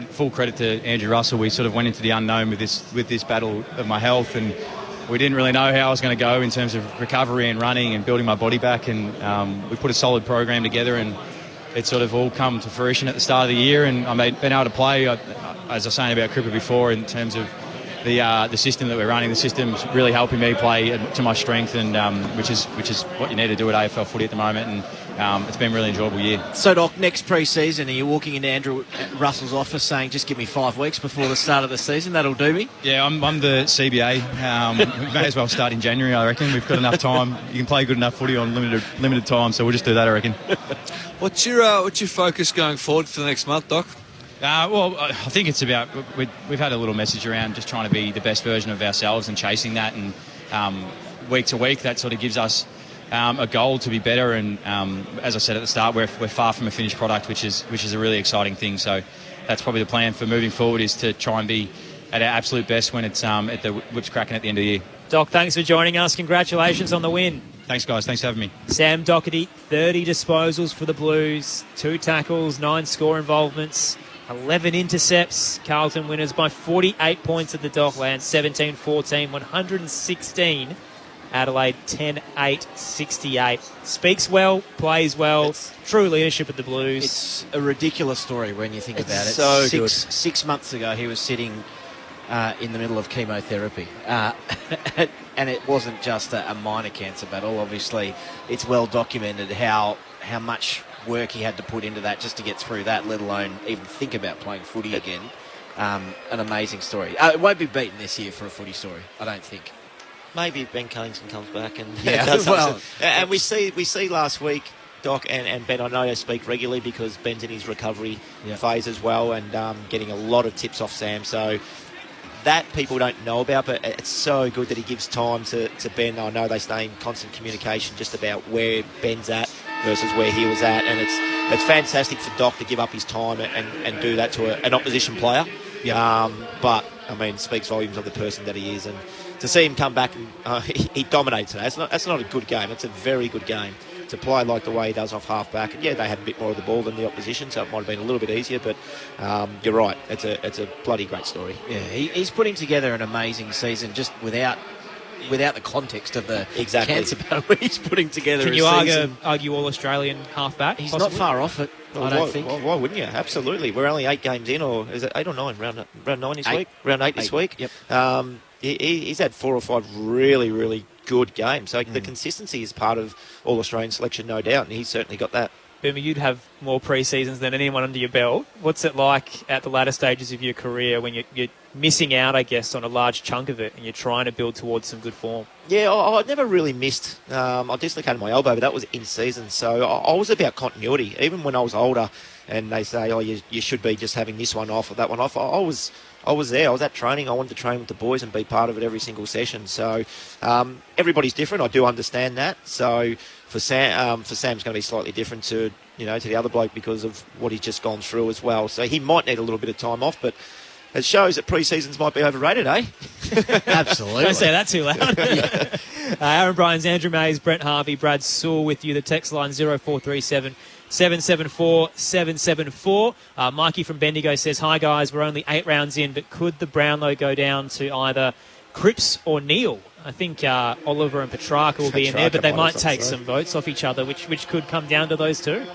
full credit to Andrew Russell. We sort of went into the unknown with this battle of my health, and we didn't really know how I was going to go in terms of recovery and running and building my body back, and we put a solid program together, and it sort of all come to fruition at the start of the year, and I've been able to play, as I was saying about Cripper before, in terms of the system that we're running. The system's really helping me play to my strength, and which is what you need to do at AFL footy at the moment, and it's been a really enjoyable year. So, Doc, next pre-season, are you walking into Andrew Russell's office saying, just give me 5 weeks before the start of the season? That'll do me? Yeah, I'm the CBA. We may as well start in January, I reckon. We've got enough time. You can play good enough footy on limited time, so we'll just do that, I reckon. What's your focus going forward for the next month, Doc? Well, I think it's about we've had a little message around just trying to be the best version of ourselves and chasing that, and week to week that sort of gives us a goal to be better. And as I said at the start, we're far from a finished product, which is a really exciting thing. So that's probably the plan for moving forward, is to try and be at our absolute best when it's at the whip's cracking at the end of the year. Doc, thanks for joining us. Congratulations on the win. Thanks, guys. Thanks for having me. Sam Doherty, 30 disposals for the Blues, 2 tackles, 9 score involvements, 11 intercepts. Carlton winners by 48 points at the Docklands, 17-14, 116. Adelaide 10-8, 68. Speaks well, plays well, true leadership of the Blues. It's a ridiculous story when you think about it. So good. 6 months ago, he was sitting in the middle of chemotherapy. And it wasn't just a minor cancer battle. Obviously, it's well documented how much work he had to put into that just to get through that, let alone even think about playing footy again. An amazing story. It won't be beaten this year for a footy story, I don't think. Maybe if Ben Cunnington comes back and does well, and we see last week, Doc and Ben. I know they speak regularly because Ben's in his recovery phase as well, and getting a lot of tips off Sam. So that people don't know about, but it's so good that he gives time to Ben. I know they stay in constant communication just about where Ben's at versus where he was at, and it's fantastic for Doc to give up his time and do that to an opposition player. But I mean, speaks volumes of the person that he is, and to see him come back and he dominated today. That's not a good game. It's a very good game. To play like the way he does off half-back. And they had a bit more of the ball than the opposition, so it might have been a little bit easier, but you're right. It's a bloody great story. Yeah, he's putting together an amazing season just without the context of the cancer battle he's putting together. Can you argue all-Australian half-back? He's possibly not far off it, I don't think. Why wouldn't you? Absolutely. We're only 8 games in, or is it 8 or 9? Round 9 this week? Round 8 this week? Yep. He's had 4 or 5 really, really good games. So the consistency is part of All-Australian selection, no doubt, and he's certainly got that. Boomer, you'd have more pre-seasons than anyone under your belt. What's it like at the latter stages of your career when you're missing out, I guess, on a large chunk of it and you're trying to build towards some good form? Yeah, I never really missed. I dislocated my elbow, but that was in season. So I was about continuity. Even when I was older and they say, you should be just having this one off or that one off, I was there. I was at training. I wanted to train with the boys and be part of it every single session. So everybody's different. I do understand that. So for Sam's going to be slightly different to the other bloke because of what he's just gone through as well. So he might need a little bit of time off, but it shows that pre-seasons might be overrated, eh? Absolutely. Don't say that too loud. Aaron Bryans, Andrew Mays, Brent Harvey, Brad Sewell with you. The text line 0437 774 774. Mikey from Bendigo says, hi guys, we're only 8 rounds in, but could the Brownlow go down to either Cripps or Neil? I think Oliver and Petrarca will be in there, but they might take some votes off each other, which could come down to those two.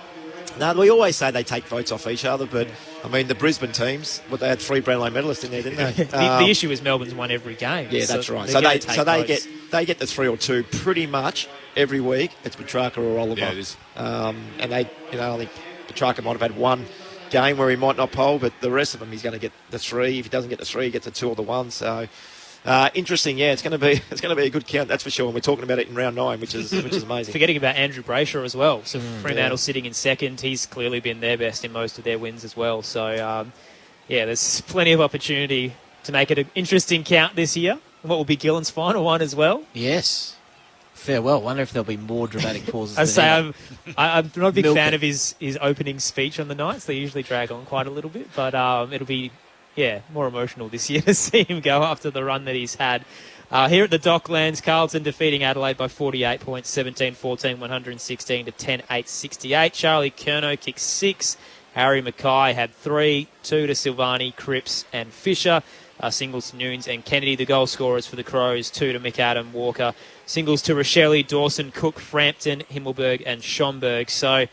No, we always say they take votes off each other, but I mean the Brisbane teams, they had 3 Brownlow medalists in there, didn't they? The issue is Melbourne's won every game. Yeah, that's right. So they get the 3 or 2 pretty much every week. It's Petrarca or Oliver. Yeah, it is. And they, I think Petrarca might have had one game where he might not poll, but the rest of them he's going to get the 3. If he doesn't get the 3, he gets the 2 or the 1. So. Interesting, yeah. It's going to be a good count, that's for sure. And we're talking about it in round 9, which is amazing. Forgetting about Andrew Brayshaw as well. So Fremantle sitting in second. He's clearly been their best in most of their wins as well. So there's plenty of opportunity to make it an interesting count this year. And what will be Gillen's final one as well? Yes. Farewell. Wonder if there'll be more dramatic pauses. I'm not a big fan of his opening speech on the nights. They usually drag on quite a little bit, but it'll be. Yeah, more emotional this year to see him go after the run that he's had. Here at the Docklands, Carlton defeating Adelaide by 48 points, 17-14, 116 to 10-8, 68. Charlie Curnow kicked 6. Harry Mackay had 3, 2 to Silvani, Cripps and Fisher. Singles to Nunes and Kennedy, the goal scorers for the Crows, 2 to McAdam, Walker. Singles to Rochelle, Dawson, Cook, Frampton, Himmelberg and Schomburg. So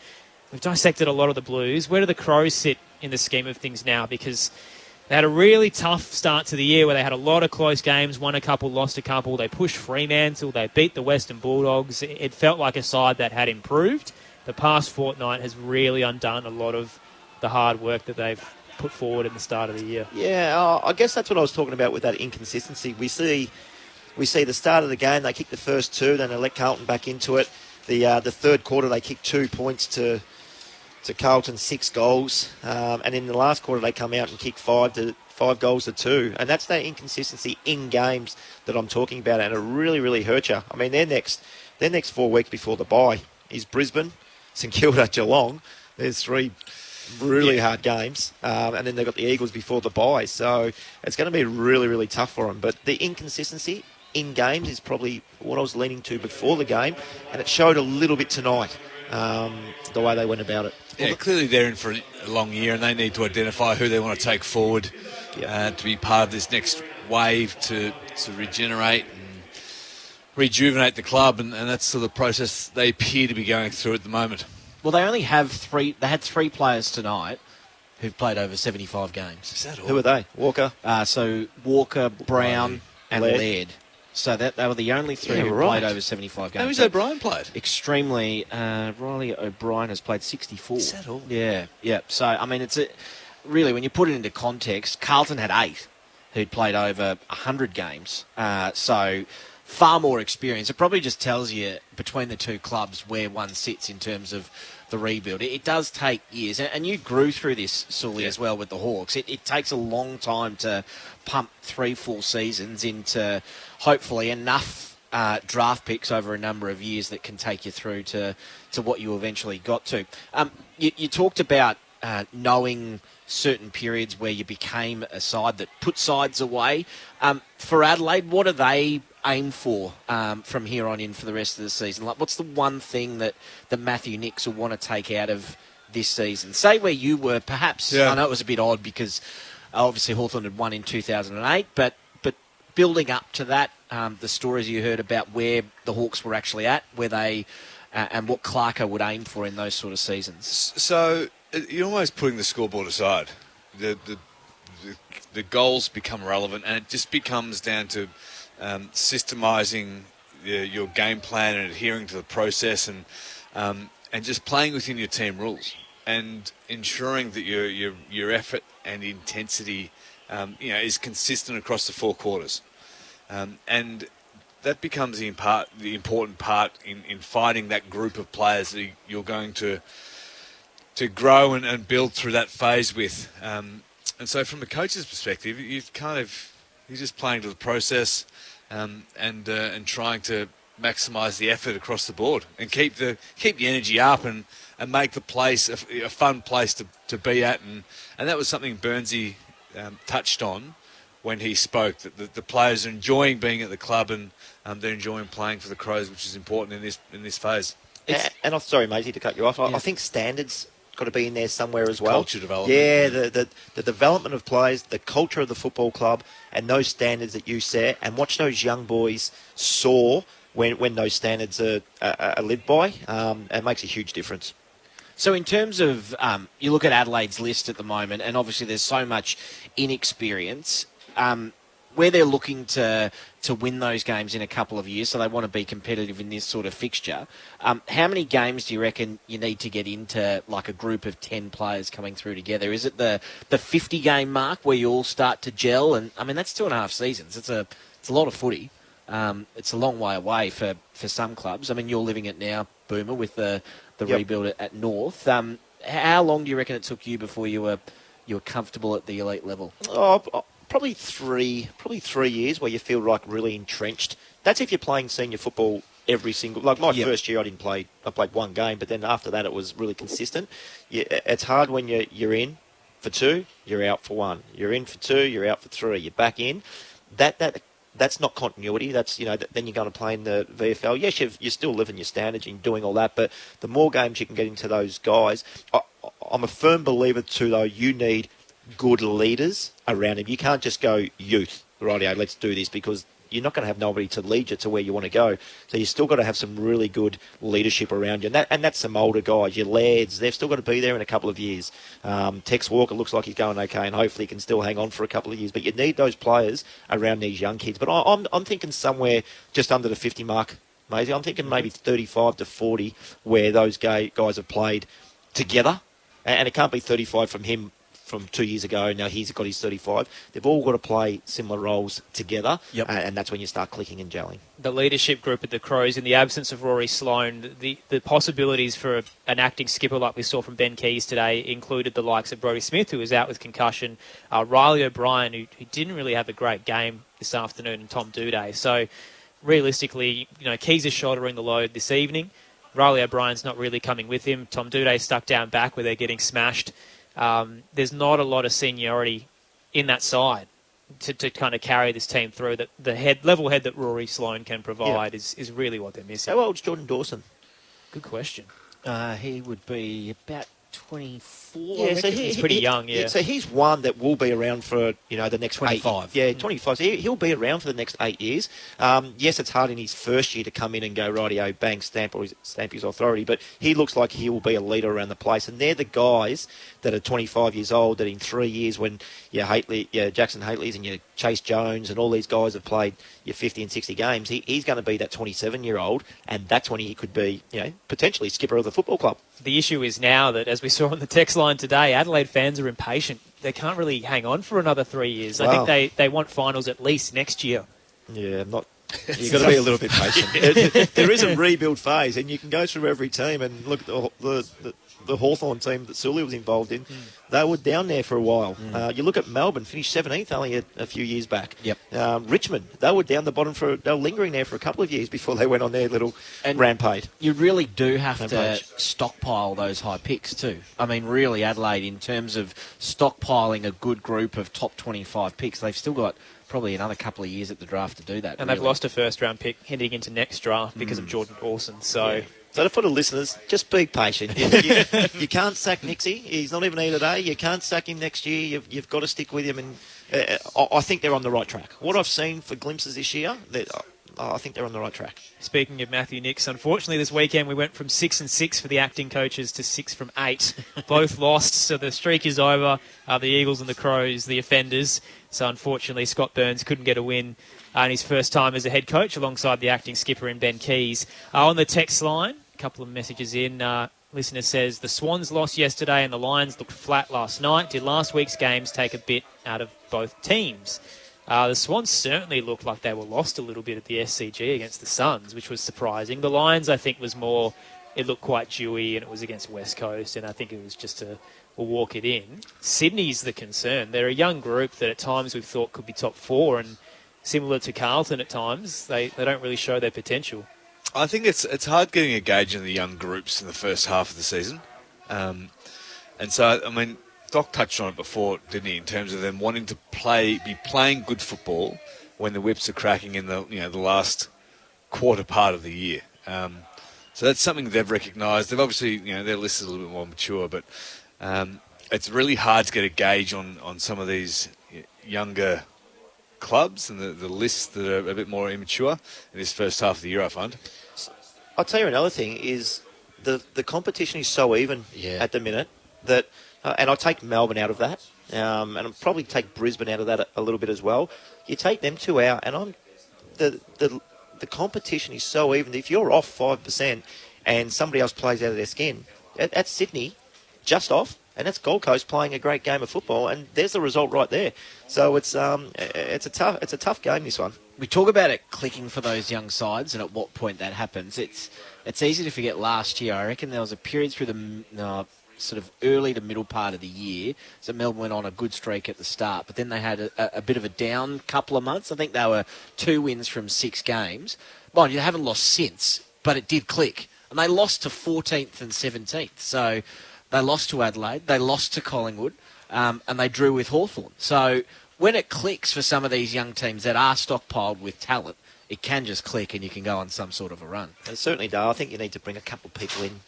we've dissected a lot of the Blues. Where do the Crows sit in the scheme of things now? Because they had a really tough start to the year where they had a lot of close games, won a couple, lost a couple. They pushed Fremantle. They beat the Western Bulldogs. It felt like a side that had improved. The past fortnight has really undone a lot of the hard work that they've put forward in the start of the year. Yeah, I guess that's what I was talking about with that inconsistency. We see the start of the game, they kick the first 2, then they let Carlton back into it. The third quarter, they kick 2 points to Carlton, 6 goals, and in the last quarter they come out and kick 5 goals to 2, and that's that inconsistency in games that I'm talking about, and it really, really hurt you. I mean, their next 4 weeks before the bye is Brisbane, St Kilda, Geelong. There's 3 really hard games, and then they've got the Eagles before the bye, so it's going to be really, really tough for them. But the inconsistency in games is probably what I was leaning to before the game, and it showed a little bit tonight, the way they went about it. Yeah, clearly they're in for a long year, and they need to identify who they want to take forward to be part of this next wave to regenerate and rejuvenate the club, and that's sort of the process they appear to be going through at the moment. Well, they only have three. They had three players tonight who've played over 75 games. Is that all? Who are they? Walker? So Walker, Brown, and Laird. So they were the only three who played over 75 games. How has O'Brien played? Extremely. Riley O'Brien has played 64. Is that all? Yeah. So, I mean, really, when you put it into context, Carlton had 8 who'd played over 100 games. So far more experience. It probably just tells you between the two clubs where one sits in terms of the rebuild. It does take years, and you grew through this, Sully, as well with the Hawks. It takes a long time to pump 3 full seasons into hopefully enough draft picks over a number of years that can take you through to what you eventually got to. You talked about knowing certain periods where you became a side that put sides away. For Adelaide, what do they aim for from here on in for the rest of the season? Like, what's the one thing that Matthew Nicks will want to take out of this season? Say where you were, perhaps. I know it was a bit odd because obviously Hawthorn had won in 2008, but building up to that, the stories you heard about where the Hawks were actually at, where they and what Clarko would aim for in those sort of seasons. So you're almost putting the scoreboard aside. The goals become relevant, and it just becomes down to systemising your game plan and adhering to the process, and just playing within your team rules and ensuring that your effort and intensity is consistent across the 4 quarters, and that becomes the important part in finding that group of players that you're going to grow and build through that phase with. And so from a coach's perspective, you're just playing to the process and trying to maximise the effort across the board and keep the energy up and make the place a fun place to be at. And that was something Burnsy touched on when he spoke, that the players are enjoying being at the club and they're enjoying playing for the Crows, which is important in this phase. And I'm sorry, Maisie, to cut you off. I think standards got to be in there somewhere as well. Culture development. Yeah, the development of players, the culture of the football club, and those standards that you set, and watch those young boys soar when those standards are lived by. It makes a huge difference. So in terms of, you look at Adelaide's list at the moment, and obviously there's so much inexperience, where they're looking to win those games in a couple of years, so they want to be competitive in this sort of fixture. How many games do you reckon you need to get into, like a group of 10 players coming through together? Is it the 50-game mark where you all start to gel? And I mean, that's 2.5 seasons. It's a lot of footy. It's a long way away for some clubs. I mean, you're living it now, Boomer, with the rebuild at North. How long do you reckon it took you before you were comfortable at the elite level? Probably three years where you feel like really entrenched. That's if you're playing senior football every single. Like my first year, I played 1 game, but then after that, it was really consistent. It's hard when you're in for 2, you're out for 1. You're in for 2, you're out for 3. You're back in. That's not continuity. That's then you're going to play in the VFL. Yes, you're still living your standards and doing all that, but the more games you can get into those guys, I'm a firm believer too. Though you need good leaders around him. You can't just go youth, rightio, let's do this, because you're not going to have nobody to lead you to where you want to go. So you still got to have some really good leadership around you. And that's some older guys, your lads. They've still got to be there in a couple of years. Tex Walker looks like he's going okay, and hopefully he can still hang on for a couple of years. But you need those players around these young kids. But I'm thinking somewhere just under the 50 mark, Maisie. I'm thinking maybe 35 to 40 where those guys have played together. And it can't be 35 from him from 2 years ago. Now he's got his 35. They've all got to play similar roles together, and that's when you start clicking and gelling. The leadership group at the Crows, in the absence of Rory Sloane, the possibilities for an acting skipper like we saw from Ben Keys today included the likes of Brodie Smith, who was out with concussion, Riley O'Brien, who didn't really have a great game this afternoon, and Tom Doedee. So realistically, Keys is shouldering the load this evening. Riley O'Brien's not really coming with him. Tom Doedee's stuck down back where they're getting smashed. There's not a lot of seniority in that side. to kind of carry this team through. That the level head that Rory Sloane can provide is really what they're missing. How old's Jordan Dawson? Good question. He would be about 24. Yeah, so he's pretty young. Yeah, so he's one that will be around for the next 25. 25. So he'll be around for the next 8 years. Yes, it's hard in his first year to come in and go rightio, bang, stamp his authority. But he looks like he will be a leader around the place. And they're the guys that are 25 years old that in 3 years, when Jackson Hateleys and your Chase Jones and all these guys have played your 50 and 60 games, he's going to be that 27-year-old, and that's when he could be potentially skipper of the football club. The issue is now that, as we saw on the text line today, Adelaide fans are impatient. They can't really hang on for another 3 years. Wow. I think they want finals at least next year. Yeah, you've got to be a little bit patient. There is a rebuild phase, and you can go through every team and look at the Hawthorn team that Sully was involved in. They were down there for a while. You look at Melbourne, finished 17th only a few years back. Yep. Richmond, they were down the bottom they were lingering there for a couple of years before they went on their little rampage. You really do have to stockpile those high picks too. I mean, really, Adelaide, in terms of stockpiling a good group of top 25 picks, they've still got probably another couple of years at the draft to do that. And they've lost a first-round pick heading into next draft because of Jordan Dawson. So for the listeners, just be patient. You can't sack Nixie. He's not even here today. You can't sack him next year. You've got to stick with him. And I think they're on the right track. What I've seen for glimpses this year, I think they're on the right track. Speaking of Matthew Nix, unfortunately this weekend we went from 6-6 for the acting coaches to 6 from 8. Both lost, so the streak is over. The Eagles and the Crows, the offenders. So unfortunately Scott Burns couldn't get a win in his first time as a head coach alongside the acting skipper in Ben Keys. On the text line, a couple of messages in. Listener says, the Swans lost yesterday and the Lions looked flat last night. Did last week's games take a bit out of both teams? The Swans certainly looked like they were lost a little bit at the SCG against the Suns, which was surprising. The Lions, I think, was more, it looked quite dewy and it was against West Coast, and I think it was just a walk it in. Sydney's the concern. They're a young group that at times we've thought could be top 4, and similar to Carlton at times, they don't really show their potential. I think it's hard getting a gauge on the young groups in the first half of the season. And so, I mean, Doc touched on it before, didn't he, in terms of them wanting to be playing good football when the whips are cracking in the last quarter part of the year. So that's something they've recognised. They've obviously, their list is a little bit more mature, but it's really hard to get a gauge on some of these younger clubs and the lists that are a bit more immature in this first half of the year, I find. I'll tell you another thing is the competition is so even at the minute that, and I'll take Melbourne out of that, and I'll probably take Brisbane out of that a little bit as well. You take them two out, and the competition is so even. If you're off 5% and somebody else plays out of their skin, at Sydney, just off, and that's Gold Coast playing a great game of football, and there's the result right there. So it's a tough game, this one. We talk about it clicking for those young sides, and at what point that happens. It's easy to forget last year. I reckon there was a period through the sort of early to middle part of the year, so Melbourne went on a good streak at the start, but then they had a bit of a down couple of months. I think they were 2 wins from 6 games. Mind you, they haven't lost since, but it did click. And they lost to 14th and 17th. So they lost to Adelaide, they lost to Collingwood, and they drew with Hawthorn. So when it clicks for some of these young teams that are stockpiled with talent, it can just click and you can go on some sort of a run. It certainly does. I think you need to bring a couple of people in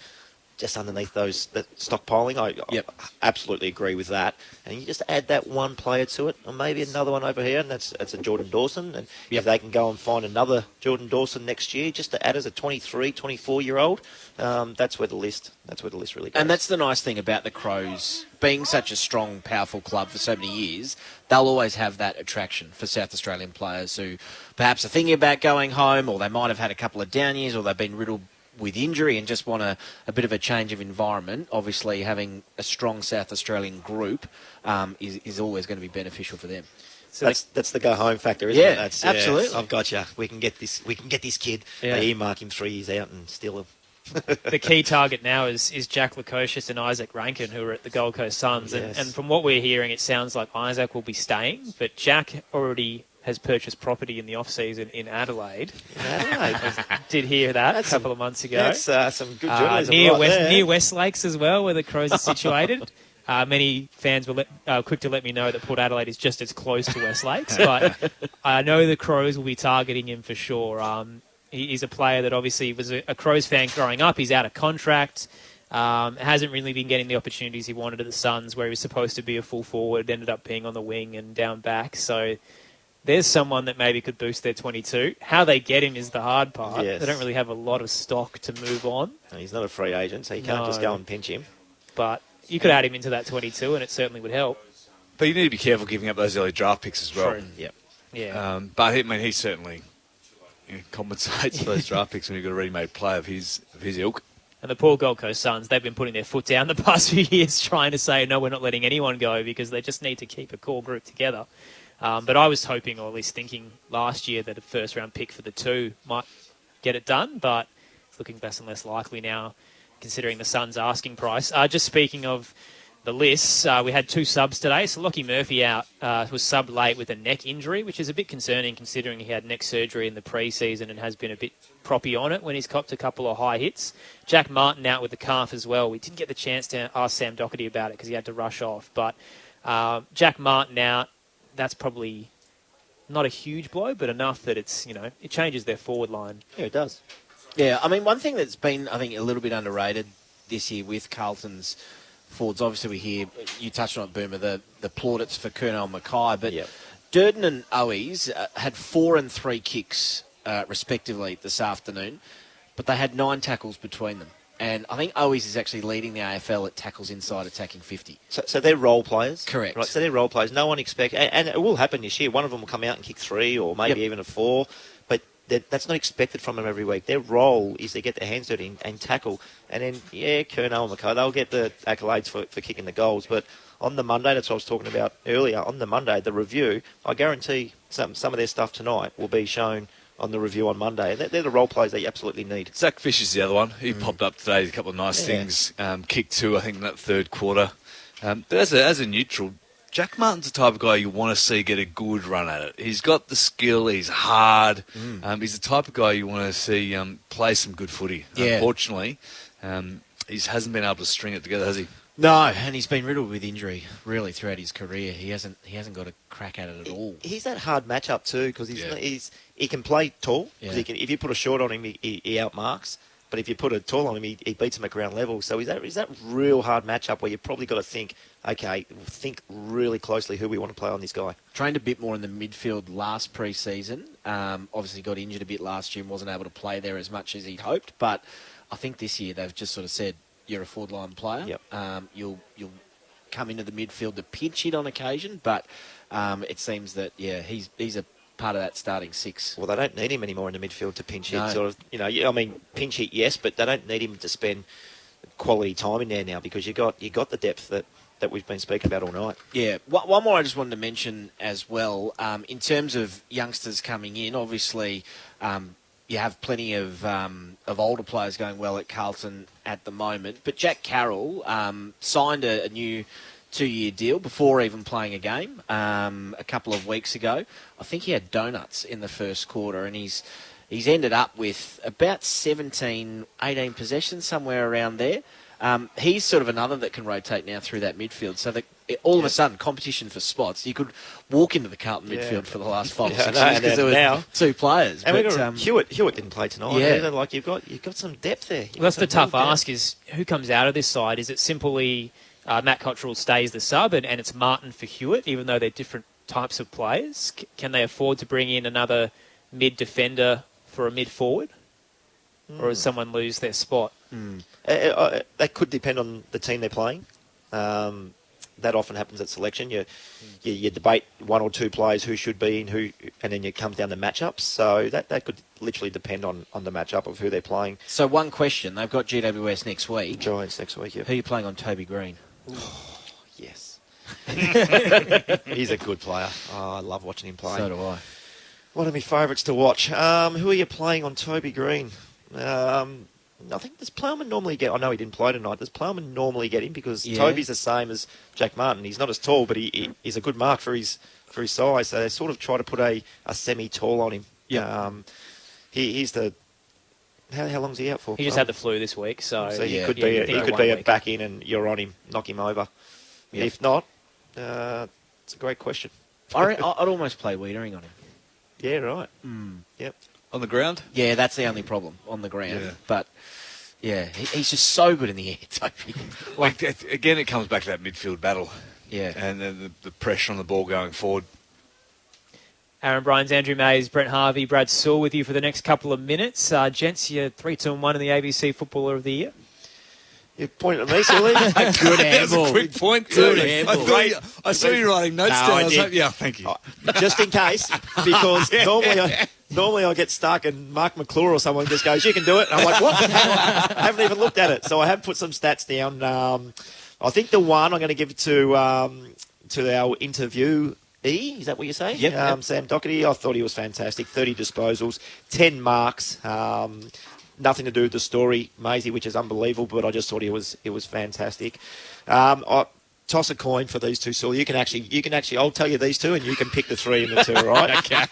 just underneath that stockpiling. I absolutely agree with that. And you just add that one player to it, or maybe another one over here, and that's a Jordan Dawson. And if they can go and find another Jordan Dawson next year, just to add as a 23, 24-year-old, that's where the list really goes. And that's the nice thing about the Crows being such a strong, powerful club for so many years. They'll always have that attraction for South Australian players who perhaps are thinking about going home, or they might have had a couple of down years, or they've been riddled with injury and just want a bit of a change of environment. Obviously, having a strong South Australian group is always going to be beneficial for them. So that's the go home factor, isn't it? That's, absolutely. I've got you. We can get this kid. Yeah. They earmark him 3 years out and steal him. The key target now is Jack Lukosius and Isaac Rankin, who are at the Gold Coast Suns. Yes. And from what we're hearing, it sounds like Isaac will be staying, but Jack already has purchased property in the off-season in Adelaide. Did hear that a couple of months ago. That's some good journalism near right there. Near West Lakes as well, where the Crows are situated. Many fans were quick to let me know that Port Adelaide is just as close to West Lakes, but I know the Crows will be targeting him for sure. He's a player that obviously was a Crows fan growing up. He's out of contract. Hasn't really been getting the opportunities he wanted at the Suns, where he was supposed to be a full forward, ended up being on the wing and down back. So there's someone that maybe could boost their 22. How they get him is the hard part. Yes. They don't really have a lot of stock to move on. He's not a free agent, so you can't just go and pinch him. But you could add him into that 22, and it certainly would help. But you need to be careful giving up those early draft picks as well. True. Yep. Yeah. But he certainly compensates for those draft picks when you've got a ready-made player of his ilk. And the poor Gold Coast Suns, they've been putting their foot down the past few years trying to say, no, we're not letting anyone go because they just need to keep a core group together. But I was hoping, or at least thinking last year, that a first-round pick for the 2 might get it done, but it's looking less and less likely now, considering the Suns' asking price. Just speaking of the lists, we had 2 subs today. So Lockie Murphy out was subbed late with a neck injury, which is a bit concerning considering he had neck surgery in the pre-season and has been a bit proppy on it when he's copped a couple of high hits. Jack Martin out with the calf as well. We didn't get the chance to ask Sam Doherty about it because he had to rush off. But Jack Martin out, that's probably not a huge blow, but enough that it's, it changes their forward line. Yeah, it does. Yeah, I mean, one thing that's been, I think, a little bit underrated this year with Carlton's forwards, obviously we hear, you touched on it, Boomer, the plaudits for Curnow and Mackay, but Durden and Owies had 4 and 3 kicks, respectively, this afternoon, but they had 9 tackles between them. And I think Owies is actually leading the AFL at tackles inside, attacking 50. So they're role players? Correct. Right, so they're role players. No one expects... And it will happen this year. One of them will come out and kick 3 or maybe even a 4, but that's not expected from them every week. Their role is to get their hands dirty and tackle. And then, Curnow and Mackay, they'll get the accolades for kicking the goals. But on the Monday, that's what I was talking about earlier, on the Monday, the review, I guarantee some of their stuff tonight will be shown on the review on Monday. They're the role players that you absolutely need. Zach Fisher's the other one. He popped up today, a couple of nice things. Kicked 2, I think, in that third quarter. But as a neutral, Jack Martin's the type of guy you want to see get a good run at it. He's got the skill. He's hard. He's the type of guy you want to see play some good footy. Yeah. Unfortunately, he hasn't been able to string it together, has he? No, and he's been riddled with injury really throughout his career. He hasn't got a crack at it at all. He's that hard matchup too because he can play tall. Yeah. If you put a short on him, he outmarks. But if you put a tall on him, he beats him at ground level. So is that real hard matchup where you've probably got to think really closely who we want to play on this guy. Trained a bit more in the midfield last pre-season. Obviously got injured a bit last year and wasn't able to play there as much as he'd hoped. But I think this year they've just sort of said, you're a forward line player. Yep. You'll come into the midfield to pinch hit on occasion, but it seems that he's a part of that starting 6. Well, they don't need him anymore in the midfield to pinch hit. No. Sort of, pinch hit, yes, but they don't need him to spend quality time in there now because you got the depth that we've been speaking about all night. Yeah. One more I just wanted to mention as well. In terms of youngsters coming in, obviously. You have plenty of older players going well at Carlton at the moment. But Jack Carroll signed a new 2-year deal before even playing a game a couple of weeks ago. I think he had donuts in the first quarter, and he's ended up with about 17, 18 possessions, somewhere around there. He's sort of another that can rotate now through that midfield. So all of a sudden, competition for spots. You could walk into the Carlton midfield for the last 5 or 6 years because there were 2 players. And Hewitt didn't play tonight. Yeah. Like you've got some depth there. Well, that's the tough ask is who comes out of this side? Is it simply Matt Cottrell stays the sub and it's Martin for Hewitt, even though they're different types of players? Can they afford to bring in another mid-defender for a mid-forward? Or does someone lose their spot? That could depend on the team they're playing. That often happens at selection. You debate 1 or 2 players who should be in who, and then it comes down to matchups. So that could literally depend on the matchup of who they're playing. So one question, they've got GWS next week. Giants next week, yeah. Who are you playing on Toby Green? Yes. He's a good player. Oh, I love watching him play. So do I. One of my favourites to watch. Who are you playing on Toby Green? I think does Plowman normally get... I know he didn't play tonight. Does Plowman normally get him? Because Toby's the same as Jack Martin. He's not as tall, but he's a good mark for his size. So they sort of try to put a semi-tall on him. Yeah. He's the... How long's he out for? He just had the flu this week, so he could be a back in and you're on him, knock him over. Yeah. If not, it's a great question. I'd almost play Wiedering on him. Yeah, right. Yep. On the ground? Yeah, that's the only problem, on the ground. Yeah. But, yeah, he's just so good in the air, Toby. Again, it comes back to that midfield battle. Yeah. And the pressure on the ball going forward. Aaron Bryans, Andrew Mays, Brent Harvey, Brad Saul with you for the next couple of minutes. Gents, you're 3-2-1 in the ABC Footballer of the Year. You pointed at me, Sully. Good That was a handball. quick point. Good handball. I saw you writing notes down. I was like, yeah, thank you. Just in case, because normally I get stuck and Mark McClure or someone just goes, you can do it. And I'm like, what? I haven't even looked at it. So I have put some stats down. I think the one I'm going to give it to our interviewee. Is that what you say? Yep. Sam Doherty. I thought he was fantastic. 30 disposals, 10 marks. Nothing to do with the story, Maisie, which is unbelievable, but I just thought it was fantastic. I toss a coin for these two, so you can actually. I'll tell you these two, and you can pick the 3 and the 2. Right? Okay.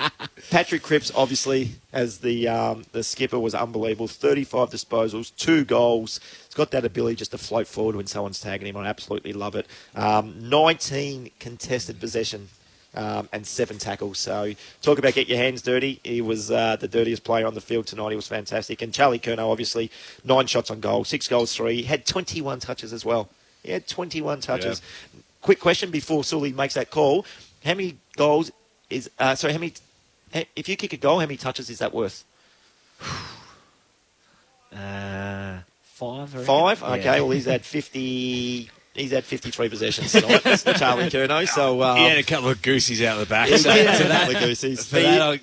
Patrick Cripps, obviously, as the skipper, was unbelievable. 35 disposals, 2 goals. He's got that ability just to float forward when someone's tagging him. I absolutely love it. 19 contested possession. And 7 tackles. So talk about get your hands dirty. He was the dirtiest player on the field tonight. He was fantastic. And Charlie Curnow, obviously, 9 shots on goal, 6 goals, 3. He had 21 touches as well. He had 21 touches. Yeah. Quick question before Sully makes that call. How many goals is... if you kick a goal, how many touches is that worth? 5. 5? Okay, yeah. well, he's had 50... He's had 53 possessions tonight, Charlie Curnow. So, he had a couple of goosies out the back.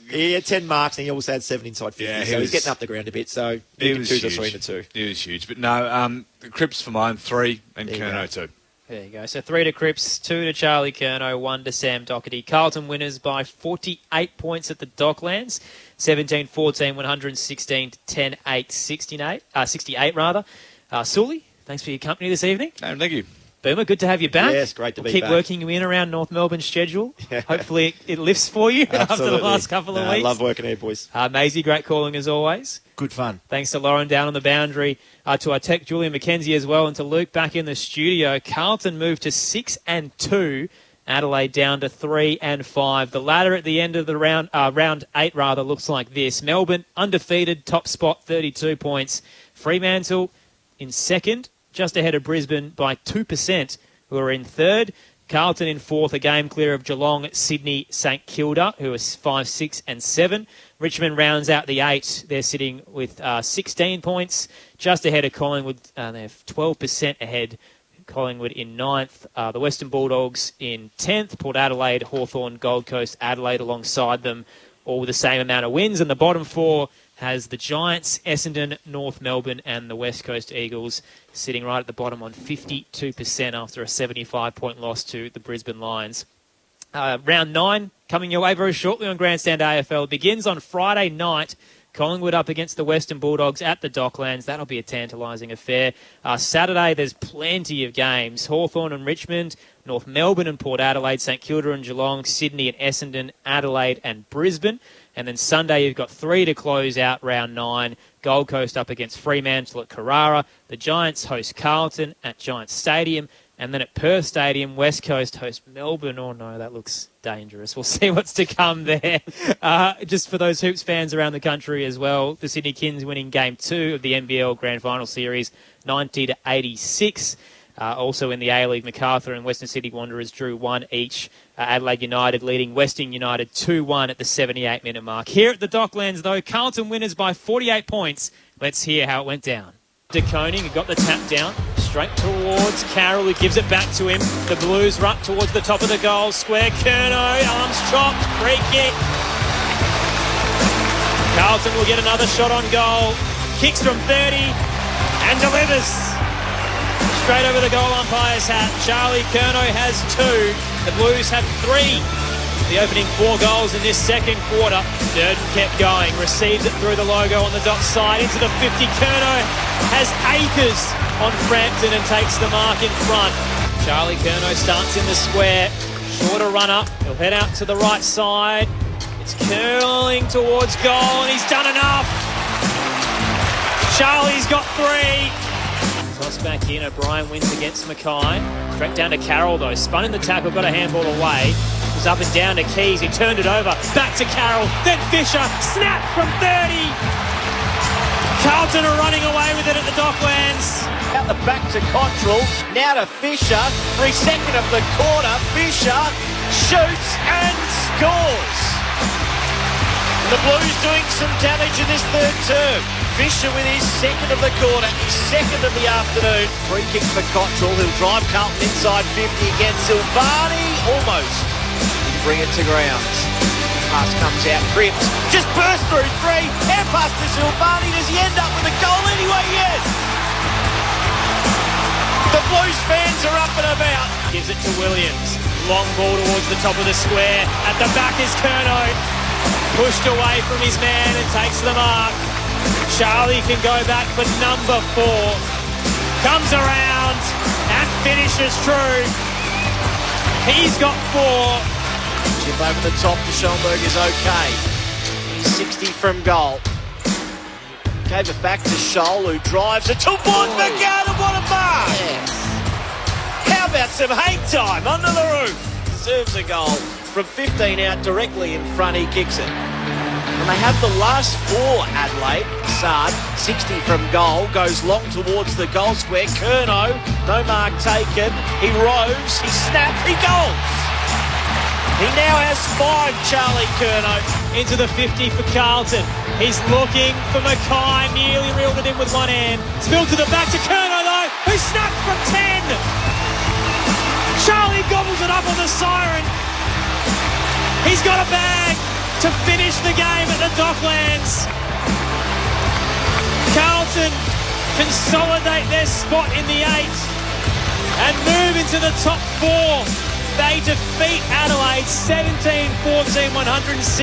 He had 10 marks and he also had 7 inside 50. Yeah, so he's getting up the ground a bit. So he was choose a huge. 3 and a 2. He was huge. But no, Cripps for mine, 3, and Curnow 2. There you go. So 3 to Cripps, 2 to Charlie Curnow, 1 to Sam Doherty. Carlton winners by 48 points at the Docklands. 17-14, 116 to 10-8, 68 rather. Sully, thanks for your company this evening. No, thank you. Boomer, good to have you back. Yes, great to be keep back. working you in around North Melbourne's schedule. Yeah. Hopefully it lifts for you after the last couple of weeks. I love working here, boys. Maisie, great calling as always. Good fun. Thanks to Lauren down on the boundary, to our tech Julian McKenzie as well, and to Luke back in the studio. Carlton moved to 6-2. Adelaide down to 3-5. The ladder at the end of the round 8 rather looks like this. Melbourne undefeated, top spot, 32 points. Fremantle in second, just ahead of Brisbane by 2%, who are in third. Carlton in fourth, a game clear of Geelong, Sydney, St Kilda, who are 5, 6 and 7. Richmond rounds out the 8. They're sitting with 16 points, just ahead of Collingwood. They're 12% ahead. Collingwood in 9th. The Western Bulldogs in 10th. Port Adelaide, Hawthorn, Gold Coast, Adelaide alongside them, all with the same amount of wins. And the bottom 4 has the Giants, Essendon, North Melbourne and the West Coast Eagles sitting right at the bottom on 52% after a 75-point loss to the Brisbane Lions. Round 9 coming your way very shortly on Grandstand AFL. It begins on Friday night. Collingwood up against the Western Bulldogs at the Docklands. That'll be a tantalising affair. Saturday, there's plenty of games. Hawthorn and Richmond, North Melbourne and Port Adelaide, St Kilda and Geelong, Sydney and Essendon, Adelaide and Brisbane. And then Sunday, you've got 3 to close out round 9. Gold Coast up against Fremantle at Carrara. The Giants host Carlton at Giants Stadium. And then at Perth Stadium, West Coast host Melbourne. Oh, no, that looks dangerous. We'll see what's to come there. Just for those Hoops fans around the country as well, the Sydney Kings winning Game 2 of the NBL Grand Final Series, 90-86. Also in the A-League, MacArthur and Western Sydney Wanderers drew 1 each. Adelaide United leading Western United 2-1 at the 78-minute mark. Here at the Docklands, though, Carlton winners by 48 points. Let's hear how it went down. De Koning got the tap down, straight towards Carroll, who gives it back to him. The Blues run towards the top of the goal square. Curnow, arms chopped, free kick. Carlton will get another shot on goal. Kicks from 30 and delivers. Straight over the goal umpire's hat. Charlie Curnow has 2. The Blues have 3. The opening 4 goals in this second quarter. Durden kept going, receives it through the logo on the dot side into the 50. Curnow has acres on Frampton and takes the mark in front. Charlie Curnow starts in the square. Shorter run up. He'll head out to the right side. It's curling towards goal and he's done enough. Charlie's got 3. Toss back in. O'Brien wins against Mackay. threat. Down to Carroll, though. Spun in the tackle, got a handball away. Was up and down to Keys. He turned it over. Back to Carroll. Then Fisher. Snap from 30. Carlton are running away with it at the Docklands. Out the back to Cottrell. Now to Fisher. 3 seconds of the quarter. Fisher shoots and scores. The Blues doing some damage in this third term. Fisher with his second of the quarter, his second of the afternoon. Free kick for Cottrell, who'll drive Carlton inside 50 against Silvani. Almost. Bring it to ground. Pass comes out. Cripps just burst through 3. Hand pass to Silvani. Does he end up with a goal anyway? Yes. The Blues fans are up and about. Gives it to Williams. Long ball towards the top of the square. At the back is Curnow. Pushed away from his man and takes the mark. Charlie can go back for number 4. Comes around and finishes true. He's got 4. Chip over the top to Schoenberg is okay. He's 60 from goal. Gave it back to Scholl, who drives it towards McGowan. What a mark! Yes. How about some hate time under the roof? Deserves a goal. From 15 out directly in front, he kicks it. And they have the last 4, Adelaide. Sard, 60 from goal, goes long towards the goal square. Curnow, no mark taken. He roves, he snaps, he goals. He now has 5, Charlie Curnow. Into the 50 for Carlton. He's looking for Mackay, nearly reeled it in with one hand. Spilled to the back to Curnow, though, who snapped from 10. Charlie gobbles it up on the siren. He's got a bag to finish the game at the Docklands. Carlton consolidate their spot in the 8 and move into the top 4. They defeat Adelaide 17-14, 106.